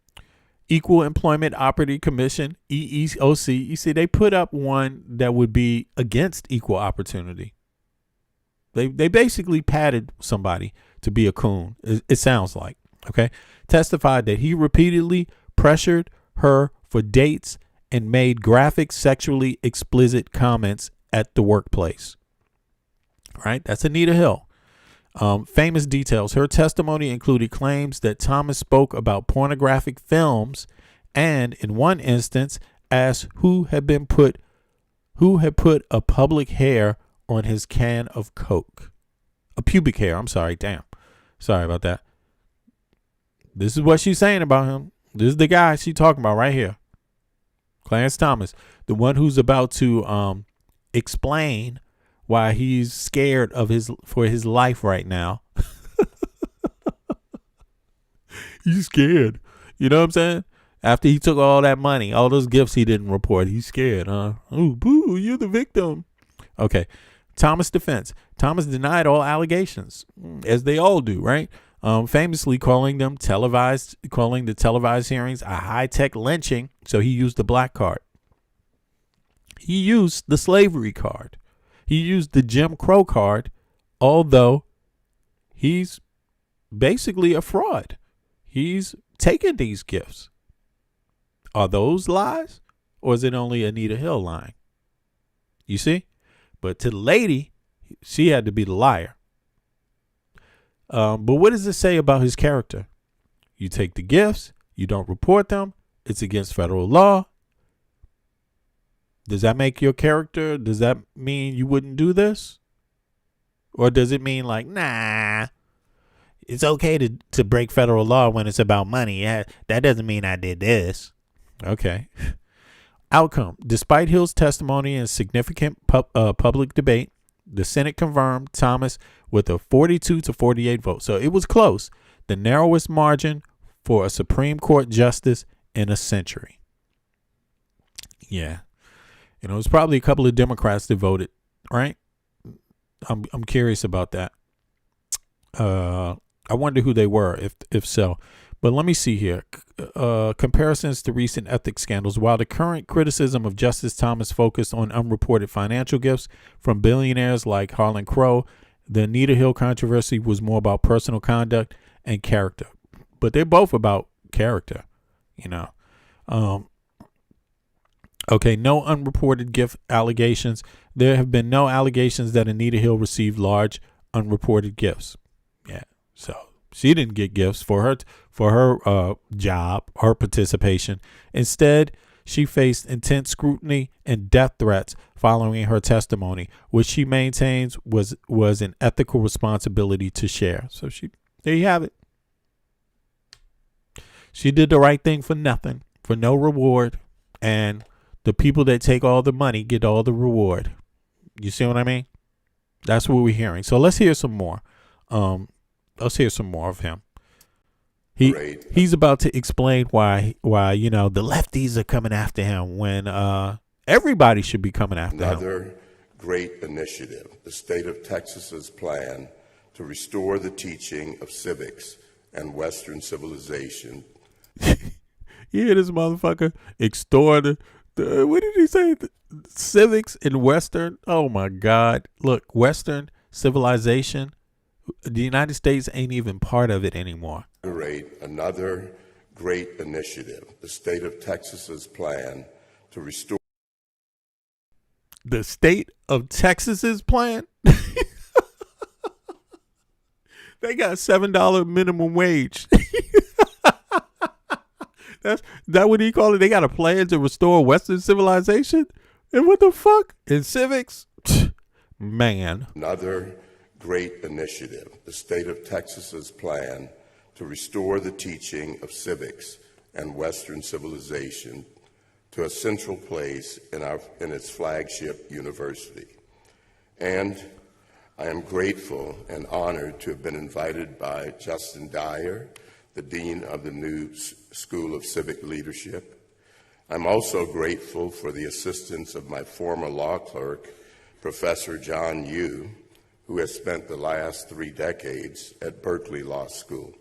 Equal Employment Opportunity Commission, EEOC, you see they put up one that would be against equal opportunity. They basically padded somebody to be a coon, it sounds like, okay? Testified that he repeatedly pressured her for dates and made graphic sexually explicit comments at the workplace. All right, that's Anita Hill. Famous details. Her testimony included claims that Thomas spoke about pornographic films and, in one instance, asked who had put a public hair on his can of Coke. A pubic hair. I'm sorry. Damn. Sorry about that. This is what she's saying about him. This is the guy she's talking about right here. Clarence Thomas, the one who's about to explain why he's scared for his life right now. He's scared. You know what I'm saying? After he took all that money, all those gifts he didn't report, he's scared, huh? Oh, boo, you're the victim. Okay. Thomas' defense. Thomas denied all allegations, as they all do, right? Famously calling the televised hearings a high-tech lynching. So he used the black card. He used the slavery card. He used the Jim Crow card, although he's basically a fraud. He's taken these gifts. Are those lies, or is it only Anita Hill lying? You see? But to the lady, she had to be the liar. But what does it say about his character? You take the gifts, you don't report them, it's against federal law. Does that make your character? Does that mean you wouldn't do this? Or does it mean like, nah, it's okay to break federal law when it's about money? Yeah, that doesn't mean I did this. Okay. Outcome. Despite Hill's testimony and significant public debate, the Senate confirmed Thomas with a 42-48 vote. So it was close. The narrowest margin for a Supreme Court justice in a century. Yeah. You know, it's probably a couple of Democrats that voted, right? I'm curious about that. I wonder who they were, if so. But let me see here. Comparisons to recent ethics scandals. While the current criticism of Justice Thomas focused on unreported financial gifts from billionaires like Harlan Crow, the Anita Hill controversy was more about personal conduct and character. But they're both about character, you know. Okay, no unreported gift allegations. There have been no allegations that Anita Hill received large unreported gifts. Yeah, so she didn't get gifts for her job, her participation. Instead, she faced intense scrutiny and death threats following her testimony, which she maintains was an ethical responsibility to share. So there you have it. She did the right thing for nothing, for no reward, and the people that take all the money get all the reward. You see what I mean? That's what we're hearing. So let's hear some more. Let's hear some more of him. He's about to explain why you know the lefties are coming after him when everybody should be coming after him. Another great initiative, the state of Texas's plan to restore the teaching of civics and Western civilization. You hear this motherfucker extort what did he say? Civics and Western. Oh my God! Look, Western civilization. The United States ain't even part of it anymore. Another great initiative, the state of Texas's plan to restore. The state of Texas's plan? They got $7 minimum wage. That's that what he call it? They got a plan to restore Western civilization? And what the fuck? In civics? Man. Another great initiative, the state of Texas's plan to restore the teaching of civics and Western civilization to a central place in its flagship university. And I am grateful and honored to have been invited by Justin Dyer, the dean of the new School of Civic Leadership. I'm also grateful for the assistance of my former law clerk, Professor John Yoo, who has spent the last 3 decades at Berkeley Law School,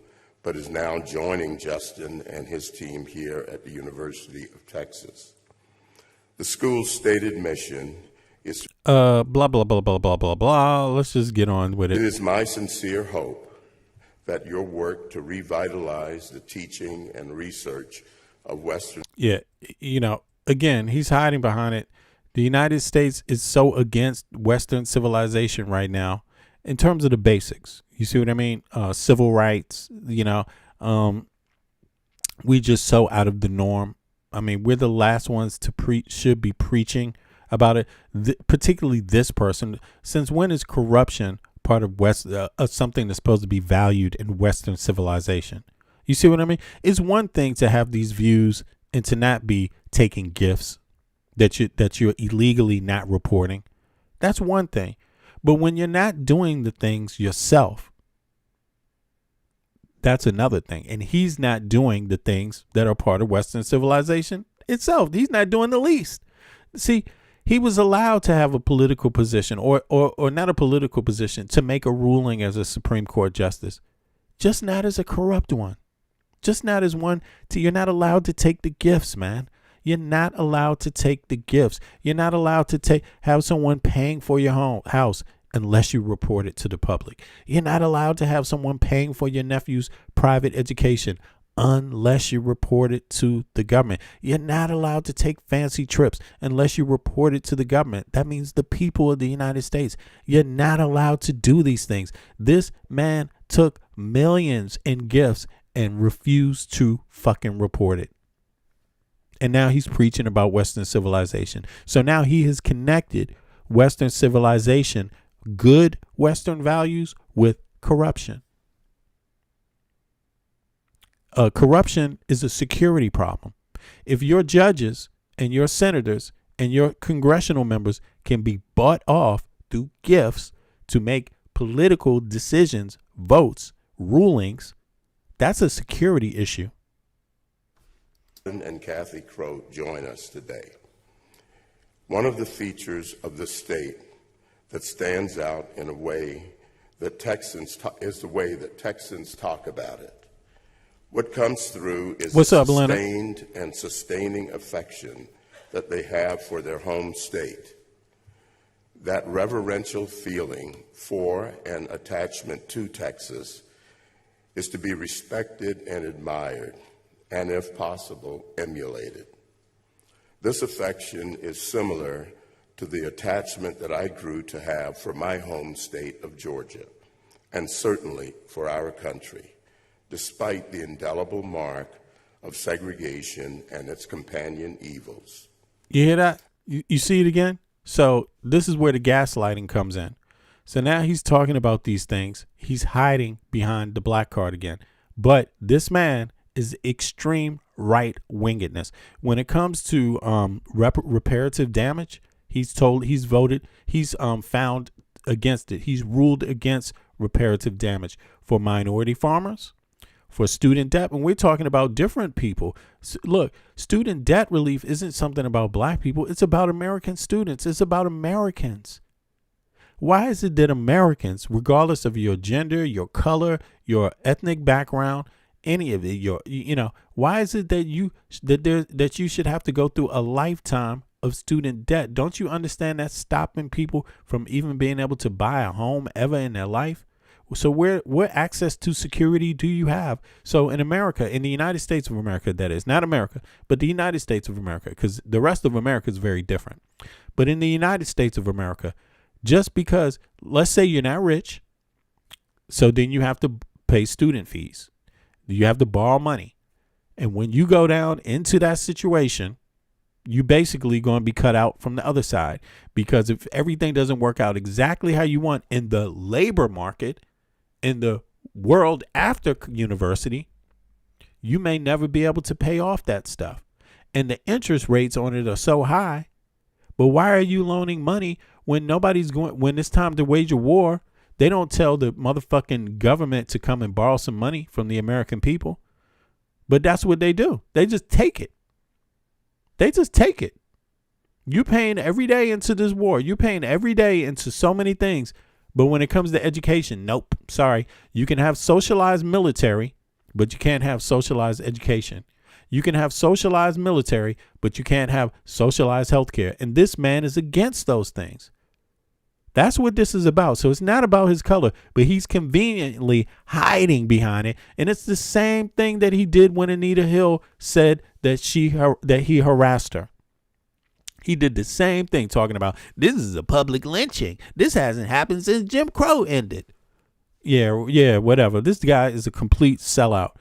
but is now joining Justin and his team here at the University of Texas. The school's stated mission is blah, blah, blah, blah, blah, blah, blah. Let's just get on with it. It is my sincere hope that your work to revitalize the teaching and research of Western. Yeah, you know, again, he's hiding behind it. The United States is so against Western civilization right now in terms of the basics. You see what I mean? Civil rights, you know, we just so out of the norm. I mean, we're the last ones to should be preaching about it, particularly this person. Since when is corruption part of something that's supposed to be valued in Western civilization? You see what I mean? It's one thing to have these views and to not be taking gifts that you're illegally not reporting. That's one thing. But when you're not doing the things yourself, that's another thing. And he's not doing the things that are part of Western civilization itself. He's not doing the least. See, He was allowed to have a political position or not a political position, to make a ruling as a Supreme Court justice, just not as a corrupt one, just not as one you're not allowed to take the gifts, man. You're not allowed to take the gifts. You're not allowed to have someone paying for your house unless you report it to the public. You're not allowed to have someone paying for your nephew's private education unless you report it to the government. You're not allowed to take fancy trips unless you report it to the government. That means the people of the United States. You're not allowed to do these things. This man took millions in gifts and refused to fucking report it. And now he's preaching about Western civilization. So now he has connected Western civilization, good Western values, with corruption. Corruption is a security problem. If your judges and your senators and your congressional members can be bought off through gifts to make political decisions, votes, rulings, that's a security issue. And Kathy Croat join us today. One of the features of the state that stands out in a way that is the way that Texans talk about it. What comes through is the sustained and sustaining affection that they have for their home state. That reverential feeling for and attachment to Texas is to be respected and admired, and if possible, emulated. This affection is similar to the attachment that I grew to have for my home state of Georgia, and certainly for our country, despite the indelible mark of segregation and its companion evils. You hear that? You see it again? So this is where the gaslighting comes in. So now he's talking about these things. He's hiding behind the black card again. But this man is extreme right-wingedness. When it comes to reparative damage, he's found against it. He's ruled against reparative damage for minority farmers, for student debt. And we're talking about different people. Look, student debt relief isn't something about black people. It's about American students. It's about Americans. Why is it that Americans, regardless of your gender, your color, your ethnic background, any of it, why is it that you should have to go through a lifetime of student debt? Don't you understand that's stopping people from even being able to buy a home ever in their life? So what access to security do you have? So in America, in the United States of America, that is, not America, but the United States of America, because the rest of America is very different. But in the United States of America, just because, let's say you're not rich, so then you have to pay student fees. You have to borrow money. And when you go down into that situation, you basically going to be cut out from the other side, because if everything doesn't work out exactly how you want in the labor market, in the world after university, you may never be able to pay off that stuff. And the interest rates on it are so high. But why are you loaning money when when it's time to wage a war? They don't tell the motherfucking government to come and borrow some money from the American people. But that's what they do. They just take it. You're paying every day into this war. You're paying every day into so many things. But when it comes to education, nope, sorry. You can have socialized military, but you can't have socialized education. You can have socialized military, but you can't have socialized healthcare. And this man is against those things. That's what this is about. So it's not about his color, but he's conveniently hiding behind it. And it's the same thing that he did when Anita Hill said that he harassed her. He did the same thing, talking about this is a public lynching. This hasn't happened since Jim Crow ended. Yeah, whatever. This guy is a complete sellout,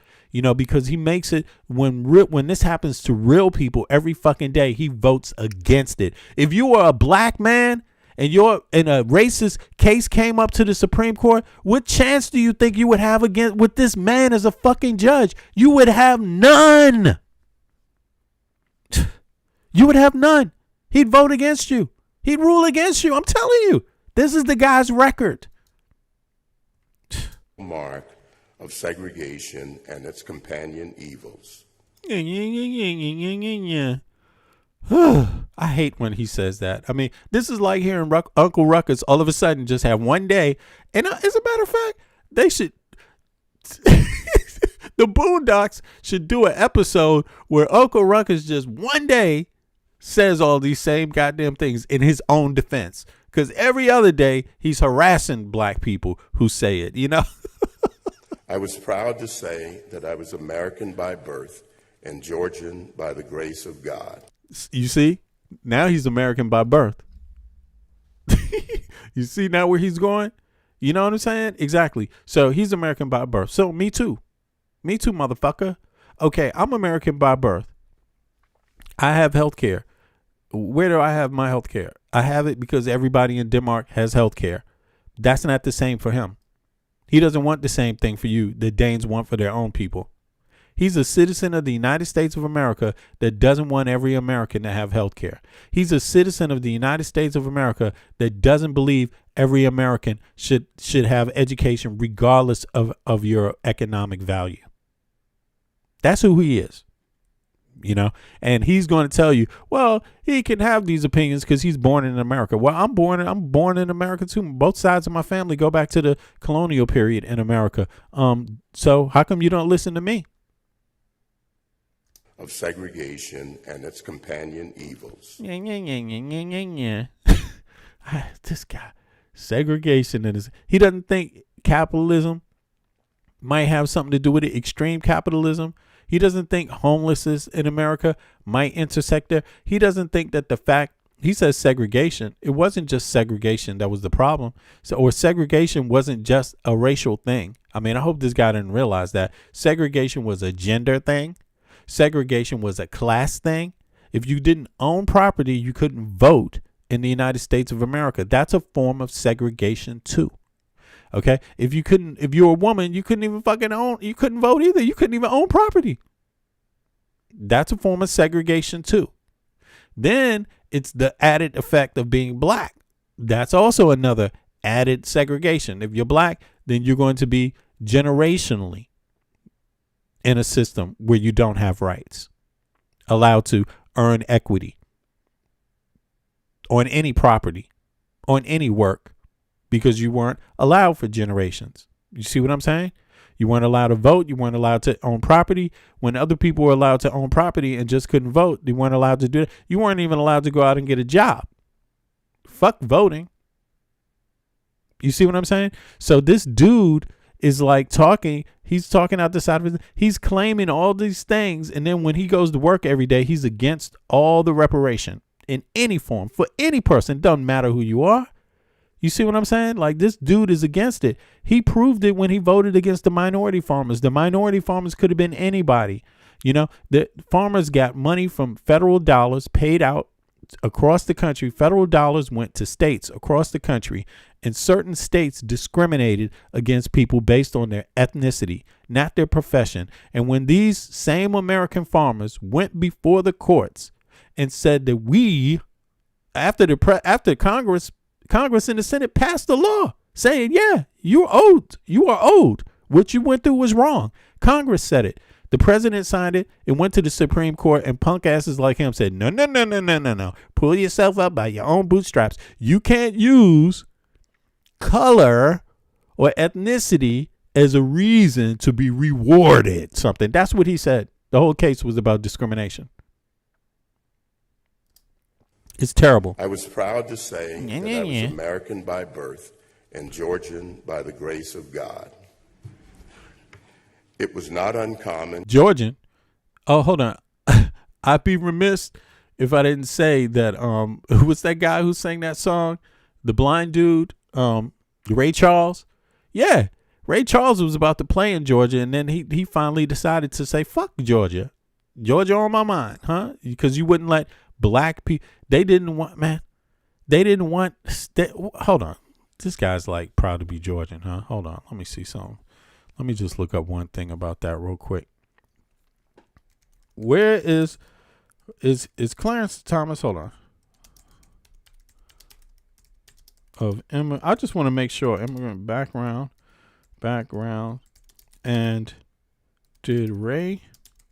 because he makes it when this happens to real people every fucking day, he votes against it. If you were a black man and a racist case came up to the Supreme Court, what chance do you think you would have with this man as a fucking judge? You would have none. You would have none. He'd vote against you. He'd rule against you. I'm telling you, this is the guy's record. Mark of segregation and its companion evils. I hate when he says that. I mean, this is like hearing Uncle Ruckus all of a sudden just have one day. And as a matter of fact, they should, the Boondocks should do an episode where Uncle Ruckus just one day says all these same goddamn things in his own defense. Because every other day he's harassing black people who say it, you know? I was proud to say that I was American by birth and Georgian by the grace of God. You see, now he's American by birth. You see now where he's going? You know what I'm saying? Exactly. So he's American by birth. So me too. Me too, motherfucker. Okay, I'm American by birth. I have health care. Where do I have my health care? I have it because everybody in Denmark has health care. That's not the same for him. He doesn't want the same thing for you that Danes want for their own people. He's a citizen of the United States of America that doesn't want every American to have health care. He's a citizen of the United States of America that doesn't believe every American should have education regardless of your economic value. That's who he is. You know, and he's going to tell you, well, he can have these opinions because he's born in America. Well, I'm born in America too. Both sides of my family go back to the colonial period in America. So how come you don't listen to me? Of segregation and its companion evils. This guy, segregation, and he doesn't think capitalism might have something to do with it. Extreme capitalism. He doesn't think homelessness in America might intersect there. He doesn't think that the fact, he says segregation, it wasn't just segregation that was the problem. So, or segregation wasn't just a racial thing. I mean, I hope this guy didn't realize that segregation was a gender thing. Segregation was a class thing. If you didn't own property, you couldn't vote in the United States of America. That's a form of segregation too. Okay, if you're a woman, you couldn't even you couldn't vote either. You couldn't even own property. That's a form of segregation too. Then it's the added effect of being black. That's also another added segregation. If you're black, then you're going to be generationally in a system where you don't have rights, allowed to earn equity on any property, on any work. Because you weren't allowed for generations. You see what I'm saying? You weren't allowed to vote. You weren't allowed to own property. When other people were allowed to own property and just couldn't vote, they weren't allowed to do it. You weren't even allowed to go out and get a job. Fuck voting. You see what I'm saying? So this dude is like he's talking out the side of his, he's claiming all these things. And then when he goes to work every day, he's against all the reparation in any form for any person. Doesn't matter who you are. You see what I'm saying? Like, this dude is against it. He proved it when he voted against the minority farmers. The minority farmers could have been anybody. You know, the farmers got money from federal dollars paid out across the country. Federal dollars went to states across the country, and certain states discriminated against people based on their ethnicity, not their profession. And when these same American farmers went before the courts and said that after Congress and the Senate passed the law saying, yeah, you are owed. What you went through was wrong. Congress said it. The president signed it. It went to the Supreme Court, and punk asses like him said, no. Pull yourself up by your own bootstraps. You can't use color or ethnicity as a reason to be rewarded something. That's what he said. The whole case was about discrimination. It's terrible. I was proud to say that I was American by birth and Georgian by the grace of God. It was not uncommon. Georgian? Oh, hold on. I'd be remiss if I didn't say that who was that guy who sang that song? The blind dude, Ray Charles? Yeah. Ray Charles was about to play in Georgia, and then he finally decided to say, fuck Georgia. Georgia on my mind, huh? Because you wouldn't let black people, hold on. This guy's like proud to be Georgian, huh? Hold on. Let me see something. Let me just look up one thing about that real quick. Where is Clarence Thomas? Hold on. I just want to make sure immigrant background, and did Ray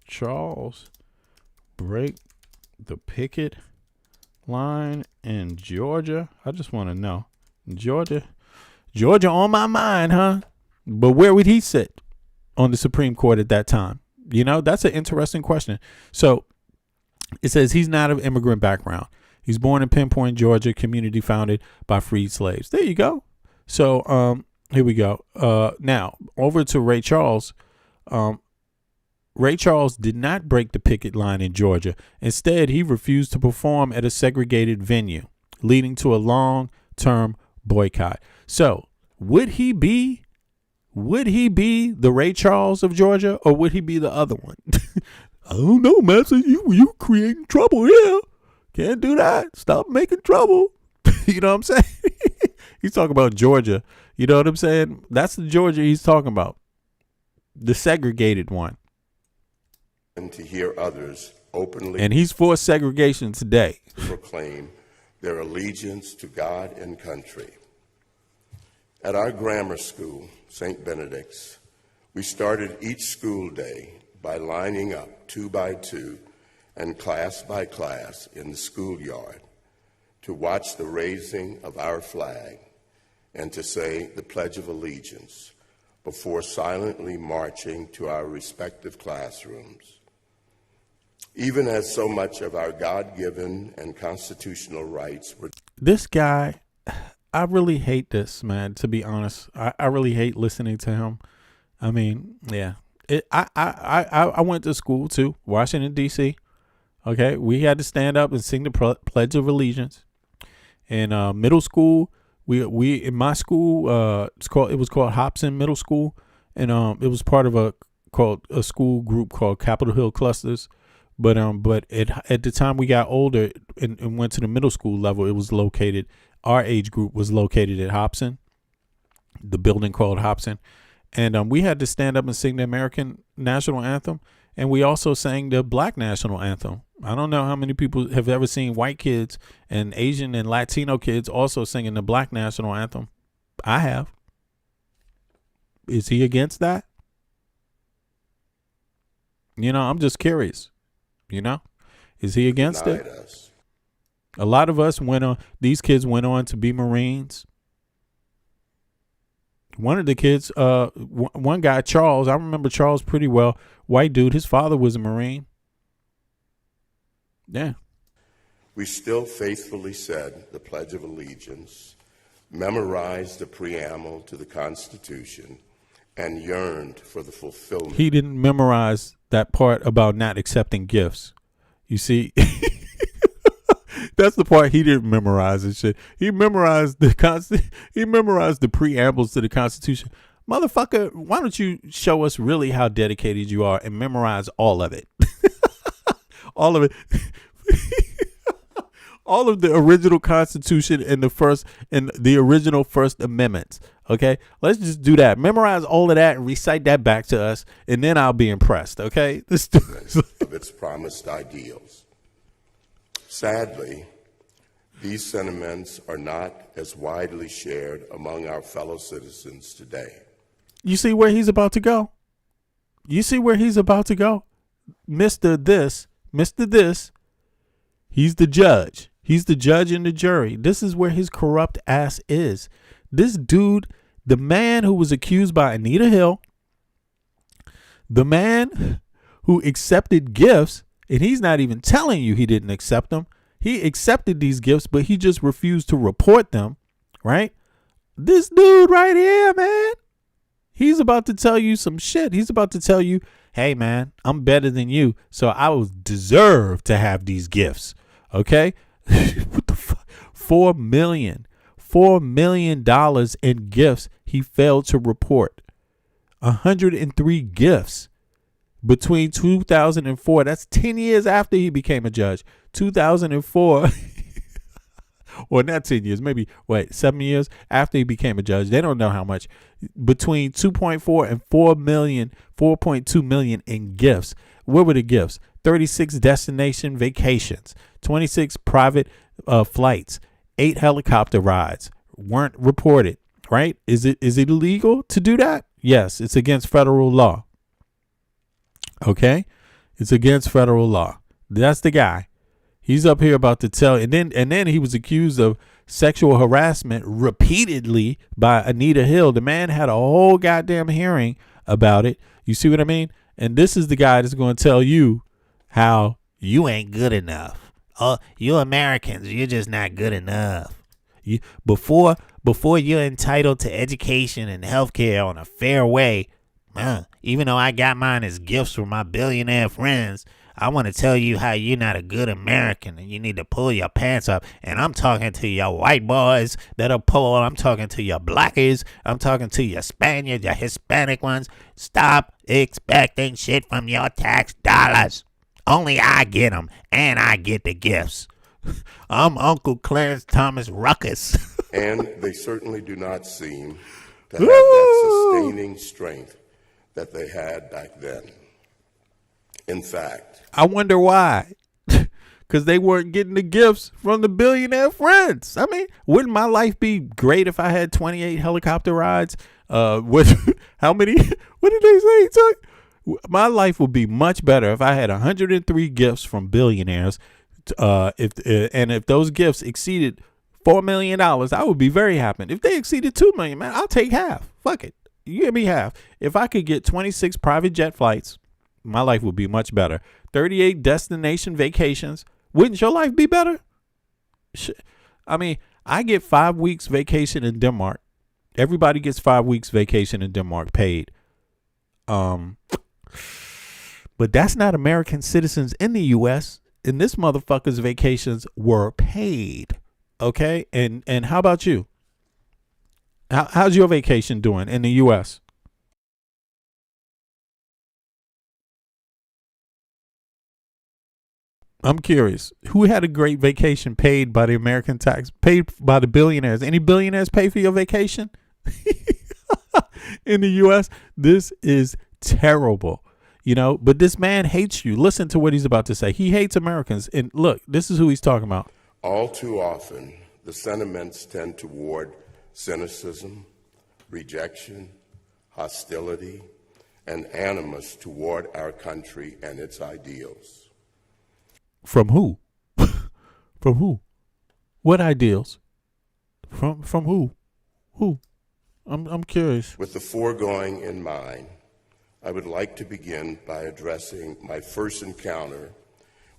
Charles break The picket line in Georgia. I just want to know. Georgia on my mind, huh? But where would he sit on the Supreme Court at that time? You know, that's an interesting question. So it says he's not of immigrant background. He's born in Pinpoint, Georgia, community founded by freed slaves. There you go. So here we go. Now over to Ray Charles. Ray Charles did not break the picket line in Georgia. Instead, he refused to perform at a segregated venue, leading to a long-term boycott. So would he be the Ray Charles of Georgia, or would he be the other one? I don't know, Master. You creating trouble here. Can't do that. Stop making trouble. You know what I'm saying? He's talking about Georgia. You know what I'm saying? That's the Georgia he's talking about. The segregated one. And to hear others openly. And he's for segregation today. Proclaim their allegiance to God and country. At our grammar school, St. Benedict's, we started each school day by lining up 2 by 2 and class by class in the schoolyard to watch the raising of our flag and to say the Pledge of Allegiance before silently marching to our respective classrooms. Even as so much of our God-given and constitutional rights were... This guy, I really hate this, man, to be honest. I really hate listening to him. I mean, yeah. I went to school, too, Washington, D.C. Okay, we had to stand up and sing the Pledge of Allegiance. In middle school, we in my school, it was called Hobson Middle School, and it was part of a school group called Capitol Hill Clusters. But at the time we got older and went to the middle school level, it was located. Our age group was located at Hobson, the building called Hobson, and we had to stand up and sing the American national anthem, and we also sang the Black national anthem. I don't know how many people have ever seen white kids and Asian and Latino kids also singing the Black national anthem. I have. Is he against that? You know, I'm just curious. You know, is he against it? Us. A lot of us these kids went on to be Marines. One of the kids, one guy, Charles, I remember Charles pretty well. White dude, his father was a Marine. Yeah. We still faithfully said the Pledge of Allegiance, memorized the preamble to the Constitution, and yearned for the fulfillment. He didn't memorize that part about not accepting gifts. You see, that's the part he didn't memorize and shit. He memorized he memorized the preambles to the Constitution. Motherfucker, why don't you show us really how dedicated you are and memorize all of it? All of it. All of the original Constitution and the original First Amendments. Okay, let's just do that. Memorize all of that and recite that back to us, and then I'll be impressed. Okay, of its promised ideals. Sadly, these sentiments are not as widely shared among our fellow citizens today. You see where he's about to go? You see where he's about to go? Mr. This, he's the judge. He's the judge and the jury. This is where his corrupt ass is. This dude, the man who was accused by Anita Hill, the man who accepted gifts, and he's not even telling you he didn't accept them. He accepted these gifts, but he just refused to report them, right? This dude right here, man, he's about to tell you some shit. He's about to tell you, hey, man, I'm better than you, so I will deserve to have these gifts, okay? What the fuck? $4 million in gifts he failed to report. 103 gifts between 2004. That's 10 years after he became a judge. 2004. Or not 10 years, maybe, 7 years after he became a judge. They don't know how much. Between 2.4 and 4.2 million in gifts. What were the gifts? 36 destination vacations, 26 private flights, 8 helicopter rides weren't reported, right? Is it illegal to do that? Yes, it's against federal law. Okay? It's against federal law. That's the guy. He's up here about to tell, and then he was accused of sexual harassment repeatedly by Anita Hill. The man had a whole goddamn hearing about it. You see what I mean? And this is the guy that's going to tell you how you ain't good enough. You Americans, you're just not good enough. You before you're entitled to education and health care on a fair way. Even though I got mine as gifts from my billionaire friends, I want to tell you how you're not a good American and you need to pull your pants up. And I'm talking to your white boys that are poor. I'm talking to your blackies. I'm talking to your Spaniards, your Hispanic ones. Stop expecting shit from your tax dollars. Only I get them, and I get the gifts. I'm Uncle Clarence Thomas Ruckus. And they certainly do not seem to have that sustaining strength that they had back then. In fact, I wonder why. Because they weren't getting the gifts from the billionaire friends. I mean, wouldn't my life be great if I had 28 helicopter rides? How many? What did they say he took? My life would be much better if I had 103 gifts from billionaires. If those gifts exceeded $4 million, I would be very happy. If they exceeded $2 million, man, I'll take half. Fuck it. You give me half. If I could get 26 private jet flights, my life would be much better. 38 destination vacations. Wouldn't your life be better? I mean, I get 5 weeks vacation in Denmark. Everybody gets 5 weeks vacation in Denmark paid. But that's not American citizens in the U.S. And this motherfucker's vacations were paid. Okay? And how about you? How's your vacation doing in the U.S.? I'm curious. Who had a great vacation paid by the American tax, paid by the billionaires? Any billionaires pay for your vacation? In the U.S., this is terrible. You know, but this man hates you. Listen to what he's about to say. He hates Americans. And look, this is who he's talking about. all too often, the sentiments tend toward cynicism, rejection, hostility, and animus toward our country and its ideals. From who? From who? What ideals? From who? Who? I'm curious. With the foregoing in mind, I would like to begin by addressing my first encounter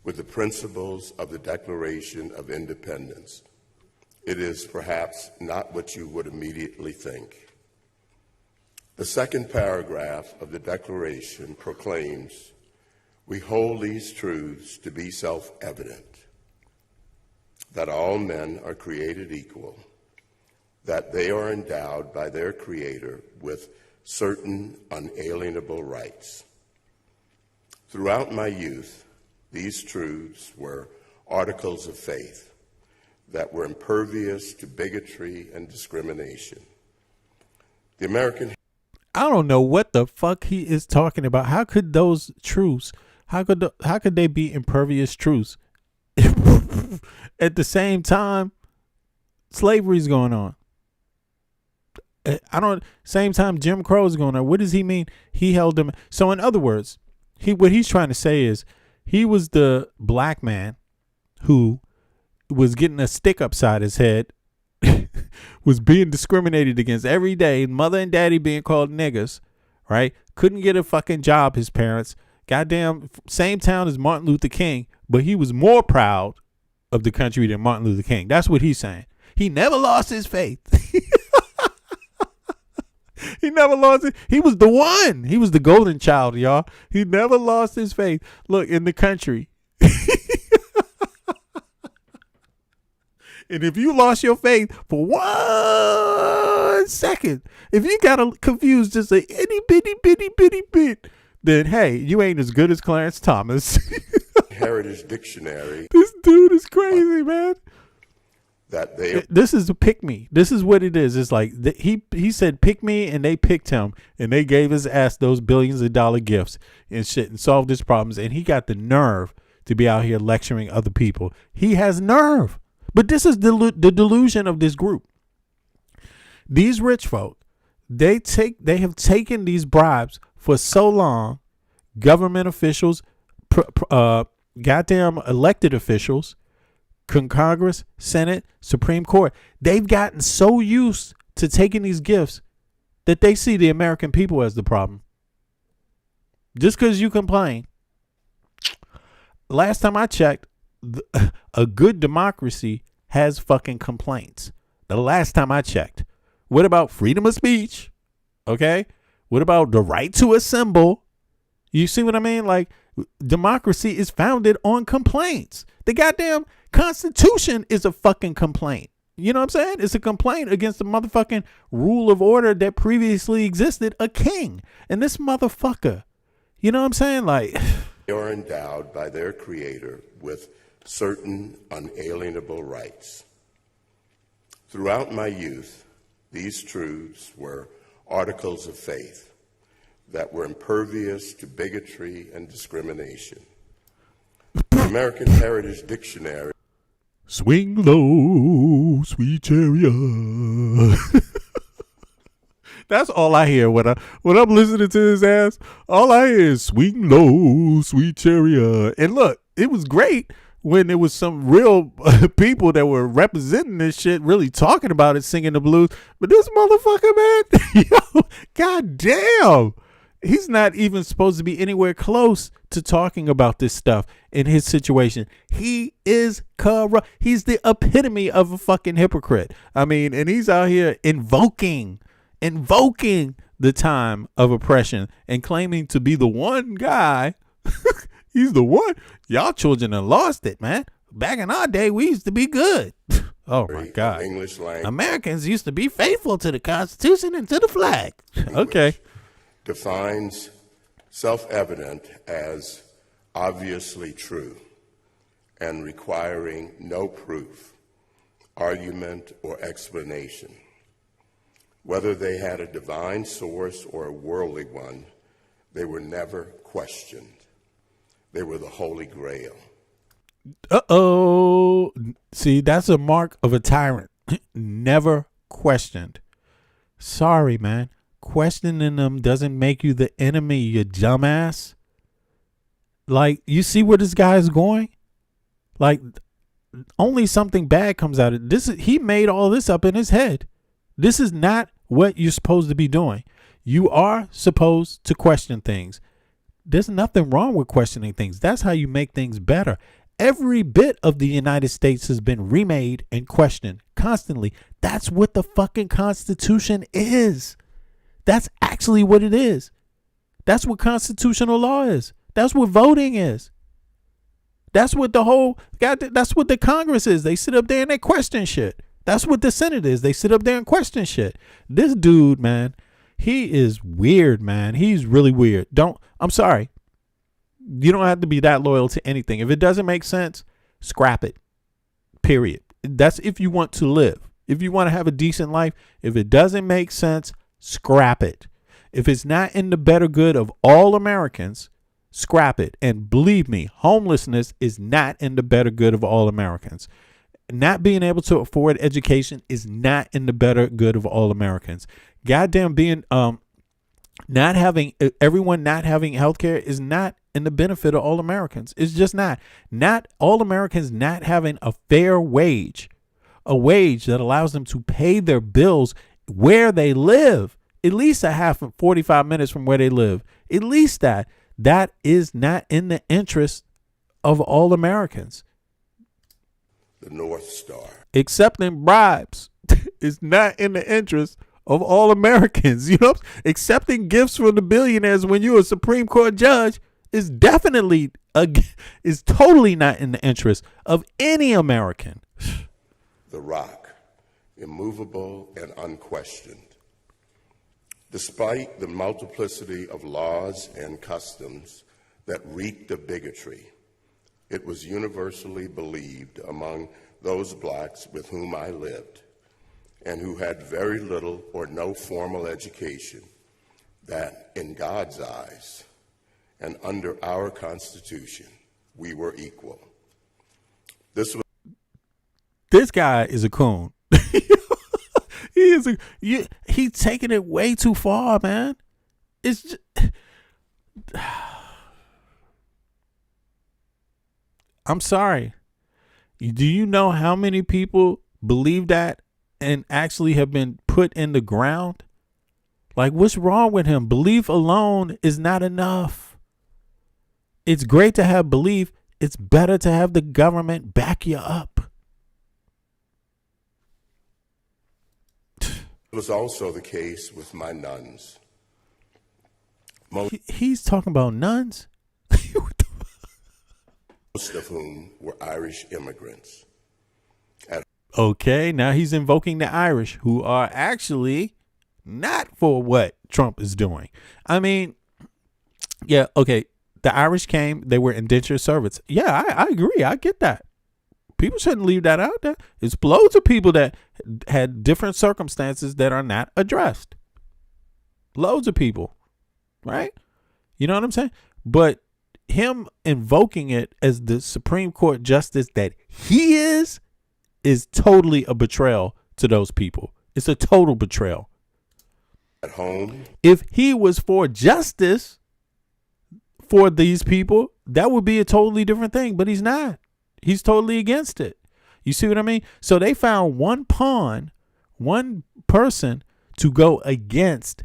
with the principles of the Declaration of Independence. It is perhaps not what you would immediately think. The second paragraph of the Declaration proclaims, "We hold these truths to be self-evident, that all men are created equal, that they are endowed by their Creator with certain unalienable rights." Throughout my youth, these truths were articles of faith that were impervious to bigotry and discrimination. The American... I don't know what the fuck he is talking about. How could those truths, how could they be impervious truths? At the same time, slavery is going on. Same time Jim Crow is going on. What does he mean? He held them. So in other words, what he's trying to say is he was the black man who was getting a stick upside his head, was being discriminated against every day, mother and daddy being called niggas, right? Couldn't get a fucking job, his parents. Goddamn, same town as Martin Luther King, but he was more proud of the country than Martin Luther King. That's what he's saying. He never lost his faith. He never lost it. He was the one. He was the golden child, y'all. He never lost his faith. Look, in the country. And if you lost your faith for 1 second, if you got confused just a itty bitty bit, then hey, you ain't as good as Clarence Thomas. Heritage Dictionary. This dude is crazy, man. This is a pick me. This is what it is. It's like he said pick me, and they picked him, and they gave his ass those billions of dollar gifts and shit and solved his problems. And he got the nerve to be out here lecturing other people. He has nerve. But this is the delusion of this group. These rich folk, they have taken these bribes for so long. Government officials, goddamn elected officials, Congress, Senate, Supreme Court, they've gotten so used to taking these gifts that they see the American people as the problem. Just because you complain. Last time I checked, a good democracy has fucking complaints. The last time I checked. What about freedom of speech? Okay. What about the right to assemble? You see what I mean? Like, democracy is founded on complaints. The goddamn Constitution is a fucking complaint. You know what I'm saying? It's a complaint against the motherfucking rule of order that previously existed, a king. And this motherfucker, you know what I'm saying? Like, they are endowed by their creator with certain unalienable rights. Throughout my youth, these truths were articles of faith that were impervious to bigotry and discrimination. The American Heritage Dictionary. Swing low, sweet chariot. That's all I hear when I'm listening to his ass. All I hear is swing low, sweet chariot. And look, it was great when there was some real people that were representing this shit, really talking about it, singing the blues. But this motherfucker, man, yo, goddamn, he's not even supposed to be anywhere close to talking about this stuff in his situation. He is corrupt. He's the epitome of a fucking hypocrite. I mean, and he's out here invoking the time of oppression and claiming to be the one guy. He's the one. Y'all children have lost it, man. Back in our day, we used to be good. Oh my God. English language. Americans used to be faithful to the Constitution and to the flag. Okay. Defines self-evident as obviously true and requiring no proof, argument, or explanation. Whether they had a divine source or a worldly one, they were never questioned. They were the Holy Grail. Uh-oh. See, that's a mark of a tyrant. Never questioned. Sorry, man. Questioning them doesn't make you the enemy, you dumbass. Like, you see where this guy is going? Like, only something bad comes out of this. He made all this up in his head. This is not what you're supposed to be doing. You are supposed to question things. There's nothing wrong with questioning things. That's how you make things better. Every bit of the United States has been remade and questioned constantly. That's what the fucking Constitution is. That's actually what it is. That's what constitutional law is. That's what voting is. That's what that's what the Congress is. They sit up there and they question shit. That's what the Senate is. They sit up there and question shit. This dude, man, he is weird, man. He's really weird. I'm sorry. You don't have to be that loyal to anything. If it doesn't make sense, scrap it. Period. That's if you want to live. If you want to have a decent life, if it doesn't make sense, scrap it. If it's not in the better good of all Americans, scrap it. And believe me, homelessness is not in the better good of all Americans. Not being able to afford education is not in the better good of all Americans. Goddamn being not having everyone not having healthcare is not in the benefit of all Americans. It's just not. Not all Americans not having a fair wage, a wage that allows them to pay their bills where they live, at least a half 45 minutes from where they live. At least that is not in the interest of all Americans. The North Star. Accepting bribes is not in the interest of all Americans. You know, accepting gifts from the billionaires when you're a Supreme Court judge is definitely is totally not in the interest of any American. The Rock, immovable and unquestioned. Despite the multiplicity of laws and customs that reeked of bigotry, it was universally believed among those blacks with whom I lived and who had very little or no formal education that in God's eyes and under our Constitution, we were equal. This guy is a coon. He's taking it way too far, man. It's just, I'm sorry. Do you know how many people believe that and actually have been put in the ground? Like, what's wrong with him? Belief alone is not enough. It's great to have belief. It's better to have the government back you up. It was also the case with my nuns. He's talking about nuns? Most of whom were Irish immigrants. Okay, now he's invoking the Irish, who are actually not for what Trump is doing. I mean, yeah, okay. The Irish came, they were indentured servants. Yeah, I agree. I get that. People shouldn't leave that out there. It's loads of people that had different circumstances that are not addressed. Loads of people, right? You know what I'm saying? But him invoking it as the Supreme Court justice that he is totally a betrayal to those people. It's a total betrayal. At home, if he was for justice for these people, that would be a totally different thing, but he's not. He's totally against it. You see what I mean? So they found one pawn, one person to go against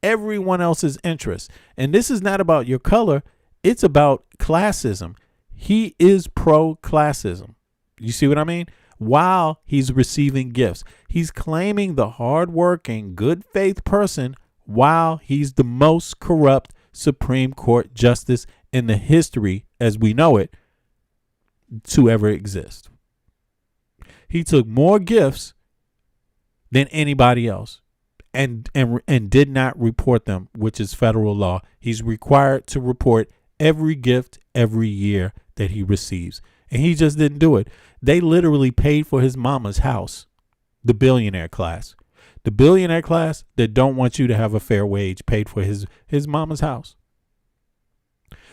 everyone else's interests. And this is not about your color. It's about classism. He is pro-classism. You see what I mean? While he's receiving gifts, he's claiming the hardworking, good faith person while he's the most corrupt Supreme Court justice in the history, as we know it, to ever exist. He took more gifts than anybody else and did not report them, which is federal law. He's required to report every gift every year that he receives. And he just didn't do it. They literally paid for his mama's house, the billionaire class. The billionaire class that don't want you to have a fair wage paid for his mama's house.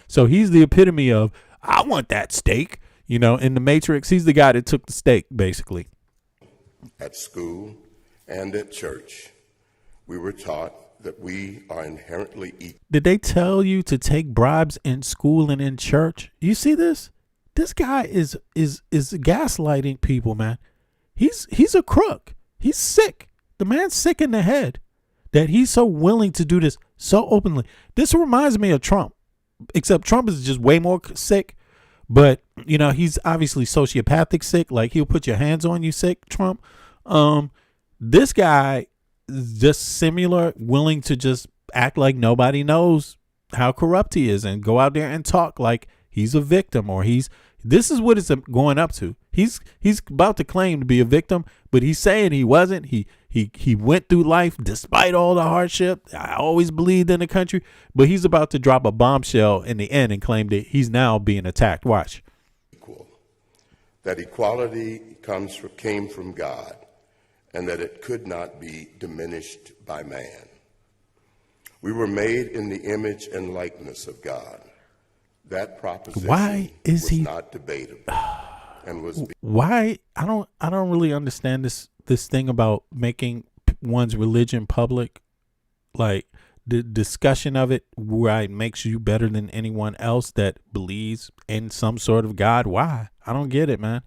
So he's the epitome of, I want that steak. You know, in the Matrix, he's the guy that took the steak, basically. At school and at church, we were taught that we are inherently equal. Did they tell you to take bribes in school and in church? You see this? This guy is gaslighting people, man. He's a crook. He's sick. The man's sick in the head that he's so willing to do this so openly. This reminds me of Trump, except Trump is just way more sick. But, you know, he's obviously sociopathic sick. Like, he'll put your hands on you sick, Trump. This guy is just similar, willing to just act like nobody knows how corrupt he is and go out there and talk like he's a victim or this is what it's going up to. He's about to claim to be a victim, but he's saying he wasn't. He went through life despite all the hardship. I always believed in the country, but he's about to drop a bombshell in the end and claim that he's now being attacked. Watch. That equality came from God and that it could not be diminished by man. We were made in the image and likeness of God. That proposition was not debatable and was why I don't really understand this thing about making one's religion public. Like, the discussion of it where it makes you better than anyone else that believes in some sort of God. Why? I don't get it, man.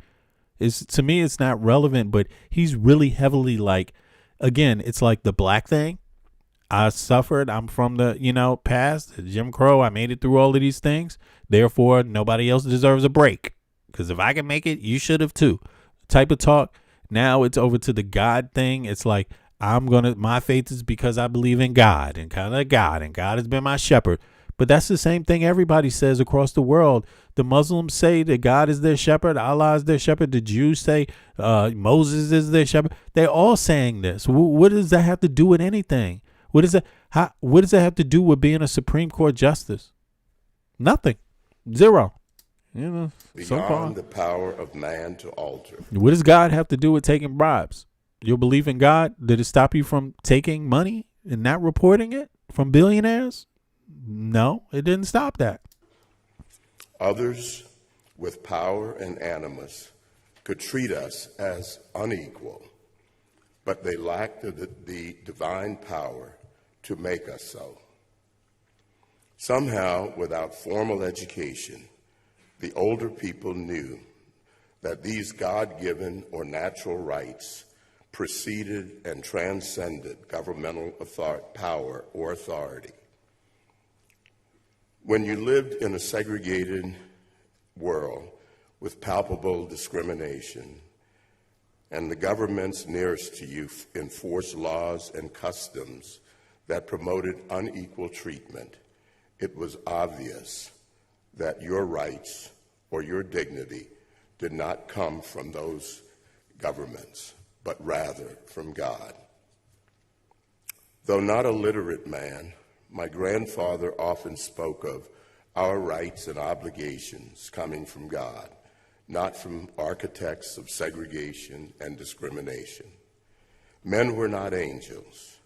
To me it's not relevant, but he's really heavily, like, again, it's like the black thing. I suffered. I'm from the, past, Jim Crow. I made it through all of these things. Therefore, nobody else deserves a break. Because if I can make it, you should have too. Type of talk. Now it's over to the God thing. It's like, my faith is because I believe in God and kind of God, and God has been my shepherd. But that's the same thing everybody says across the world. The Muslims say that God is their shepherd. Allah is their shepherd. The Jews say Moses is their shepherd. They're all saying this. What does that have to do with anything? What does that have to do with being a Supreme Court justice? Nothing. Zero. beyond the power of man to alter. What does God have to do with taking bribes? Your belief in God, did it stop you from taking money and not reporting it from billionaires? No, it didn't stop that. Others with power and animus could treat us as unequal, but they lack the divine power to make us so. Somehow, without formal education, The older people knew that these God-given or natural rights preceded and transcended governmental power or authority. When you lived in a segregated world with palpable discrimination, and the governments nearest to you enforced laws and customs that promoted unequal treatment, it was obvious that your rights or your dignity did not come from those governments, but rather from God. Though not a literate man, my grandfather often spoke of our rights and obligations coming from God, not from architects of segregation and discrimination. Men were not angels.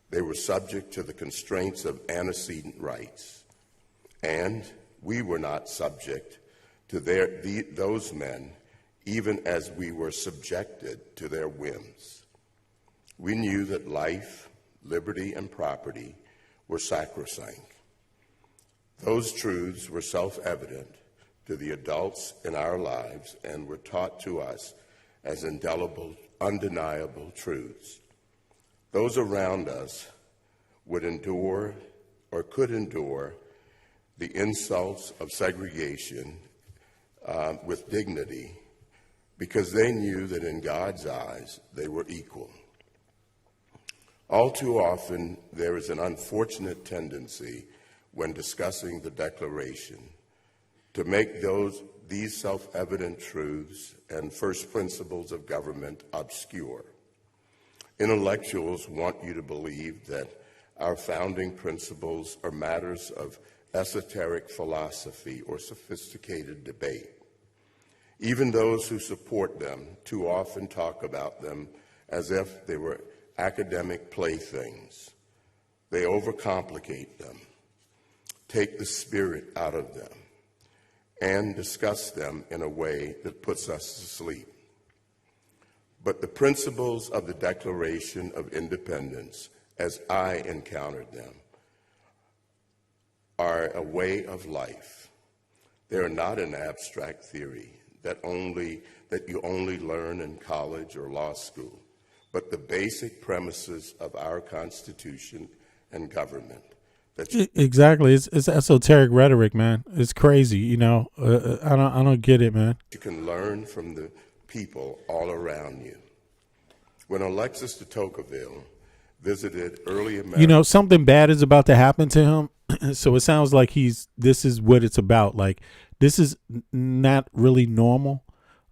They were subject to the constraints of antecedent rights, and we were not subject to those men, even as we were subjected to their whims. We knew that life, liberty, and property were sacrosanct. Those truths were self-evident to the adults in our lives and were taught to us as indelible, undeniable truths. Those around us would endure or could endure the insults of segregation with dignity because they knew that in God's eyes they were equal. All too often, there is an unfortunate tendency when discussing the Declaration to make these self-evident truths and first principles of government obscure. Intellectuals want you to believe that our founding principles are matters of esoteric philosophy or sophisticated debate. Even those who support them too often talk about them as if they were academic playthings. They overcomplicate them, take the spirit out of them, and discuss them in a way that puts us to sleep. But the principles of the Declaration of Independence, as I encountered them, are a way of life. They are not an abstract theory that you only learn in college or law school, but the basic premises of our Constitution and government. Exactly, it's esoteric rhetoric, man. It's crazy, you know. I don't get it, man. You can learn from the people all around you. When Alexis de Tocqueville visited early America, you know, something bad is about to happen to him. So it sounds like this is what it's about. Like, this is not really normal.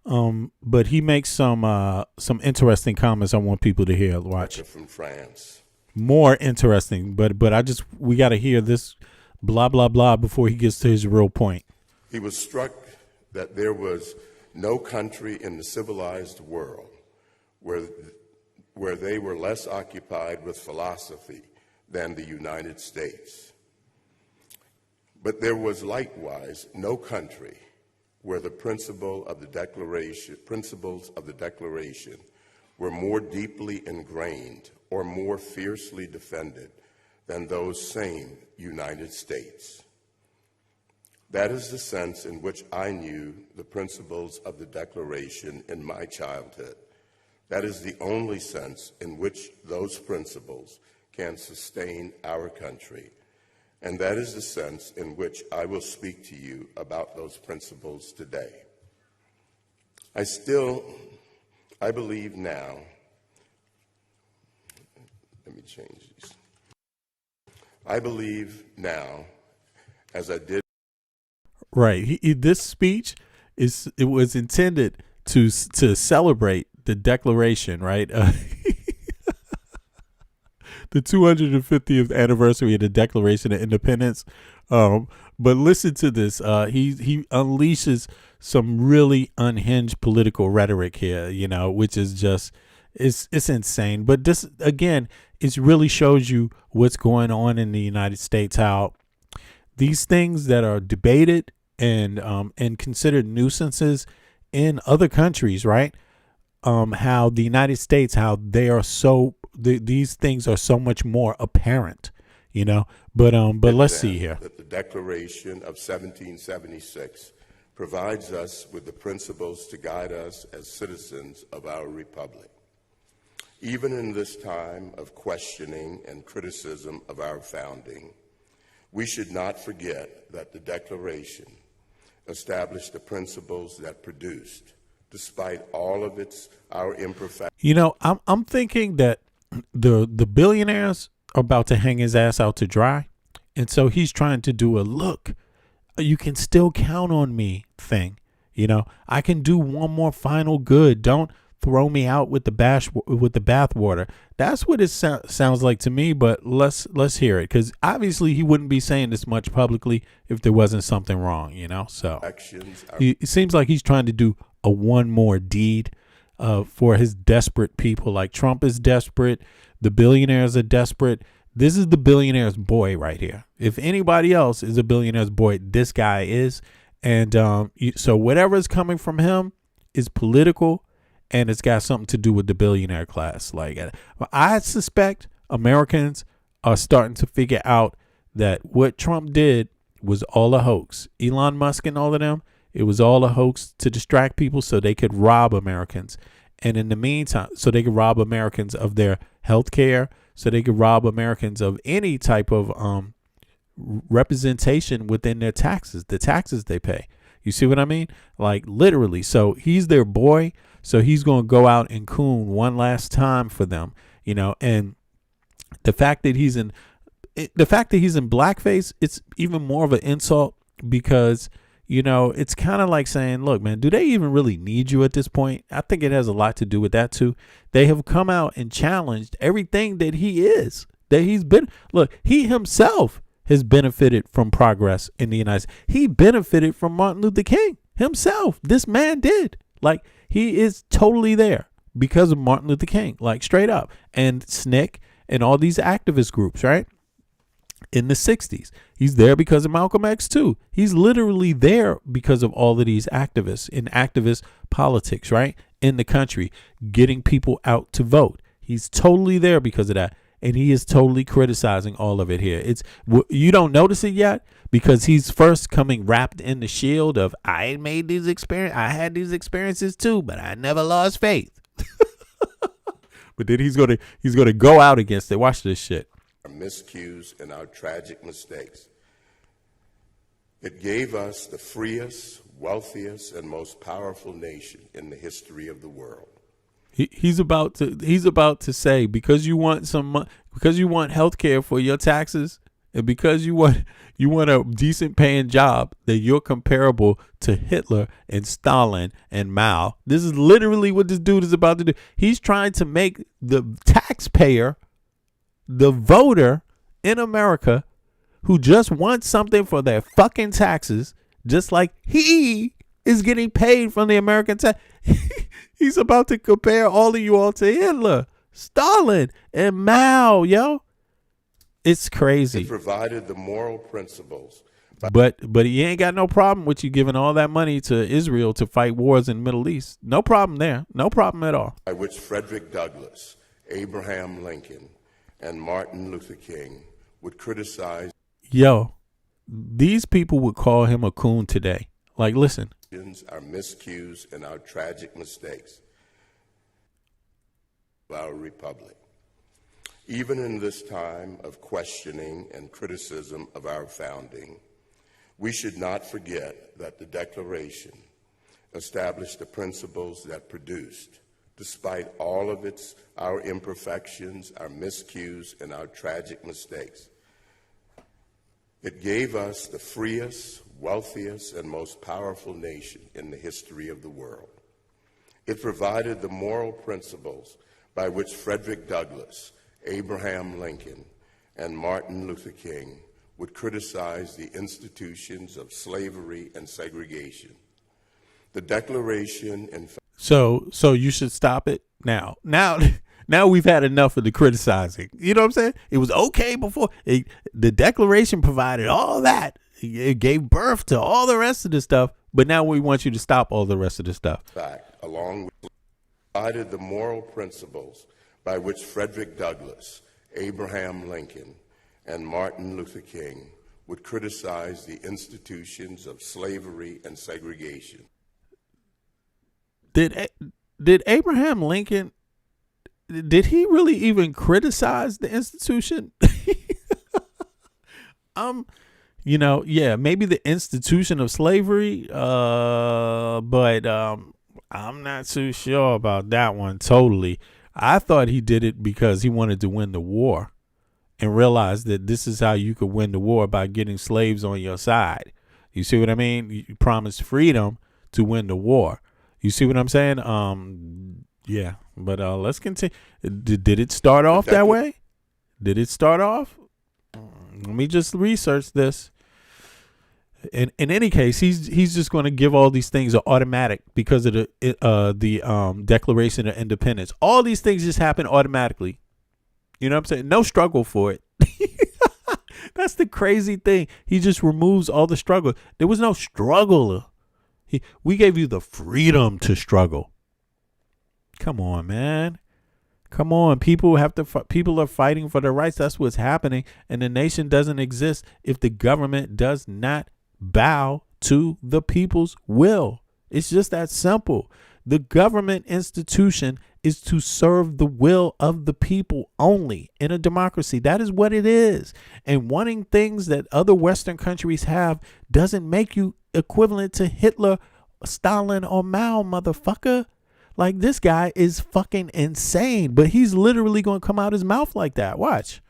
But he makes some interesting comments I want people to hear. Watch. From France. More interesting, but we got to hear this blah blah blah before he gets to his real point. He was struck that there was no country in the civilized world where they were less occupied with philosophy than the United States. But there was likewise no country where the principles of the Declaration were more deeply ingrained or more fiercely defended than those same United States. That is the sense in which I knew the principles of the Declaration in my childhood. That is the only sense in which those principles can sustain our country. And that is the sense in which I will speak to you about those principles today. I believe now, let me change these. I believe now, as I did. Right. This speech it was intended to celebrate the Declaration, right? The 250th anniversary of the Declaration of Independence. But listen to this. He unleashes some really unhinged political rhetoric here, you know, which is just it's insane. But this again, it really shows you what's going on in the United States, how these things that are debated and considered nuisances in other countries, right? How the United States, how they are these things are so much more apparent, you know. But let's see here. That the Declaration of 1776 provides us with the principles to guide us as citizens of our republic. Even in this time of questioning and criticism of our founding, we should not forget that the Declaration established the principles that produced, despite all of our imperfections. You know, I'm thinking that the billionaires are about to hang his ass out to dry, and so he's trying to do a look, you can still count on me thing. You know, I can do one more final good. Don't throw me out with the bathwater. That's what it sounds like to me. But let's hear it, because obviously he wouldn't be saying this much publicly if there wasn't something wrong. You know, so it seems like he's trying to do a one more deed for his desperate people. Like Trump is desperate, the billionaires are desperate. This is the billionaire's boy right here. If anybody else is a billionaire's boy, this guy is. And so whatever is coming from him is political, and it's got something to do with the billionaire class. Like, I suspect Americans are starting to figure out that what Trump did was all a hoax. Elon Musk and all of them, it was all a hoax to distract people so they could rob Americans. And in the meantime, so they could rob Americans of their health care, so they could rob Americans of any type of representation within their taxes, the taxes they pay. You see what I mean? Like literally. So he's their boy. So he's going to go out and coon one last time for them, you know. And the fact that he's in blackface, it's even more of an insult, because, you know, it's kind of like saying, look, man, do they even really need you at this point? I think it has a lot to do with that, too. They have come out and challenged everything that he is, that he's been. Look, he himself has benefited from progress in the United States. He benefited from Martin Luther King himself. This man did. Like, he is totally there because of Martin Luther King, like straight up. And SNCC and all these activist groups, right? In the 60s. He's there because of Malcolm X too. He's literally there because of all of these activists in activist politics, right? In the country, getting people out to vote. He's totally there because of that. And he is totally criticizing all of it here. You don't notice it yet because he's first coming wrapped in the shield of, I had these experiences too, but I never lost faith. But then he's gonna go out against it. Watch this shit. Our miscues and our tragic mistakes. It gave us the freest, wealthiest, and most powerful nation in the history of the world. He's about to say, because you want health care for your taxes, and because you want a decent paying job, that you're comparable to Hitler and Stalin and Mao. This is literally what this dude is about to do. He's trying to make the taxpayer, the voter in America, who just wants something for their fucking taxes, just like he is getting paid from the American tax. He's about to compare all of you all to Hitler, Stalin, and Mao, yo. It's crazy. It provided the moral principles. But he ain't got no problem with you giving all that money to Israel to fight wars in the Middle East. No problem there. No problem at all. By which Frederick Douglass, Abraham Lincoln, and Martin Luther King would criticize. Yo, these people would call him a coon today. Like, listen. Our miscues and our tragic mistakes of our republic. Even in this time of questioning and criticism of our founding, we should not forget that the Declaration established the principles that produced, despite all of our imperfections, our miscues, and our tragic mistakes. It gave us the freest, wealthiest, and most powerful nation in the history of the world. It provided the moral principles by which Frederick Douglass, Abraham Lincoln, and Martin Luther King would criticize the institutions of slavery and segregation. The Declaration, in fact. So you should stop it now. Now we've had enough of the criticizing. You know what I'm saying? It was okay before. The Declaration provided all that. It gave birth to all the rest of the stuff. But now we want you to stop all the rest of the stuff. Fact, along with provided the moral principles by which Frederick Douglass, Abraham Lincoln, and Martin Luther King would criticize the institutions of slavery and segregation. Did Abraham Lincoln, did he really even criticize the institution? Yeah, maybe the institution of slavery, but I'm not too sure about that one totally. I thought he did it because he wanted to win the war and realized that this is how you could win the war, by getting slaves on your side. You see what I mean? You promised freedom to win the war. You see what I'm saying? Yeah, but let's continue. Did it start off that way? Did it start off? Let me just research this. In any case, he's just going to give all these things an automatic because of the Declaration of Independence. All these things just happen automatically. You know what I'm saying? No struggle for it. That's the crazy thing. He just removes all the struggle. There was no struggle. We gave you the freedom to struggle. Come on, man. Come on. People are fighting for their rights. That's what's happening. And the nation doesn't exist if the government does not bow to the people's will. It's just that simple. The government institution is to serve the will of the people only in a democracy. That is what it is. And wanting things that other Western countries have doesn't make you equivalent to Hitler, Stalin, or Mao, motherfucker. Like, this guy is fucking insane, but he's literally going to come out his mouth like that. Watch.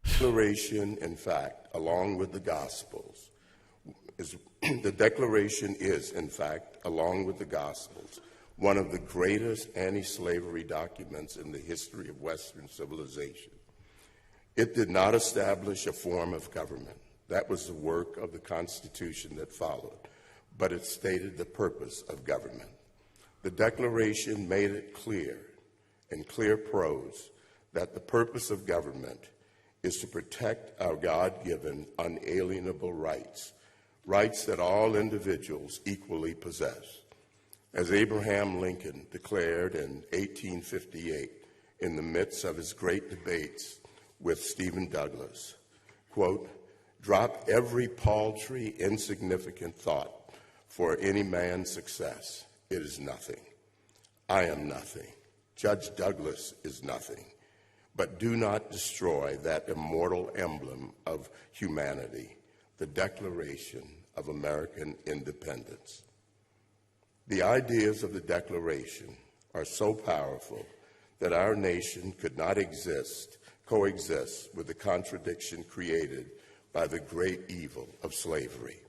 Declaration, in fact, along with the Gospels, the Declaration is, in fact, along with the Gospels, one of the greatest anti-slavery documents in the history of Western civilization. It did not establish a form of government. That was the work of the Constitution that followed, but it stated the purpose of government. The Declaration made it clear, in clear prose, that the purpose of government is to protect our God-given unalienable rights, rights that all individuals equally possess. As Abraham Lincoln declared in 1858 in the midst of his great debates with Stephen Douglas, quote, "Drop every paltry, insignificant thought for any man's success. It is nothing. I am nothing. Judge Douglas is nothing. But do not destroy that immortal emblem of humanity, the Declaration of American Independence." The ideas of the Declaration are so powerful that our nation could not coexist with the contradiction created by the great evil of slavery.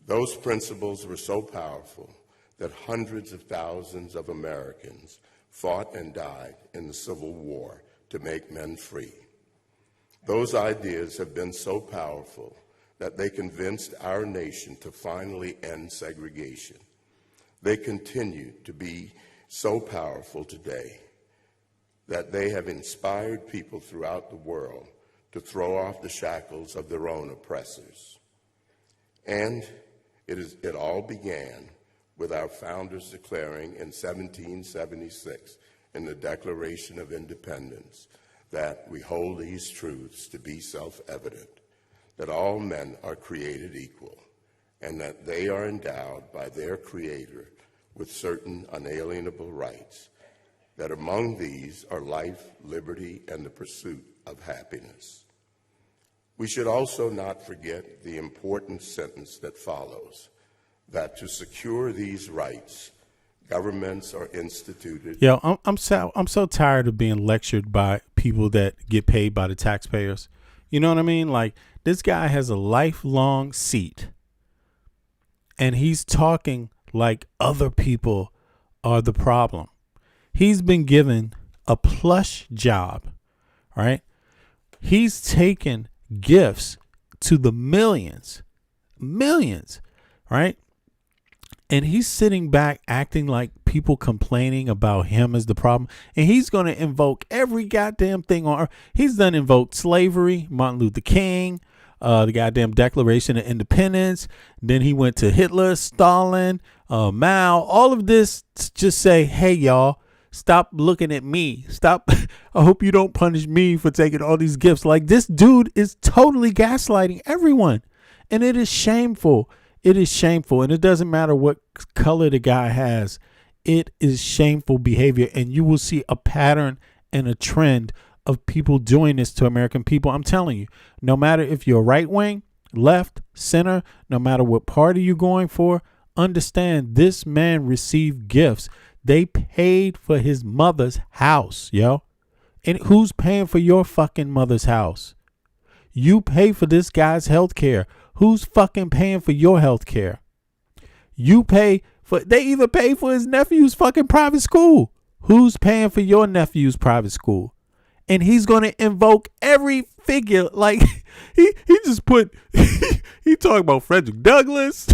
Those principles were so powerful that hundreds of thousands of Americans fought and died in the Civil War to make men free. Those ideas have been so powerful that they convinced our nation to finally end segregation. They continue to be so powerful today that they have inspired people throughout the world to throw off the shackles of their own oppressors. And it all began with our founders declaring in 1776 in the Declaration of Independence that we hold these truths to be self-evident, that all men are created equal, and that they are endowed by their Creator with certain unalienable rights, that among these are life, liberty, and the pursuit of happiness. We should also not forget the important sentence that follows, that to secure these rights, governments are instituted. Yo, I'm so tired of being lectured by people that get paid by the taxpayers. You know what I mean? Like, this guy has a lifelong seat, and he's talking like other people are the problem. He's been given a plush job, right? He's taken gifts to the millions, right? And he's sitting back acting like people complaining about him is the problem. And he's going to invoke every goddamn thing on earth. He's done invoked slavery, Martin Luther King, the goddamn Declaration of Independence. Then he went to Hitler, Stalin, Mao, all of this to just say, hey, y'all, Stop looking at me. Stop. I hope you don't punish me for taking all these gifts. Like, this dude is totally gaslighting everyone. And it is shameful. It is shameful. And it doesn't matter what color the guy has. It is shameful behavior. And you will see a pattern and a trend of people doing this to American people. I'm telling you, no matter if you're right wing, left, center, no matter what party you're going for, understand this man received gifts. They paid for his mother's house, yo. And who's paying for your fucking mother's house? You pay for this guy's health care. Who's fucking paying for your health care? You pay for, they even pay for his nephew's fucking private school. Who's paying for your nephew's private school? And he's going to invoke every figure. Like, he just put, he talking about Frederick Douglass,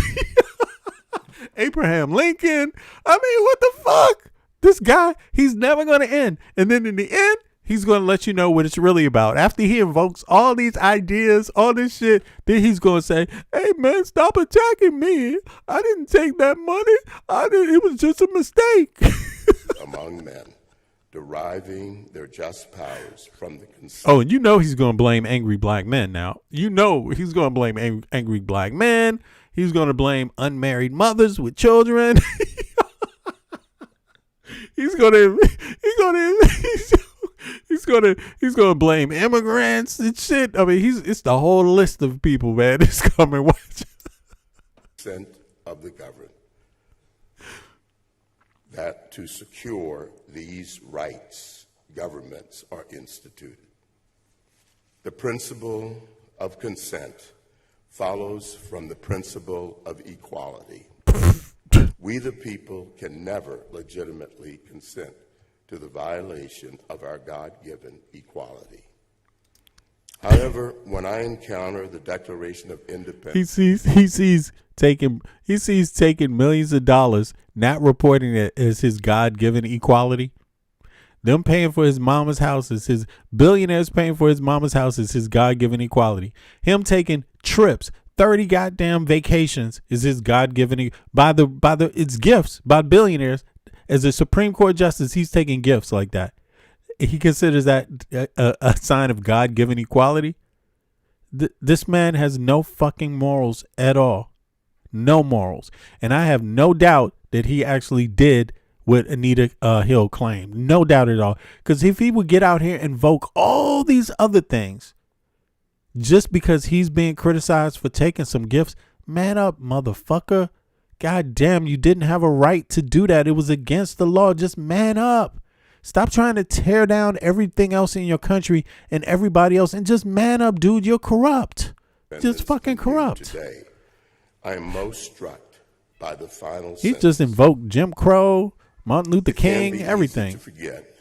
Abraham Lincoln. I mean, what the fuck? This guy, he's never going to end. And then in the end, he's going to let you know what it's really about. After he invokes all these ideas, all this shit, then he's going to say, hey, man, stop attacking me. I didn't take that money. It was just a mistake. Among men, deriving their just powers from the consent. Oh, and you know he's going to blame angry black men now. You know he's going to blame angry black men. He's going to blame unmarried mothers with children. He's going to blame immigrants and shit. I mean, it's the whole list of people, man. It's coming. Watch. Consent of the governed. That to secure these rights, governments are instituted. The principle of consent follows from the principle of equality. We, the people, can never legitimately consent to the violation of our God-given equality. However, when I encounter the Declaration of Independence, he sees taking millions of dollars, not reporting it as his God-given equality. Them paying for his mama's house is his, billionaires paying for his mama's house is his God-given equality. Him taking trips, 30 goddamn vacations is his God-given it's gifts by billionaires. As a Supreme Court justice, he's taking gifts like that. He considers that a sign of God-given equality. This man has no fucking morals at all. No morals. And I have no doubt that he actually did what Anita Hill claimed. No doubt at all. Because if he would get out here and invoke all these other things, just because he's being criticized for taking some gifts, man up, motherfucker. God damn, you didn't have a right to do that. It was against the law. Just man up. Stop trying to tear down everything else in your country and everybody else, and just man up, dude. You're corrupt. Just fucking corrupt. Today, I am most struck by the final He just invoked Jim Crow, Martin Luther It can King, be everything. easy to forget,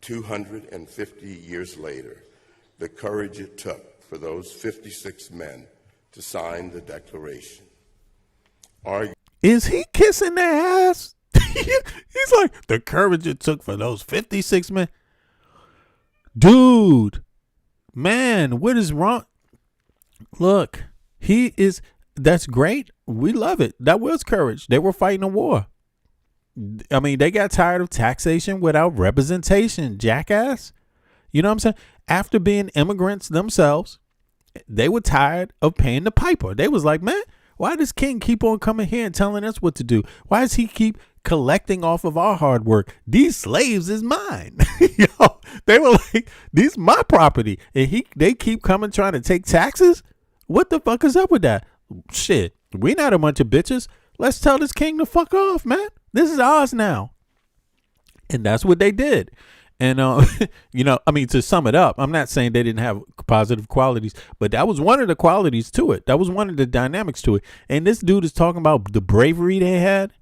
250 years later, the courage it took for those 56 men to sign the Declaration. Is he kissing their ass? He's like, the courage it took for those 56 men. Dude, man, what is wrong? Look, that's great. We love it. That was courage. They were fighting a war. I mean, they got tired of taxation without representation, jackass. You know what I'm saying? After being immigrants themselves, they were tired of paying the piper. They was like, man, why does King keep on coming here and telling us what to do? Why does he keep collecting off of our hard work? These slaves is mine. Yo, they were like, these is my property. And they keep coming trying to take taxes? What the fuck is up with that? Shit, we not a bunch of bitches. Let's tell this king to fuck off, man. This is ours now. And that's what they did. And, I mean, to sum it up, I'm not saying they didn't have positive qualities, but that was one of the qualities to it. That was one of the dynamics to it. And this dude is talking about the bravery they had.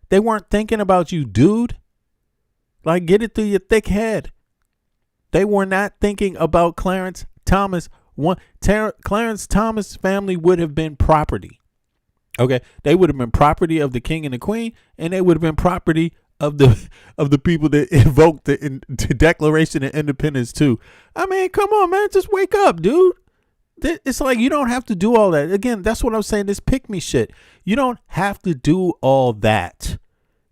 They weren't thinking about you, dude. Like, get it through your thick head. They were not thinking about Clarence Thomas. Clarence Thomas' family would have been property. Okay, they would have been property of the king and the queen, and they would have been property of the people that invoked the Declaration of Independence too. I mean, come on, man, just wake up, dude. It's like you don't have to do all that. Again, that's what I'm saying. This pick me shit. You don't have to do all that.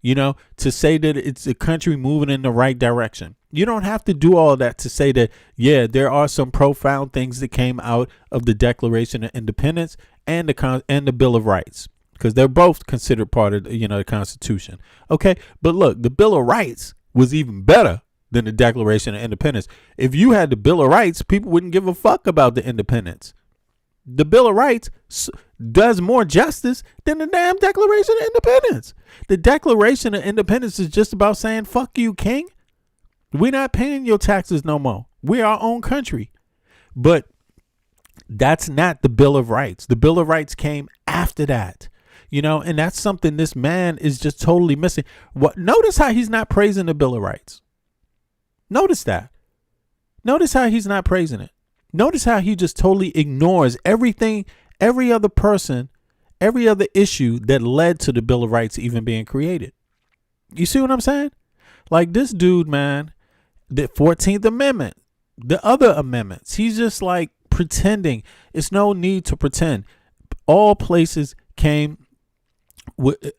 to say that it's a country moving in the right direction. You don't have to do all that to say that, yeah, there are some profound things that came out of the Declaration of Independence and the Bill of Rights, because they're both considered part of, the Constitution. Okay. But look, the Bill of Rights was even better than the Declaration of Independence. If you had the Bill of Rights, people wouldn't give a fuck about the independence. The Bill of Rights does more justice than the damn Declaration of Independence. The Declaration of Independence is just about saying, fuck you, king. We're not paying your taxes no more. We're our own country. But that's not the Bill of Rights. The Bill of Rights came after that. And that's something this man is just totally missing. Notice how he's not praising the Bill of Rights. Notice that. Notice how he's not praising it. Notice how he just totally ignores everything, every other person, every other issue that led to the Bill of Rights even being created. You see what I'm saying? Like this dude, man, the 14th Amendment, the other amendments, he's just like pretending. It's no need to pretend. All places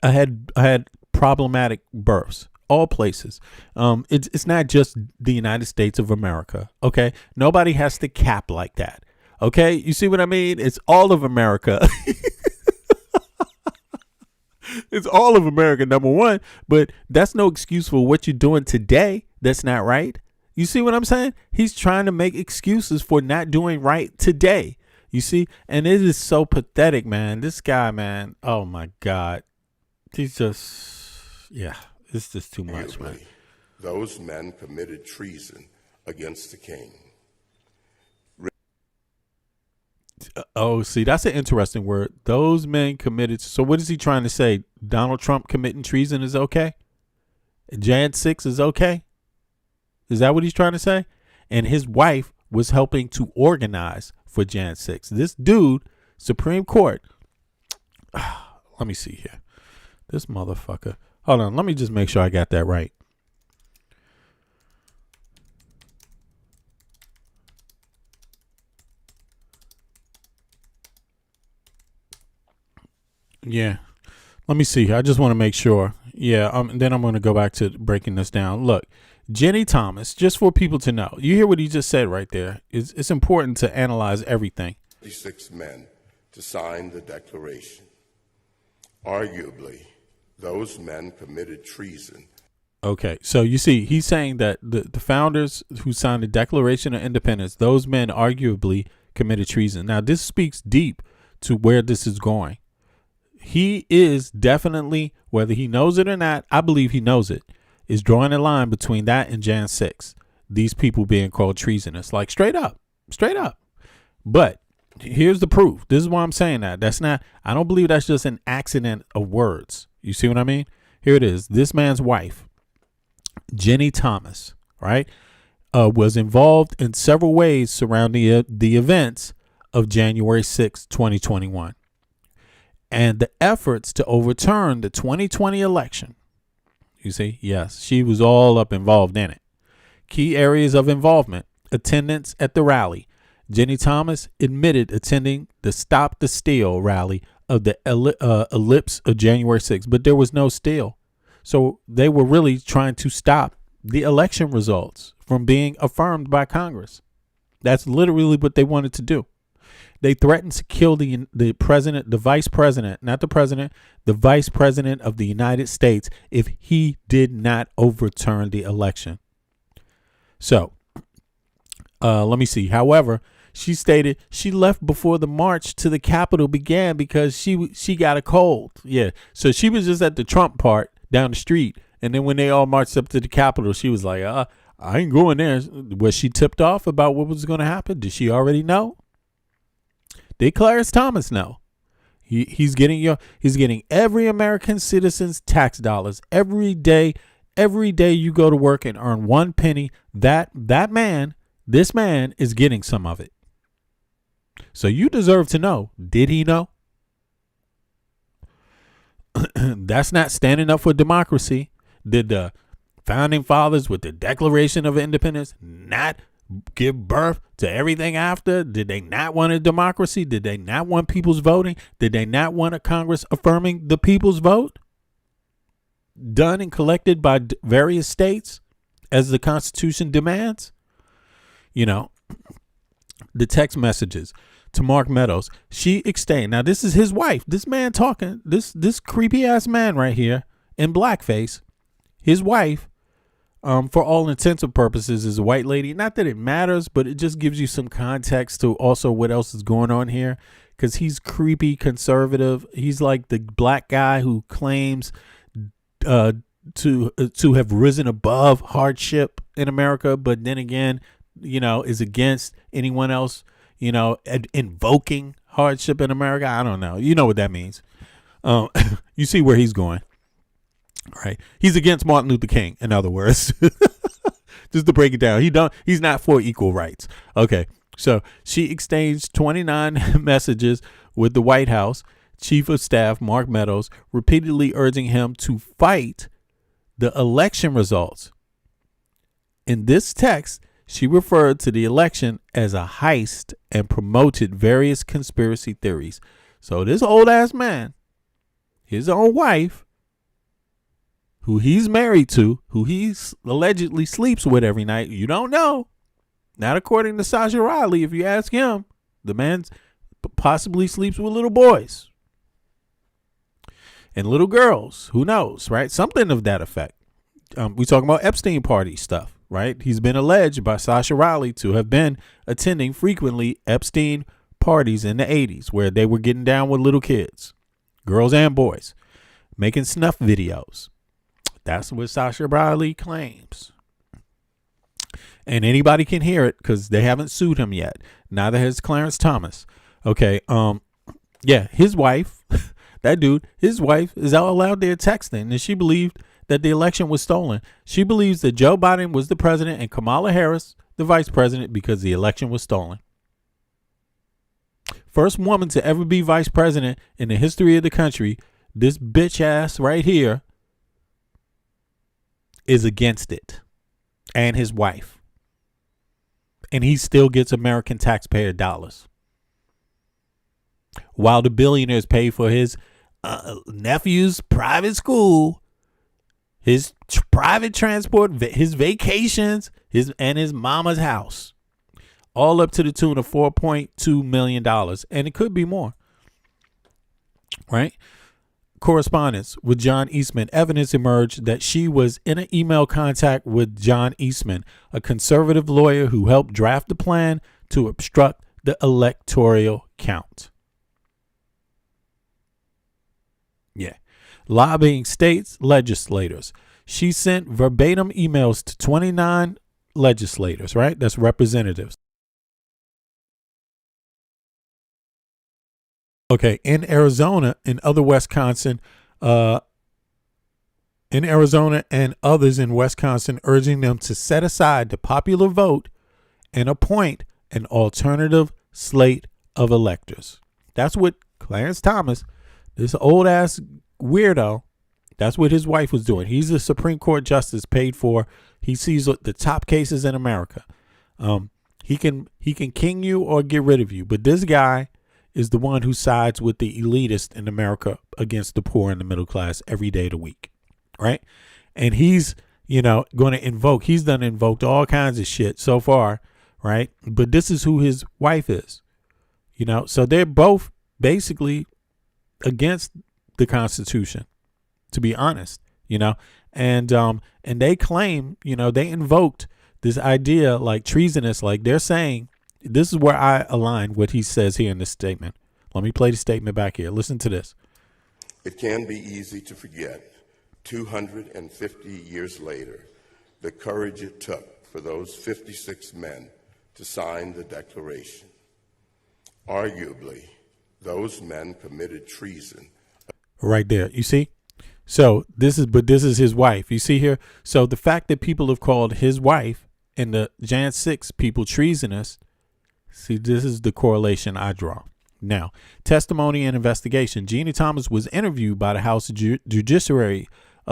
had problematic births. All places. It's not just the United States of America. Okay. Nobody has to cap like that. Okay. You see what I mean? It's all of America. It's all of America, number one. But that's no excuse for what you're doing today. That's not right. You see what I'm saying? He's trying to make excuses for not doing right today. You see? And it is so pathetic, man. This guy, man. Oh my God. He's just, yeah. It's just too much, man. Those men committed treason against the king. Oh, see, that's an interesting word. Those men committed. So what is he trying to say? Donald Trump committing treason is okay? Jan 6 is okay? Is that what he's trying to say? And his wife was helping to organize for Jan 6. This dude, Supreme Court. Let me see here. This motherfucker. Hold on, let me just make sure I got that right. Yeah, let me see. I just want to make sure. Yeah, then I'm going to go back to breaking this down. Look, Jenny Thomas, just for people to know. You hear what he just said right there. It's important to analyze everything. 36 men to sign the Declaration. Arguably, those men committed treason. Okay, so you see, he's saying that the founders who signed the Declaration of Independence, those men arguably committed treason. Now, this speaks deep to where this is going. He is definitely, whether he knows it or not, I believe he knows it, is drawing a line between that and Jan 6. These people being called treasonous, like straight up. But here's the proof. This is why I'm saying that. I don't believe that's just an accident of words. You see what I mean? Here it is. This man's wife, Jenny Thomas, right, was involved in several ways surrounding the events of January 6, 2021, and the efforts to overturn the 2020 election. You see, yes, she was all up involved in it. Key areas of involvement: attendance at the rally. Jenny Thomas admitted attending the Stop the Steal rally of the ellipse of January 6th, but there was no steal. So they were really trying to stop the election results from being affirmed by Congress. That's literally what they wanted to do. They threatened to kill the president, the vice president, not the president, the vice president of the United States if he did not overturn the election. So let me see. However, she stated she left before the march to the Capitol began because she got a cold. Yeah. So she was just at the Trump part down the street. And then when they all marched up to the Capitol, she was like, I ain't going there. Was she tipped off about what was going to happen? Did she already know? Did Clarence Thomas know? He's getting every American citizen's tax dollars every day. Every day you go to work and earn 1 penny, this man is getting some of it. So you deserve to know. Did he know? That's not standing up for democracy. Did the founding fathers with the Declaration of Independence not give birth to everything after? Did they not want a democracy? Did they not want people's voting? Did they not want a Congress affirming the people's vote? done and collected by various states as the Constitution demands? You know, the text messages to Mark Meadows. She exchanged. Now, this is his wife. This man talking, this creepy ass man right here in blackface, his wife, for all intents and purposes, is a white lady. Not that it matters, but it just gives you some context to also what else is going on here. Because he's creepy conservative. He's like the black guy who claims to have risen above hardship in America, but then again, you know, is against anyone else, you know, invoking hardship in America. I don't know. You know what that means. You see where he's going, right? He's against Martin Luther King, in other words. Just to break it down, he's not for equal rights. Okay. So she exchanged 29 messages with the White House Chief of Staff Mark Meadows, repeatedly urging him to fight the election results. In this text, she referred to the election as a heist and promoted various conspiracy theories. So this old ass man, his own wife, who he's married to, who he allegedly sleeps with every night, you don't know. Not according to Sasha Riley. If you ask him, the man possibly sleeps with little boys and little girls. Who knows, right? Something of that effect. We talking about Epstein party stuff, right? He's been alleged by Sasha Riley to have been attending frequently Epstein parties in the 80s where they were getting down with little kids, girls and boys, making snuff videos. That's what Sasha Riley claims. And anybody can hear it because they haven't sued him yet. Neither has Clarence Thomas. Okay. Yeah, his wife, that dude, his wife is out loud there texting, and she believed that the election was stolen. She believes that Joe Biden was the president and Kamala Harris the vice president because the election was stolen. First woman to ever be vice president in the history of the country. This bitch ass right here is against it, and his wife. And he still gets American taxpayer dollars. While the billionaires pay for his nephew's private school, his private transport, his vacations, his mama's house. All up to the tune of $4.2 million. And it could be more. Right? Correspondence with John Eastman. Evidence emerged that she was in an email contact with John Eastman, a conservative lawyer who helped draft the plan to obstruct the electoral count. Yeah. Lobbying states legislators. She sent verbatim emails to 29 legislators, right? That's representatives. Okay, in Arizona and other Wisconsin, in Arizona and others in Wisconsin, urging them to set aside the popular vote and appoint an alternative slate of electors. That's what Clarence Thomas, this old ass weirdo, that's what his wife was doing. He's a Supreme Court justice paid for. He sees the top cases in America. He can king you or get rid of you, but this guy is the one who sides with the elitist in America against the poor and the middle class every day of the week, right? And he's, going to invoke, he's done invoked all kinds of shit so far, right? But this is who his wife is, so they're both basically against the Constitution, to be honest, and they claim, they invoked this idea like treasonous, like they're saying. This is where I align what he says here in this statement. Let me play the statement back here. Listen to this. It can be easy to forget, 250 years later, the courage it took for those 56 men to sign the Declaration. Arguably, those men committed treason. Right there. You see? So this is his wife. You see here? So the fact that people have called his wife and the Jan 6 people treasonous. See, this is the correlation I draw. Now, testimony and investigation. Gina Thomas was interviewed by the House Judiciary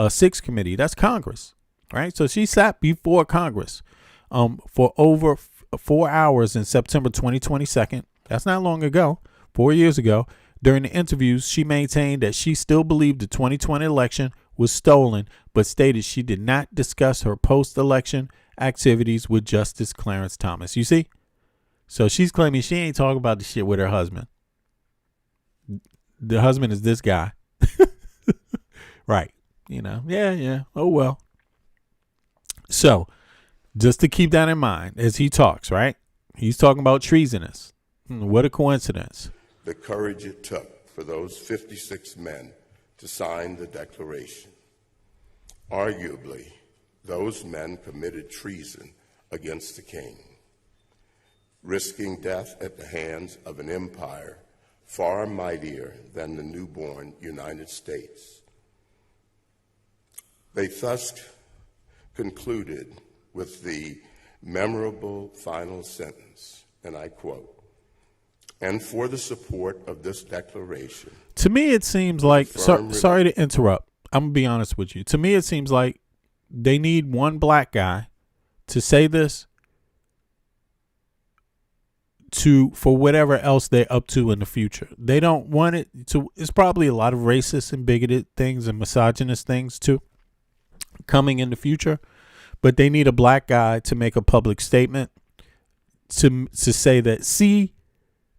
6 Committee. That's Congress, right? So she sat before Congress for over 4 hours in September 2022. That's not long ago, 4 years ago. During the interviews, she maintained that she still believed the 2020 election was stolen, but stated she did not discuss her post-election activities with Justice Clarence Thomas. You see? So she's claiming she ain't talking about the shit with her husband. The husband is this guy. Right. You know, yeah. Oh, well. So just to keep that in mind as he talks, right? He's talking about treasonous. What a coincidence. The courage it took for those 56 men to sign the Declaration. Arguably, those men committed treason against the king, risking death at the hands of an empire far mightier than the newborn United States. They thus concluded with the memorable final sentence, and I quote, "And for the support of this declaration." To me, it seems like, sorry to interrupt. I'm going to be honest with you. To me, it seems like they need one black guy to say this for whatever else they're up to in the future. They don't want it to. It's probably a lot of racist and bigoted things and misogynist things too coming in the future, but they need a black guy to make a public statement to say that, see,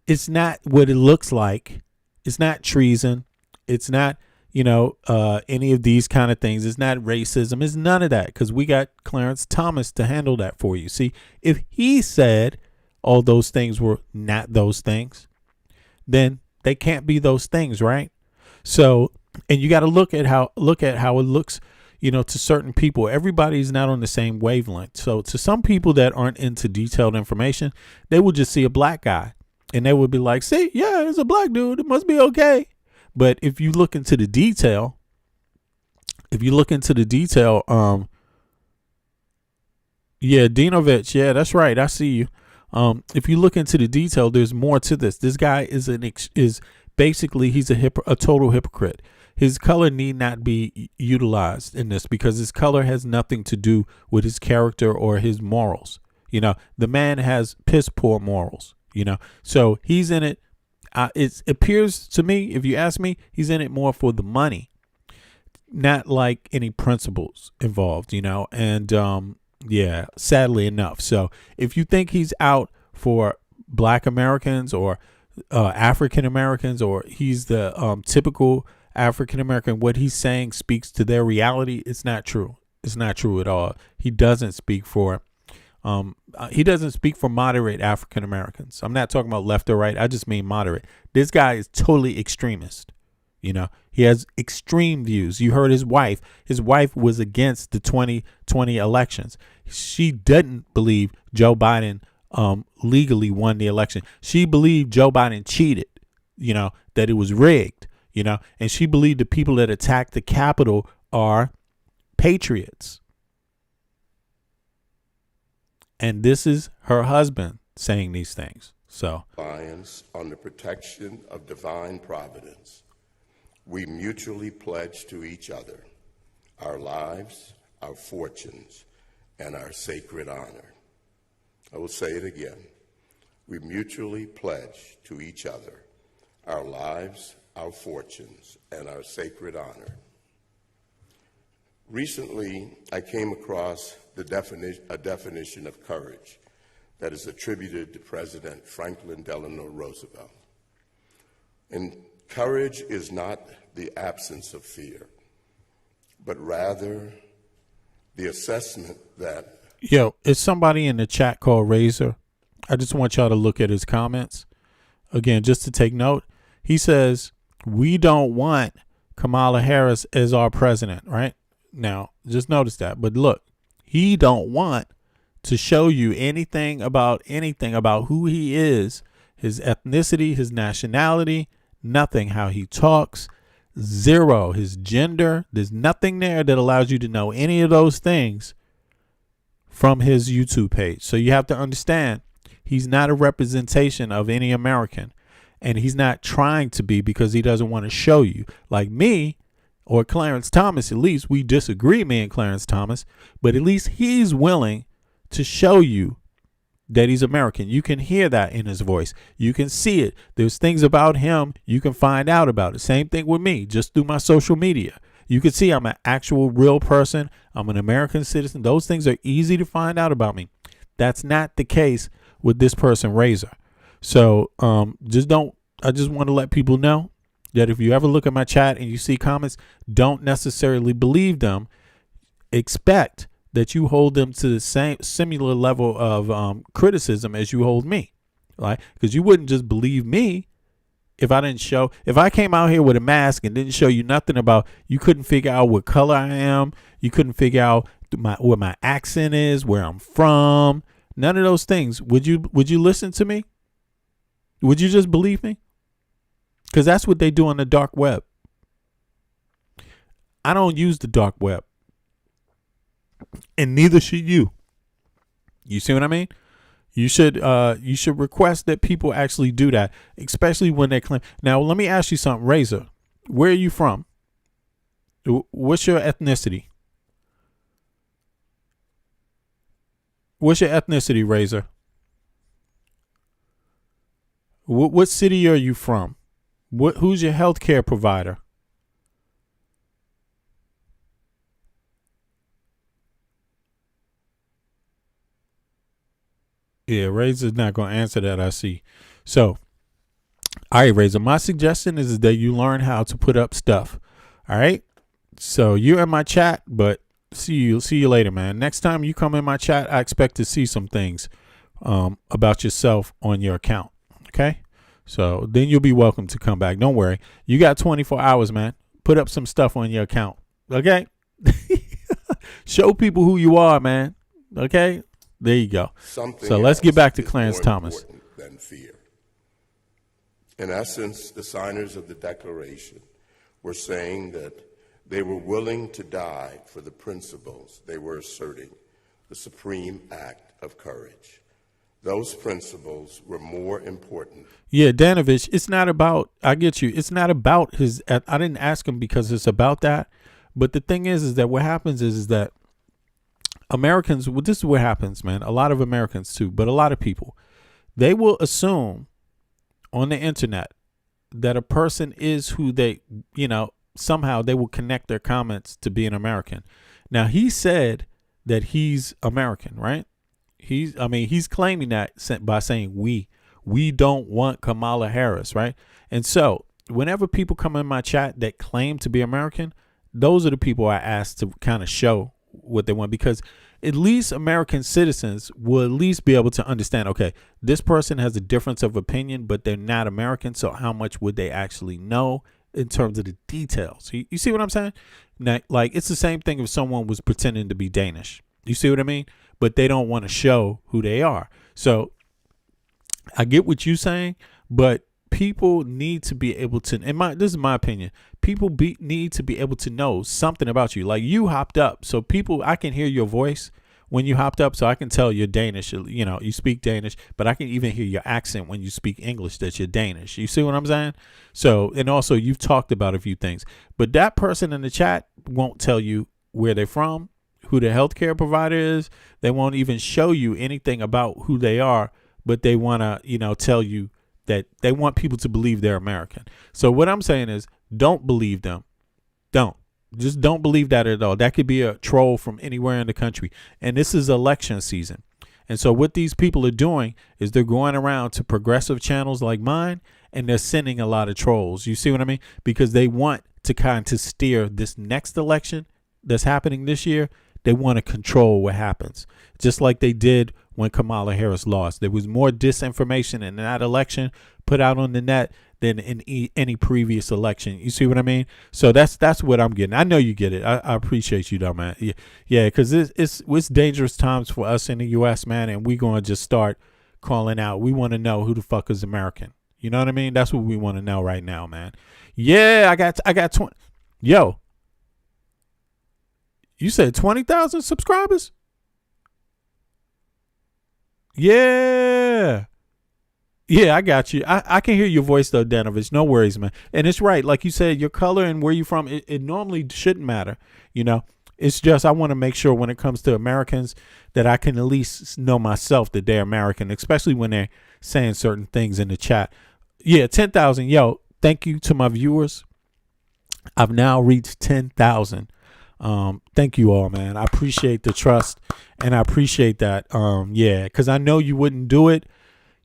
it's not what it looks like. It's not treason. It's not, any of these kind of things. It's not racism. It's none of that, because we got Clarence Thomas to handle that for you. See, if he said all those things were not those things, then they can't be those things, right? So, and you got to look at how it looks, to certain people. Everybody's not on the same wavelength. So to some people that aren't into detailed information, they will just see a black guy and they would be like, see, yeah, it's a black dude, it must be okay. But if you look into the detail, yeah, Dinovich, yeah, that's right, I see you. If you look into the detail, there's more to this. This guy is basically, he's a total hypocrite. His color need not be utilized in this because his color has nothing to do with his character or his morals. The man has piss poor morals, so he's in it. It appears to me, if you ask me, he's in it more for the money, not like any principles involved, and, yeah, sadly enough. So if you think he's out for black Americans or African Americans, or he's the typical African American, what he's saying speaks to their reality, it's not true. It's not true at all. He doesn't speak for moderate African Americans. I'm not talking about left or right. I just mean moderate. This guy is totally extremist. He has extreme views. You heard his wife. His wife was against the 2020 elections. She didn't believe Joe Biden legally won the election. She believed Joe Biden cheated, that it was rigged, and she believed the people that attacked the Capitol are patriots. And this is her husband saying these things. So, reliance on the protection of divine providence, we mutually pledge to each other our lives, our fortunes, and our sacred honor. I will say it again. We mutually pledge to each other our lives, our fortunes, and our sacred honor. Recently, I came across a definition of courage that is attributed to President Franklin Delano Roosevelt. And courage is not the absence of fear, but rather the assessment that... Yo, it's somebody in the chat called Razor. I just want y'all to look at his comments. Again, just to take note, he says, we don't want Kamala Harris as our president, right? Now, just notice that. But look, he don't want to show you anything about who he is, his ethnicity, his nationality, nothing, how he talks, zero, his gender. There's nothing there that allows you to know any of those things from his YouTube page. So you have to understand, he's not a representation of any American, and he's not trying to be because he doesn't want to show you. Like me or Clarence Thomas, at least we disagree, me and Clarence Thomas, but at least he's willing to show you that he's American. You can hear that in his voice. You can see it. There's things about him you can find out about it. Same thing with me, just through my social media. You can see I'm an actual real person. I'm an American citizen. Those things are easy to find out about me. That's not the case with this person, Razor. So I just want to let people know that if you ever look at my chat and you see comments, don't necessarily believe them. Expect that you hold them to the same similar level of criticism as you hold me, right? Because you wouldn't just believe me if I came out here with a mask and didn't show you nothing about, you couldn't figure out what color I am, you couldn't figure out what my accent is, where I'm from, none of those things. Would you listen to me? Would you just believe me? Because that's what they do on the dark web. I don't use the dark web. And neither should you. You see what I mean? You should request that people actually do that, especially when they claim. Now, let me ask you something, Razor. Where are you from? What's your ethnicity? What's your ethnicity, Razor? What city are you from? Who's your healthcare provider? Yeah, Razor's not going to answer that, I see. So, all right, Razor, my suggestion is that you learn how to put up stuff. All right? So, you're in my chat, but see you later, man. Next time you come in my chat, I expect to see some things about yourself on your account. Okay? So, then you'll be welcome to come back. Don't worry. You got 24 hours, man. Put up some stuff on your account. Okay? Show people who you are, man. Okay? There you go. So let's get back to Clarence Thomas. Than fear. In essence, the signers of the Declaration were saying that they were willing to die for the principles they were asserting, the supreme act of courage. Those principles were more important. Yeah, Danovich, it's not about, I get you, it's not about his, I didn't ask him because it's about that. But the thing is that what happens is that Americans, well, this is what happens, man. A lot of Americans too, but a lot of people, they will assume on the internet that a person is who they, somehow they will connect their comments to being American. Now, he said that he's American, right? He's claiming that by saying we don't want Kamala Harris, right? And so whenever people come in my chat that claim to be American, those are the people I ask to kind of show what they want, because at least American citizens will at least be able to understand, okay, this person has a difference of opinion, but they're not American. So how much would they actually know in terms of the details? You see what I'm saying? Now, like, it's the same thing if someone was pretending to be Danish. You see what I mean? But they don't want to show who they are. So I get what you're saying, but people need to be able to, this is my opinion, people need to be able to know something about you. Like, you hopped up, so I can hear your voice when you hopped up, so I can tell you're Danish, you speak Danish, but I can even hear your accent when you speak English that you're Danish. You see what I'm saying? So, and also you've talked about a few things, but that person in the chat won't tell you where they're from, who the healthcare provider is. They won't even show you anything about who they are, but they want to, tell you that they want people to believe they're American. So what I'm saying is, don't believe them. Just don't believe that at all. That could be a troll from anywhere in the country. And this is election season. And so what these people are doing is they're going around to progressive channels like mine, and they're sending a lot of trolls. You see what I mean? Because they want to kind of steer this next election that's happening this year. They want to control what happens, just like they did when Kamala Harris lost. There was more disinformation in that election put out on the net than in any previous election. You see what I mean? So that's what I'm getting. I know you get it. I appreciate you though, man. Yeah, because it's dangerous times for us in the U.S., man, and we're going to just start calling out. We want to know who the fuck is American. You know what I mean? That's what we want to know right now, man. Yeah, I got 20. Yo, you said 20,000 subscribers? Yeah. Yeah, I got you. I can hear your voice though, Danovich. No worries, man. And it's right. Like you said, your color and where you're from, it normally shouldn't matter. It's just I want to make sure when it comes to Americans that I can at least know myself that they're American, especially when they're saying certain things in the chat. Yeah, 10,000. Yo, thank you to my viewers. I've now reached 10,000. Thank you all, man. I appreciate the trust, and I appreciate that. Yeah, because I know you wouldn't do it.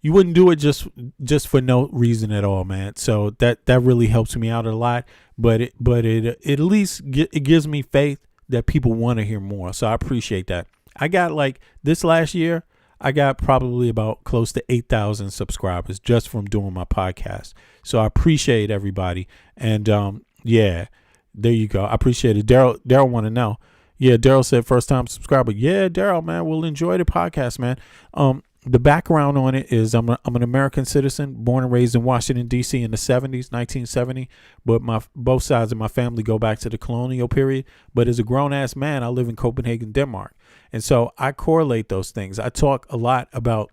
You wouldn't do it just for no reason at all, man. So that really helps me out a lot. But it at least it gives me faith that people want to hear more. So I appreciate that. I got like this last year, I got probably about close to 8,000 subscribers just from doing my podcast. So I appreciate everybody. And yeah, there you go. I appreciate it. Daryl want to know. Yeah, Daryl said first time subscriber. Yeah, Daryl, man, we'll enjoy the podcast, man. The background on it is I'm an American citizen, born and raised in Washington, D.C. in the 70s, 1970. But both sides of my family go back to the colonial period. But as a grown-ass man, I live in Copenhagen, Denmark. And so I correlate those things. I talk a lot about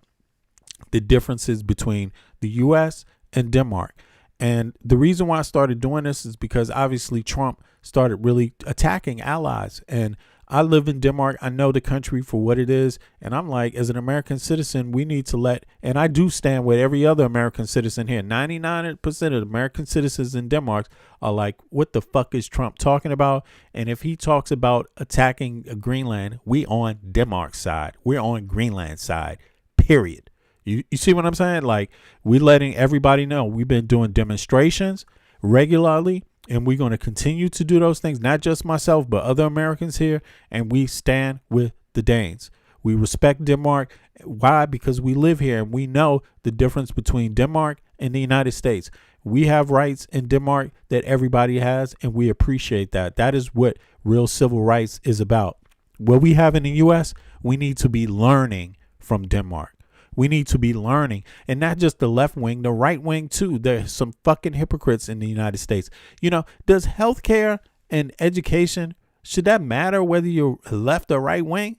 the differences between the U.S. and Denmark. And the reason why I started doing this is because obviously Trump started really attacking allies. And I live in Denmark. I know the country for what it is. And I'm like, as an American citizen, we need to and I do stand with every other American citizen here. 99% of American citizens in Denmark are like, what the fuck is Trump talking about? And if he talks about attacking Greenland, we on Denmark's side. We're on Greenland's side, period. You see what I'm saying? Like, we're letting everybody know we've been doing demonstrations regularly, and we're going to continue to do those things, not just myself, but other Americans here, and we stand with the Danes. We respect Denmark. Why? Because we live here, and we know the difference between Denmark and the United States. We have rights in Denmark that everybody has, and we appreciate that. That is what real civil rights is about. What we have in the U.S., we need to be learning from Denmark. We need to be learning, and not just the left wing, the right wing too. There's some fucking hypocrites in the United States. You know, does healthcare and education, should that matter whether you're left or right wing?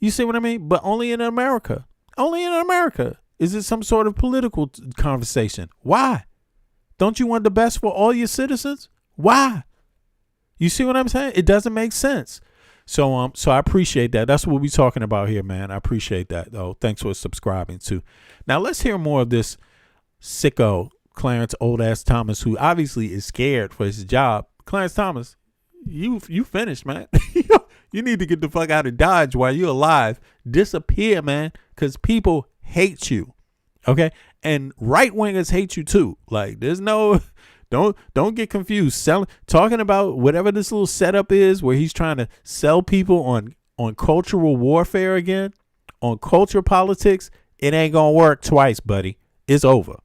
You see what I mean? But only in America. Only in America. Is it some sort of political conversation? Why? Don't you want the best for all your citizens? Why? You see what I'm saying? It doesn't make sense. So I appreciate that. That's what we're talking about here, man. I appreciate that, though. Thanks for subscribing, too. Now, let's hear more of this sicko, Clarence old-ass Thomas, who obviously is scared for his job. Clarence Thomas, you finished, man. You need to get the fuck out of Dodge while you're alive. Disappear, man, because people hate you, okay? And right-wingers hate you, too. Like, there's no... Don't get confused. Talking about whatever this little setup is where he's trying to sell people on cultural warfare again, on culture politics, it ain't gonna work twice, buddy. It's over.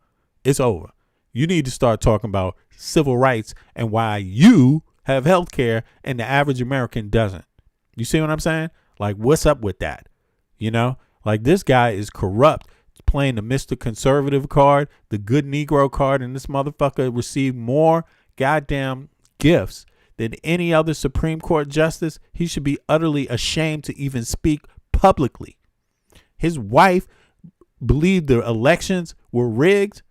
It's over. You need to start talking about civil rights and why you have health care and the average American doesn't. You see what I'm saying? Like, what's up with that? You know, like, this guy is corrupt, playing the Mr. Conservative card, the good Negro card, and this motherfucker received more goddamn gifts than any other Supreme Court justice. He should be utterly ashamed to even speak publicly. His wife believed the elections were rigged.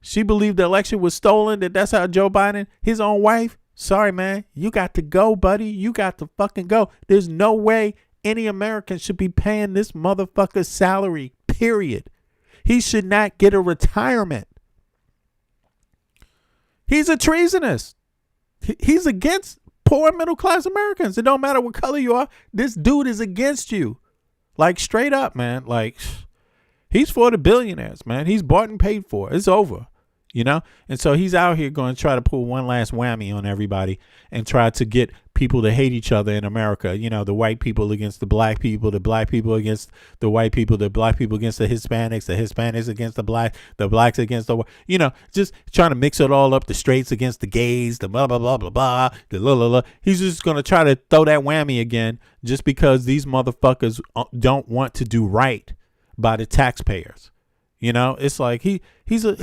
She believed the election was stolen, that's how Joe Biden, his own wife. Sorry, man, you got to go, buddy. You got to fucking go. There's no way any American should be paying this motherfucker's salary, period. He should not get a retirement. He's a treasonist. He's against poor middle class Americans. It don't matter what color you are. This dude is against you. Like, straight up, man. Like, he's for the billionaires, man. He's bought and paid for. It's over. You know? And so he's out here going to try to pull one last whammy on everybody and try to get people to hate each other in America. You know, the white people against the black people against the white people, the black people against the Hispanics against the blacks against the, you know, just trying to mix it all up, the straights against the gays, the blah, blah, blah, blah, blah, the la, la, la. He's just going to try to throw that whammy again just because these motherfuckers don't want to do right by the taxpayers. You know, it's like he's a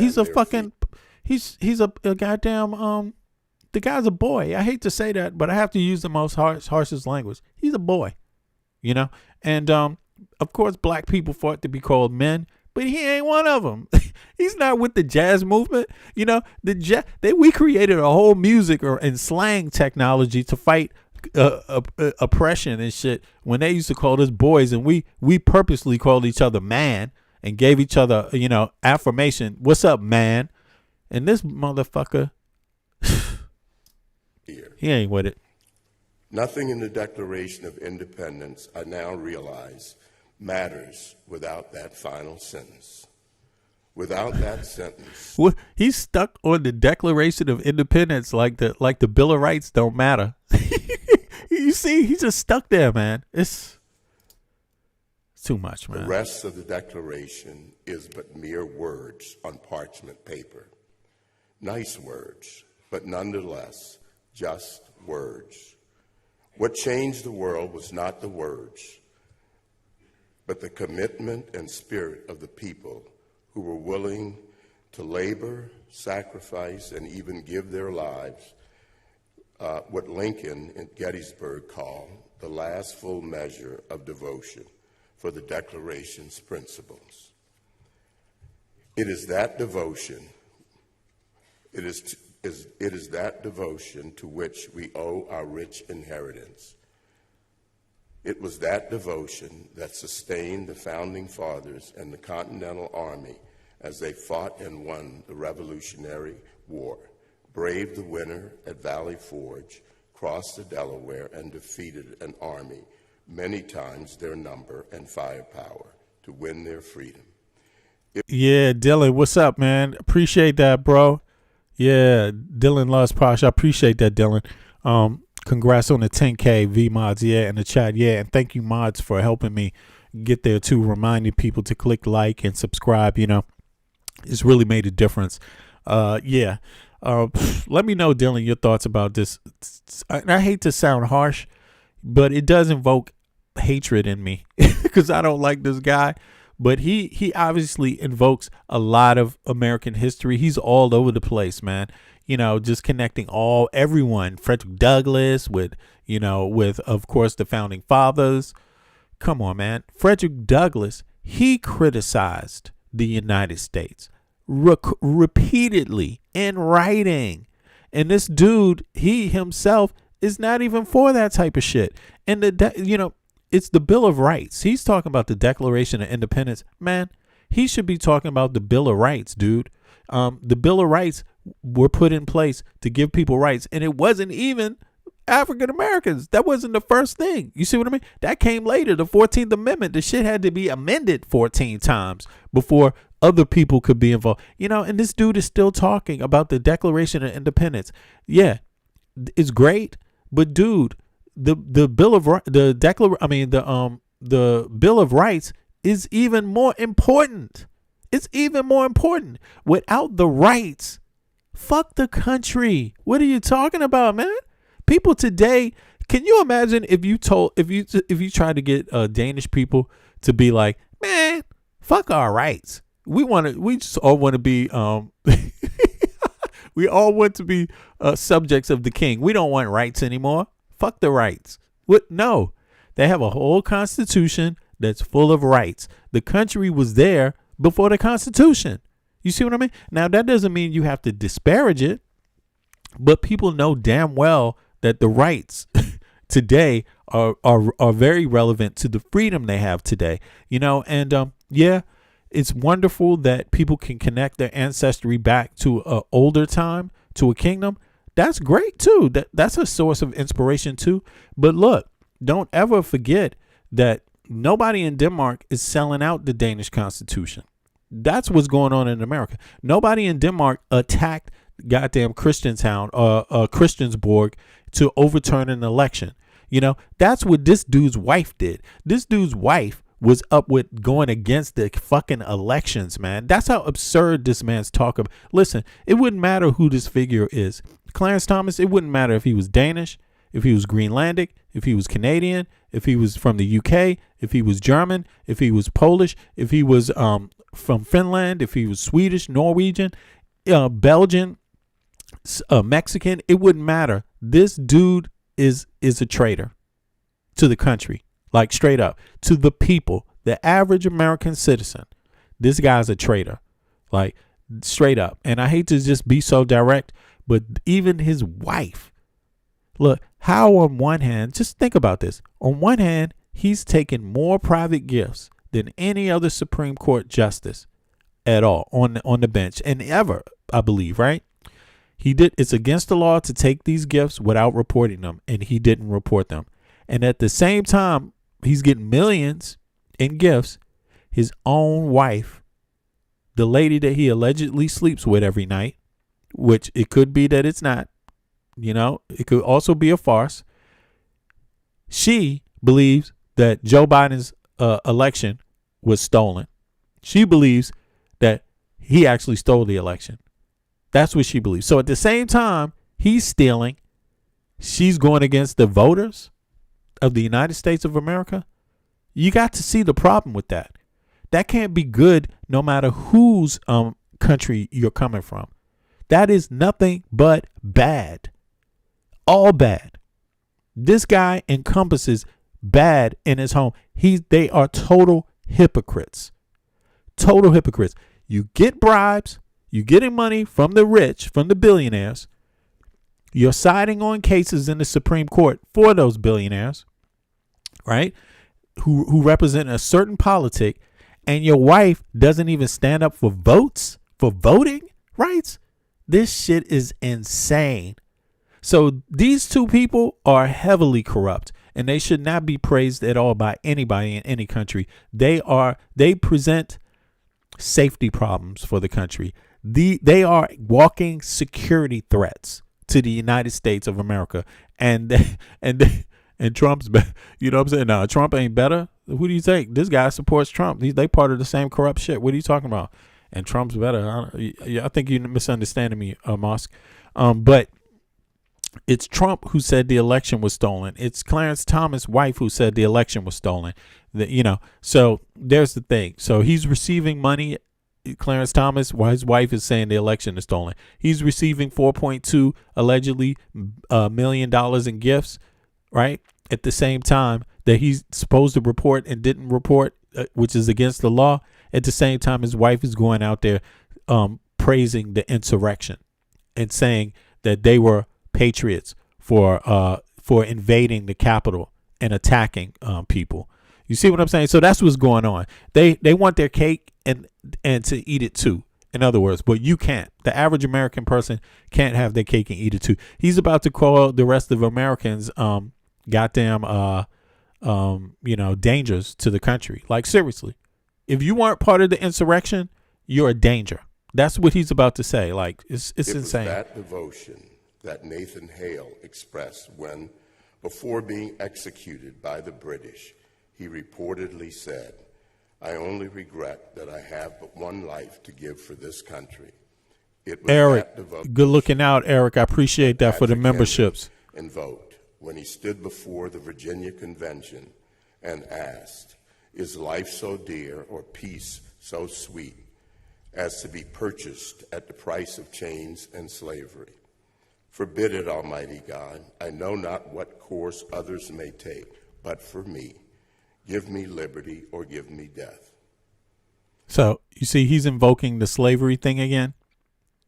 goddamn the guy's a boy. I hate to say that, but I have to use the most harshest language. He's a boy, you know? And, of course, black people fought to be called men, but he ain't one of them. He's not with the jazz movement. You know, we created a whole music and slang technology to fight oppression and shit when they used to call us boys, and we purposely called each other man and gave each other, you know, affirmation. What's up, man? And this motherfucker... He ain't with it. Nothing in the Declaration of Independence, I now realize, matters without that final sentence. Without that sentence. Well, he's stuck on the Declaration of Independence like the Bill of Rights don't matter. You see, he's just stuck there, man. It's too much, man. The rest of the Declaration is but mere words on parchment paper. Nice words, but nonetheless, just words. What changed the world was not the words, but the commitment and spirit of the people who were willing to labor, sacrifice, and even give their lives, what Lincoln at Gettysburg called the last full measure of devotion for the Declaration's principles. It is that devotion, it is that devotion to which we owe our rich inheritance. It was that devotion that sustained the Founding Fathers and the Continental Army as they fought and won the Revolutionary War, braved the winter at Valley Forge, crossed the Delaware, and defeated an army many times their number and firepower to win their freedom. Yeah, Dylan, what's up, man? Appreciate that, bro. Yeah, Dylan loves Posh. I appreciate that, Dylan. Congrats on the 10K, V mods, yeah, in the chat, yeah, and thank you, mods, for helping me get there too, reminding people to click like and subscribe. You know, it's really made a difference. Yeah. Let me know, Dylan, your thoughts about this. I hate to sound harsh, but it does invoke hatred in me because I don't like this guy. But he obviously invokes a lot of American history. He's all over the place, man. You know, just connecting everyone. Frederick Douglass with of course the founding fathers. Come on, man. Frederick Douglass, he criticized the United States repeatedly in writing. And this dude, he himself is not even for that type of shit. And it's the Bill of Rights. He's talking about the Declaration of Independence. Man, he should be talking about the Bill of Rights, dude. The Bill of Rights were put in place to give people rights. And it wasn't even African Americans. That wasn't the first thing. You see what I mean? That came later. The 14th Amendment, the shit had to be amended 14 times before other people could be involved. And this dude is still talking about the Declaration of Independence. Yeah, it's great. But dude, the Bill of the Bill of Rights is even more important. It's even more important. Without the rights, fuck the country. What are you talking about, man? People today, can you imagine if you tried to get Danish people to be like, man, fuck our rights. We just all want to be we all want to be subjects of the king. We don't want rights anymore. Fuck the rights. What? No, they have a whole constitution that's full of rights. The country was there before the Constitution. You see what I mean? Now, that doesn't mean you have to disparage it, but people know damn well that the rights today are very relevant to the freedom they have today. And yeah, it's wonderful that people can connect their ancestry back to an older time, to a kingdom. That's great too. That's a source of inspiration too. But look, don't ever forget that nobody in Denmark is selling out the Danish Constitution. That's what's going on in America. Nobody in Denmark attacked goddamn Christiansborg to overturn an election. That's what this dude's wife did. This dude's wife was up with going against the fucking elections, man. That's how absurd this man's talk of. Listen, it wouldn't matter who this figure is. Clarence Thomas, it wouldn't matter if he was Danish, if he was Greenlandic, if he was Canadian, if he was from the UK, if he was German, if he was Polish, if he was from Finland, if he was Swedish, Norwegian, Belgian, Mexican, it wouldn't matter. This dude is a traitor to the country, like straight up, to the people, the average American citizen. This guy's a traitor, like straight up. And I hate to just be so direct, but even his wife, look, how on one hand, just think about this. On one hand, he's taken more private gifts than any other Supreme Court justice at all on the bench and ever, I believe, right? It's against the law to take these gifts without reporting them, and he didn't report them. And at the same time, he's getting millions in gifts. His own wife, the lady that he allegedly sleeps with every night, which it could be that it's not, it could also be a farce. She believes that Joe Biden's election was stolen. She believes that he actually stole the election. That's what she believes. So at the same time, he's stealing. She's going against the voters of the United States of America. You got to see the problem with that. That can't be good no matter whose country you're coming from. That is nothing but bad. All bad. This guy encompasses bad in his home. They are total hypocrites. Total hypocrites. You get bribes. You're getting money from the rich, from the billionaires. You're siding on cases in the Supreme Court for those billionaires, right? Who represent a certain politic, and your wife doesn't even stand up for votes, for voting rights. This shit is insane. So these two people are heavily corrupt, and they should not be praised at all by anybody in any country. They present safety problems for the country. They are walking security threats to the United States of America, and Trump's, you know what I'm saying? No, Trump ain't better. Who do you think? This guy supports Trump. They part of the same corrupt shit. What are you talking about? And Trump's better. I think you're misunderstanding me, Mosk. But it's Trump who said the election was stolen. It's Clarence Thomas' wife who said the election was stolen. So there's the thing. So he's receiving money. Clarence Thomas, while his wife is saying the election is stolen. He's receiving $4.2 allegedly million in gifts, right? At the same time that he's supposed to report and didn't report, which is against the law. At the same time, his wife is going out there praising the insurrection and saying that they were patriots for invading the Capitol and attacking people. You see what I'm saying? So that's what's going on. They want their cake and to eat it too. In other words, but you can't. The average American person can't have their cake and eat it too. He's about to call the rest of Americans dangers to the country. Like, seriously. If you weren't part of the insurrection, you're a danger. That's what he's about to say. Like, it's insane. It was that devotion that Nathan Hale expressed when, before being executed by the British, he reportedly said, "I only regret that I have but one life to give for this country." It was Eric, good looking out, Eric. I appreciate that for the memberships. Invoked when he stood before the Virginia Convention and asked, "Is life so dear or peace so sweet as to be purchased at the price of chains and slavery? Forbid it, Almighty God. I know not what course others may take, but for me, give me liberty or give me death." So you see, he's invoking the slavery thing again,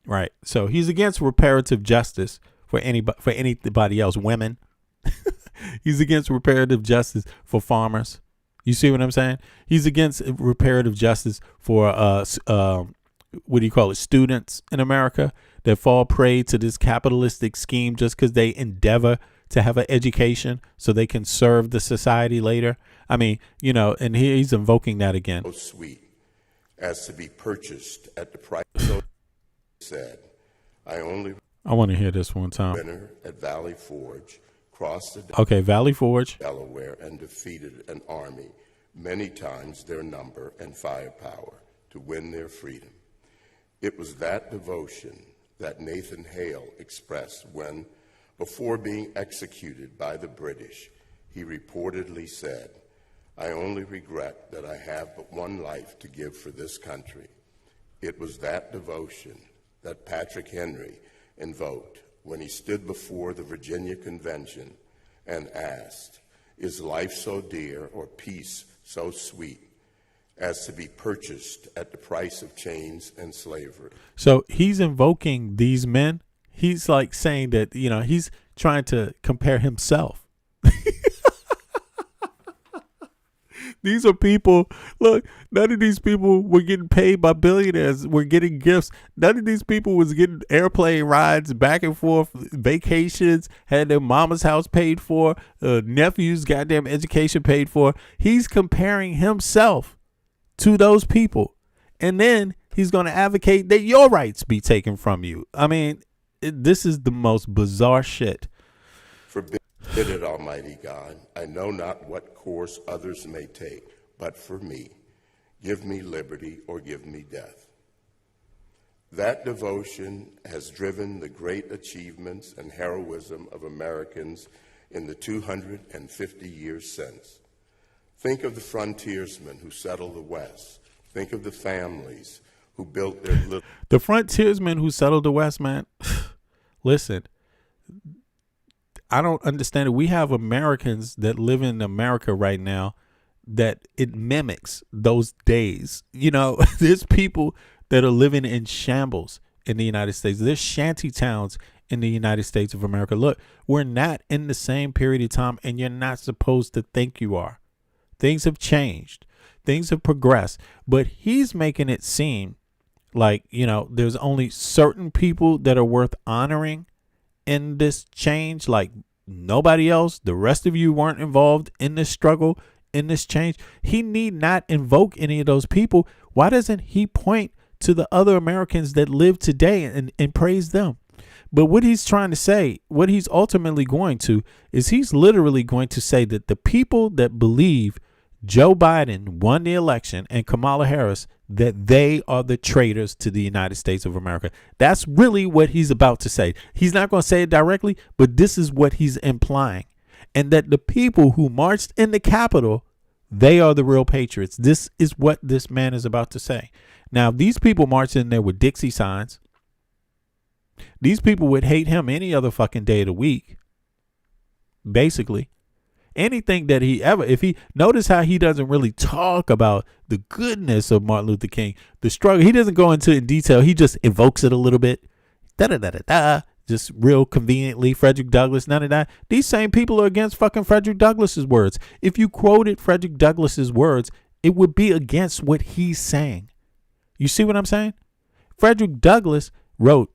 right? So he's against reparative justice for anybody else, women. He's against reparative justice for farmers. You see what I'm saying? He's against reparative justice for students in America that fall prey to this capitalistic scheme just because they endeavor to have an education so they can serve the society later. I mean, and he's invoking that again. So sweet as to be purchased at the price. So said, I want to hear this one time. Winner at Valley Forge crossed the Valley Forge, Delaware, and defeated an army many times their number and firepower to win their freedom. It was that devotion that Nathan Hale expressed when, before being executed by the British, he reportedly said, "I only regret that I have but one life to give for this country." It was that devotion that Patrick Henry invoked when he stood before the Virginia Convention and asked, "Is life so dear or peace so sweet as to be purchased at the price of chains and slavery?" So he's invoking these men. He's like saying that, he's trying to compare himself These are people. Look, none of these people were getting paid by billionaires. Were getting gifts. None of these people was getting airplane rides back and forth, vacations, had their mama's house paid for, nephew's goddamn education paid for. He's comparing himself to those people, and then he's going to advocate that your rights be taken from you. I mean, this is the most bizarre shit. Forbid it, Almighty God. I know not what course others may take, but for me, give me liberty or give me death. That devotion has driven the great achievements and heroism of Americans in the 250 years since. Think of the frontiersmen who settled the West. Think of the families who built their little... The frontiersmen who settled the West, man. Listen, I don't understand it. We have Americans that live in America right now that it mimics those days. You know, there's people that are living in shambles in the United States. There's shanty towns in the United States of America. Look, we're not in the same period of time, and you're not supposed to think you are. Things have changed. Things have progressed. But he's making it seem like, you know, there's only certain people that are worth honoring in this change, like nobody else. The rest of you weren't involved in this struggle, in this change. He need not invoke any of those people. Why doesn't he point to the other Americans that live today and praise them? But what he's trying to say, what he's ultimately going to, is he's literally going to say that the people that believe Joe Biden won the election and Kamala Harris, that they are the traitors to the United States of America. That's really what he's about to say. He's not going to say it directly, but this is what he's implying. And that the people who marched in the Capitol, they are the real patriots. This is what this man is about to say. Now, these people marched in there with Dixie signs. These people would hate him any other fucking day of the week. Basically. Anything that he ever, if he, notice how he doesn't really talk about the goodness of Martin Luther King, the struggle. He doesn't go into it in detail. He just evokes it a little bit. Just real conveniently. Frederick Douglass, none of that. These same people are against fucking Frederick Douglass's words. If you quoted Frederick Douglass's words, it would be against what he's saying. You see what I'm saying? Frederick Douglass wrote,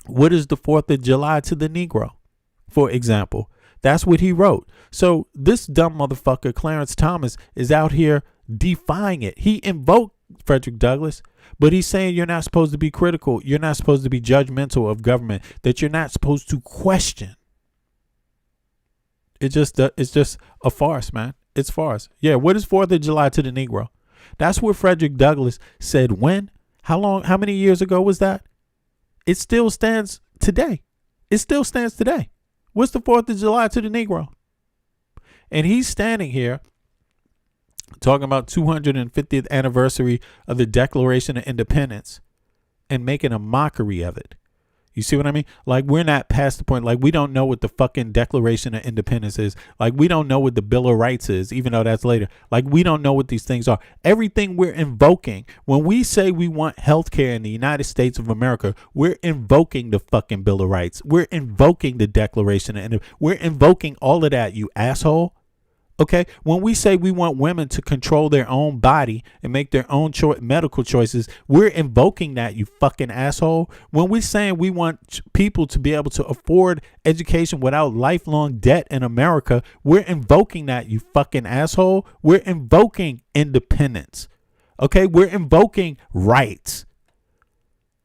"What is the 4th of July to the Negro?" For example. That's what he wrote. So this dumb motherfucker, Clarence Thomas, is out here defying it. He invoked Frederick Douglass, but he's saying you're not supposed to be critical. You're not supposed to be judgmental of government, that you're not supposed to question. It's just a farce, man. It's farce. Yeah, what is 4th of July to the Negro? That's what Frederick Douglass said when? How long? How many years ago was that? It still stands today. It still stands today. What's the 4th of July to the Negro? And he's standing here talking about 250th anniversary of the Declaration of Independence and making a mockery of it. You see what I mean? Like, we're not past the point. Like, we don't know what the fucking Declaration of Independence is. Like, we don't know what the Bill of Rights is, even though that's later. Like, we don't know what these things are. Everything we're invoking, when we say we want health care in the United States of America, we're invoking the fucking Bill of Rights. We're invoking the Declaration of Independence. We're invoking all of that, you asshole. Okay, when we say we want women to control their own body and make their own medical choices, we're invoking that, you fucking asshole. When we're saying we want people to be able to afford education without lifelong debt in America, we're invoking that, you fucking asshole. We're invoking independence. Okay, we're invoking rights.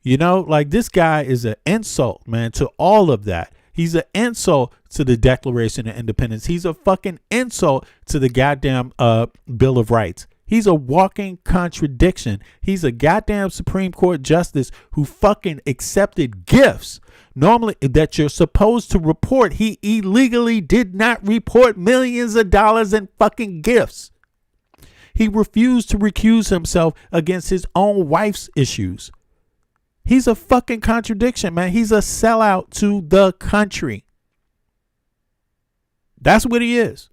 You know, like, this guy is an insult, man, to all of that. He's an insult to the Declaration of Independence. He's a fucking insult to the goddamn Bill of Rights. He's a walking contradiction. He's a goddamn Supreme Court justice who fucking accepted gifts normally that you're supposed to report. He illegally did not report millions of dollars in fucking gifts. He refused to recuse himself against his own wife's issues. He's a fucking contradiction, man. He's a sellout to the country. That's what he is.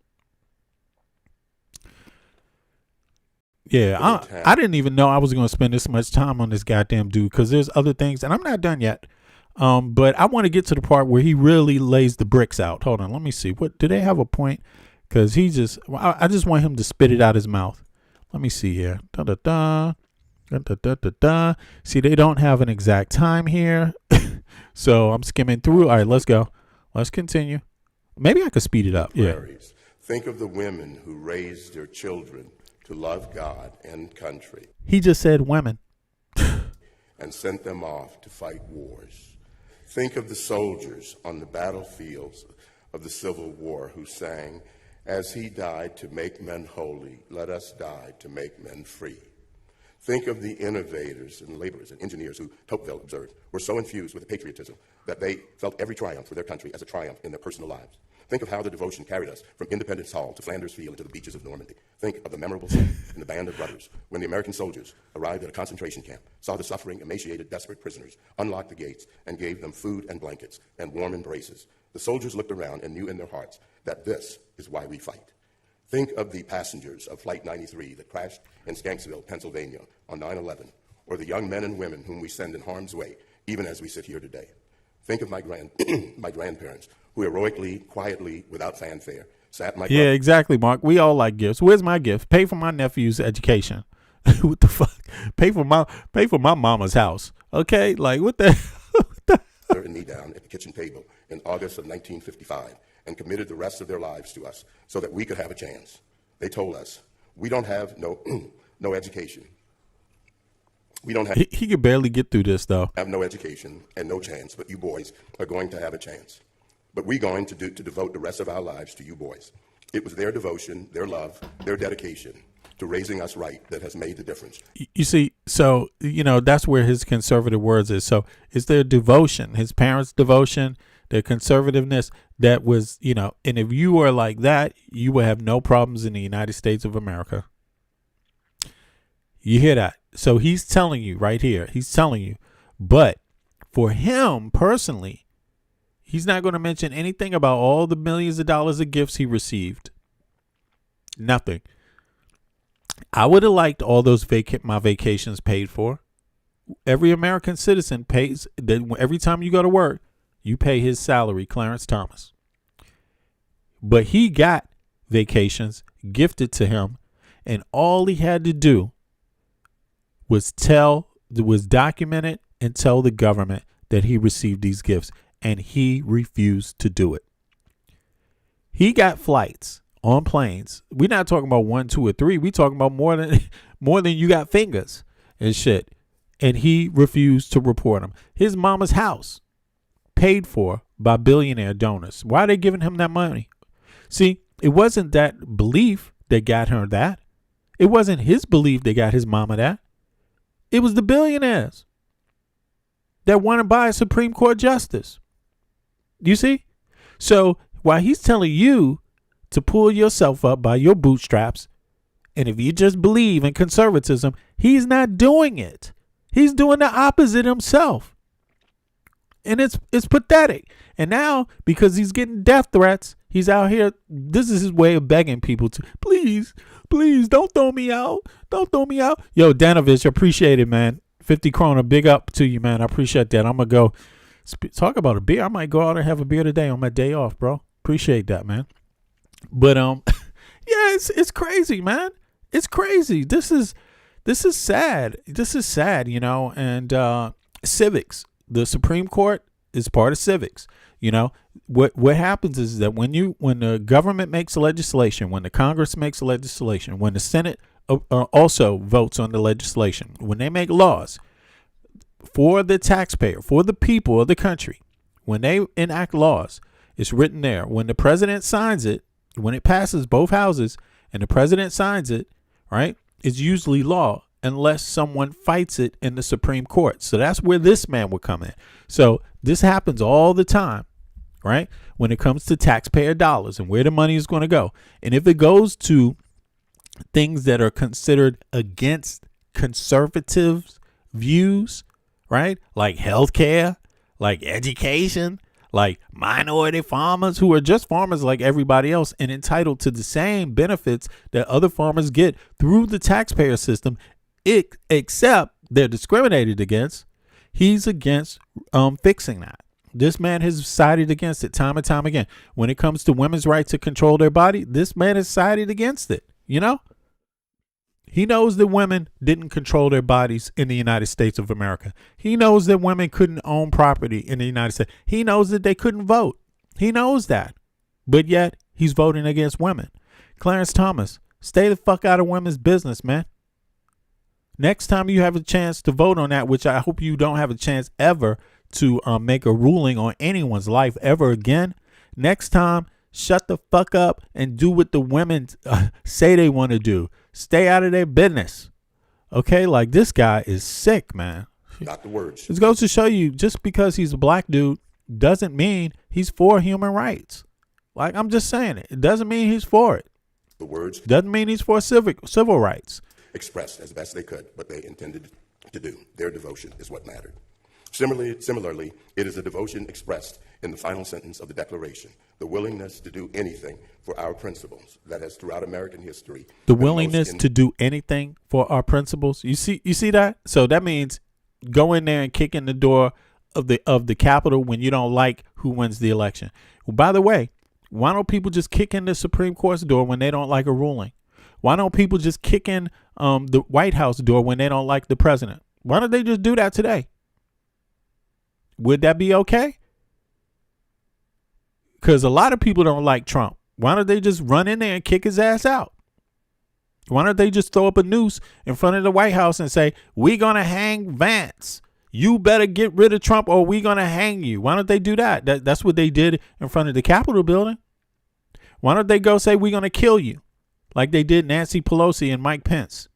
Yeah, I didn't even know I was going to spend this much time on this goddamn dude, because there's other things, and I'm not done yet. But I want to get to the part where he really lays the bricks out. Hold on, let me see. What do they have a point? Because I just want him to spit it out his mouth. Let me see here. Da, da, da. Da, da, da, da, da. See, they don't have an exact time here. So I'm skimming through. All right, let's go. Let's continue. Maybe I could speed it up. Yeah. Think of the women who raised their children to love God and country. He just said women. And sent them off to fight wars. Think of the soldiers on the battlefields of the Civil War who sang, "As he died to make men holy, let us die to make men free." Think of the innovators and laborers and engineers who, Tocqueville observed, were so infused with patriotism that they felt every triumph for their country as a triumph in their personal lives. Think of how the devotion carried us from Independence Hall to Flanders Field and to the beaches of Normandy. Think of the memorable scene in the Band of Brothers when the American soldiers arrived at a concentration camp, saw the suffering, emaciated, desperate prisoners, unlocked the gates, and gave them food and blankets and warm embraces. The soldiers looked around and knew in their hearts that this is why we fight. Think of the passengers of Flight 93 that crashed in Shanksville, Pennsylvania on 9/11, or the young men and women whom we send in harm's way, even as we sit here today. Think of my grandparents who heroically, quietly, without fanfare, sat my Yeah, exactly, Mark. We all like gifts. Where's my gift? Pay for my nephew's education. What the fuck? Pay for my mama's house. Okay? Like, what the and me down at the kitchen table in August of 1955 and committed the rest of their lives to us so that we could have a chance. They told us, we don't have no education. We don't have he could barely get through this though. Have no education and no chance, but you boys are going to have a chance. But we're going to devote the rest of our lives to you boys. It was their devotion, their love, their dedication to raising us right that has made the difference. You see, so, that's where his conservative words is. So it's their devotion, his parents' devotion, their conservativeness that was, and if you were like that, you would have no problems in the United States of America. You hear that? So he's telling you right here, but for him personally, he's not going to mention anything about all the millions of dollars of gifts he received. Nothing. I would have liked all those my vacations paid for. Every American citizen pays that every time you go to work, you pay his salary, Clarence Thomas. But he got vacations gifted to him, and all he had to do was document it and tell the government that he received these gifts, and he refused to do it. He got flights on planes. We're not talking about 1, 2, or 3. We talking about more than you got fingers and shit. And he refused to report them. His mama's house paid for by billionaire donors. Why are they giving him that money? See, it wasn't that belief that got her that. It wasn't his belief that got his mama that. It was the billionaires that want to buy a Supreme Court justice. You see? So while he's telling you to pull yourself up by your bootstraps, and if you just believe in conservatism, he's not doing it. He's doing the opposite himself. And it's pathetic. And now, because he's getting death threats, he's out here. This is his way of begging people to, please, don't throw me out. Don't throw me out. Yo, Danovich, appreciate it, man. 50 krona, big up to you, man. I appreciate that. I'm going to go talk about a beer. I might go out and have a beer today on my day off, bro. Appreciate that, man. But, yeah, it's crazy, man. It's crazy. This is sad. This is sad, and civics. The Supreme Court is part of civics. What happens is that when the government makes legislation, when the Congress makes legislation, when the Senate also votes on the legislation, when they make laws for the taxpayer, for the people of the country, when they enact laws, it's written there. When the president signs it, when it passes both houses and the president signs it, right, it's usually law unless someone fights it in the Supreme Court. So that's where this man would come in. So this happens all the time, right, when it comes to taxpayer dollars and where the money is going to go. And if it goes to things that are considered against conservative views, right, like healthcare, like education, like minority farmers who are just farmers like everybody else and entitled to the same benefits that other farmers get through the taxpayer system, except they're discriminated against, he's against fixing that. This man has sided against it time and time again. When it comes to women's right to control their body, this man has sided against it. You know, he knows that women didn't control their bodies in the United States of America. He knows that women couldn't own property in the United States. He knows that they couldn't vote. He knows that. But yet he's voting against women. Clarence Thomas, stay the fuck out of women's business, man. Next time you have a chance to vote on that, which I hope you don't have a chance ever to make a ruling on anyone's life ever again. Next time, shut the fuck up and do what the women say they want to do. Stay out of their business. Okay, like this guy is sick, man. Not the words. This goes to show you, just because he's a black dude doesn't mean he's for human rights. Like, I'm just saying it. It doesn't mean he's for it. The words doesn't mean he's for civil rights. Expressed as best they could what they intended to do. Their devotion is what mattered. Similarly, it is a devotion expressed in the final sentence of the Declaration, the willingness to do anything for our principles that has throughout American history. The willingness to do anything for our principles. You see that? So that means go in there and kick in the door of the Capitol when you don't like who wins the election. Well, by the way, why don't people just kick in the Supreme Court's door when they don't like a ruling? Why don't people just kick in the White House door when they don't like the president? Why don't they just do that today? Would that be okay? Because a lot of people don't like Trump. Why don't they just run in there and kick his ass out? Why don't they just throw up a noose in front of the White House and say, we're going to hang Vance. You better get rid of Trump or we're going to hang you. Why don't they do that? That's what they did in front of the Capitol building. Why don't they go say, we're going to kill you? Like they did Nancy Pelosi and Mike Pence.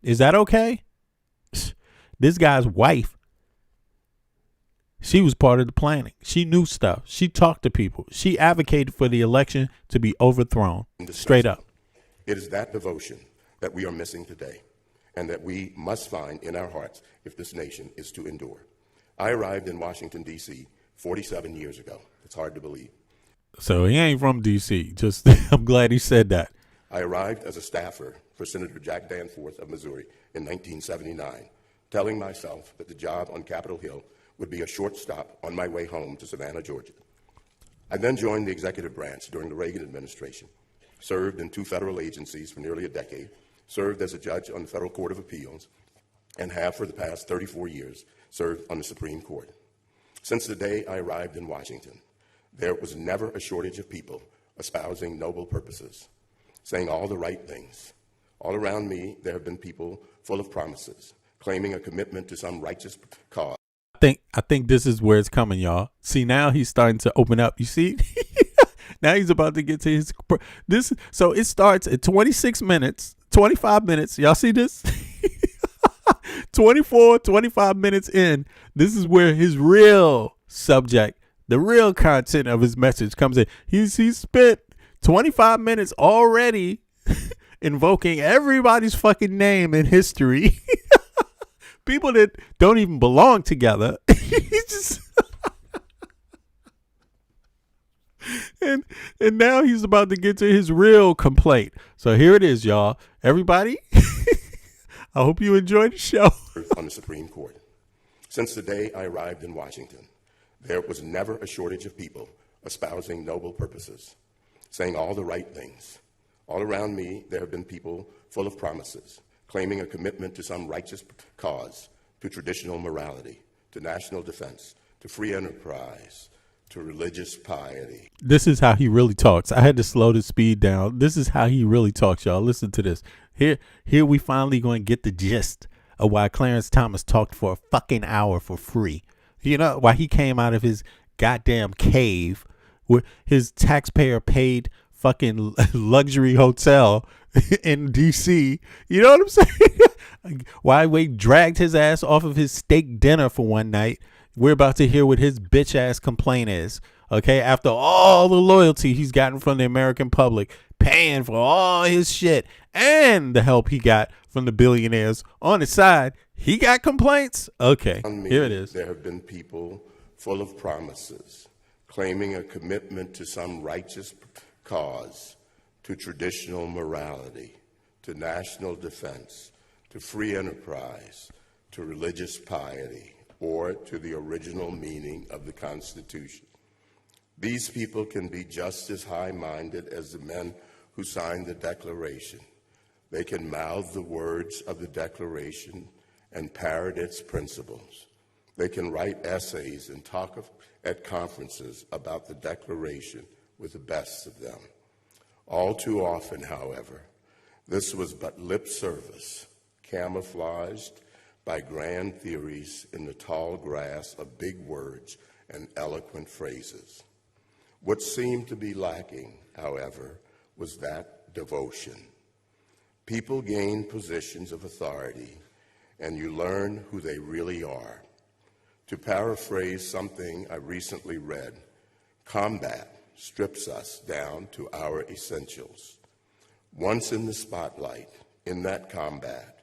Is that okay? This guy's wife, she was part of the planning. She knew stuff. She talked to people. She advocated for the election to be overthrown. Straight up. It is that devotion that we are missing today and that we must find in our hearts if this nation is to endure. I arrived in Washington, D.C. 47 years ago. It's hard to believe. So he ain't from D.C. Just I'm glad he said that. I arrived as a staffer for Senator Jack Danforth of Missouri in 1979, telling myself that the job on Capitol Hill would be a short stop on my way home to Savannah, Georgia. I then joined the executive branch during the Reagan administration, served in 2 federal agencies for nearly a decade, served as a judge on the Federal Court of Appeals, and have for the past 34 years served on the Supreme Court. Since the day I arrived in Washington, there was never a shortage of people espousing noble purposes, saying all the right things. All around me, there have been people full of promises, claiming a commitment to some righteous cause. I think this is where it's coming, y'all. See, now he's starting to open up. You see? Now he's about to get to his this. So it starts at 26 minutes, 25 minutes. Y'all see this? 25 minutes in. This is where his real subject, the real content of his message comes in. He's spent 25 minutes already invoking everybody's fucking name in history. People that don't even belong together. He's just and now he's about to get to his real complaint. So here it is, y'all. Everybody, I hope you enjoyed the show. On the Supreme Court. Since the day I arrived in Washington, there was never a shortage of people espousing noble purposes, saying all the right things. All around me, there have been people full of promises, claiming a commitment to some righteous cause, to traditional morality, to national defense, to free enterprise, to religious piety. This is how he really talks. I had to slow the speed down. This is how he really talks, y'all. Listen to this. Here we finally going to get the gist of why Clarence Thomas talked for a fucking hour for free. You know, why he came out of his goddamn cave with his taxpayer paid fucking luxury hotel in DC. You know what I'm saying? Why we dragged his ass off of his steak dinner for one night. We're about to hear what his bitch ass complaint is. Okay, after all the loyalty he's gotten from the American public, paying for all his shit and the help he got from the billionaires on the side, he got complaints. Okay, here it is. There have been people full of promises, claiming a commitment to some righteous cause, to traditional morality, to national defense, to free enterprise, to religious piety. or to the original meaning of the Constitution. These people can be just as high-minded as the men who signed the Declaration. They can mouth the words of the Declaration and parrot its principles. They can write essays and talk at conferences about the Declaration with the best of them. All too often, however, this was but lip service, camouflaged by grand theories in the tall grass of big words and eloquent phrases. What seemed to be lacking, however, was that devotion. People gain positions of authority, and you learn who they really are. To paraphrase something I recently read, combat strips us down to our essentials. Once in the spotlight, in that combat,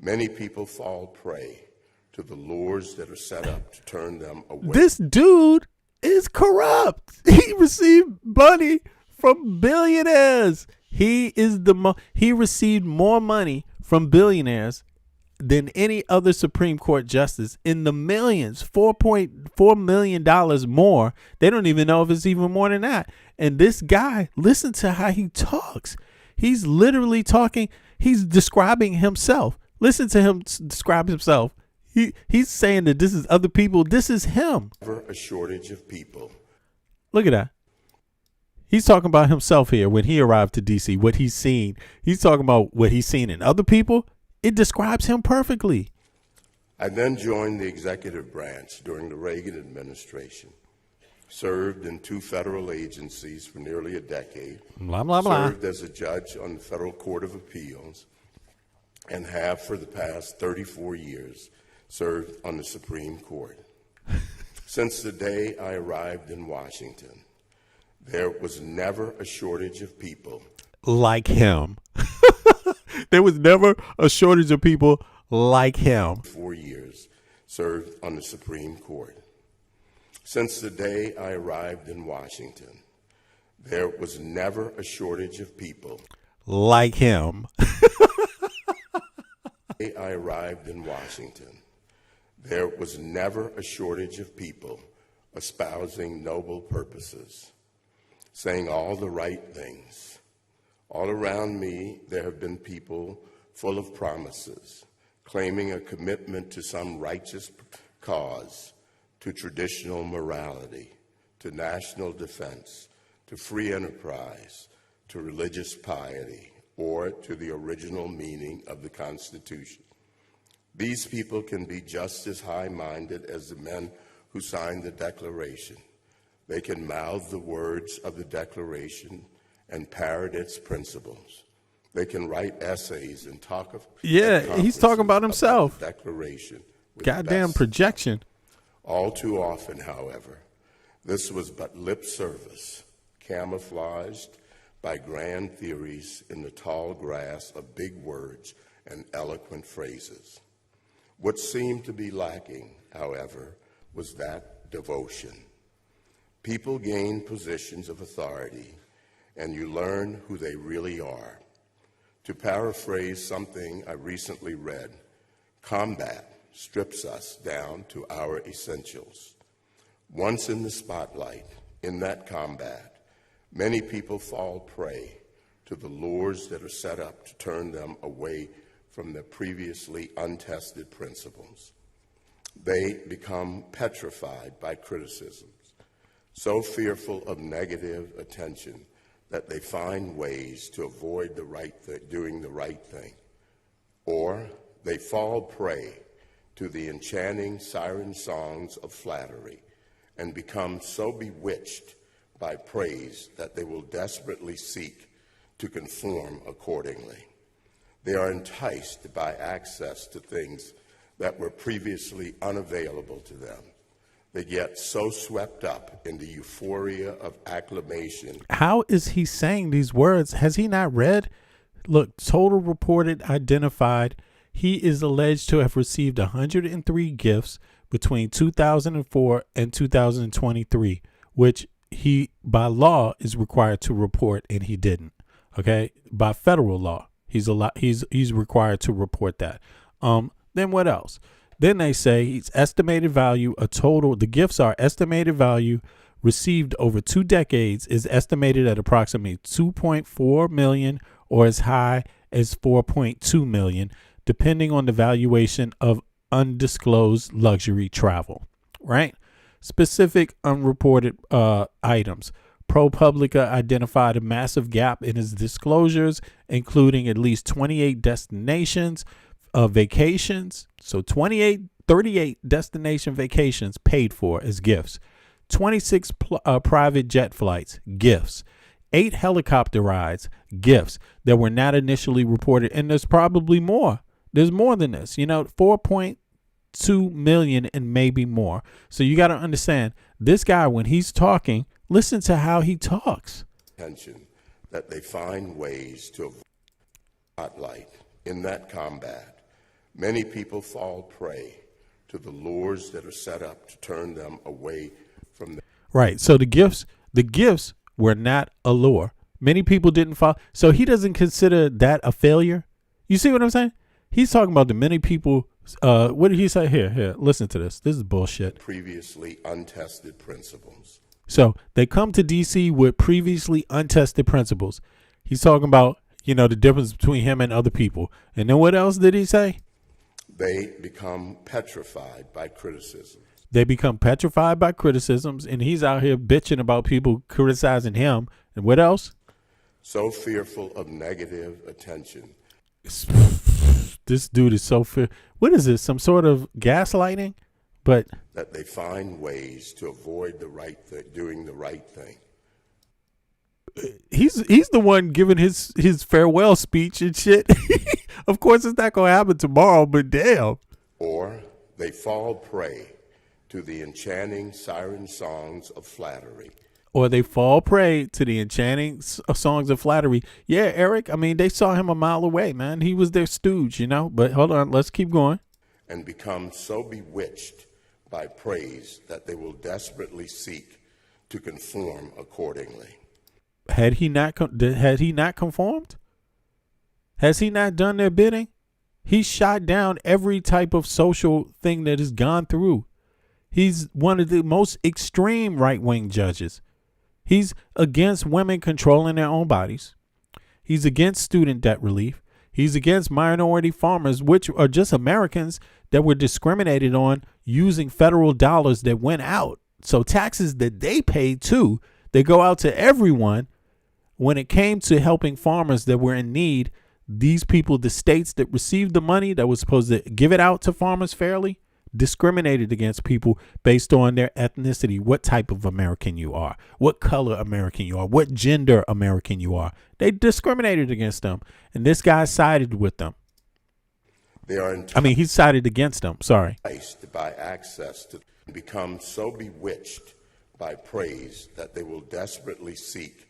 many people fall prey to the lures that are set up to turn them away. This dude is corrupt. He received money from billionaires. He received more money from billionaires than any other Supreme Court justice, in the millions, $4.4 million more. They don't even know if it's even more than that. And this guy, listen to how he talks. He's literally talking. He's describing himself. Listen to him describe himself. He's saying that this is other people. This is him. Never a shortage of people. Look at that. He's talking about himself here when he arrived to D.C., what he's seen. He's talking about what he's seen in other people. It describes him perfectly. I then joined the executive branch during the Reagan administration, served in 2 federal agencies for nearly a decade, blah, blah, blah. Served as a judge on the Federal Court of Appeals, and have for the past 34 years served on the Supreme Court. Since the day I arrived in Washington, there was never a shortage of people like him. There was never a shortage of people like him. 4 years served on the Supreme Court. Since the day I arrived in Washington, there was never a shortage of people like him. The day I arrived in Washington, there was never a shortage of people espousing noble purposes, saying all the right things. All around me, there have been people full of promises, claiming a commitment to some righteous cause, to traditional morality, to national defense, to free enterprise, to religious piety, or to the original meaning of the Constitution. These people can be just as high-minded as the men who signed the Declaration. They can mouth the words of the Declaration and parrot its principles. They can write essays and talk of he's talking about himself. The Declaration. Goddamn projection. All too often, however, this was but lip service, camouflaged by grand theories in the tall grass of big words and eloquent phrases. What seemed to be lacking, however, was that devotion. People gain positions of authority, and you learn who they really are. To paraphrase something I recently read, combat strips us down to our essentials. Once in the spotlight, in that combat, many people fall prey to the lures that are set up to turn them away from their previously untested principles. They become petrified by criticisms, so fearful of negative attention that they find ways to avoid doing the right thing, or they fall prey to the enchanting siren songs of flattery and become so bewitched by praise that they will desperately seek to conform accordingly. They are enticed by access to things that were previously unavailable to them. They get so swept up in the euphoria of acclamation. How is he saying these words? Has he not read? Look, total reported identified. He is alleged to have received 103 gifts between 2004 and 2023, which he, by law, is required to report, and he didn't. Okay, by federal law, he's required to report that. Then what else? Then they say it's estimated value, the gifts are estimated value received over 2 decades is estimated at approximately 2.4 million or as high as 4.2 million, depending on the valuation of undisclosed luxury travel, right? Specific unreported items. ProPublica identified a massive gap in its disclosures, including at least 28 destinations of vacations. So 38 destination vacations paid for as gifts. 26 private jet flights, gifts. 8 helicopter rides, gifts that were not initially reported. And there's probably more. There's more than this. 4.2 million and maybe more. So you got to understand, this guy, when he's talking, listen to how he talks. That they find ways to avoid spotlight. In that combat, many people fall prey to the lures that are set up to turn them away from the right. So the gifts were not a lure. Many people didn't fall. So he doesn't consider that a failure. You see what I'm saying? He's talking about the many people. What did he say? Here, listen to this. This is bullshit. Previously untested principles. So they come to DC with previously untested principles. He's talking about, the difference between him and other people. And then what else did he say? They become petrified by criticism. They become petrified by criticisms, and he's out here bitching about people criticizing him. And what else? So fearful of negative attention. This dude is so fear. What is this? Some sort of gaslighting? But that they find ways to avoid doing the right thing. He's the one giving his farewell speech and shit. Of course, it's not gonna happen tomorrow, but damn. Or they fall prey to the enchanting siren songs of flattery. Or they fall prey to the enchanting songs of flattery. Yeah, Eric. I mean, they saw him a mile away, man. He was their stooge, But hold on, let's keep going. And become so bewitched by praise that they will desperately seek to conform accordingly. Had he not conformed? Has he not done their bidding? He shot down every type of social thing that has gone through. He's one of the most extreme right-wing judges. He's against women controlling their own bodies. He's against student debt relief. He's against minority farmers, which are just Americans that were discriminated on using federal dollars that went out. So taxes that they paid too, they go out to everyone. When it came to helping farmers that were in need, these people, the states that received the money that was supposed to give it out to farmers fairly, discriminated against people based on their ethnicity, what type of American you are, what color American you are, what gender American you are. They discriminated against them. And this guy sided with them. He sided against them. Sorry. By access to become so bewitched by praise that they will desperately seek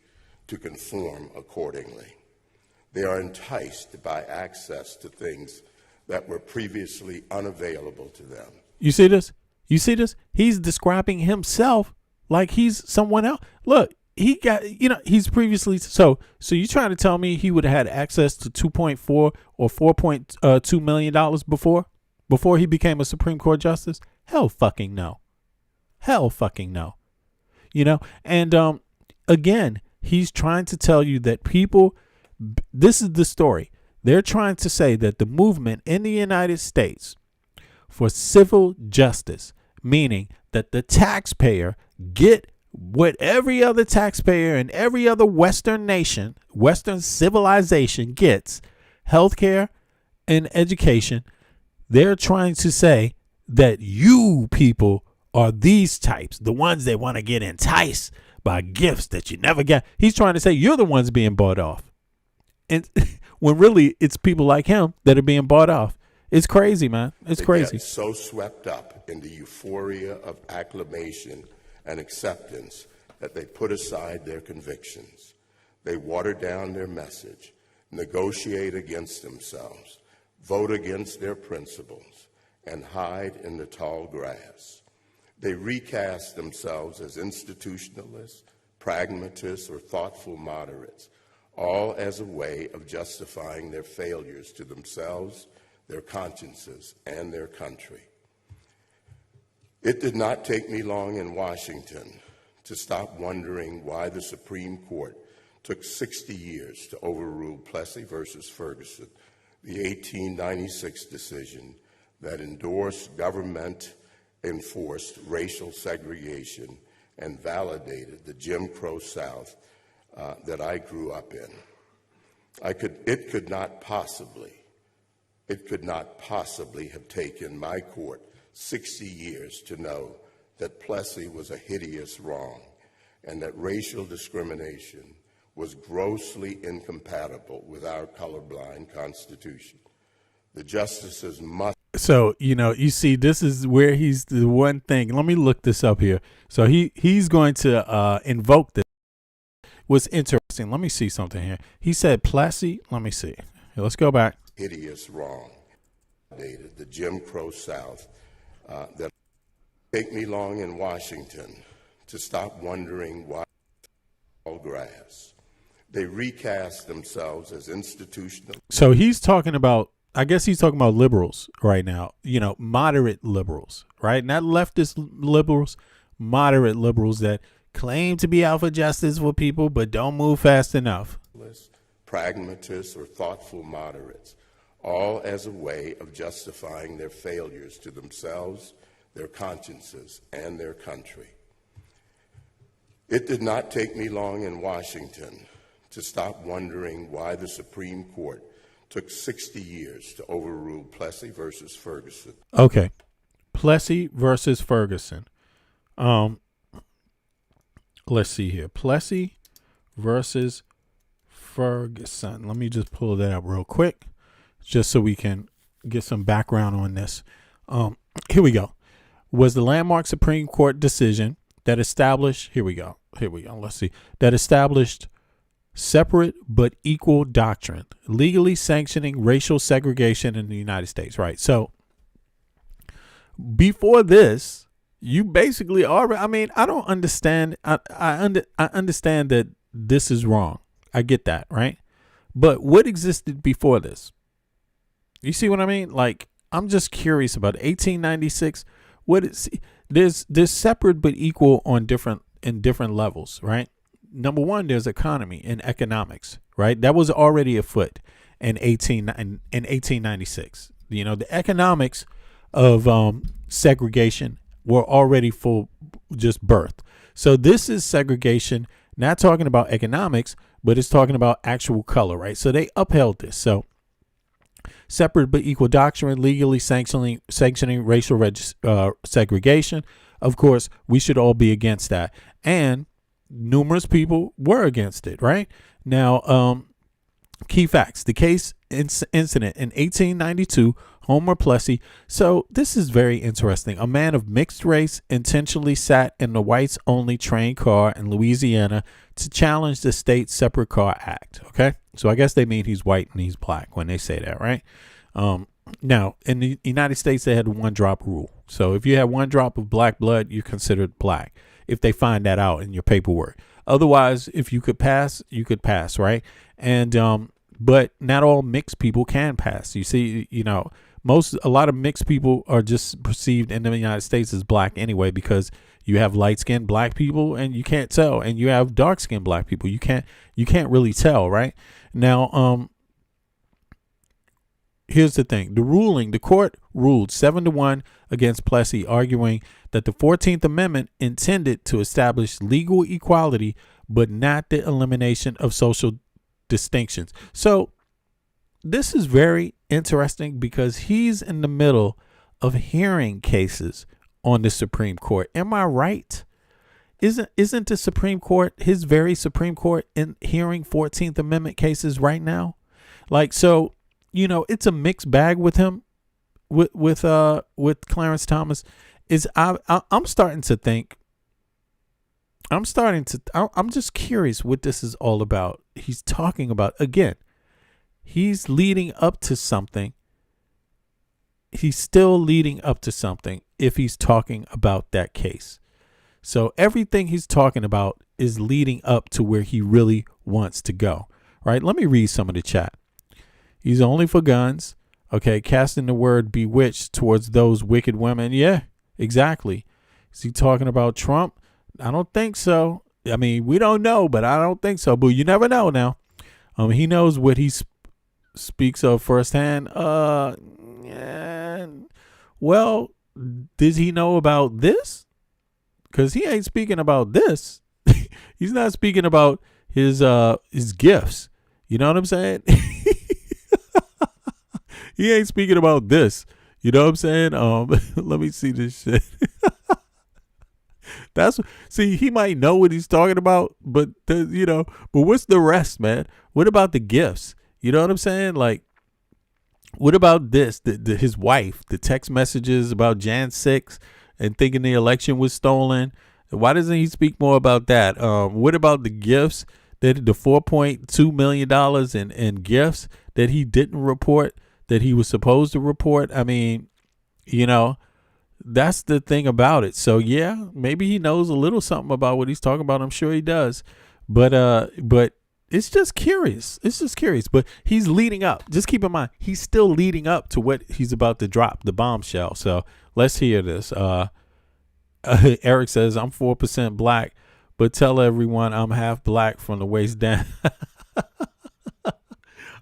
to conform accordingly. They are enticed by access to things that were previously unavailable to them. You see this? He's describing himself like he's someone else. Look, he got, he's previously, so you trying to tell me he would have had access to 2.4 or 4.2 million dollars before he became a Supreme Court justice? Hell fucking no. And again, he's trying to tell you that people, this is the story. They're trying to say that the movement in the United States for civil justice, meaning that the taxpayer get what every other taxpayer in every other Western nation, Western civilization gets, healthcare and education. They're trying to say that you people are these types, the ones that want to get enticed by gifts that you never got. He's trying to say you're the ones being bought off. And when really it's people like him that are being bought off. It's crazy, man. It's crazy. Get so swept up in the euphoria of acclamation and acceptance that they put aside their convictions. They water down their message, negotiate against themselves, vote against their principles, and hide in the tall grass. They recast themselves as institutionalists, pragmatists, or thoughtful moderates, all as a way of justifying their failures to themselves, their consciences, and their country. It did not take me long in Washington to stop wondering why the Supreme Court took 60 years to overrule Plessy versus Ferguson, the 1896 decision that endorsed government-enforced racial segregation and validated the Jim Crow South that I grew up in. It could not possibly have taken my court 60 years to know that Plessy was a hideous wrong and that racial discrimination was grossly incompatible with our colorblind Constitution. The justices must. So, you see, this is where he's the one thing. Let me look this up here. So he's going to invoke this. What's interesting, let me see something here. He said Plessy. Let me see. Here, let's go back. Hideous wrong. The Jim Crow South that take me long in Washington to stop wondering why all grass. They recast themselves as institutional. So he's talking about, I guess he's talking about liberals right now, moderate liberals, right? Not leftist liberals, moderate liberals that claim to be out for justice for people, but don't move fast enough. Pragmatists or thoughtful moderates, all as a way of justifying their failures to themselves, their consciences, and their country. It did not take me long in Washington to stop wondering why the Supreme Court took 60 years to overrule Plessy versus Ferguson. Okay. Plessy versus Ferguson. Let's see here. Plessy versus Ferguson. Let me just pull that up real quick, just so we can get some background on this. Here we go. Was the landmark Supreme Court decision that established, here we go. Let's see. That established separate but equal doctrine, legally sanctioning racial segregation in the United States, right? So before this, you basically already, I don't understand. I understand that this is wrong. I get that, right? But what existed before this? You see what I mean? Like, I'm just curious about 1896. There's separate but equal in different levels, right? Number one, there's economy and economics, right? That was already afoot in 1896. The economics of segregation were already full just birth. So this is segregation, not talking about economics, but it's talking about actual color, right? So they upheld this. So separate but equal doctrine, legally sanctioning racial segregation. Of course, we should all be against that. And numerous people were against it, right? Now, key facts. The case incident in 1892, Homer Plessy. So this is very interesting. A man of mixed race intentionally sat in the whites-only train car in Louisiana to challenge the state's Separate Car Act. Okay, so I guess they mean he's white and he's black when they say that, right? Now, in the United States, they had the one-drop rule. So if you have one drop of black blood, you're considered black if they find that out in your paperwork. Otherwise, if you could pass, right? And but not all mixed people can pass. You see, a lot of mixed people are just perceived in the United States as black anyway, because you have light-skinned black people and you can't tell, and you have dark-skinned black people. You can't really tell, right? Now, here's the thing. The court ruled 7-1 against Plessy, arguing that the 14th Amendment intended to establish legal equality, but not the elimination of social distinctions. So this is very interesting because he's in the middle of hearing cases on the Supreme Court. Am I right? Isn't the Supreme Court, his very Supreme Court, in hearing 14th Amendment cases right now? Like, so, it's a mixed bag with him, with Clarence Thomas. I'm starting to think, I'm just curious what this is all about. He's talking about, again, he's leading up to something. He's still leading up to something if he's talking about that case. So everything he's talking about is leading up to where he really wants to go, right? Let me read some of the chat. He's only for guns. Okay, casting the word bewitched towards those wicked women. Yeah, exactly. Is he talking about Trump? I don't think so. I mean, we don't know, but I don't think so. But you never know now. He knows what he speaks of firsthand. Yeah. Well, does he know about this? Because he ain't speaking about this. He's not speaking about his gifts. You know what I'm saying? He ain't speaking about this. You know what I'm saying? Let me see this shit. See, he might know what he's talking about, but but what's the rest, man? What about the gifts? You know what I'm saying? Like, what about this? His wife, the text messages about Jan 6 and thinking the election was stolen. Why doesn't he speak more about that? What about the gifts, that the $4.2 million in gifts that he didn't report, that he was supposed to report? I mean, that's the thing about it. So yeah, maybe he knows a little something about what he's talking about. I'm sure he does. But it's just curious. It's just curious. But he's leading up. Just keep in mind, he's still leading up to what he's about to drop, the bombshell. So let's hear this. Eric says, I'm 4% black, but tell everyone I'm half black from the waist down.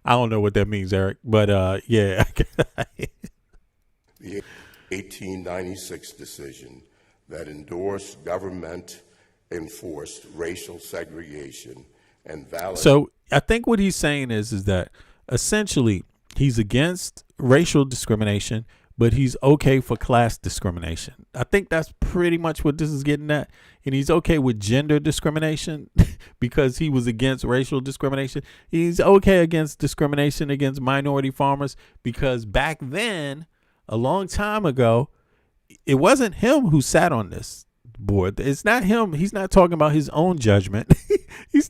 I don't know what that means, Eric, but yeah. The 1896 decision that endorsed government-enforced racial segregation and valid. So I think what he's saying is that essentially he's against racial discrimination, but he's okay for class discrimination. I think that's pretty much what this is getting at. And he's okay with gender discrimination because he was against racial discrimination. He's okay against discrimination against minority farmers because back then, a long time ago, it wasn't him who sat on this board. It's not him. He's not talking about his own judgment. He's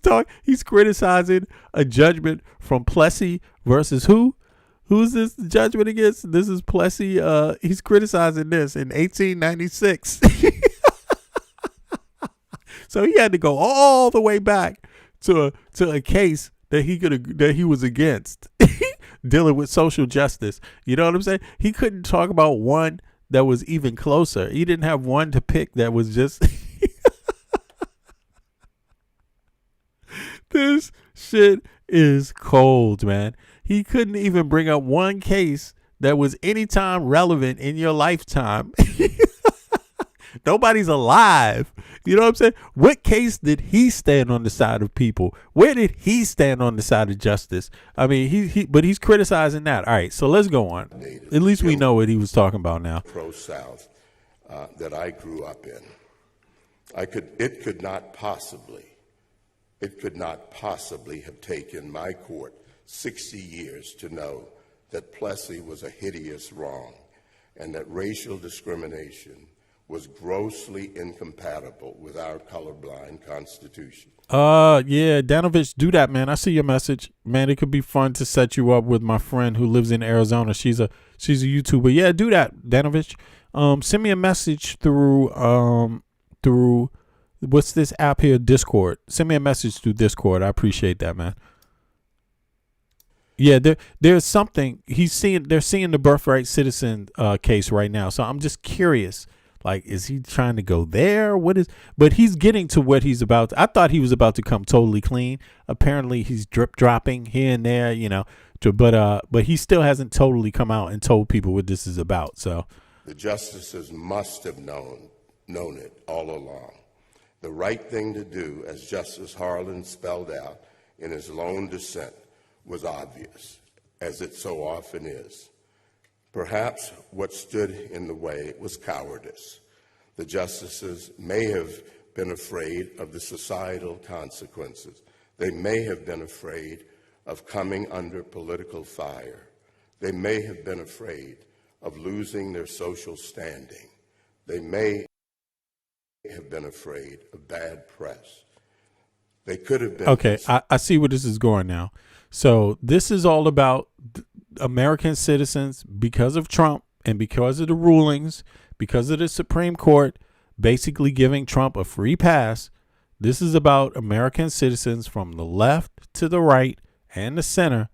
criticizing a judgment from Plessy versus who? Who's this judgment against? This is Plessy. He's criticizing this in 1896. So he had to go all the way back to a case that he was against, dealing with social justice. You know what I'm saying? He couldn't talk about one that was even closer. He didn't have one to pick that was just. This shit is cold, man. He couldn't even bring up one case that was anytime relevant in your lifetime. Nobody's alive. You know what I'm saying? What case did he stand on the side of people? Where did he stand on the side of justice? I mean, but he's criticizing that. All right, so let's go on. At least we know what he was talking about now. Pro-South that I grew up in. It could not possibly have taken my court 60 years to know that Plessy was a hideous wrong and that racial discrimination was grossly incompatible with our colorblind Constitution. Yeah, Danovich, do that, man. I see your message. Man, it could be fun to set you up with my friend who lives in Arizona. She's a YouTuber. Yeah, do that, Danovich. Send me a message through what's this app here? Discord. Send me a message through Discord. I appreciate that, man. Yeah, there's something they're seeing the birthright citizen case right now. So I'm just curious. Like, is he trying to go there? But he's getting to what he's about. I thought he was about to come totally clean. Apparently he's drip dropping here and there, but he still hasn't totally come out and told people what this is about. So the justices must have known it all along. The right thing to do, as Justice Harlan spelled out in his lone dissent, was obvious, as it so often is. Perhaps what stood in the way was cowardice. The justices may have been afraid of the societal consequences. They may have been afraid of coming under political fire. They may have been afraid of losing their social standing. They may have been afraid of bad press. They could have been. Okay, I see where this is going now. So this is all about American citizens, because of Trump and because of the rulings, because of the Supreme Court basically giving Trump a free pass. This is about American citizens from the left to the right and the center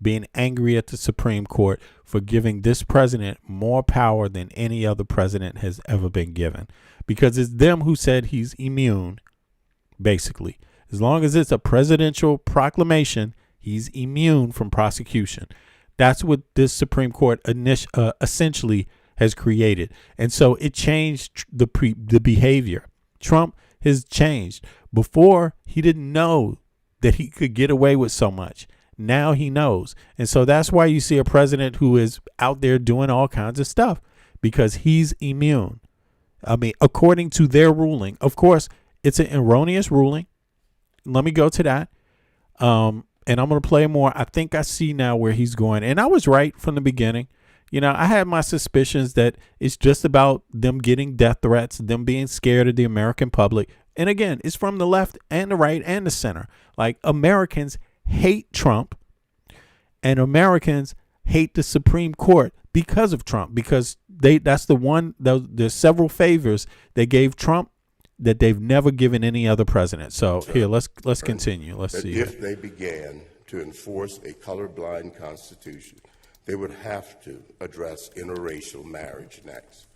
being angry at the Supreme Court for giving this president more power than any other president has ever been given. Because it's them who said he's immune, basically. As long as it's a presidential proclamation, he's immune from prosecution. That's what this Supreme Court essentially has created. And so it changed the behavior. Trump has changed. Before, he didn't know that he could get away with so much. Now he knows. And so that's why you see a president who is out there doing all kinds of stuff, because he's immune. I mean, according to their ruling. Of course, it's an erroneous ruling. Let me go to that. And I'm going to play more. I think I see now where he's going. And I was right from the beginning. You know, I had my suspicions that it's just about them getting death threats, them being scared of the American public. And again, it's from the left and the right and the center. Like, Americans hate Trump, and Americans hate the Supreme Court because of Trump, because there's several favors they gave Trump that they've never given any other president. So here, let's continue. Let's see. If they began to enforce a colorblind constitution, they would have to address interracial marriage next.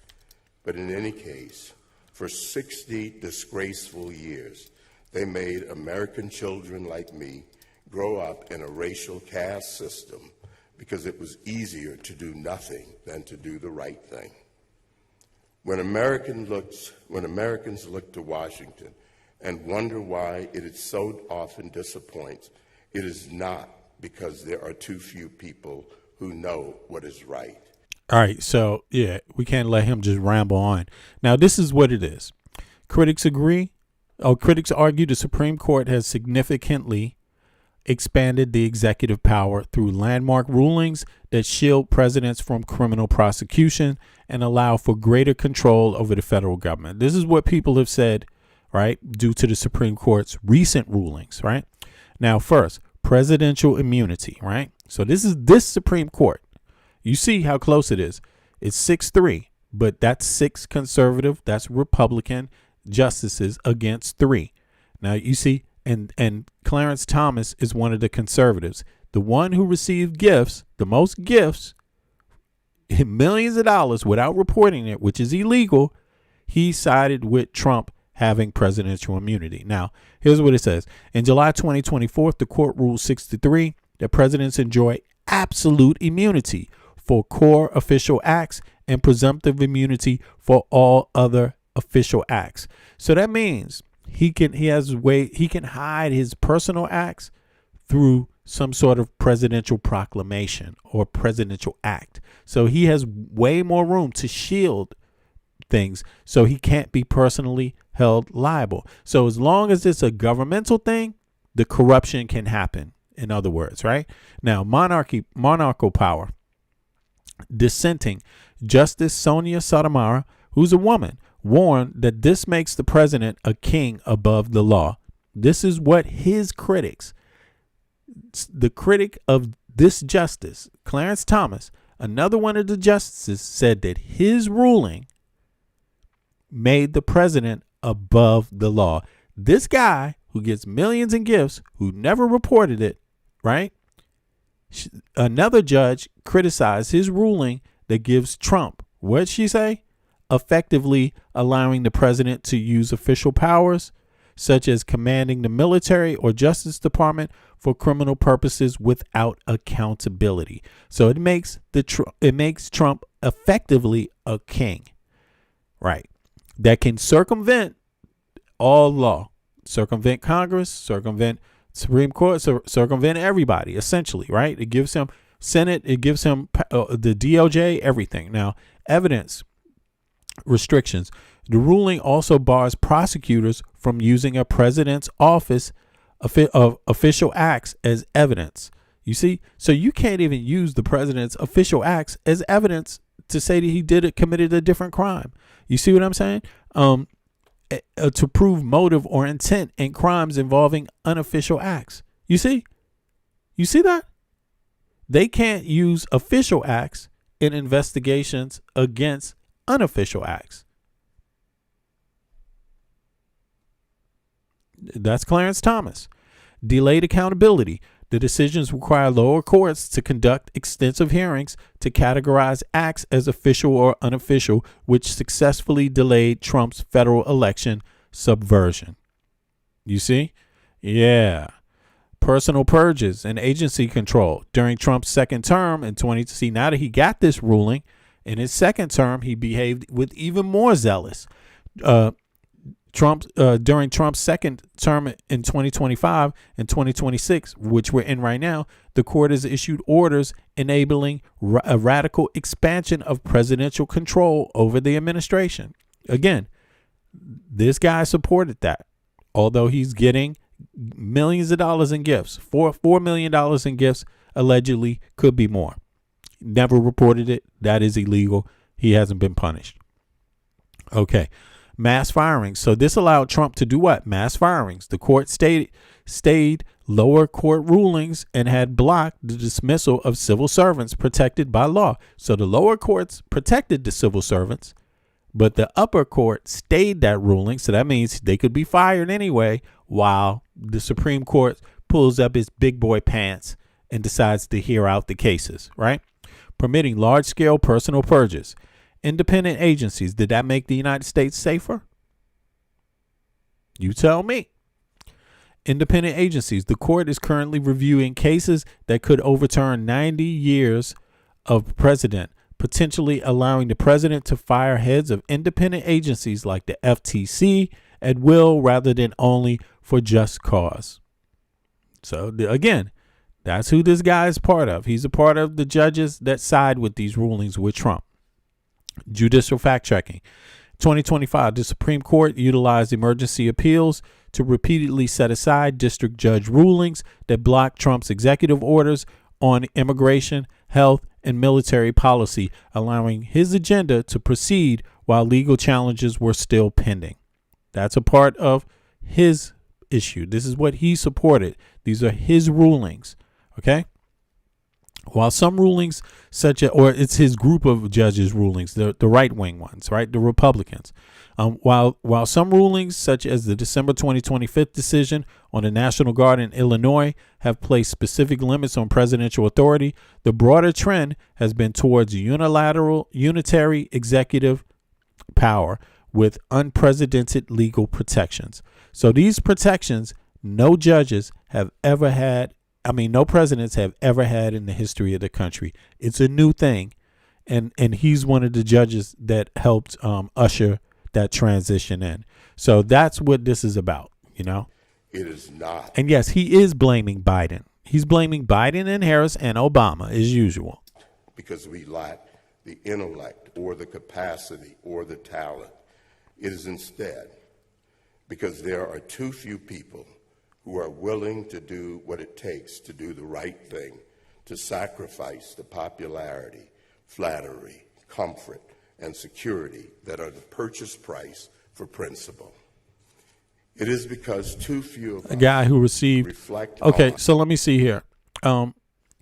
But in any case, for 60 disgraceful years, they made American children like me grow up in a racial caste system because it was easier to do nothing than to do the right thing. When Americans look to Washington and wonder why it is so often disappoints, it is not because there are too few people who know what is right. All right, so yeah, we can't let him just ramble on. Now, this is what it is. Critics argue the Supreme Court has significantly expanded the executive power through landmark rulings that shield presidents from criminal prosecution and allow for greater control over the federal government. This is what people have said, right, due to the Supreme Court's recent rulings, right? Now, first, presidential immunity, right? So this Supreme Court. You see how close it is. It's 6-3, but that's 6 conservative, that's Republican justices against 3. Now, you see, and Clarence Thomas is one of the conservatives, the one who received gifts, the most gifts, millions of dollars without reporting it, which is illegal. He sided with Trump having presidential immunity. Now, here's what it says. In July 2024, the court ruled 6-3 that presidents enjoy absolute immunity for core official acts and presumptive immunity for all other official acts. So that means he can hide his personal acts through some sort of presidential proclamation or presidential act. So he has way more room to shield things, so he can't be personally held liable. So as long as it's a governmental thing, the corruption can happen. In other words, right? Now, monarchical power. Dissenting Justice Sonia Sotomayor, who's a woman, warned that this makes the president a king above the law. This is what his critics, the critic of this justice, Clarence Thomas, another one of the justices, said that his ruling made the president above the law. This guy who gets millions in gifts, who never reported it, right? Another judge criticized his ruling that gives Trump, what'd she say? Effectively allowing the president to use official powers, such as commanding the military or Justice Department for criminal purposes without accountability. So it makes Trump effectively a king, right? That can circumvent all law, circumvent Congress, circumvent Supreme Court, circumvent everybody, essentially, right? It gives him Senate, it gives him the DOJ, everything. Now, evidence restrictions. The ruling also bars prosecutors from using a president's office of official acts as evidence. You see, so you can't even use the president's official acts as evidence to say that he committed a different crime. You see what I'm saying? To prove motive or intent in crimes involving unofficial acts. You see that? They can't use official acts in investigations against unofficial acts. That's Clarence Thomas. Delayed accountability. The decisions require lower courts to conduct extensive hearings to categorize acts as official or unofficial, which successfully delayed Trump's federal election subversion. You see? Yeah. Personal purges and agency control. During Trump's second term in 20, see, now that he got this ruling, in his second term, he behaved with even more zealous. During Trump's second term in 2025 and 2026, which we're in right now, the court has issued orders enabling a radical expansion of presidential control over the administration. Again, this guy supported that, although he's getting millions of dollars in gifts. $4 million in gifts, allegedly, could be more. Never reported it. That is illegal. He hasn't been punished. Okay. Mass firings. So this allowed Trump to do what? Mass firings. The court stayed lower court rulings and had blocked the dismissal of civil servants protected by law. So the lower courts protected the civil servants, but the upper court stayed that ruling. So that means they could be fired anyway, while the Supreme Court pulls up its big boy pants and decides to hear out the cases, right? Permitting large-scale personal purges. Independent agencies. Did that make the United States safer? You tell me. Independent agencies. The court is currently reviewing cases that could overturn 90 years of precedent, potentially allowing the president to fire heads of independent agencies like the FTC at will rather than only for just cause. So again, that's who this guy is part of. He's a part of the judges that side with these rulings with Trump. Judicial fact-checking. 2025, the Supreme Court utilized emergency appeals to repeatedly set aside district judge rulings that blocked Trump's executive orders on immigration, health, and military policy, allowing his agenda to proceed while legal challenges were still pending. That's a part of his issue. This is what he supported. These are his rulings. Okay? While some rulings or it's his group of judges' rulings, the right-wing ones, right, the Republicans. While some rulings, such as the December 2025 decision on the National Guard in Illinois, have placed specific limits on presidential authority, the broader trend has been towards unitary executive power with unprecedented legal protections. So these protections, no judges have ever had. No presidents have ever had in the history of the country. It's a new thing. And he's one of the judges that helped usher that transition in. So that's what this is about, you know? It is not. And yes, he is blaming Biden. He's blaming Biden and Harris and Obama as usual. Because we lack the intellect or the capacity or the talent. It is instead because there are too few people who are willing to do what it takes to do the right thing, to sacrifice the popularity, flattery, comfort, and security that are the purchase price for principle. It is because too few of us a guy who received reflect okay, on. so let me see here.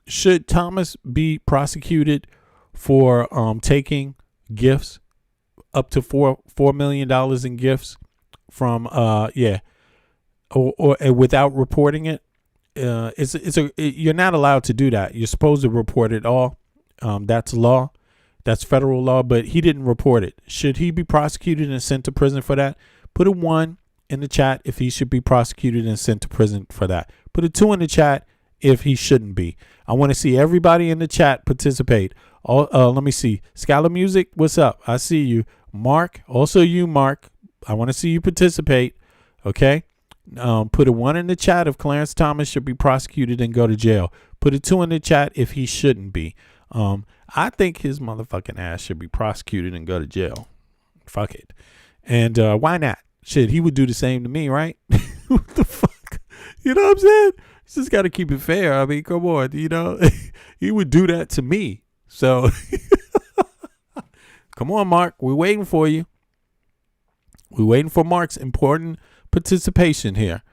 Should Thomas be prosecuted for taking gifts up to $4 million in gifts from or without reporting it? You're not allowed to do that. You're supposed to report it all. That's law. That's federal law, but he didn't report it. Should he be prosecuted and sent to prison for that? Put a 1 in the chat if he should be prosecuted and sent to prison for that. Put a 2 in the chat if he shouldn't be. I want to see everybody in the chat participate. Let me see. Scholar Music, what's up? I see you. Mark, also you, Mark. I want to see you participate. Okay? Put a 1 in the chat if Clarence Thomas should be prosecuted and go to jail. Put a 2 in the chat if he shouldn't be. I think his motherfucking ass should be prosecuted and go to jail. Fuck it. And why not? Shit, he would do the same to me, right? What the fuck? You know what I'm saying? You just got to keep it fair. I mean, come on, you know? He would do that to me. So, come on, Mark. We're waiting for you. We're waiting for Mark's important participation here.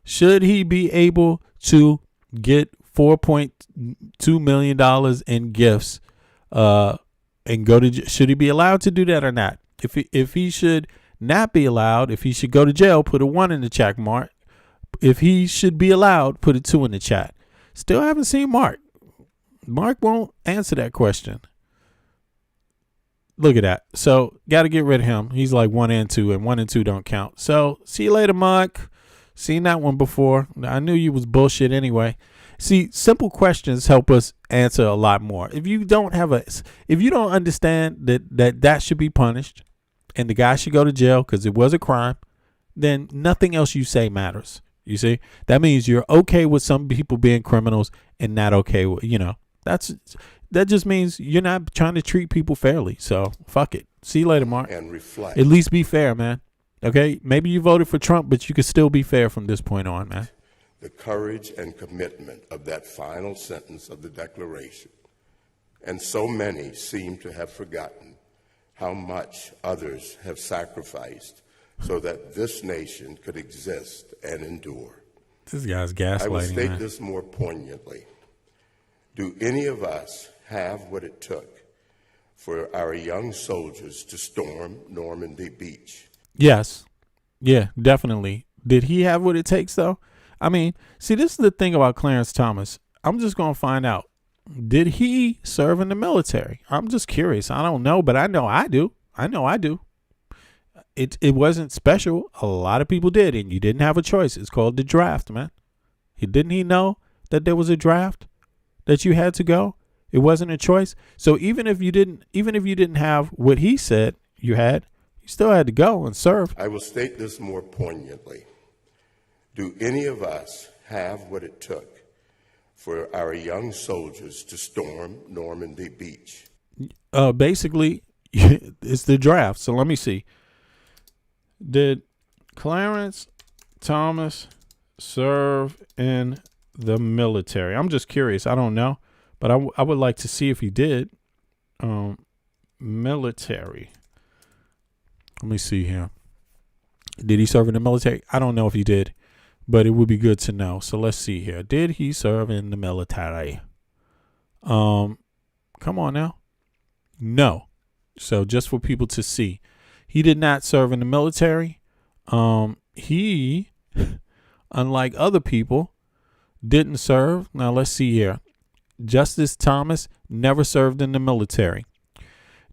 Should he be able to get $4.2 million in gifts and go to, should he be allowed to do that or not? If he should not be allowed, if he should go to jail, put a 1 in the chat, Mark. If he should be allowed, put a 2 in the chat. Still haven't seen Mark. Mark won't answer that question. Look at that. So got to get rid of him. He's like 1 and 2, and 1 and 2 don't count. So see you later, Mark. Seen that one before. I knew you was bullshit anyway. See, simple questions help us answer a lot more. If you don't understand that should be punished, and the guy should go to jail because it was a crime, then nothing else you say matters. You see, that means you're okay with some people being criminals and not okay with, that just means you're not trying to treat people fairly. So fuck it. See you later, Mark. And reflect. At least be fair, man. Okay, maybe you voted for Trump, but you could still be fair from this point on, man. The courage and commitment of that final sentence of the Declaration. And so many seem to have forgotten how much others have sacrificed so that this nation could exist and endure. This guy's gaslighting. I will state man. this more poignantly. Do any of us have what it took for our young soldiers to storm Normandy Beach? Yes. Yeah, definitely. Did he have what it takes, though? I mean, see, this is the thing about Clarence Thomas. I'm just going to find out. Did he serve in the military? I'm just curious. I don't know, but I know I do. It wasn't special. A lot of people did, and you didn't have a choice. It's called the draft, man. Didn't he know that there was a draft, that you had to go? It wasn't a choice. So even if you didn't have what he said you had, you still had to go and serve. I will state this more poignantly. Do any of us have what it took for our young soldiers to storm Normandy Beach? Basically, it's the draft. So let me see. Did Clarence Thomas serve in the military? I'm just curious. I don't know, but I would like to see if he did. Military. Let me see here. Did he serve in the military? I don't know if he did, but it would be good to know. So let's see here. Did he serve in the military? Come on now. No. So just for people to see, he did not serve in the military. He, unlike other people, didn't serve. Now let's see here. Justice Thomas never served in the military.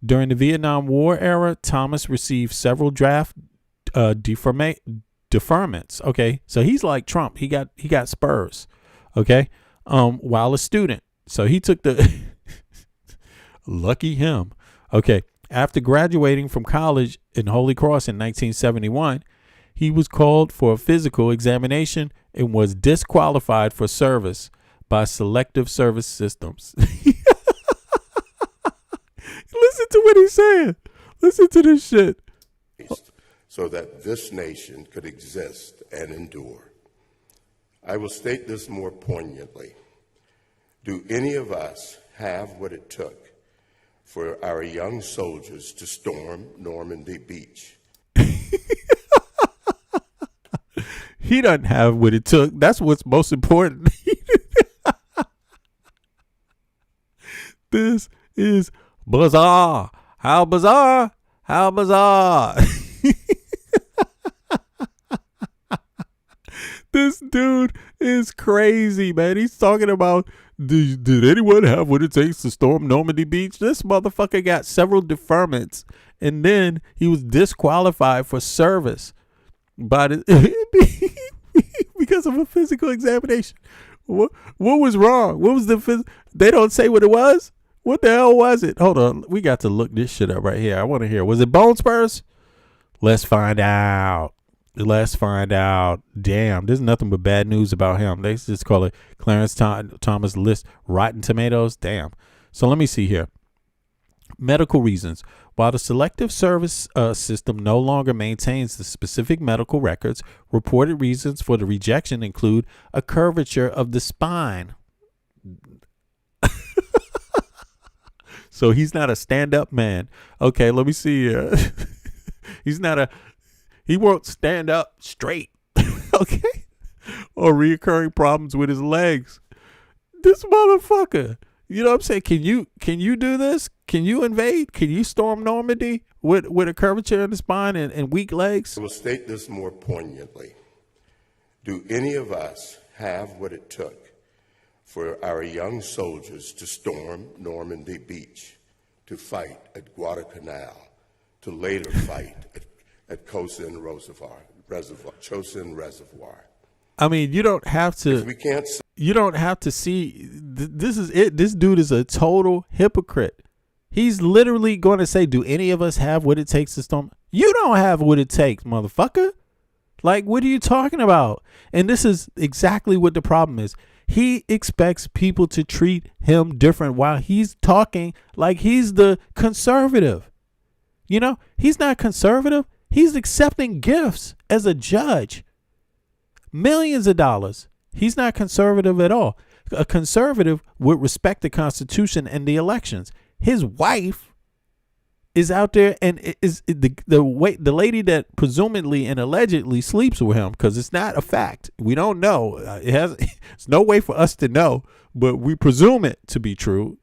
During the Vietnam War era, Thomas received several draft deferments. Okay, so he's like Trump. He got spurs. Okay, while a student, so he took the lucky him. Okay, after graduating from college in Holy Cross in 1971, he was called for a physical examination and was disqualified for service by Selective Service Systems. Listen to what he's saying. Listen to this shit. So that this nation could exist and endure. I will state this more poignantly. Do any of us have what it took for our young soldiers to storm Normandy Beach? He doesn't have what it took. That's what's most important. This is bizarre. How bizarre? How bizarre? This dude is crazy, man. He's talking about, did anyone have what it takes to storm Normandy Beach? This motherfucker got several deferments, and then he was disqualified for service by because of a physical examination. What was wrong? What was they don't say what it was? What the hell was it? Hold on. We got to look this shit up right here. I want to hear. Was it bone spurs? Let's find out. Let's find out. Damn, there's nothing but bad news about him. They just call it Clarence Thomas list Rotten Tomatoes. Damn. So let me see here. Medical reasons. While the Selective Service system no longer maintains the specific medical records, reported reasons for the rejection include a curvature of the spine. So he's not a stand-up man. Okay, let me see here. He won't stand up straight. Okay? Or reoccurring problems with his legs. This motherfucker. You know what I'm saying? Can you do this? Can you invade? Can you storm Normandy with a curvature in the spine and weak legs? I will state this more poignantly. Do any of us have what it took for our young soldiers to storm Normandy Beach, to fight at Guadalcanal, to later fight at Chosin Reservoir. I mean, you don't have to. We can't. You don't have to see. This is it. This dude is a total hypocrite. He's literally going to say, "Do any of us have what it takes to storm?" You don't have what it takes, motherfucker. Like, what are you talking about? And this is exactly what the problem is. He expects people to treat him different while he's talking like he's the conservative. You know, he's not conservative. He's accepting gifts as a judge. Millions of dollars. He's not conservative at all. A conservative would respect the Constitution and the elections. His wife is out there and is the lady that presumably and allegedly sleeps with him, because it's not a fact. We don't know. It's no way for us to know, but we presume it to be true,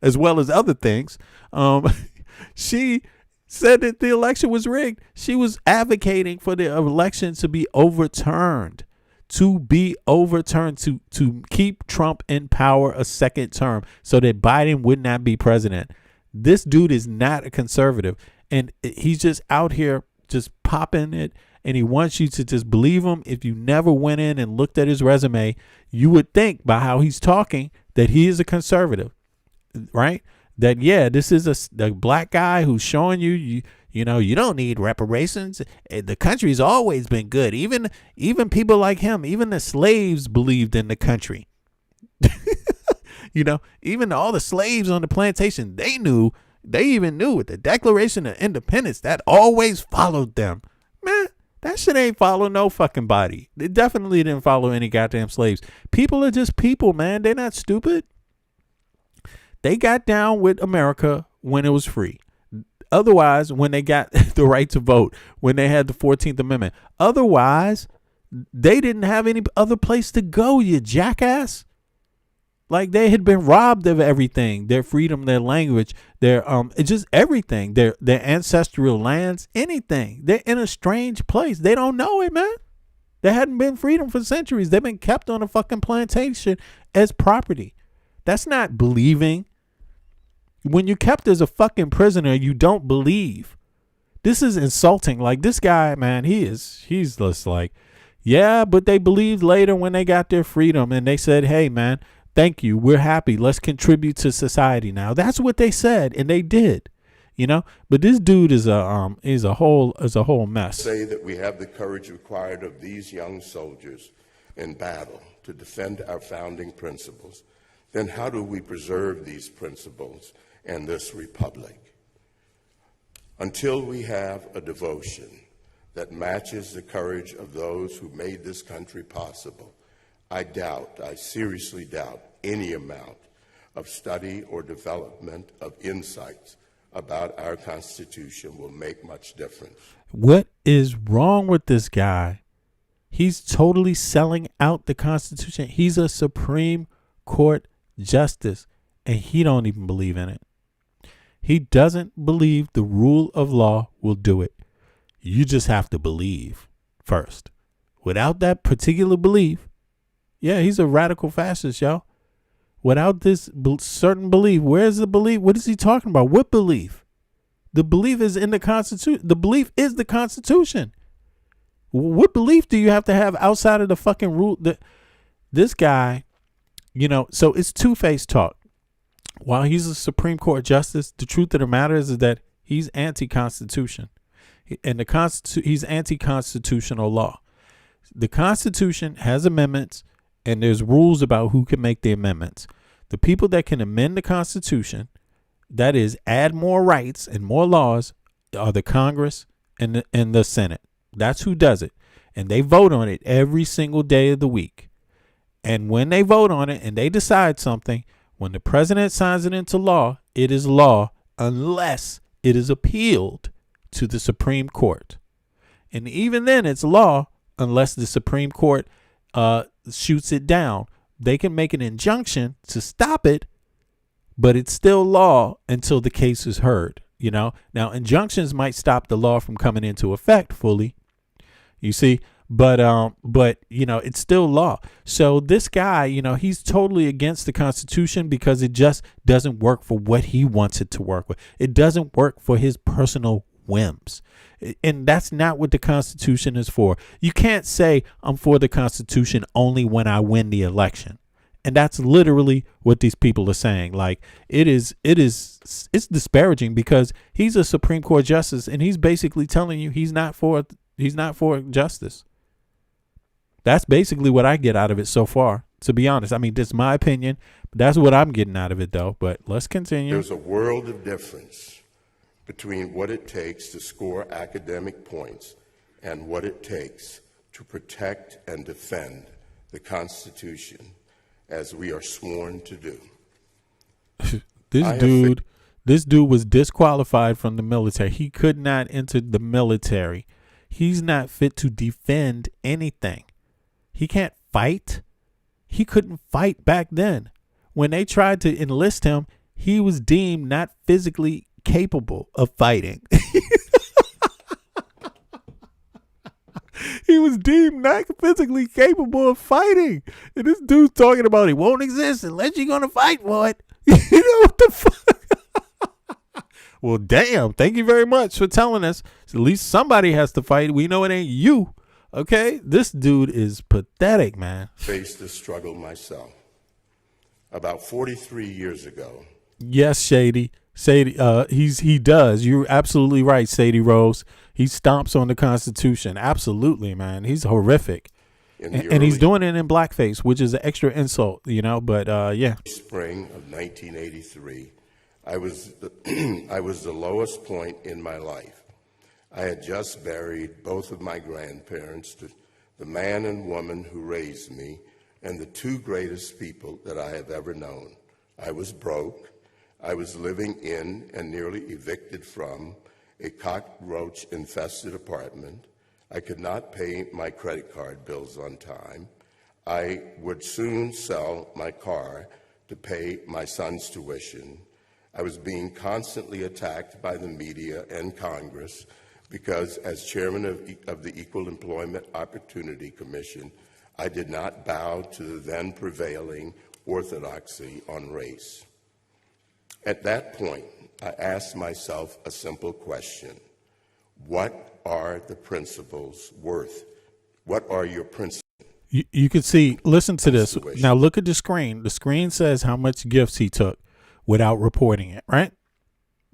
as well as other things. She said that the election was rigged. She was advocating for the election to be overturned, to keep Trump in power a second term so that Biden would not be president. This dude is not a conservative, and he's just out here just popping it, and he wants you to just believe him. If you never went in and looked at his resume, you would think by how he's talking that he is a conservative, right? That, yeah, this is a black guy who's showing you know, you don't need reparations. The country's always been good. Even people like him, even the slaves believed in the country. You know, even all the slaves on the plantation, they even knew with the Declaration of Independence that always followed them. Man, that shit ain't follow no fucking body. It definitely didn't follow any goddamn slaves. People are just people, man. They're not stupid. They got down with America when it was free. Otherwise, when they got the right to vote, when they had the 14th Amendment. Otherwise, they didn't have any other place to go, you jackass. Like, they had been robbed of everything, their freedom, their language, their it's just everything, their ancestral lands, anything. They're in a strange place. They don't know it, man. There hadn't been freedom for centuries. They've been kept on a fucking plantation as property. That's not believing. When you're kept as a fucking prisoner, you don't believe. This is insulting. Like, this guy, man, he's just like, yeah, but they believed later when they got their freedom and they said, hey, man, thank you. We're happy. Let's contribute to society now. That's what they said, and they did, you know. But this dude is a whole mess. Say that we have the courage required of these young soldiers in battle to defend our founding principles. Then how do we preserve these principles and this republic? Until we have a devotion that matches the courage of those who made this country possible, I seriously doubt any amount of study or development of insights about our Constitution will make much difference. What is wrong with this guy? He's totally selling out the Constitution. He's a Supreme Court justice, and he don't even believe in it. He doesn't believe the rule of law will do it. You just have to believe first. Without that particular belief, yeah, he's a radical fascist, y'all. Without this certain belief, where's the belief? What is he talking about? What belief? The belief is in the Constitution. The belief is the Constitution. What belief do you have to have outside of the fucking rule? This guy, you know, so it's two-faced talk. While he's a Supreme Court justice, the truth of the matter is that he's anti-Constitution. And he's anti-constitutional law. The Constitution has amendments, and there's rules about who can make the amendments. The people that can amend the Constitution, that is, add more rights and more laws, are the Congress and the Senate. That's who does it. And they vote on it every single day of the week. And when they vote on it and they decide something, when the president signs it into law, it is law unless it is appealed to the Supreme Court. And even then, it's law unless the Supreme Court shoots it down. They can make an injunction to stop it, but it's still law until the case is heard. You know, now injunctions might stop the law from coming into effect fully, you see, but it's still law. So this guy, he's totally against the Constitution because it just doesn't work for what he wants it to work with. It doesn't work for his personal whims. And that's not what the Constitution is for. You can't say I'm for the Constitution only when I win the election. And that's literally what these people are saying. Like it's disparaging because he's a Supreme Court justice and he's basically telling you he's not for justice. That's basically what I get out of it so far, to be honest. I mean, this is my opinion. That's what I'm getting out of it, though. But let's continue. There's a world of difference between what it takes to score academic points and what it takes to protect and defend the Constitution as we are sworn to do. This dude was disqualified from the military. He could not enter the military. He's not fit to defend anything. He can't fight. He couldn't fight back then. When they tried to enlist him, he was deemed not physically capable of fighting. He was deemed not physically capable of fighting. And this dude's talking about it won't exist unless you're going to fight for it. You know what the fuck? Well, damn. Thank you very much for telling us. At least somebody has to fight. We know it ain't you. Okay? This dude is pathetic, man. Faced this struggle myself. About 43 years ago. Yes, Shady. He does. You're absolutely right, Sadie Rose. He stomps on the Constitution. Absolutely, man. He's horrific. And he's doing it in blackface, which is an extra insult, but yeah. Spring of 1983, I was the lowest point in my life. I had just buried both of my grandparents, the man and woman who raised me, and the two greatest people that I have ever known. I was broke. I was living in and nearly evicted from a cockroach-infested apartment. I could not pay my credit card bills on time. I would soon sell my car to pay my son's tuition. I was being constantly attacked by the media and Congress because, as chairman of the Equal Employment Opportunity Commission, I did not bow to the then prevailing orthodoxy on race. At that point, I asked myself a simple question. What are the principles worth? What are your principles? You can see, listen to this. Now look at the screen. The screen says how much gifts he took without reporting it, right?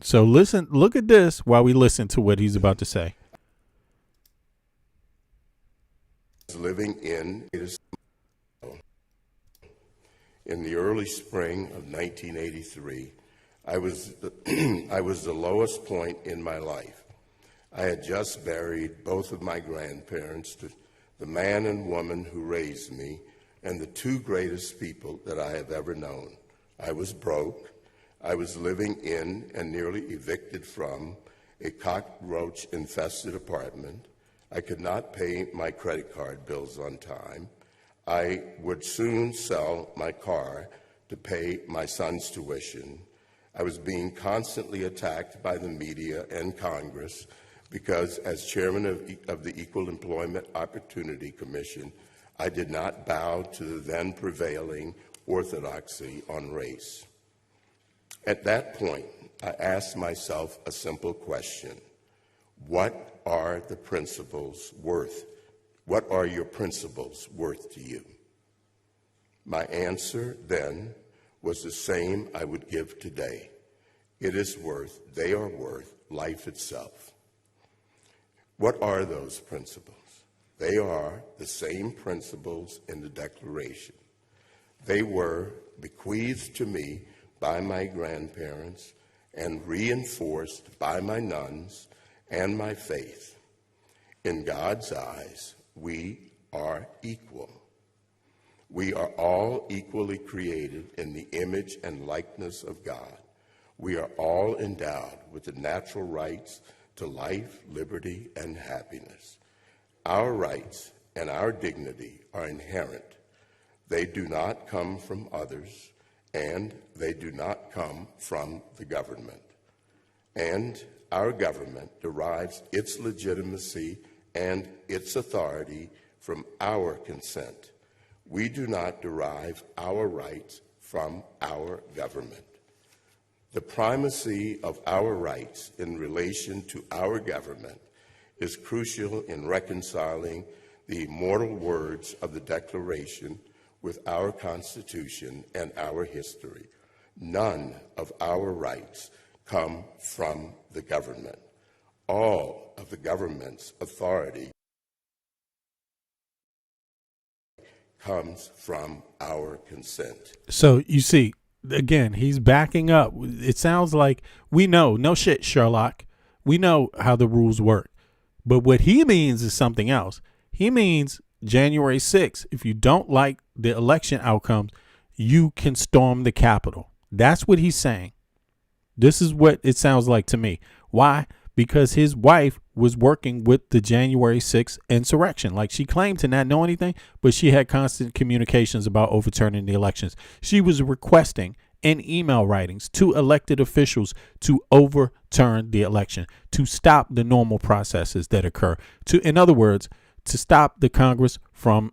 So look at this while we listen to what he's about to say. Living in the early spring of 1983, I was the lowest point in my life. I had just buried both of my grandparents, the man and woman who raised me, and the two greatest people that I have ever known. I was broke. I was living in and nearly evicted from a cockroach-infested apartment. I could not pay my credit card bills on time. I would soon sell my car to pay my son's tuition. I was being constantly attacked by the media and Congress because, as chairman of the Equal Employment Opportunity Commission, I did not bow to the then prevailing orthodoxy on race. At that point, I asked myself a simple question. What are the principles worth? What are your principles worth to you? My answer then was the same I would give today. They are worth life itself. What are those principles? They are the same principles in the Declaration. They were bequeathed to me by my grandparents and reinforced by my nuns and my faith. In God's eyes, we are equal. We are all equally created in the image and likeness of God. We are all endowed with the natural rights to life, liberty, and happiness. Our rights and our dignity are inherent. They do not come from others, and they do not come from the government. And our government derives its legitimacy and its authority from our consent. We do not derive our rights from our government. The primacy of our rights in relation to our government is crucial in reconciling the immortal words of the Declaration with our Constitution and our history. None of our rights come from the government. All of the government's authority comes from our consent. So you see, again, he's backing up. It sounds like we know, no shit, Sherlock. We know how the rules work. But what he means is something else. He means January 6th, if you don't like the election outcomes, you can storm the Capitol. That's what he's saying. This is what it sounds like to me. Why? Because his wife was working with the January 6th insurrection. Like, she claimed to not know anything, but she had constant communications about overturning the elections. She was requesting in email writings to elected officials to overturn the election, to stop the normal processes that occur. In other words, to stop the Congress from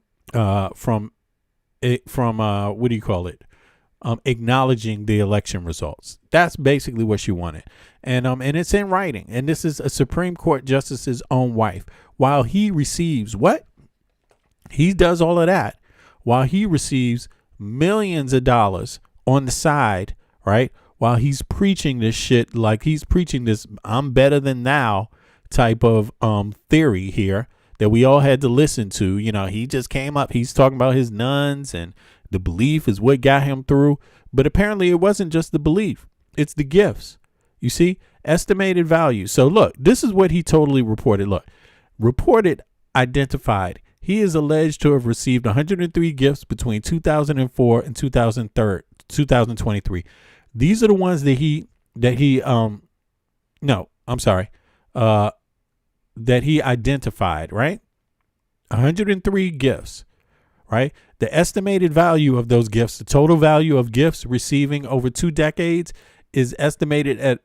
acknowledging the election results. That's basically what she wanted. And it's in writing. And this is a Supreme Court justice's own wife. While he receives what? He does all of that while he receives millions of dollars on the side, right? While he's preaching this shit, like he's preaching this I'm better than thou type of theory here that we all had to listen to. You know, he just came up, he's talking about his nuns and the belief is what got him through. But apparently it wasn't just the belief. It's the gifts. You see, estimated value. So look, this is what he totally reported. Look, reported, identified. He is alleged to have received 103 gifts between 2004 and 2023. These are the ones that he identified, right? 103 gifts, right? The estimated value of those gifts, the total value of gifts receiving over 2 decades is estimated at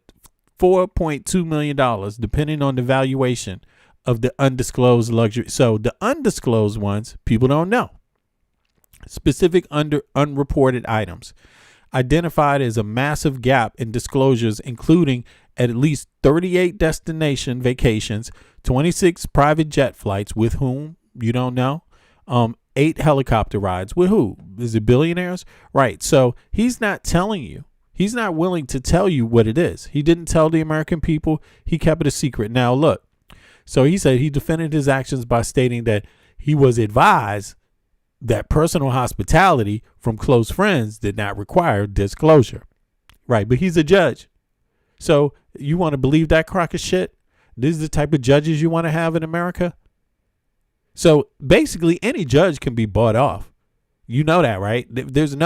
$4.2 million, depending on the valuation of the undisclosed luxury. So the undisclosed ones, people don't know. Specific unreported items identified as a massive gap in disclosures, including at least 38 destination vacations, 26 private jet flights with whom you don't know, 8 helicopter rides with who? Is it billionaires? Right. So he's not telling you. He's not willing to tell you what it is. He didn't tell the American people. He kept it a secret. Now, look. So he said he defended his actions by stating that he was advised that personal hospitality from close friends did not require disclosure. Right. But he's a judge. So you want to believe that crock of shit? This is the type of judges you want to have in America? So basically any judge can be bought off. You know that, right? If there's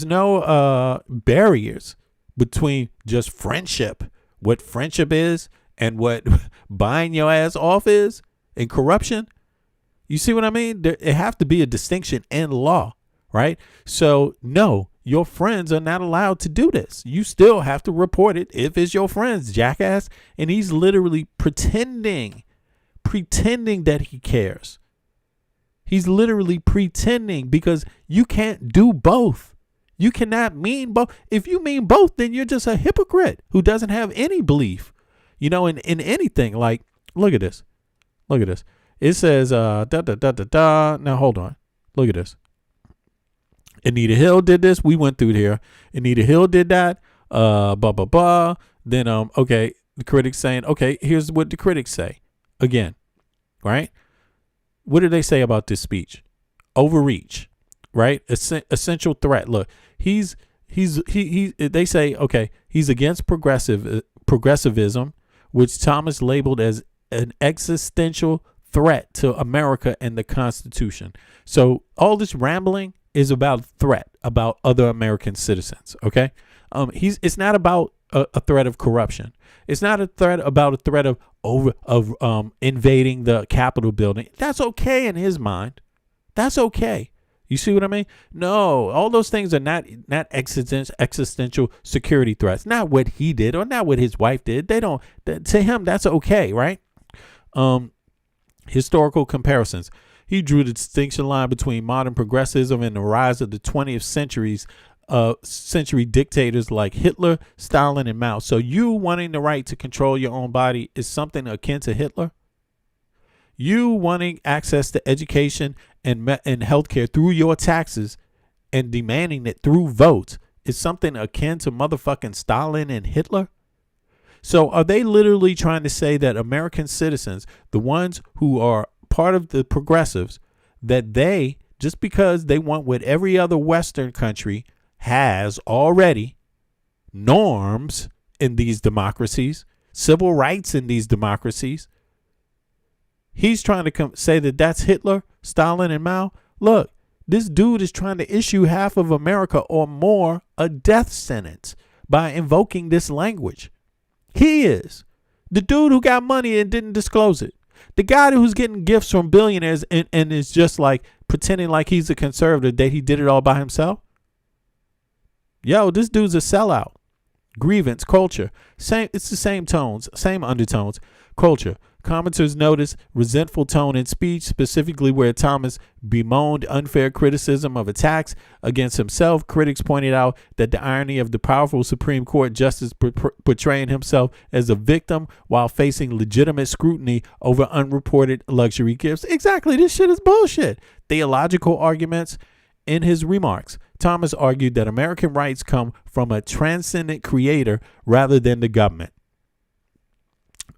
no barriers between just friendship, what friendship is and what buying your ass off is, and corruption. You see what I mean? It have to be a distinction in law, right? So no, your friends are not allowed to do this. You still have to report it if it's your friends, jackass. And he's literally pretending that he cares. He's literally pretending, because you can't do both. You cannot mean both. If you mean both, then you're just a hypocrite who doesn't have any belief, in anything. Like, look at this. Look at this. It says, Now, hold on. Look at this. Anita Hill did this. We went through here. Anita Hill did that. Then, okay, the critics saying, okay, here's what the critics say. Again, right? What do they say about this speech? Overreach, right? Essential threat. Look, they say, okay, he's against progressivism, which Thomas labeled as an existential threat to America and the Constitution. So all this rambling is about threat about other American citizens. Okay. It's not about a threat of corruption. It's not a threat of invading the Capitol building. That's okay in his mind. That's okay. You see what I mean? No, all those things are not existential security threats. Not what he did or not what his wife did. To him, that's okay, right? Historical comparisons. He drew the distinction line between modern progressivism and the rise of the 20th century dictators like Hitler, Stalin, and Mao. So you wanting the right to control your own body is something akin to Hitler? You wanting access to education and healthcare through your taxes and demanding it through votes is something akin to motherfucking Stalin and Hitler? So are they literally trying to say that American citizens, the ones who are part of the progressives, that they, just because they want what every other Western country has already, norms in these democracies, civil rights in these democracies, he's trying to say that that's Hitler, Stalin, and Mao? Look, this dude is trying to issue half of America or more a death sentence by invoking this language. He is. The dude who got money and didn't disclose it. The guy who's getting gifts from billionaires and is just like pretending like he's a conservative, that he did it all by himself. Yo, this dude's a sellout. Grievance, culture. It's the same tones, same undertones. Culture. Commenters notice resentful tone in speech, specifically where Thomas bemoaned unfair criticism of attacks against himself. Critics pointed out that the irony of the powerful Supreme Court justice portraying himself as a victim while facing legitimate scrutiny over unreported luxury gifts. Exactly, this shit is bullshit. Theological arguments. In his remarks, Thomas argued that American rights come from a transcendent creator rather than the government.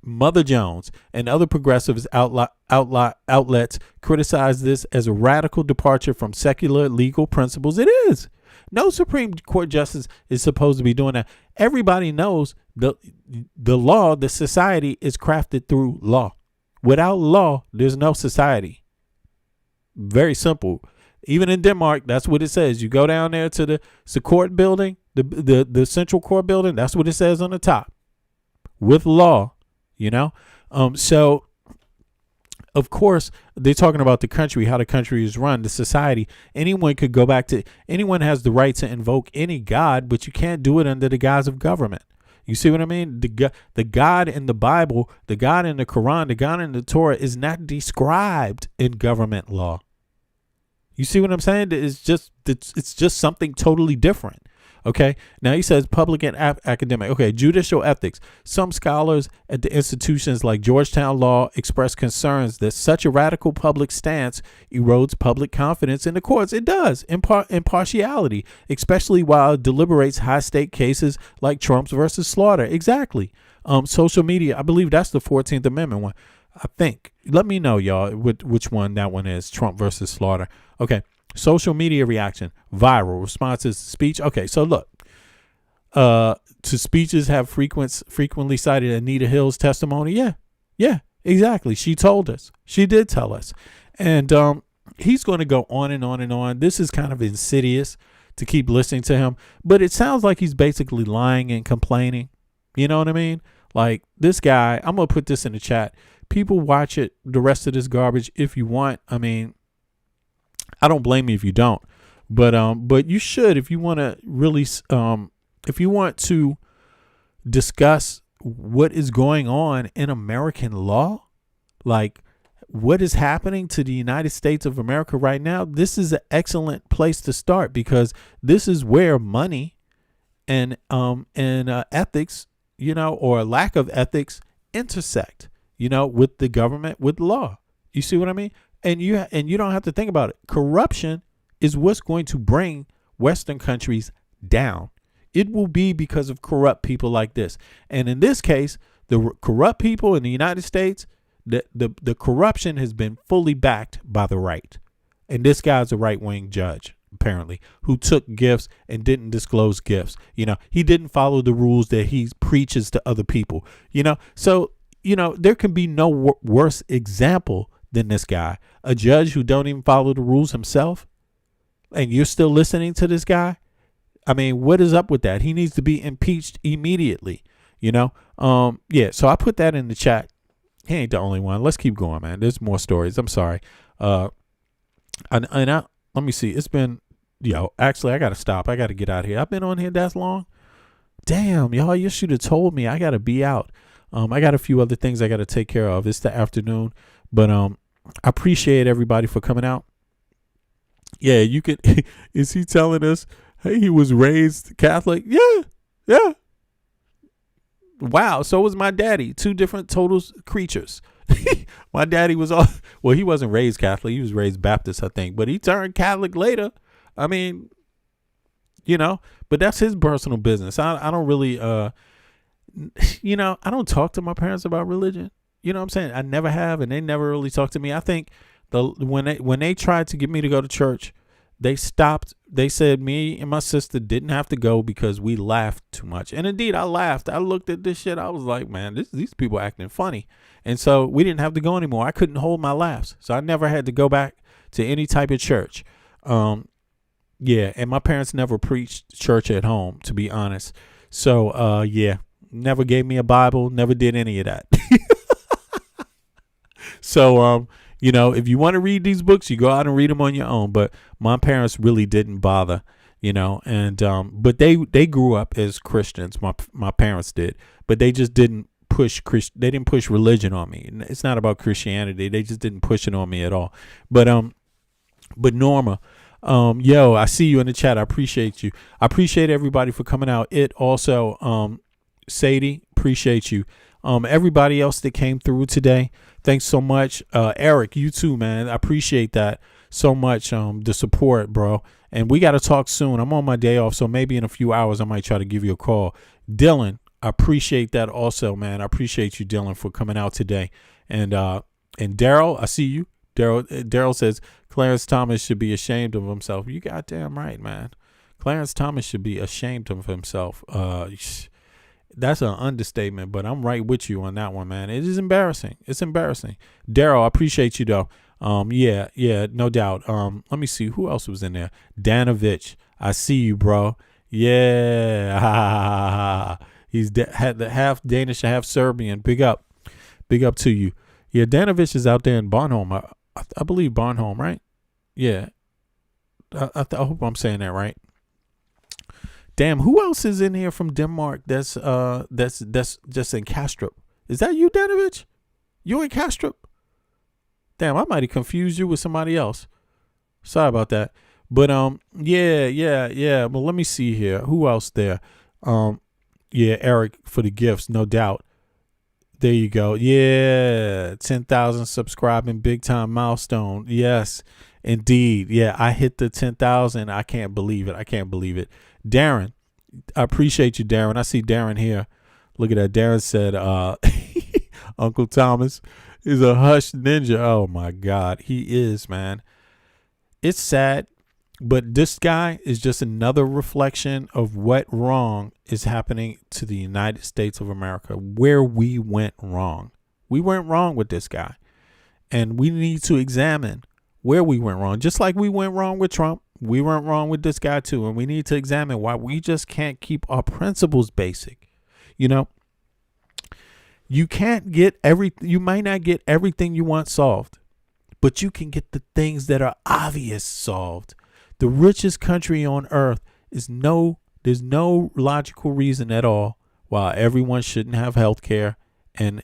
Mother Jones and other progressives outlets criticize this as a radical departure from secular legal principles. It is. No Supreme Court justice is supposed to be doing that. Everybody knows the law, the society is crafted through law. Without law, there's no society. Very simple. Even in Denmark, that's what it says. You go down there to the court building, the central court building, that's what it says on the top. With law. You know, so of course they're talking about the country, how the country is run, the society. Anyone could go back to, anyone has the right to invoke any God, but you can't do it under the guise of government. You see what I mean? The God in the Bible, the God in the Quran, the God in the Torah is not described in government law. You see what I'm saying? It's just something totally different. Okay. Now he says public and academic. Okay. Judicial ethics. Some scholars at the institutions like Georgetown Law express concerns that such a radical public stance erodes public confidence in the courts. It does. Impartiality, especially while it deliberates high stake cases like Trump's versus Slaughter. Exactly. Social media. I believe that's the 14th Amendment one. I think. Let me know, y'all, which one that one is. Trump versus Slaughter. Okay. Social media reaction, viral responses, speech. Okay, so look, to speeches have frequently cited Anita Hill's testimony. Yeah, exactly. She told us. She did tell us. And he's going to go on and on and on. This is kind of insidious to keep listening to him, but it sounds like he's basically lying and complaining. You know what I mean? Like this guy, I'm going to put this in the chat. People watch it, the rest of this garbage if you want. I mean, I don't blame you if you don't, but you should if you want to really, if you want to discuss what is going on in American law, like what is happening to the United States of America right now. This is an excellent place to start because this is where money and ethics, you know, or lack of ethics intersect, you know, with the government, with law. You see what I mean? And you don't have to think about it. Corruption is what's going to bring Western countries down. It will be because of corrupt people like this. And in this case, the corrupt people in the United States, the corruption has been fully backed by the right. And this guy's a right-wing judge, apparently, who took gifts and didn't disclose gifts. You know, he didn't follow the rules that he preaches to other people. You know, so, you know, there can be no worse example than this guy, a judge who don't even follow the rules himself, and you're still listening to this guy. I mean, what is up with that? He needs to be impeached immediately, you know? Yeah, so I put that in the chat. He ain't the only one. Let's keep going, man. There's more stories. I'm sorry. Let me see. It's been, actually, I got to stop. I got to get out of here. I've been on here that long. Damn, y'all, you should have told me. I got to be out. I got a few other things I got to take care of. It's the afternoon. But I appreciate everybody for coming out. Yeah, you could. Is he telling us, hey, he was raised Catholic? Yeah. Wow. So was my daddy. Two different total creatures. My daddy was he wasn't raised Catholic. He was raised Baptist, I think, but he turned Catholic later. I mean, but that's his personal business. I don't really, I don't talk to my parents about religion. You know what I'm saying? I never have, and they never really talked to me. I think when they tried to get me to go to church, they stopped. They said me and my sister didn't have to go because we laughed too much. And indeed, I laughed. I looked at this shit. I was like, man, these people acting funny. And so we didn't have to go anymore. I couldn't hold my laughs. So I never had to go back to any type of church. Yeah. And my parents never preached church at home, to be honest. So, yeah, never gave me a Bible, never did any of that. So, if you want to read these books, you go out and read them on your own. But my parents really didn't bother, and but they grew up as Christians. My parents did, but they just didn't push they didn't push religion on me. It's not about Christianity. They just didn't push it on me at all. But Norma, yo, I see you in the chat. I appreciate you. I appreciate everybody for coming out. It also, Sadie, appreciate you. Everybody else that came through today, thanks so much. Eric, you too, man. I appreciate that so much. The support, bro. And we got to talk soon. I'm on my day off, so maybe in a few hours I might try to give you a call. Dylan, I appreciate that also, man. I appreciate you, Dylan, for coming out today. And Daryl, I see you. Daryl says Clarence Thomas should be ashamed of himself. You goddamn right, man. Clarence Thomas should be ashamed of himself. That's an understatement, but I'm right with you on that one, man. It is embarrassing. It's embarrassing. Daryl, I appreciate you though. Yeah, no doubt. Let me see who else was in there. Danovich, I see you, bro. Yeah, he's half Danish, half Serbian. Big up to you. Yeah, Danovich is out there in Bornholm. I believe Bornholm, right? Yeah. I hope I'm saying that right. Damn, who else is in here from Denmark that's just in Kastrup? Is that you, Danovich? You in Kastrup? Damn, I might have confused you with somebody else. Sorry about that. But yeah. Well, let me see here. Who else there? Yeah, Eric for the gifts, no doubt. There you go. Yeah, 10,000 subscribing, big time milestone. Yes, indeed. Yeah, I hit the 10,000. I can't believe it. Darren, I appreciate you, Darren. I see Darren here. Look at that. Darren said, Uncle Thomas is a hush ninja. Oh my God, he is, man. It's sad, but this guy is just another reflection of what wrong is happening to the United States of America, where we went wrong. We went wrong with this guy, and we need to examine where we went wrong. Just like we went wrong with Trump, we went wrong with this guy too, and we need to examine why we just can't keep our principles basic. You can't get you might not get everything you want solved, but you can get the things that are obvious solved. The richest country on earth there's no logical reason at all why everyone shouldn't have health care and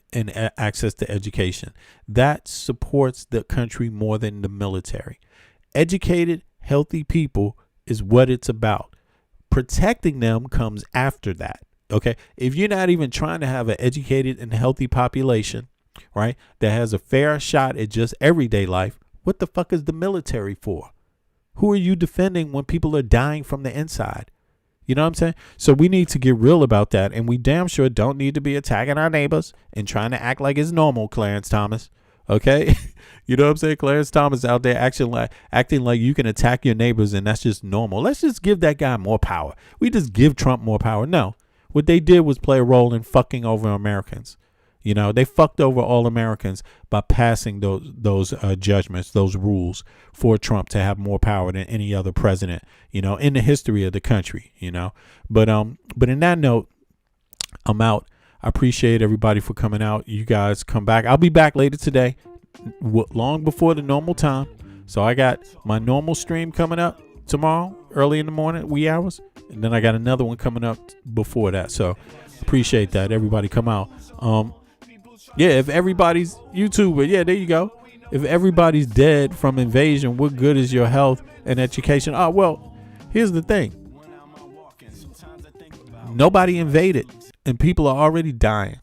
access to education. That supports the country more than the military. Educated, healthy people is what it's about. Protecting them comes after that. Okay. If you're not even trying to have an educated and healthy population, right, that has a fair shot at just everyday life, what the fuck is the military for? Who are you defending when people are dying from the inside? You know what I'm saying? So we need to get real about that. And we damn sure don't need to be attacking our neighbors and trying to act like it's normal, Clarence Thomas. Okay. You know what I'm saying? Clarence Thomas out there acting like you can attack your neighbors and that's just normal. Let's just give that guy more power. We just give Trump more power. No, what they did was play a role in fucking over Americans. They fucked over all Americans by passing those judgments, those rules for Trump to have more power than any other president, in the history of the country, But in that note, I'm out. I appreciate everybody for coming out. You guys come back. I'll be back later today, long before the normal time. So I got my normal stream coming up tomorrow, early in the morning, wee hours. And then I got another one coming up before that. So appreciate that. Everybody come out. Yeah, if everybody's YouTuber, yeah, there you go. If everybody's dead from invasion, what good is your health and education? Oh, well, here's the thing. Nobody invaded, and people are already dying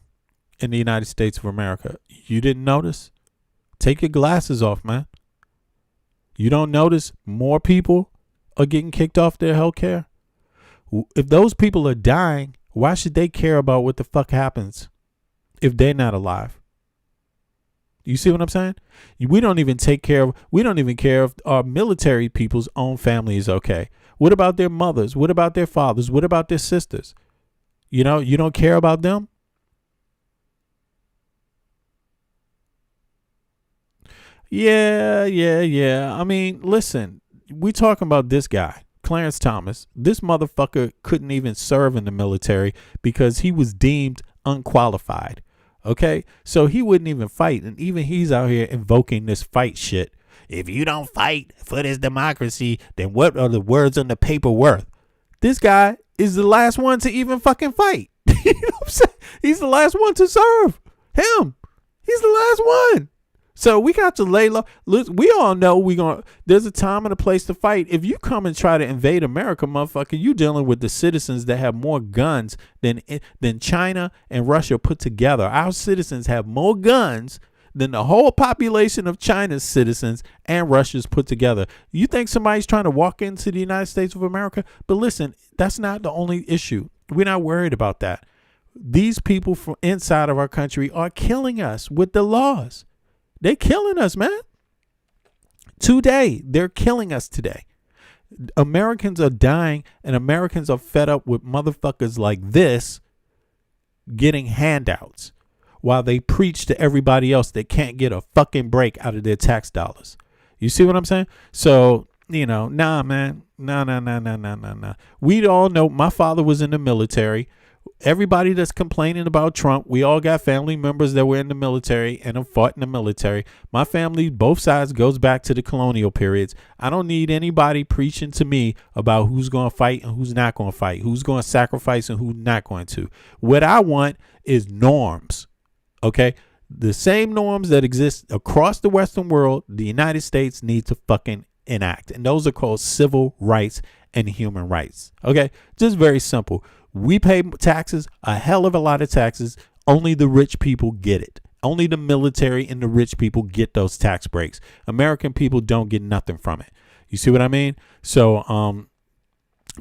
in the United States of America. You didn't notice? Take your glasses off, man. You don't notice more people are getting kicked off their health care? If those people are dying, why should they care about what the fuck happens if they're not alive? You see what I'm saying? We don't even care if our military people's own family is okay. What about their mothers? What about their fathers? What about their sisters? You know, you don't care about them? Yeah. I mean, listen, we talking about this guy, Clarence Thomas. This motherfucker couldn't even serve in the military because he was deemed unqualified. Okay, so he wouldn't even fight, and even he's out here invoking this fight shit. If you don't fight for this democracy, then what are the words on the paper worth? This guy is the last one to even fucking fight. You know what I'm saying? He's the last one to serve. Him. He's the last one. So we got to lay low. Look, we all know there's a time and a place to fight. If you come and try to invade America, motherfucker, you dealing with the citizens that have more guns than China and Russia put together. Our citizens have more guns than the whole population of China's citizens and Russia's put together. You think somebody's trying to walk into the United States of America? But listen, that's not the only issue. We're not worried about that. These people from inside of our country are killing us with the laws. They killing us, man. Today, they're killing us today. Americans are dying, and Americans are fed up with motherfuckers like this getting handouts while they preach to everybody else that can't get a fucking break out of their tax dollars. You see what I'm saying? So, nah, man. Nah. We all know my father was in the military. Everybody that's complaining about Trump, we all got family members that were in the military and have fought in the military. My family, both sides, goes back to the colonial periods. I don't need anybody preaching to me about who's going to fight and who's not going to fight, who's going to sacrifice and who's not going to. What I want is norms, okay? The same norms that exist across the Western world, the United States needs to fucking enact. And those are called civil rights and human rights, okay? Just very simple. We pay taxes, a hell of a lot of taxes. Only the rich people get it. Only the military and the rich people get those tax breaks. American people don't get nothing from it. You see what I mean? So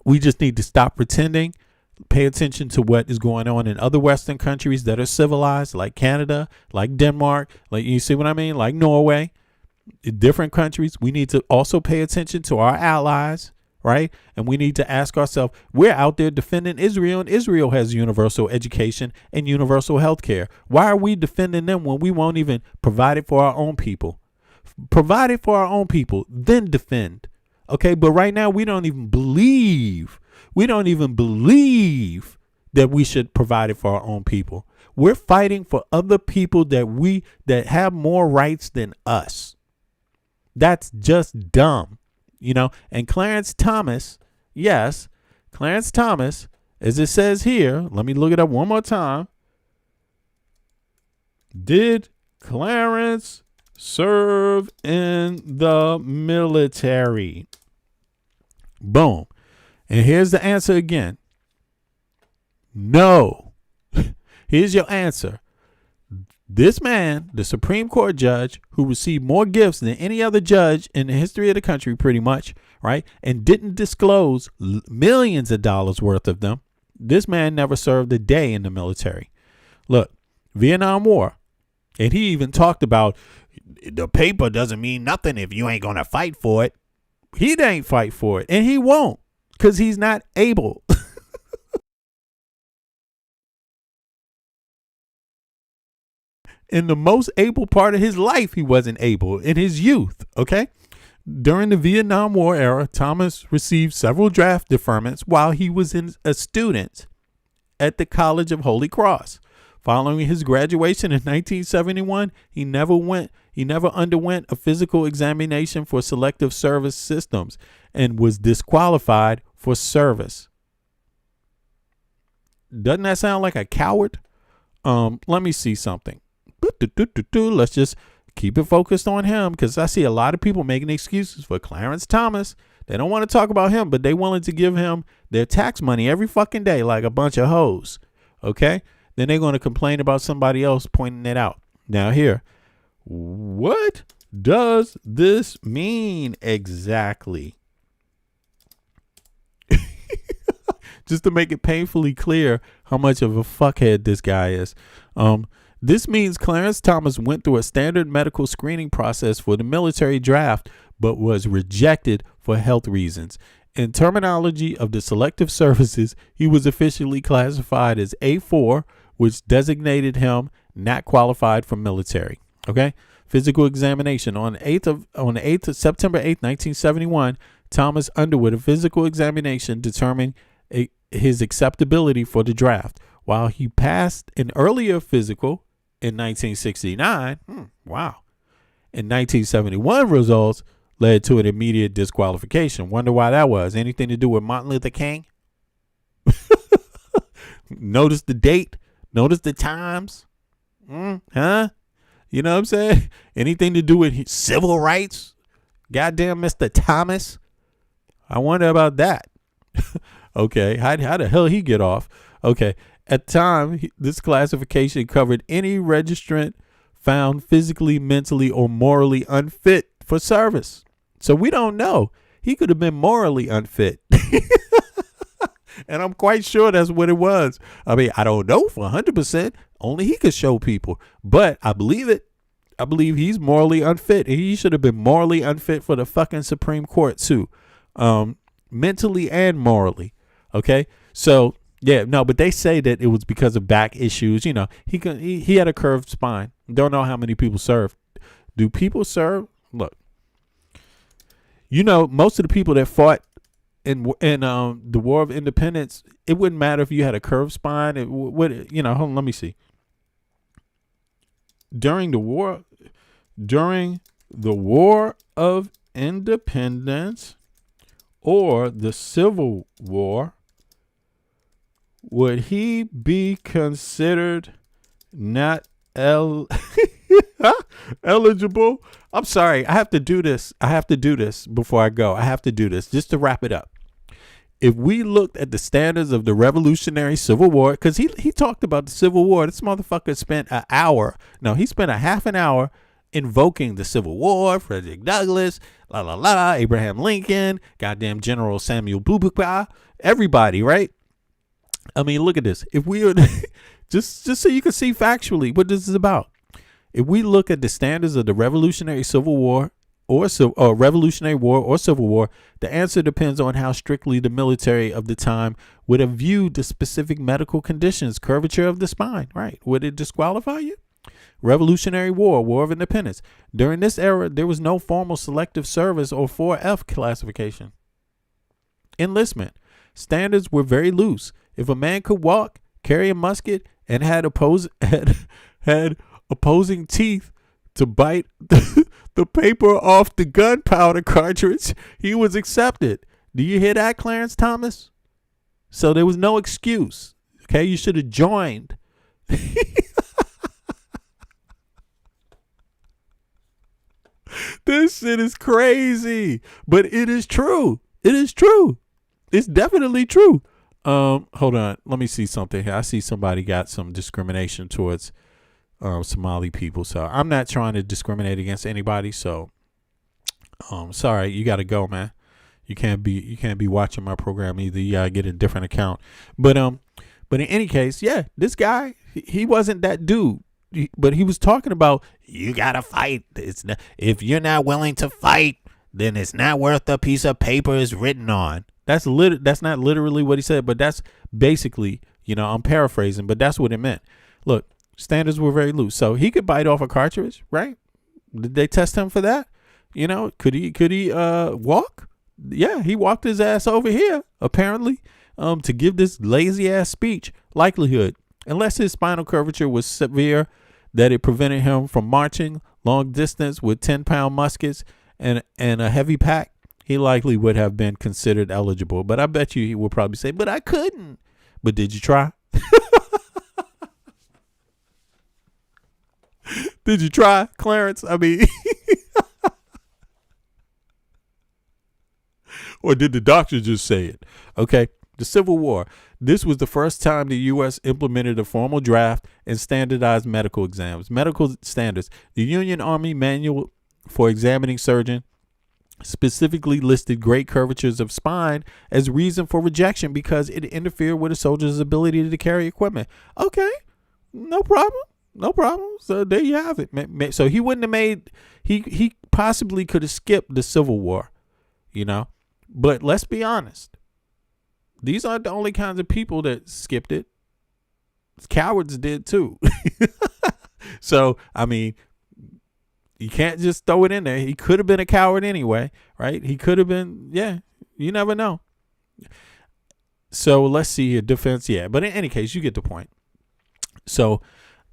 we just need to stop pretending, pay attention to what is going on in other Western countries that are civilized, like Canada, like Denmark, like, you see what I mean? Like Norway, different countries. We need to also pay attention to our allies. Right? And we need to ask ourselves, we're out there defending Israel, and Israel has universal education and universal health care. Why are we defending them when we won't even provide it for our own people? Provide it for our own people, then defend. Okay, but right now we don't even believe that we should provide it for our own people. We're fighting for other people that have more rights than us. That's just dumb. And Clarence Thomas, yes, Clarence Thomas, as it says here, let me look it up one more time. Did Clarence serve in the military? Boom. And here's the answer again. No. Here's your answer. This man, the Supreme Court judge, who received more gifts than any other judge in the history of the country, pretty much, right, and didn't disclose millions of dollars worth of them, this man never served a day in the military. Look, Vietnam War, and he even talked about the paper doesn't mean nothing if you ain't going to fight for it. He ain't fight for it, and he won't, because he's not able. In the most able part of his life, he wasn't able in his youth. Okay. During the Vietnam War era, Thomas received several draft deferments while he was a student at the College of Holy Cross. Following his graduation in 1971, he never underwent a physical examination for selective service systems and was disqualified for service. Doesn't that sound like a coward? Let me see something. Let's just keep it focused on him, because I see a lot of people making excuses for Clarence Thomas. They don't want to talk about him, but they willing to give him their tax money every fucking day like a bunch of hoes. Okay? Then they're going to complain about somebody else pointing it out. Now here, what does this mean exactly? Just to make it painfully clear how much of a fuckhead this guy is. This means Clarence Thomas went through a standard medical screening process for the military draft, but was rejected for health reasons. In terminology of the selective services, he was officially classified as A4, which designated him not qualified for military. Okay? Physical examination. On September 8th, 1971, Thomas underwent a physical examination determining his acceptability for the draft. While he passed an earlier physical in 1969, wow. In 1971, results led to an immediate disqualification. Wonder why that was. Anything to do with Martin Luther King? Notice the date? Notice the times? Huh? You know what I'm saying? Anything to do with civil rights? Goddamn Mr. Thomas. I wonder about that. Okay, how the hell he get off? Okay, at the time, this classification covered any registrant found physically, mentally, or morally unfit for service. So we don't know. He could have been morally unfit. And I'm quite sure that's what it was. I mean, I don't know for 100%. Only he could show people. But I believe it. I believe he's morally unfit. And he should have been morally unfit for the fucking Supreme Court too. Mentally and morally. Okay, so yeah, no, but they say that it was because of back issues. You know, he had a curved spine. Don't know how many people served. Do people serve? Look, you know, most of the people that fought in the War of Independence, it wouldn't matter if you had a curved spine. It would, you know. Hold on, let me see. During the war of Independence or the Civil War, would he be considered not eligible? I'm sorry. I have to do this. Before I go. I have to do this just to wrap it up. If we looked at the standards of the Revolutionary Civil War, because he talked about the Civil War, this motherfucker spent an hour. No, he spent a half an hour invoking the Civil War, Frederick Douglass, Abraham Lincoln, goddamn General Samuel Bubaka, everybody, right? I mean, look at this. If we would just so you can see factually what this is about. If we look at the standards of the Revolutionary Civil War or Revolutionary War or Civil War, the answer depends on how strictly the military of the time would have viewed the specific medical conditions, curvature of the spine, right? Would it disqualify you? Revolutionary War, War of Independence. During this era, there was no formal selective service or 4F classification. Enlistment. Standards were very loose. If a man could walk, carry a musket, and had opposing teeth to bite the paper off the gunpowder cartridge, he was accepted. Do you hear that, Clarence Thomas? So there was no excuse. Okay, you should have joined. This shit is crazy, but it is true. It is true. It's definitely true. Hold on. Let me see something here. I see somebody got some discrimination towards Somali people. So I'm not trying to discriminate against anybody. So sorry, you got to go, man. You can't be watching my program either. You gotta get a different account. But in any case, yeah, this guy, he wasn't that dude. But he was talking about, you gotta fight. If you're not willing to fight, then it's not worth the piece of paper it's written on. That's not literally what he said, but that's basically, I'm paraphrasing, but that's what it meant. Look, standards were very loose, so he could bite off a cartridge, right? Did they test him for that? Could he walk? Yeah, he walked his ass over here apparently to give this lazy ass speech. Likelihood, unless his spinal curvature was severe that it prevented him from marching long distance with 10-pound muskets and a heavy pack, he likely would have been considered eligible. But I bet you he would probably say, but I couldn't. But did you try? Did you try, Clarence? I mean, or did the doctor just say it? Okay. The Civil War. This was the first time the U.S. implemented a formal draft and standardized medical exams. Medical standards. The Union Army Manual for Examining Surgeon specifically listed great curvatures of spine as reason for rejection because it interfered with a soldier's ability to carry equipment. Okay, no problem. No problem. So there you have it. So he wouldn't have made, he possibly could have skipped the Civil War, you know. But let's be honest. These aren't the only kinds of people that skipped it. Cowards did too. So, I mean, you can't just throw it in there. He could have been a coward anyway, right? He could have been, yeah, you never know. So let's see here. Defense, yeah. But in any case, you get the point. So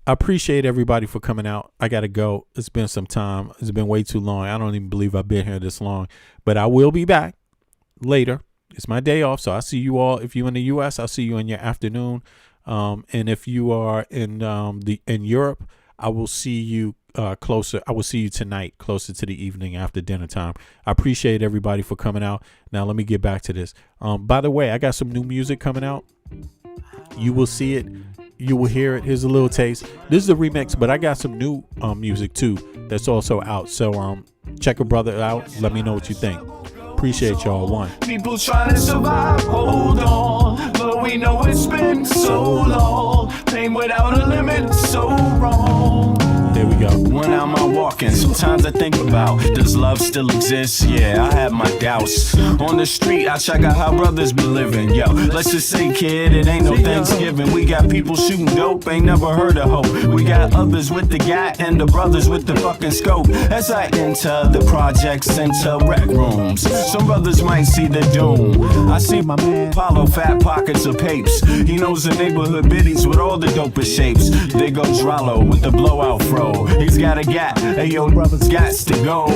I appreciate everybody for coming out. I got to go. It's been some time. It's been way too long. I don't even believe I've been here this long. But I will be back later. It's my day off. So I'll see you all. If you're in the U.S., I'll see you in your afternoon. And if you are in Europe, I will see you closer. I will see you tonight, closer to the evening after dinner time. I appreciate everybody for coming out. Now let me get back to this. By the way, I got some new music coming out. You will see it. You will hear it. Here's a little taste. This is a remix, but I got some new music too that's also out. So check a brother out. Let me know what you think. Appreciate y'all. One. People trying to survive, hold on. But we know it's been so long. Pain without a limit, so wrong. There we go. When I'm out walking, sometimes I think about, does love still exist? Yeah, I have my doubts. On the street, I check out how brothers been living. Yo, let's just say, kid, it ain't no Thanksgiving. We got people shooting dope, ain't never heard of hope. We got others with the gat and the brothers with the fucking scope. As I enter the projects, enter rec rooms, some brothers might see the doom. I see my man Apollo, fat pockets of papes. He knows the neighborhood biddies with all the dopest shapes. There goes Rollo with the blowout fro. He's got a gap, hey yo, brothers gots to go.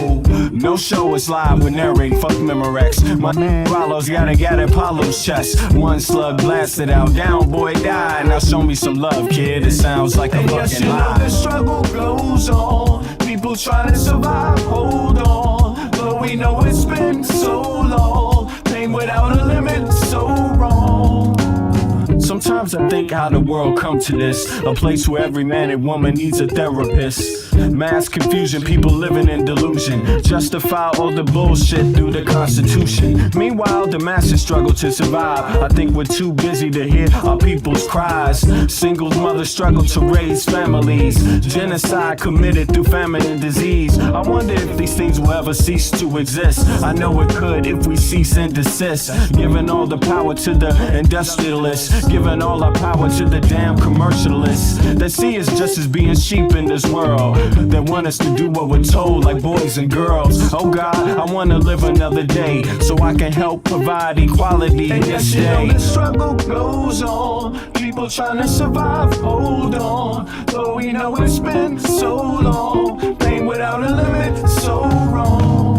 No show is live with narrate, fuck Memorex. My man Rollo's got a gat at Apollo's chest. One slug blasted out, down boy died. Now show me some love, kid, it sounds like a fucking lie. The struggle goes on, people trying to survive, hold on. But we know it's been so long, pain without a limit, so wrong. Sometimes I think how the world come to this, a place where every man and woman needs a therapist. Mass confusion, people living in delusion, justify all the bullshit through the Constitution. Meanwhile, the masses struggle to survive. I think we're too busy to hear our people's cries. Single mothers struggle to raise families, genocide committed through famine and disease. I wonder if these things will ever cease to exist. I know it could if we cease and desist. Giving all the power to the industrialists, giving all our power to the damn commercialists that see us just as being sheep in this world, that want us to do what we're told like boys and girls. Oh God, I want to live another day so I can help provide equality this day. The struggle goes on, people trying to survive, hold on. Though we know it's been so long, pain without a limit, so wrong.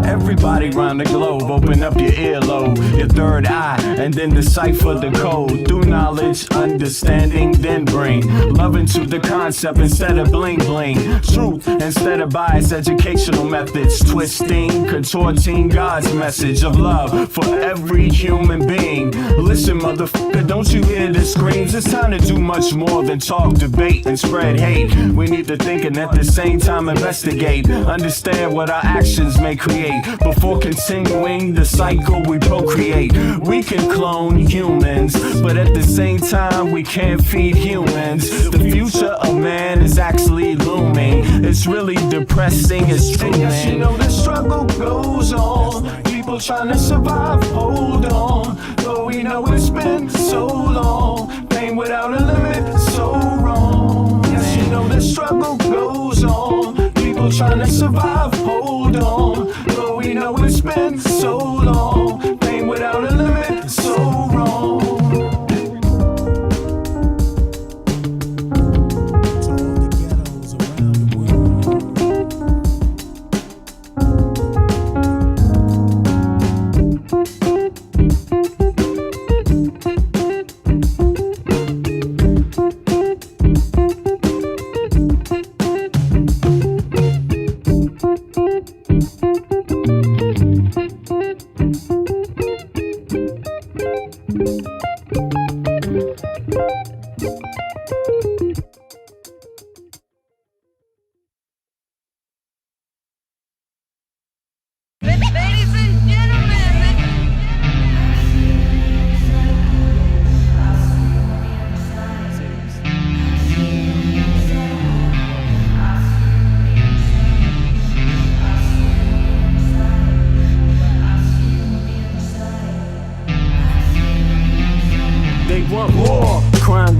Everybody round the globe, open up your earlobe, your third eye, and then decipher the code. Through knowledge, understanding, then bring love into the concept instead of bling bling. Truth instead of biased educational methods. Twisting, contorting God's message of love for every human being. Listen, motherfucker, don't you hear the screams? It's time to do much more than talk, debate, and spread hate. We need to think and at the same time investigate. Understand what our actions may create. Before continuing the cycle we procreate. We can clone humans, but at the same time we can't feed humans. The future of man is actually looming. It's really depressing, it's true, man. Yes, you know the struggle goes on, people trying to survive, hold on. Though we know it's been so long, pain without a limit, so wrong. Yes, you know the struggle goes on, people trying to survive, hold on. Though we know it's been so long, pain without a limit, so wrong.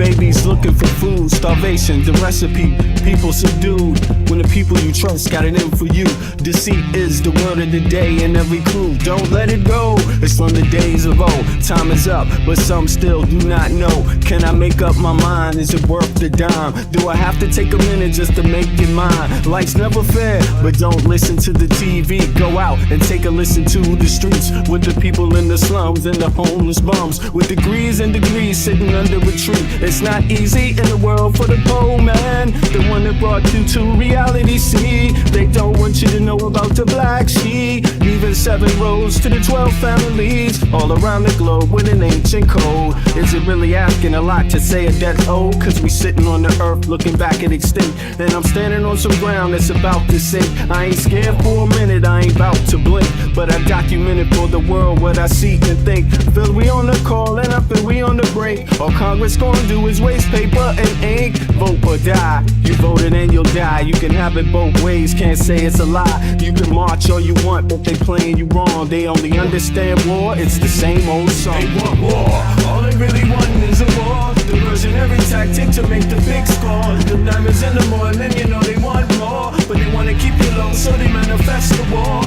babies looking for food, starvation, the recipe, people subdued. When the people you trust got it in for you. Deceit is the word of the day and every clue. Don't let it go, it's from the days of old. Time is up, but some still do not know. Can I make up my mind? Is it worth the dime? Do I have to take a minute just to make it mine? Life's never fair, but don't listen to the TV. Go out and take a listen to the streets with the people in the slums and the homeless bums with degrees and degrees sitting under a tree. It's not easy in the world for the poor man, the one that brought you to reality. See, they don't want you to know about the black sheep. Even 7 roads to the 12 families all around the globe with an ancient code. Is it really asking a lot to say a death old? Cause we sitting on the earth looking back at extinct, and I'm standing on some ground that's about to sink. I ain't scared for a minute, I ain't about to blink, but I documented for the world what I see and think. Feel we on the call and I feel we on the break. All Congress gonna do is waste paper and ink. Vote or die, you voted and you'll die. You can have it both ways, can't say it's a lie. You can march all you want, but they playing you wrong. They only understand war, it's the same old song. They want war, all they really want is a war. Diversionary tactic to make the big score. The diamonds in the morning, you know they want more, but they wanna keep you low, so they manifest the war.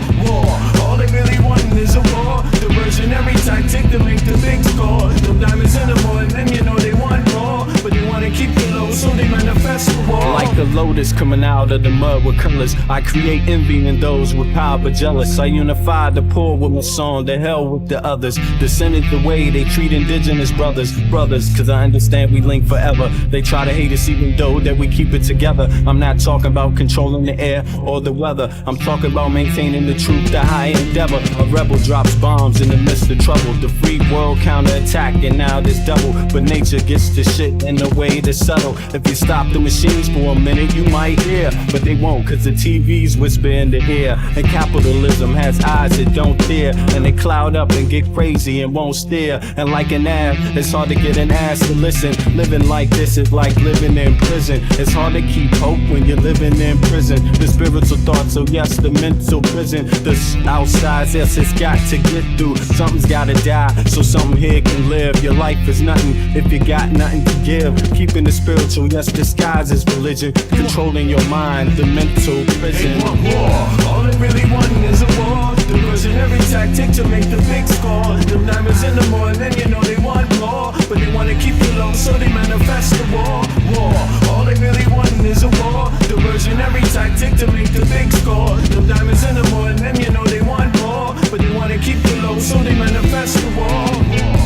All they really want is a war. Diversionary tactic to make the big score. The diamonds in the morning, you know they want more, but they wanna keep you low, so they manifest the war. Like a lotus coming out of the mud with colors, I create envy in those with power but jealous. I unify the poor with my song, the hell with the others. Descended the way they treat indigenous brothers, cause I understand we link forever. They try to hate us even though that we keep it together. I'm not talking about controlling the air or the weather, I'm talking about maintaining the truth, the high endeavor. A rebel drops bombs in the midst of trouble. The free world counterattack and now there's double, but nature gets the shit in a way that's subtle. If you stop the machines for a minute you might hear, but they won't cause the TV's whisper in the ear. And capitalism has eyes that don't tear, and they cloud up and get crazy and won't steer. And like an ab, it's hard to get an ass to listen. Living like this is like living in prison. It's hard to keep hope when you're living in prison. The spiritual thoughts, so yes, the mental prison. The outside, yes, it's got to get through. Something's gotta die, so something here can live. Your life is nothing if you got nothing to give. Keeping the spiritual, yes, disguised as religion. Controlling your mind, the mental prison. They want war, all they really want is a war. Diversionary tactic to make the big score. The diamonds in the morning, you know they want more, but they wanna keep you low, so they manifest the war. All they really want is a war. Diversionary tactic to make the big score. The diamonds in the morning, you know they want more, but they wanna keep you low, so they manifest the war.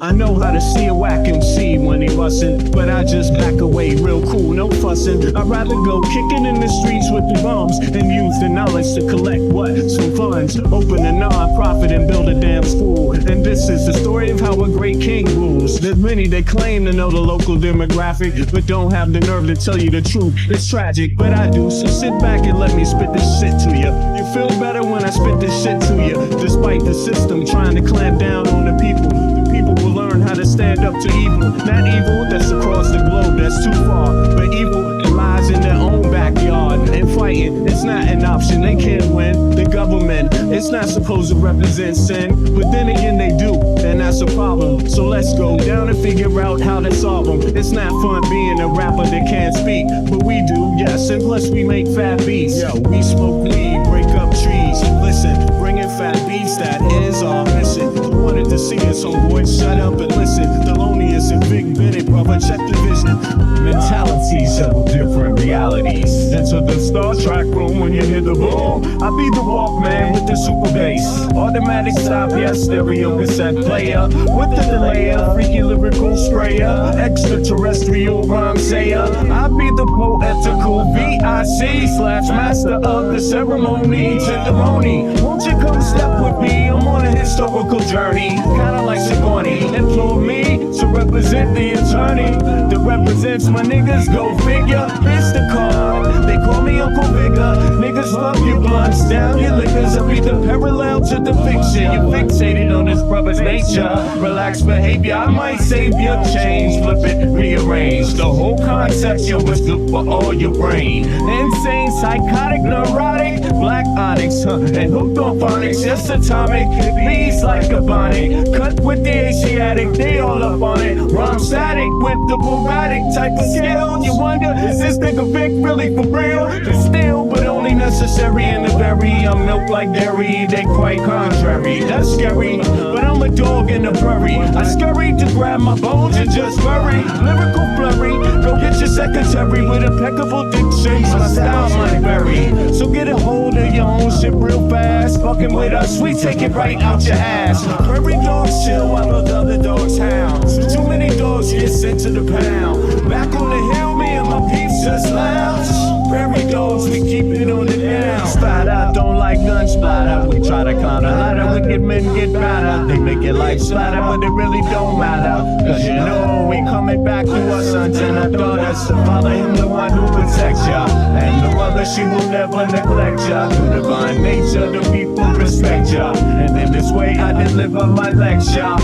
I know how to see a whack MC when he bustin', but I just back away real cool, no fussin'. I'd rather go kicking in the streets with the bums and use the knowledge to collect what? Some funds. Open a non-profit and build a damn school. And this is the story of how a great king rules. There's many that claim to know the local demographic, but don't have the nerve to tell you the truth. It's tragic, but I do, so sit back and let me spit this shit to you. You feel better when I spit this shit to you, despite the system trying to clamp down on the people. People will learn how to stand up to evil. Not evil that's across the globe, that's too far, but evil that lies in their own backyard. And fighting, it's not an option, they can't win. The government It's not supposed to represent sin, but then again they do, and that's a problem. So let's go down and figure out how to solve them. It's not fun being a rapper that can't speak, but we do, yes, and plus we make fat beats. Yo, we smoke weed, break up trees. Listen, bringing fat beats, that is our mission. You wanted to see us, homeboy, shut up and listen. Thelonious and Big Bennett, brother, check the vision. Mentalities, several different realities. Enter the Star Trek room when you hear the boom. I be the Walkman with the super bass. Automatic stop, yes, stereo cassette player. With the delayer, freaky lyrical sprayer. Extraterrestrial rhyme sayer. I be the poetical VIC/master of the ceremony. Tenderoni, won't you come step with me? I'm on a historical journey. Kinda like Sigourney. Implore me to represent the attorney that represents my niggas, go figure. It's the card, they call me Uncle Bigger. Niggas love your blunts, down your liquors. I read the parallel to the fiction. You're fixated on this brother's nature. Relaxed behavior, I might save your change. Flip it, rearrange the whole concept. Yo, it's good for all your brain. Insane, psychotic, neurotic, black onyx, and hooked on phonics. Just atomic, bees like a bonnet. Cut with the Asiatic, they all up on it. Rhyme static with the Bugatti type of skill. You wonder, is this nigga Vic really for real? It's still, but only necessary in the berry. I'm milk like dairy, they quite contrary. That's scary, but I'm a dog in the prairie. I scurry to grab my bones and just worry. Lyrical flurry, go get your secretary with impeccable dictions. My style might vary, so get a hold of your own shit real fast. Fucking with us, we take it right out your ass. Prairie dogs chill while the other dogs howl. Too many dogs get sent to the pound. Back on the hill, me and my peeps just lounge. Prairie dogs, we keep it on the down. Splatter, don't like gun splatter. We try to climb the ladder, wicked men get better. They make it like splatter, but it really don't matter. Cause you know we coming back to our sons and our daughters. So follow him, the one who protects ya. And the mother, she will never neglect ya. Through divine nature, the people respect ya. And in this way I deliver my lecture.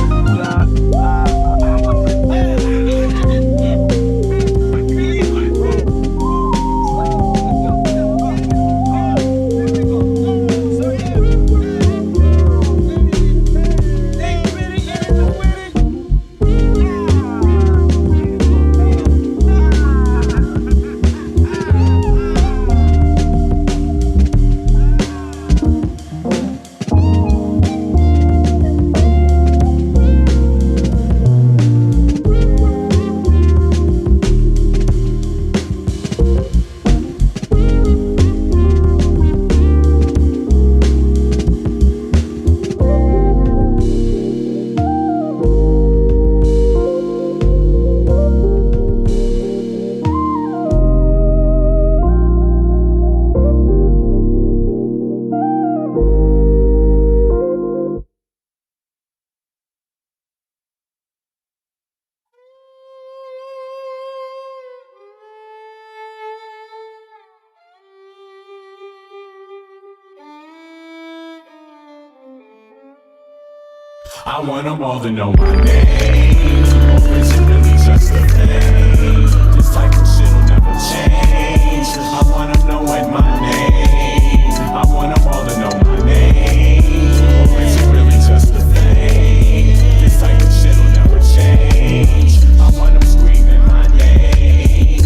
I want them all to know my name. Or is it really just a thing? This type of shit will never change. I want them knowing my name. I want them all to know my name. Or is it really just a thing? This type of shit will never change. I want them screaming my name.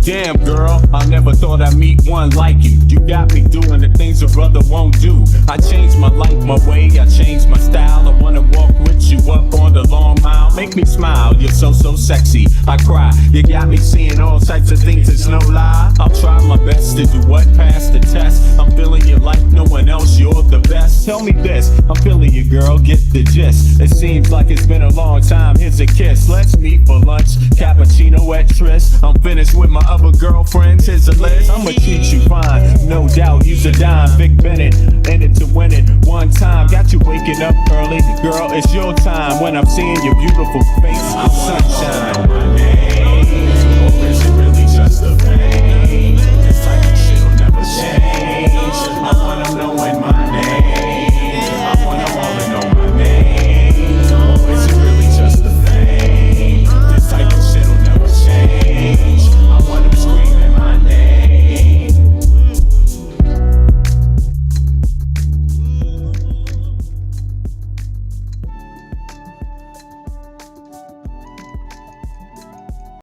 Damn girl, I never thought I'd meet one like you. You got me doing the things a brother won't do. I changed my life, my way, I changed my style. I wanna walk with you up on the long mile. Make me smile, you're so sexy. I cry, you got me seeing all types of things, it's no lie. I'll try my best to do what, pass the test. I'm feeling you like no one else, you're the best. Tell me this, I'm feeling you girl, get the gist. It seems like it's been a long time, here's a kiss. Let's meet for lunch, cappuccino at Tris. I'm finished with my other girlfriends, here's a list. I'ma treat you fine, no doubt, use a dime. Vic Bennett, in it to win it one time. Got you waking up early, girl, it's your time. When I'm seeing your beautiful face, I'm sunshine. My name, or is it really just a